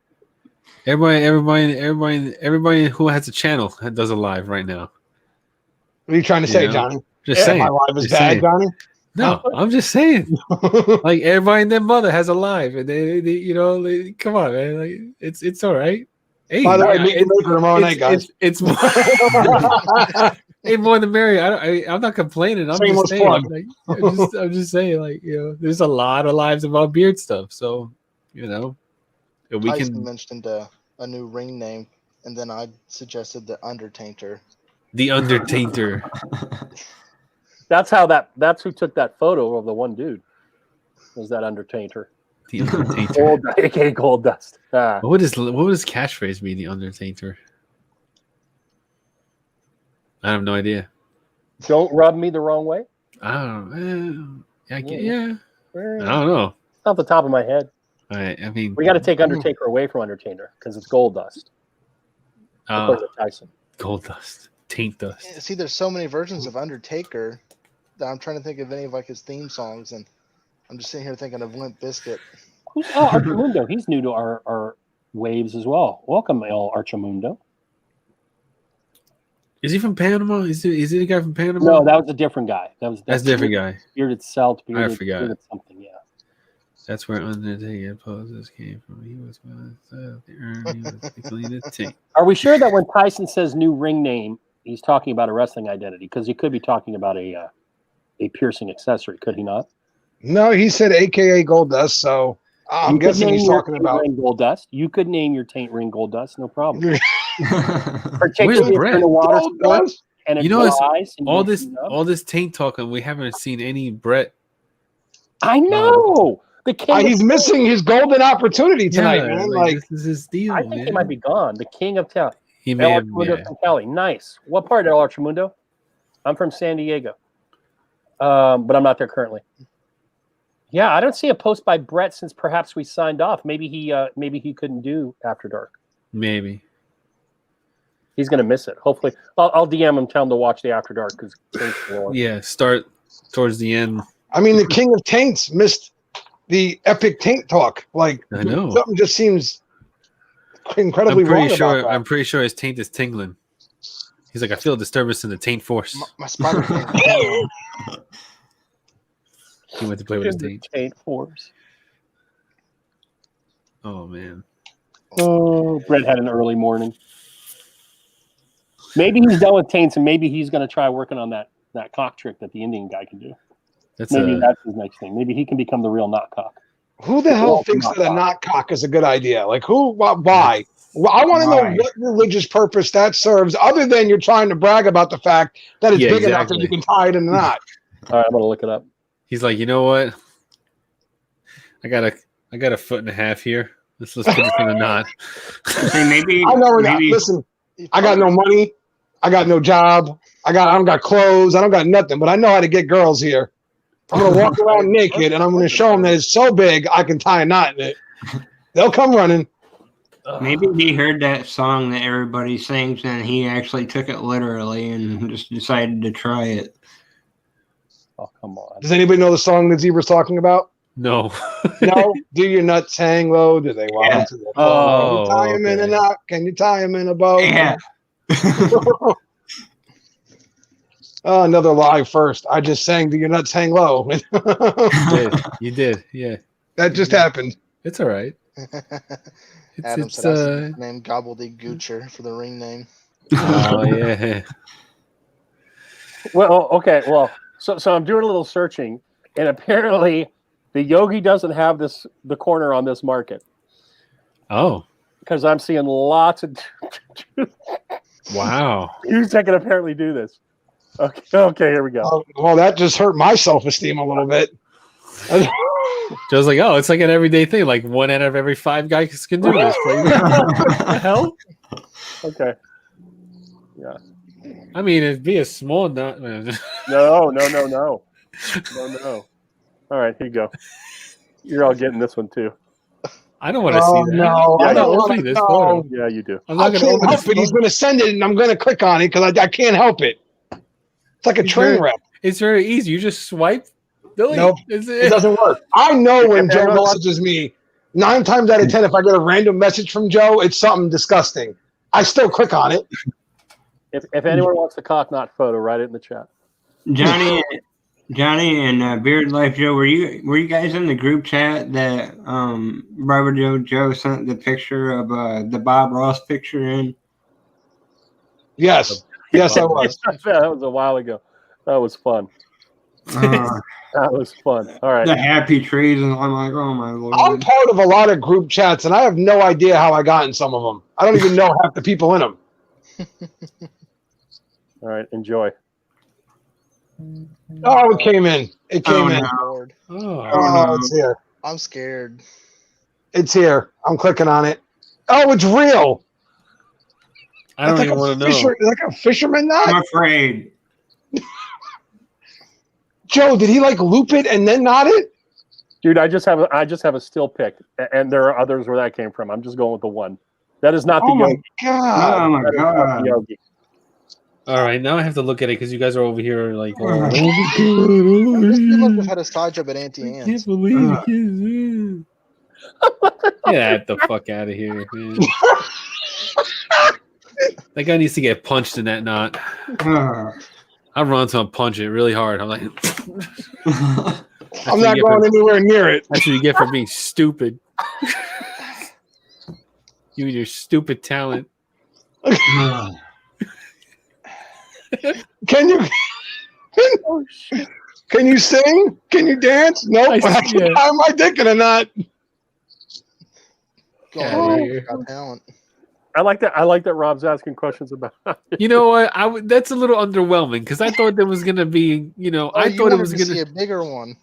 Speaker 4: Everybody who has a channel does a live right now.
Speaker 17: What are you trying to say, Johnny?
Speaker 4: Just saying.
Speaker 17: My live is bad, Johnny?
Speaker 4: No, I'm just saying. Like, everybody and their mother has a live, and they come on, man. Like, it's all right. Hey,
Speaker 17: by the way, meet the maker tomorrow night, guys.
Speaker 4: It's more. Hey, more than Mary. I'm not complaining. I'm just saying. I'm just saying. There's a lot of lives about beard stuff. So, we
Speaker 21: Tyson
Speaker 4: can
Speaker 21: mentioned a new ring name, and then I suggested the Undertainter.
Speaker 4: The Undertainter.
Speaker 3: That's who took that photo of the one dude. Was that Undertainter?
Speaker 4: The Undertainter.
Speaker 3: AKA Gold Dust.
Speaker 4: What would his catchphrase be? The Undertainter. I have no idea.
Speaker 3: Don't rub me the wrong way.
Speaker 4: I don't know. I don't know.
Speaker 3: Off the top of my head.
Speaker 4: I mean,
Speaker 3: we got to take Undertaker away from Undertainer because it's Gold Dust. according to Tyson.
Speaker 4: Gold dust, taint dust.
Speaker 21: See, there's so many versions of Undertaker that I'm trying to think of any of like his theme songs, and I'm just sitting here thinking of Limp Bizkit.
Speaker 3: Archimundo. He's new to our waves as well. Welcome, El Archimundo.
Speaker 4: Is he from Panama? Is he the guy from Panama?
Speaker 3: No, that was a different guy. That's
Speaker 4: a different guy.
Speaker 3: Bearded Celt.
Speaker 4: I forgot.
Speaker 3: Bearded something. Yeah.
Speaker 4: That's where Undertaker poses came from. He was the urn. He was the taint.
Speaker 3: Are we sure that when Tyson says new ring name, he's talking about a wrestling identity? Because he could be talking about a piercing accessory, could he not?
Speaker 17: No, he said AKA Gold Dust, so I'm guessing he's talking about
Speaker 3: Gold Dust. You could name your taint ring Gold Dust, no problem.
Speaker 4: Where's Brett?
Speaker 3: In the water sport, and
Speaker 4: You know,
Speaker 3: it's
Speaker 4: all this taint talking. We haven't seen any Brett.
Speaker 3: I know. The king.
Speaker 17: He's missing his golden opportunity tonight, man. Like
Speaker 4: this is his deal.
Speaker 3: I think he might be gone. The king of town.
Speaker 4: He may have.
Speaker 3: Archimundo from Cali. Nice. What part, El Archimundo? I'm from San Diego, but I'm not there currently. Yeah, I don't see a post by Brett since perhaps we signed off. Maybe he couldn't do After Dark.
Speaker 4: Maybe
Speaker 3: he's gonna miss it. Hopefully, I'll DM him, tell him to watch the After Dark because
Speaker 4: start towards the end.
Speaker 17: I mean, the king of taints missed the epic taint talk. Like
Speaker 4: I know
Speaker 17: something just seems incredibly wrong about that.
Speaker 4: I'm pretty sure his taint is tingling. He's like, I feel a disturbance in the taint force.
Speaker 21: My spider.
Speaker 4: He went to play with his taint.
Speaker 3: Taint force.
Speaker 4: Oh man.
Speaker 3: Oh, Brett had an early morning. Maybe he's done with taints, and maybe he's going to try working on that cock trick that the Indian guy can do. That's his next thing. Maybe he can become the real knot cock.
Speaker 17: Who the hell thinks that a knot cock is a good idea? Like who? Why? Well, I want to know what religious purpose that serves, other than you're trying to brag about the fact that it's big enough that you can tie it in a knot.
Speaker 3: All right, I'm going to look it up.
Speaker 4: He's like, you know what? I got a foot and a half here. Let's put this in a knot.
Speaker 19: Maybe
Speaker 17: I know we're not. Listen, I got no money. I got no job. I don't got clothes. I don't got nothing. But I know how to get girls here. I'm gonna walk around naked, and I'm gonna show them that it's so big I can tie a knot in it. They'll come running.
Speaker 19: Maybe he heard that song that everybody sings, and he actually took it literally and just decided to try it.
Speaker 3: Oh, come on.
Speaker 17: Does anybody know the song that Zebra's talking about?
Speaker 4: No.
Speaker 17: No? Do your nuts hang low? Do they walk to the floor? Can you tie them in a knot? Can you tie them in a bow?
Speaker 19: Yeah.
Speaker 17: Oh, another lie first. I just sang, do your nuts hang low?
Speaker 4: You did. Yeah.
Speaker 17: That just happened.
Speaker 4: It's all right.
Speaker 21: Adam said I should name Gobbledygoocher for the ring name.
Speaker 4: Oh, yeah.
Speaker 3: Well, okay. Well, so I'm doing a little searching, and apparently the Yogi doesn't have the corner on this market.
Speaker 4: Oh.
Speaker 3: Because I'm seeing lots of
Speaker 4: wow.
Speaker 3: Uzek can apparently do this. Okay, here we go.
Speaker 17: Well, that just hurt my self-esteem a little bit.
Speaker 4: Joe's like, oh, it's like an everyday thing. Like 1 out of every 5 guys can do this. What the hell?
Speaker 3: Okay. Yeah.
Speaker 4: I mean, it'd be a small knot. Man.
Speaker 3: No. All right, here you go. You're all getting this one too.
Speaker 4: I don't want to see that.
Speaker 17: No,
Speaker 4: I'm
Speaker 17: I
Speaker 4: not
Speaker 17: don't want
Speaker 4: opening
Speaker 17: to
Speaker 4: this
Speaker 17: know.
Speaker 4: photo.
Speaker 3: Yeah, you do.
Speaker 4: I'm not
Speaker 17: I
Speaker 4: going to
Speaker 17: can't
Speaker 4: open
Speaker 17: help
Speaker 4: this
Speaker 17: it. He's going to send it, and I'm going to click on it because I can't help it. It's like a train wreck.
Speaker 4: It's very easy. You just swipe. Delete.
Speaker 17: Nope, it doesn't work. I know when Joe messages me, 9 times out of 10, if I get a random message from Joe, it's something disgusting. I still click on it.
Speaker 3: If anyone wants the cock knot photo, write it in the chat.
Speaker 19: Johnny and Beard Life Joe, were you guys in the group chat that Barber Joe sent the picture of the Bob Ross picture in?
Speaker 17: Yes, I was.
Speaker 3: That was a while ago. That was fun. That was fun. All right.
Speaker 19: The happy trees, and I'm like, oh my lord.
Speaker 17: I'm part of a lot of group chats, and I have no idea how I got in some of them. I don't even know half the people in them.
Speaker 3: All right, enjoy.
Speaker 17: Oh, it came in. It came in.
Speaker 21: No.
Speaker 17: Oh, it's here.
Speaker 21: I'm scared.
Speaker 17: It's here. I'm clicking on it. Oh, it's real.
Speaker 4: I don't even want to know.
Speaker 17: Like a fisherman knot?
Speaker 19: I'm afraid.
Speaker 17: Joe, did he like loop it and then knot it?
Speaker 3: Dude, I just have a still pic, and there are others where that came from. I'm just going with the one. That is not the
Speaker 17: Oh my
Speaker 3: yogi.
Speaker 17: god!
Speaker 19: Oh my
Speaker 3: That is not
Speaker 19: god.
Speaker 3: the yogi.
Speaker 4: All right, now I have to look at it because you guys are over here like, oh my god,
Speaker 21: This dude must have had a side job at Auntie
Speaker 4: I can't
Speaker 21: Anne's.
Speaker 4: believe it. Get the fuck out of here, man. That guy needs to get punched in that knot. I run to him, punch it really hard. I'm like,
Speaker 17: I'm not going anywhere near it.
Speaker 4: That's what you get for being stupid. You and your stupid talent.
Speaker 17: Can you? Can you sing? Can you dance? Nope. I can tie my dick in a knot.
Speaker 21: Got talent.
Speaker 3: I like that. I like that Rob's asking questions about it.
Speaker 4: You know what? That's a little underwhelming because I thought there was gonna be, I thought it was gonna
Speaker 21: see a bigger one.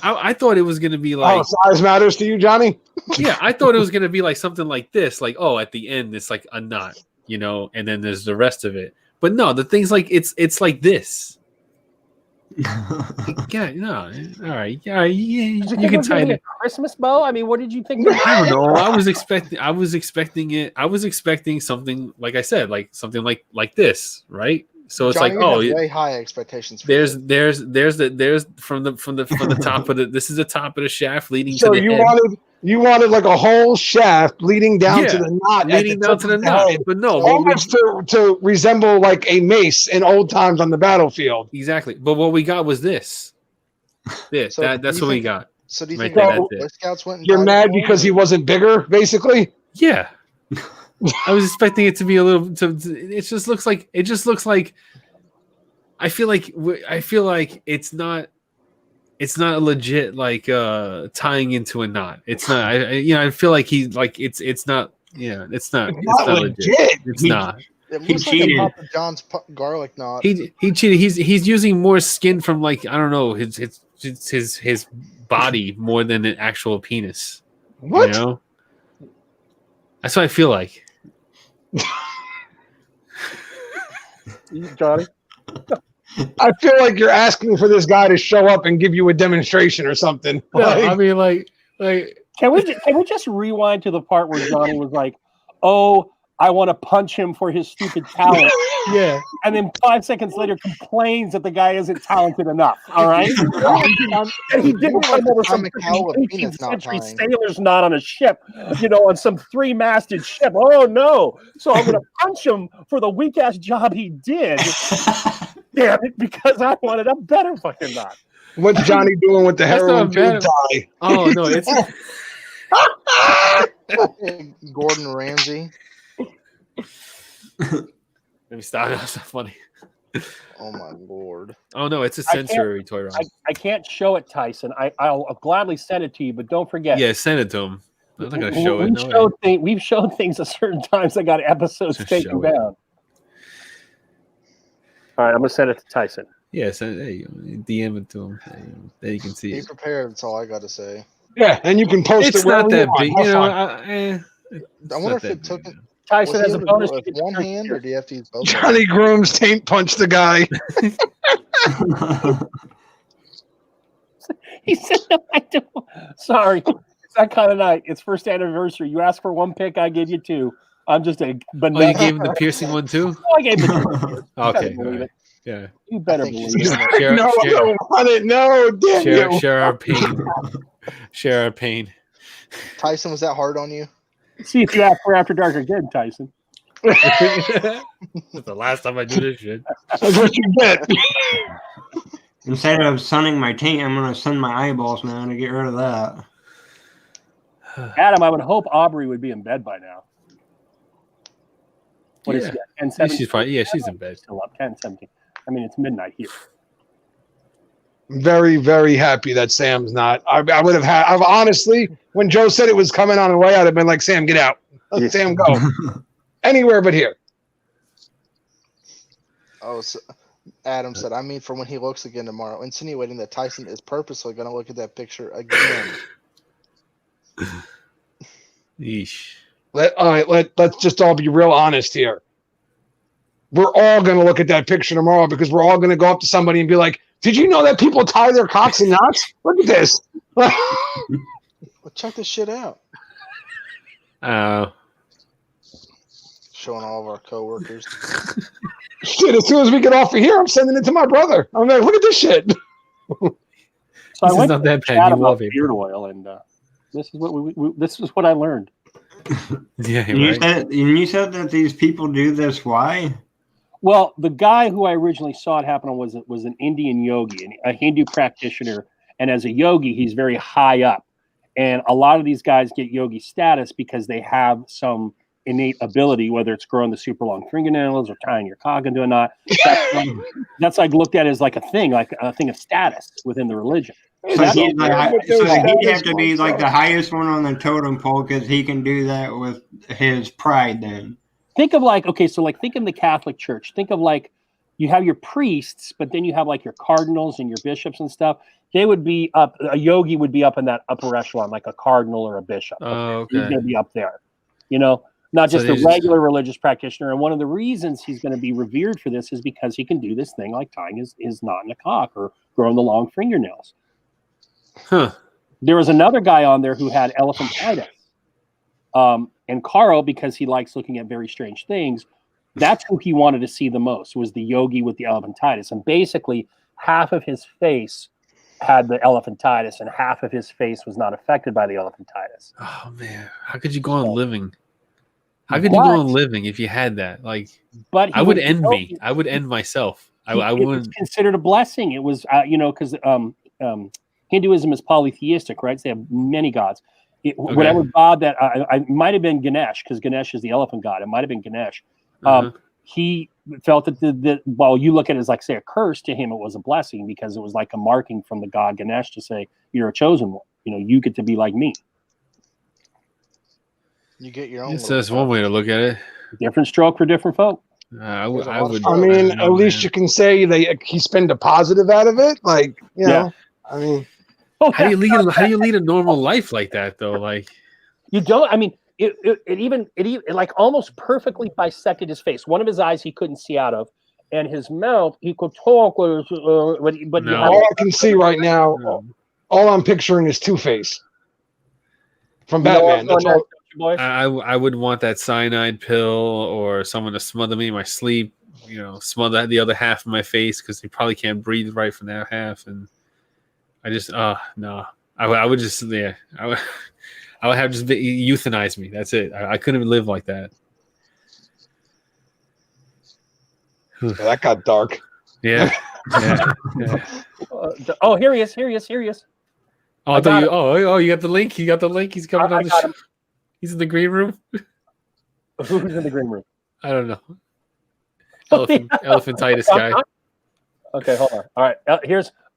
Speaker 4: I thought it was gonna be like,
Speaker 17: size matters to you, Johnny?
Speaker 4: Yeah, I thought it was gonna be like something like this, like at the end it's like a knot, and then there's the rest of it. But no, the thing's like it's like this. Yeah, no, all right, yeah, you can tie it.
Speaker 3: A Christmas bow? I mean, what did you think?
Speaker 4: I don't know. I was expecting it. I was expecting something like I said, like something like this, right? So it's
Speaker 21: Johnny,
Speaker 4: like,
Speaker 21: you have way high expectations. For
Speaker 4: there's from the top of the. This is the top of the shaft leading
Speaker 17: So
Speaker 4: to the
Speaker 17: you
Speaker 4: head.
Speaker 17: wanted like a whole shaft leading down to the knot,
Speaker 4: leading down to the knot. But no,
Speaker 17: almost to resemble like a mace in old times on the battlefield.
Speaker 4: Exactly. But what we got was this. That's what we got.
Speaker 21: So do you
Speaker 4: Right
Speaker 21: think
Speaker 4: there,
Speaker 21: Boy
Speaker 4: that's it.
Speaker 21: Scouts went? And
Speaker 17: You're
Speaker 21: died
Speaker 17: mad
Speaker 21: at home?
Speaker 17: because he wasn't bigger, basically?
Speaker 4: Yeah. I was expecting it to be a little. It just looks like. I feel like it's not a legit like tying into a knot. It's not. I feel like he's like it's not. Yeah, it's not legit. It's not.
Speaker 21: It
Speaker 4: He
Speaker 21: looks like
Speaker 4: cheated.
Speaker 21: a Papa John's garlic knot.
Speaker 4: He cheated. He's using more skin from like I don't know his body more than an actual penis.
Speaker 17: What?
Speaker 4: You know? That's what I feel like.
Speaker 3: Johnny?
Speaker 17: I feel like you're asking for this guy to show up and give you a demonstration or something.
Speaker 4: No, I mean like
Speaker 3: Can we just rewind to the part where Johnny was like, "Oh, I want to punch him for his stupid talent."
Speaker 4: Yeah.
Speaker 3: And then 5 seconds later complains that the guy isn't talented enough. All right. And he didn't come over some 18th century sailor's knot on a ship, on some 3-masted ship. Oh no. So I'm gonna punch him for the weak ass job he did. Damn it, because I wanted a better fucking knot.
Speaker 17: What's Johnny doing with the heroin tube tie?
Speaker 4: Oh no, it's
Speaker 21: Gordon Ramsay.
Speaker 4: Let me stop. That's not funny.
Speaker 21: Oh my lord.
Speaker 4: Oh no, it's a sensory toy rod.
Speaker 3: I can't show it, Tyson. I'll gladly send it to you, but don't forget.
Speaker 4: Yeah, send it to him. I'm not gonna show it.
Speaker 3: We've showed things at certain times that got episodes
Speaker 4: Just
Speaker 3: taken
Speaker 4: show it.
Speaker 3: down. All right, I'm gonna send it to Tyson.
Speaker 4: Yeah, send DM it to him. Then you can see
Speaker 21: Be
Speaker 4: it.
Speaker 21: prepared. That's all I got to say.
Speaker 17: Yeah, and you can post
Speaker 4: It's
Speaker 17: it wherever
Speaker 4: not that
Speaker 17: you want.
Speaker 4: big,
Speaker 17: Have
Speaker 4: you know.
Speaker 17: fun.
Speaker 21: I wonder if it took it.
Speaker 3: Tyson
Speaker 21: was
Speaker 3: has
Speaker 21: he
Speaker 3: a
Speaker 21: able to
Speaker 3: bonus.
Speaker 21: do it with one hand, or do you have to use both?
Speaker 17: Johnny Grooms taint punched the guy.
Speaker 3: He said, "No, I don't." Sorry, it's that kind of night. It's first anniversary. You asked for one pick, I gave you two. I'm just a banana.
Speaker 4: Oh, you gave him the piercing one too?
Speaker 3: Oh, I gave him the
Speaker 4: Okay,
Speaker 3: believe
Speaker 4: all right.
Speaker 3: it.
Speaker 4: Yeah.
Speaker 3: You better believe it.
Speaker 17: No, I don't want it. No, damn you.
Speaker 4: Share our pain. Share our pain.
Speaker 21: Tyson, was that hard on you?
Speaker 3: See if you ask for After Dark again, Tyson.
Speaker 4: That's the last time I do this shit.
Speaker 17: That's what you get.
Speaker 19: Instead of sunning my taint, I'm gonna sun my eyeballs, man, to get rid of that.
Speaker 3: Adam, I would hope Aubrey would be in bed by now. What is
Speaker 4: Yeah.
Speaker 3: it? 10:17?
Speaker 4: She's probably she's in bed.
Speaker 3: Still up 10:17. I mean, it's midnight here.
Speaker 17: Very, very happy that Sam's not. I would have had. I've honestly, when Joe said it was coming on the way, I'd have been like, "Sam, get out. Let Sam go anywhere but here."
Speaker 21: Oh, so Adam said, I mean, for when he looks again tomorrow, insinuating that Tyson is purposely going to look at that picture again.
Speaker 4: Yeesh.
Speaker 17: Let's just all be real honest here. We're all going to look at that picture tomorrow because we're all going to go up to somebody and be like, "Did you know that people tie their cocks in knots? Look at this."
Speaker 21: Well, check this shit out. showing all of our coworkers.
Speaker 17: Shit, as soon as we get off of here, I'm sending it to my brother. I'm like, look at this shit.
Speaker 3: So I
Speaker 4: This
Speaker 3: went
Speaker 4: is not
Speaker 3: to
Speaker 4: that
Speaker 3: chat
Speaker 4: bad. You
Speaker 3: about
Speaker 4: love it.
Speaker 3: beard oil, and this is what I learned.
Speaker 4: Yeah,
Speaker 19: And you said that these people do this. Why?
Speaker 3: Well, the guy who I originally saw it happen on was an Indian yogi, a Hindu practitioner, and as a yogi, he's very high up. And a lot of these guys get yogi status because they have some innate ability, whether it's growing the super long fingernails or tying your cock into a knot. That's like looked at as like a thing of status within the religion.
Speaker 19: So he'd have to be like the highest one on the totem pole because he can do that with his pride. Then
Speaker 3: think of think of the Catholic Church. Think of like you have your priests, but then you have like your cardinals and your bishops and stuff. They would be up. A yogi would be up in that upper echelon, like a cardinal or a bishop.
Speaker 4: Oh, okay.
Speaker 3: He's going to be up there. Not just a regular religious practitioner. And one of the reasons he's going to be revered for this is because he can do this thing like tying his knot in a cock or growing the long fingernails.
Speaker 4: Huh.
Speaker 3: There was another guy on there who had elephantitis. And Carl, because he likes looking at very strange things, that's who he wanted to see the most, was the yogi with the elephantitis. And basically, half of his face had the elephantitis and half of his face was not affected by the elephantitis.
Speaker 4: Oh, man. How could you go on living? How could you go on living if you had that? Like,
Speaker 3: but
Speaker 4: I would end me. I would end myself. I
Speaker 3: It was
Speaker 4: wouldn't.
Speaker 3: considered a blessing. It was, because Hinduism is polytheistic, right? So they have many gods. Whatever god that I might have been Ganesh, because Ganesh is the elephant god. It might have been Ganesh. He felt that while you look at it as like, say, a curse, to him it was a blessing because it was like a marking from the god Ganesh to say, you're a chosen one. You get to be like me.
Speaker 21: You get your own.
Speaker 4: That's one way to look at it.
Speaker 3: Different stroke for different folk.
Speaker 4: I would.
Speaker 17: I mean, at least you can say he spend a positive out of it. Like, you know, I mean,
Speaker 4: how do you lead a normal life like that though? Like,
Speaker 3: you don't. I mean, it even like almost perfectly bisected his face. One of his eyes he couldn't see out of, and his mouth he could talk with. But
Speaker 17: no. All I can see right now, all I'm picturing is Two-Face from Batman. That's all.
Speaker 4: I would want that cyanide pill or someone to smother me in my sleep. Smother the other half of my face because they probably can't breathe right from that half. And I just no, I would just I would have just euthanize me. That's it. I couldn't even live like that.
Speaker 17: That got dark.
Speaker 4: Yeah.
Speaker 3: Oh, here he is.
Speaker 4: Oh, I thought you got the link. You got the link. He's coming on the show. He's in the green room.
Speaker 3: Who's in the green room?
Speaker 4: I don't know. Elephantitis guy.
Speaker 3: Okay, hold on. All right,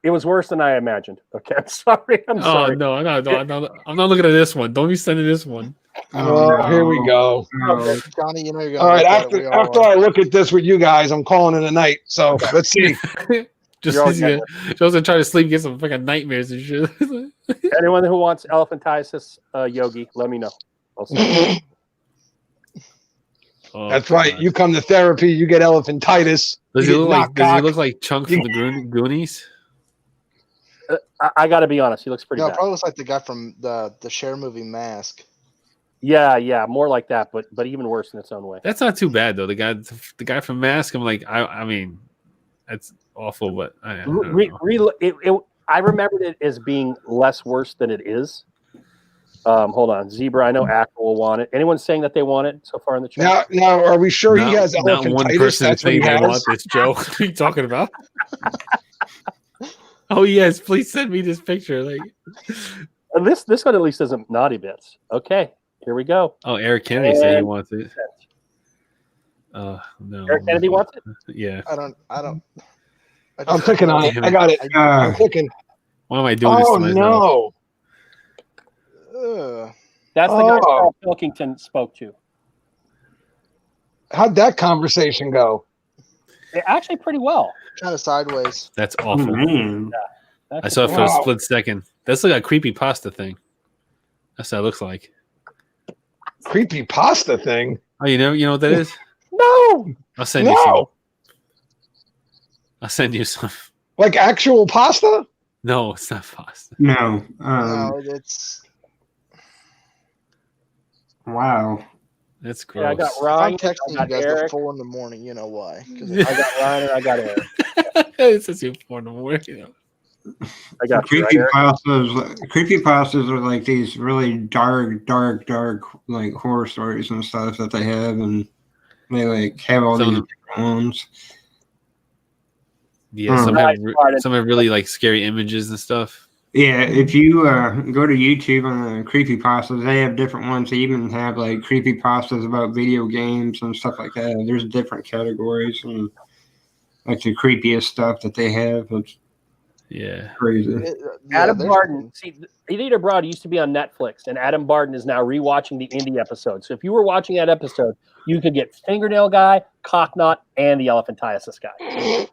Speaker 3: it was worse than I imagined. Okay, I'm sorry.
Speaker 4: Oh no, I'm not looking at this one. Don't be sending this one.
Speaker 17: Here we go.
Speaker 21: Johnny, you're gonna.
Speaker 17: All right, after I look at this with you guys, I'm calling it a night. So let's see.
Speaker 4: Just try to sleep, get some fucking nightmares and shit.
Speaker 3: Anyone who wants elephantitis, yogi, let me know.
Speaker 17: That's right. You come to therapy, you get elephantitis.
Speaker 4: Does he look like Chunk from the Goonies?
Speaker 3: I got to be honest. He looks pretty bad.
Speaker 21: Probably looks like the guy from the Cher movie Mask.
Speaker 3: Yeah, more like that, but even worse in its own way.
Speaker 4: That's not too bad though. The guy from Mask. I'm like, I mean, that's awful, but I
Speaker 3: remembered it as being less worse than it is. Hold on, Zebra. I know Acker will want it. Anyone saying that they want it so far in the chat?
Speaker 17: Now, are we sure he has elephantitis?
Speaker 4: Not one person
Speaker 17: That's what
Speaker 4: saying
Speaker 17: he
Speaker 4: they
Speaker 17: has?
Speaker 4: want this, Joe. What are you talking about? Oh yes, please send me this picture. Like
Speaker 3: this one at least isn't naughty bits. Okay, here we go.
Speaker 4: Oh, Eric Kennedy said he wants it. No.
Speaker 3: Eric Kennedy wants it.
Speaker 4: Yeah.
Speaker 21: I don't.
Speaker 17: I'm clicking on it. I got it. I'm clicking.
Speaker 4: Why am I doing this to myself?
Speaker 17: No.
Speaker 3: That's the guy Carl Pilkington spoke to.
Speaker 17: How'd that conversation go?
Speaker 3: Actually, pretty well.
Speaker 21: Kind of sideways.
Speaker 4: That's awful.
Speaker 3: Yeah,
Speaker 4: I saw it for a split second. That's like a creepy pasta thing. That's what it looks like.
Speaker 17: Creepy pasta thing?
Speaker 4: Oh, you know what that is?
Speaker 17: No.
Speaker 4: I'll send you some. I'll send you some.
Speaker 17: Like actual pasta?
Speaker 4: No, it's not pasta.
Speaker 19: No.
Speaker 21: No, it's.
Speaker 19: Wow.
Speaker 4: That's gross.
Speaker 3: Yeah, I got
Speaker 21: If I'm
Speaker 3: Ryan.
Speaker 21: texting
Speaker 3: I
Speaker 21: you
Speaker 3: got
Speaker 21: guys
Speaker 3: Eric.
Speaker 21: at 4 in the morning, you know why?
Speaker 3: I got Ryan and I got Eric.
Speaker 4: It says you 4 in the morning. You know.
Speaker 3: I got you, right, Eric?
Speaker 19: Creepypastas are like these really dark like horror stories and stuff that they have, and they like have all these different ones.
Speaker 4: Yeah, some have really like scary images and stuff.
Speaker 19: Yeah, if you go to YouTube on the creepypastas, they have different ones. They even have like creepypastas about video games and stuff like that. There's different categories and like the creepiest stuff that they have. It's crazy.
Speaker 3: Adam Barden, see, Idiot Abroad used to be on Netflix, and Adam Barden is now rewatching the indie episode. So if you were watching that episode, you could get Fingernail Guy, Cocknot, and the Elephantiasis guy.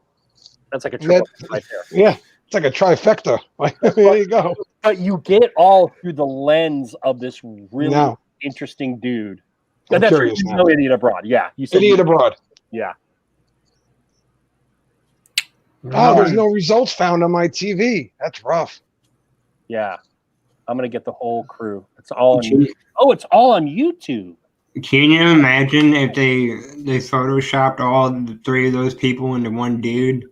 Speaker 3: That's like a triple right there.
Speaker 17: Yeah, it's like a trifecta. There you go.
Speaker 3: But you get all through the lens of this really interesting dude.
Speaker 17: I'm
Speaker 3: That's
Speaker 17: curious
Speaker 3: right.
Speaker 17: now.
Speaker 3: No, Idiot Abroad. Yeah, you said
Speaker 17: Idiot Abroad.
Speaker 3: Yeah.
Speaker 17: Oh, there's no results found on my TV. That's rough.
Speaker 3: Yeah, I'm gonna get the whole crew. It's all on YouTube. Oh, it's all on YouTube.
Speaker 19: Can you imagine if they photoshopped all the 3 of those people into one dude?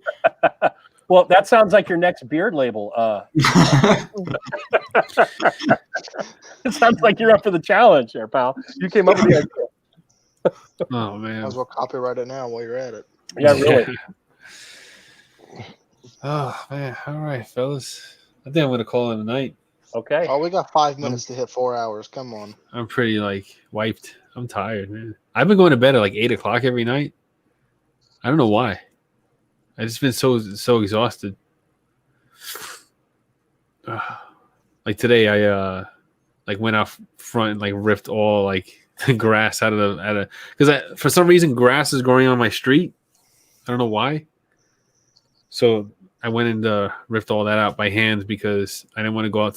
Speaker 3: Well, that sounds like your next beard label. It sounds like you're up for the challenge there, pal. You came up with the idea.
Speaker 4: Oh man.
Speaker 21: Might as well copyright it now while you're at it.
Speaker 3: Yeah, really.
Speaker 4: Oh man. All right, fellas. I think I'm gonna call it a night.
Speaker 3: Okay.
Speaker 21: Oh, we got 5 minutes to hit 4 hours. Come on.
Speaker 4: I'm pretty like wiped. I'm tired, man. I've been going to bed at like 8 o'clock every night. I don't know why. I just been so exhausted. Like today, I like went out front and like ripped all like the grass out of because for some reason grass is growing on my street. I don't know why. So I went and ripped all that out by hand because I didn't want to go out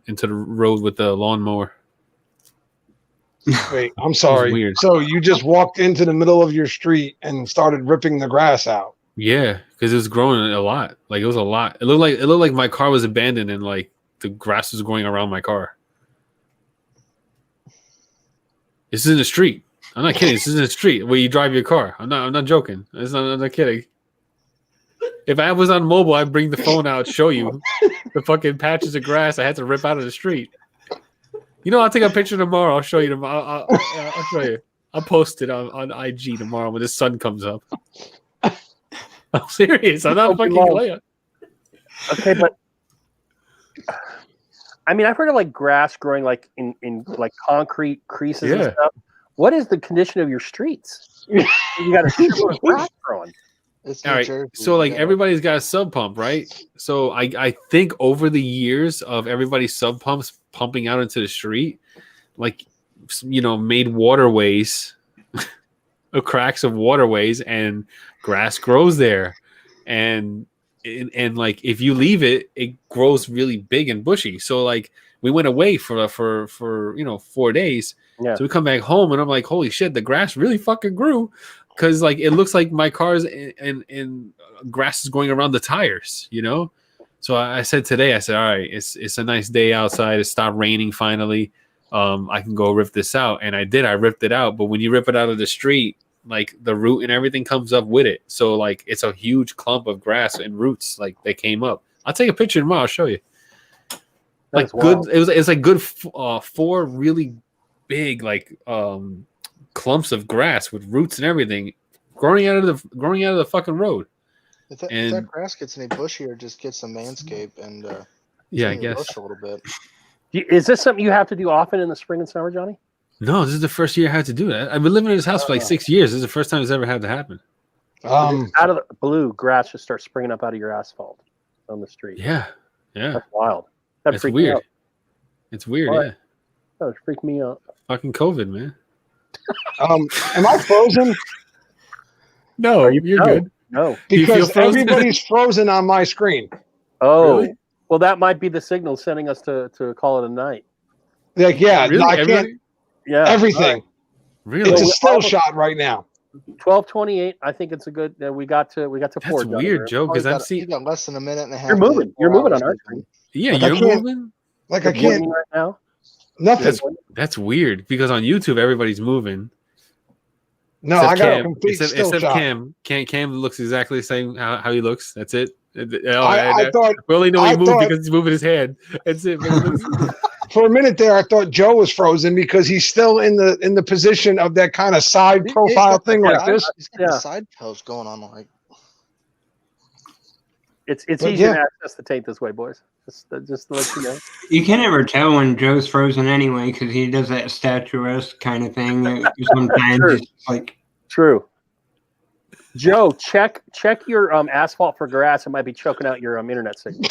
Speaker 4: into the road with the lawnmower.
Speaker 17: Wait, I'm sorry.
Speaker 4: Weird.
Speaker 17: So you just walked into the middle of your street and started ripping the grass out.
Speaker 4: Yeah, because it was growing a lot. Like it was a lot. It looked like my car was abandoned and like the grass was growing around my car. This is in the street. I'm not kidding. This is in the street where you drive your car. I'm not joking. I'm not kidding. If I was on mobile, I'd bring the phone out, show you the fucking patches of grass I had to rip out of the street. You know, I'll take a picture tomorrow. I'll show you tomorrow. I'll show you. I'll post it on IG tomorrow when the sun comes up. I'm serious. I'm not fucking playing.
Speaker 3: Okay, but I mean, I've heard of like grass growing like in like concrete creases and stuff. What is the condition of your streets? You got a shitload of grass growing.
Speaker 4: All right. So like everybody's got a sub pump, right? So I think over the years of everybody's sub pumps pumping out into the street, like made waterways, cracks of waterways, and grass grows there, and like if you leave it, it grows really big and bushy. So like we went away for 4 days.
Speaker 3: Yeah. So
Speaker 4: we come back home and I'm like, holy shit, the grass really fucking grew. Because like it looks like my car's and grass is going around the tires, So I said today, all right, it's a nice day outside. It stopped raining finally. I can go rip this out, and I did. I ripped it out. But when you rip it out of the street, like the root and everything comes up with it. So like it's a huge clump of grass and roots like they came up. I'll take a picture tomorrow. I'll show you. Like good. It's like good 4 really big like clumps of grass with roots and everything growing out of the fucking road.
Speaker 21: If that grass gets any bushier, just get some Manscaped and
Speaker 4: I guess
Speaker 21: a little bit.
Speaker 3: Is this something you have to do often in the spring and summer, Johnny?
Speaker 4: No, this is the first year I had to do it. I've been living in this house for like 6 years. This is the first time it's ever had to happen.
Speaker 3: Out of the blue, grass just starts springing up out of your asphalt on the street.
Speaker 4: Yeah.
Speaker 3: That's wild.
Speaker 4: That's weird. It's weird.
Speaker 3: What?
Speaker 4: Yeah.
Speaker 3: That would freak me out.
Speaker 4: Fucking COVID, man.
Speaker 17: Am I frozen?
Speaker 4: No, you're good.
Speaker 3: No,
Speaker 17: because everybody's frozen on my screen.
Speaker 3: Oh, really? Well, that might be the signal sending us to call it a night.
Speaker 17: Like, yeah,
Speaker 4: really?
Speaker 17: I can't.
Speaker 3: Yeah,
Speaker 17: everything.
Speaker 3: Right.
Speaker 4: Really,
Speaker 17: it's a still shot right now.
Speaker 3: 12:28. I think it's a good. We got to 4.
Speaker 4: That's weird, Joe. Because I've seen
Speaker 21: you got less than a minute and a half.
Speaker 3: You're moving. You're moving on our screen.
Speaker 4: Yeah, like you're moving.
Speaker 17: Like I can't
Speaker 3: right now.
Speaker 17: Nothing.
Speaker 4: That's weird because on YouTube everybody's moving,
Speaker 17: No,
Speaker 4: Except
Speaker 17: I got
Speaker 4: Cam,
Speaker 17: a complete
Speaker 4: except,
Speaker 17: still
Speaker 4: except
Speaker 17: shot.
Speaker 4: Cam looks exactly the same how he looks. That's it.
Speaker 17: I thought
Speaker 4: we only know he moved
Speaker 17: thought-
Speaker 4: because he's moving his head. That's it. But he looks,
Speaker 17: For a minute there, I thought Joe was frozen because he's still in the position of that kind of side profile thing like this.
Speaker 21: He's got the side pose going on. Like
Speaker 3: It's
Speaker 17: But
Speaker 3: easier
Speaker 17: yeah.
Speaker 3: to access the tape this way, boys. Just to let you know.
Speaker 19: You can never tell when Joe's frozen anyway because he does that statuesque kind of thing. Sometimes
Speaker 3: True.
Speaker 19: it's like
Speaker 3: True. Joe, check your asphalt for grass. It might be choking out your internet signal.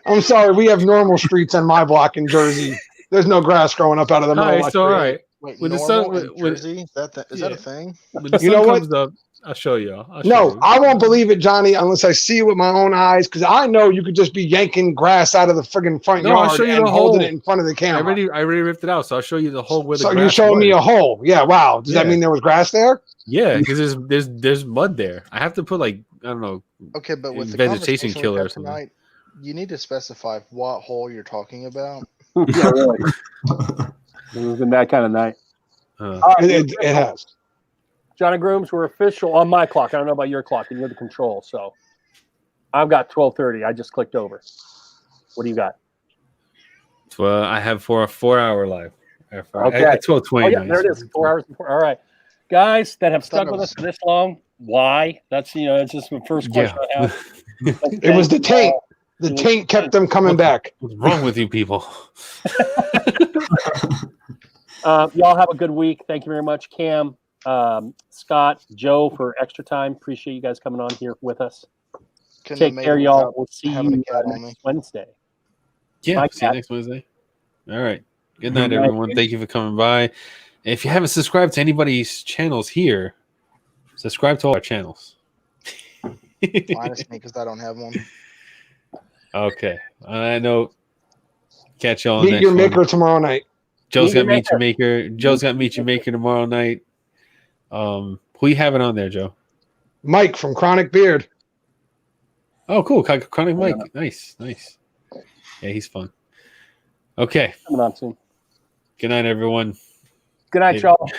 Speaker 17: I'm sorry, we have normal streets on my block in Jersey. There's no grass growing up out of the middle of my
Speaker 4: it's all
Speaker 17: street.
Speaker 4: right.
Speaker 21: wait,
Speaker 4: When the
Speaker 21: normal
Speaker 4: sun,
Speaker 21: in
Speaker 4: when,
Speaker 21: Jersey? Is that a thing?
Speaker 4: when the
Speaker 17: You
Speaker 4: sun
Speaker 17: know what?
Speaker 4: comes up, I'll show you.
Speaker 17: No, I won't believe it, Johnny, unless I see it with my own eyes. Because I know you could just be yanking grass out of the friggin' front
Speaker 4: No, I'll
Speaker 17: yard
Speaker 4: show you
Speaker 17: and
Speaker 4: the
Speaker 17: holding
Speaker 4: hole.
Speaker 17: it in front of the
Speaker 4: I
Speaker 17: camera.
Speaker 4: already ripped it out, so I'll show you the hole where the
Speaker 17: So
Speaker 4: grass
Speaker 17: you showed me
Speaker 4: was.
Speaker 17: a hole. Yeah, wow. Does that
Speaker 4: Yeah.
Speaker 17: mean there was grass there?
Speaker 4: Yeah, because there's mud there. I have to put like I don't know.
Speaker 21: Okay, but with the
Speaker 4: vegetation
Speaker 21: conversation
Speaker 4: killer
Speaker 21: we
Speaker 4: or
Speaker 21: had
Speaker 4: something.
Speaker 21: tonight, you need to specify what hole you're talking about.
Speaker 3: Yeah, really. It's been that kind of night.
Speaker 17: It has.
Speaker 3: Johnny Grooms, we're official on my clock. I don't know about your clock, and you're the control. So I've got 12:30. I just clicked over. What do you got?
Speaker 4: Well, I have for a 4-hour live.
Speaker 3: Okay.
Speaker 4: At 12:29.
Speaker 3: Oh, yeah, there it is. 4 hours before. All right. Guys that have stuck with us for this long, why? That's it's just the first question I have.
Speaker 17: It was the taint. The taint kept them coming back.
Speaker 4: What's wrong with you people?
Speaker 3: Y'all have a good week. Thank you very much, Cam, Scott, Joe, for extra time. Appreciate you guys coming on here with us.
Speaker 21: Couldn't have
Speaker 3: Take
Speaker 21: made
Speaker 3: care,
Speaker 21: it
Speaker 3: y'all.
Speaker 21: without
Speaker 3: We'll see
Speaker 21: having a
Speaker 3: you
Speaker 21: cat on
Speaker 3: next
Speaker 21: me.
Speaker 3: Wednesday.
Speaker 4: Yeah,
Speaker 3: Bye,
Speaker 4: see you
Speaker 3: Kat.
Speaker 4: next Wednesday. All right. Good night,
Speaker 3: Good night.
Speaker 4: everyone. Thank you for coming by. If you haven't subscribed to anybody's channels here, subscribe to all our channels.
Speaker 21: Minus me because I don't have one.
Speaker 4: Okay. On that note, catch y'all on
Speaker 17: Meet
Speaker 4: next
Speaker 17: your
Speaker 4: one.
Speaker 17: maker tomorrow night.
Speaker 4: Joe's
Speaker 17: Meet
Speaker 4: got
Speaker 17: your
Speaker 4: Meet Your Maker. Joe's got Meet Your Maker tomorrow night. Who you having on there, Joe?
Speaker 17: Mike from Chronic Beard.
Speaker 4: Oh, cool. Chronic Mike. Nice. Yeah, he's fun. Okay.
Speaker 3: Coming on soon.
Speaker 4: Good night, everyone.
Speaker 3: Good night, y'all.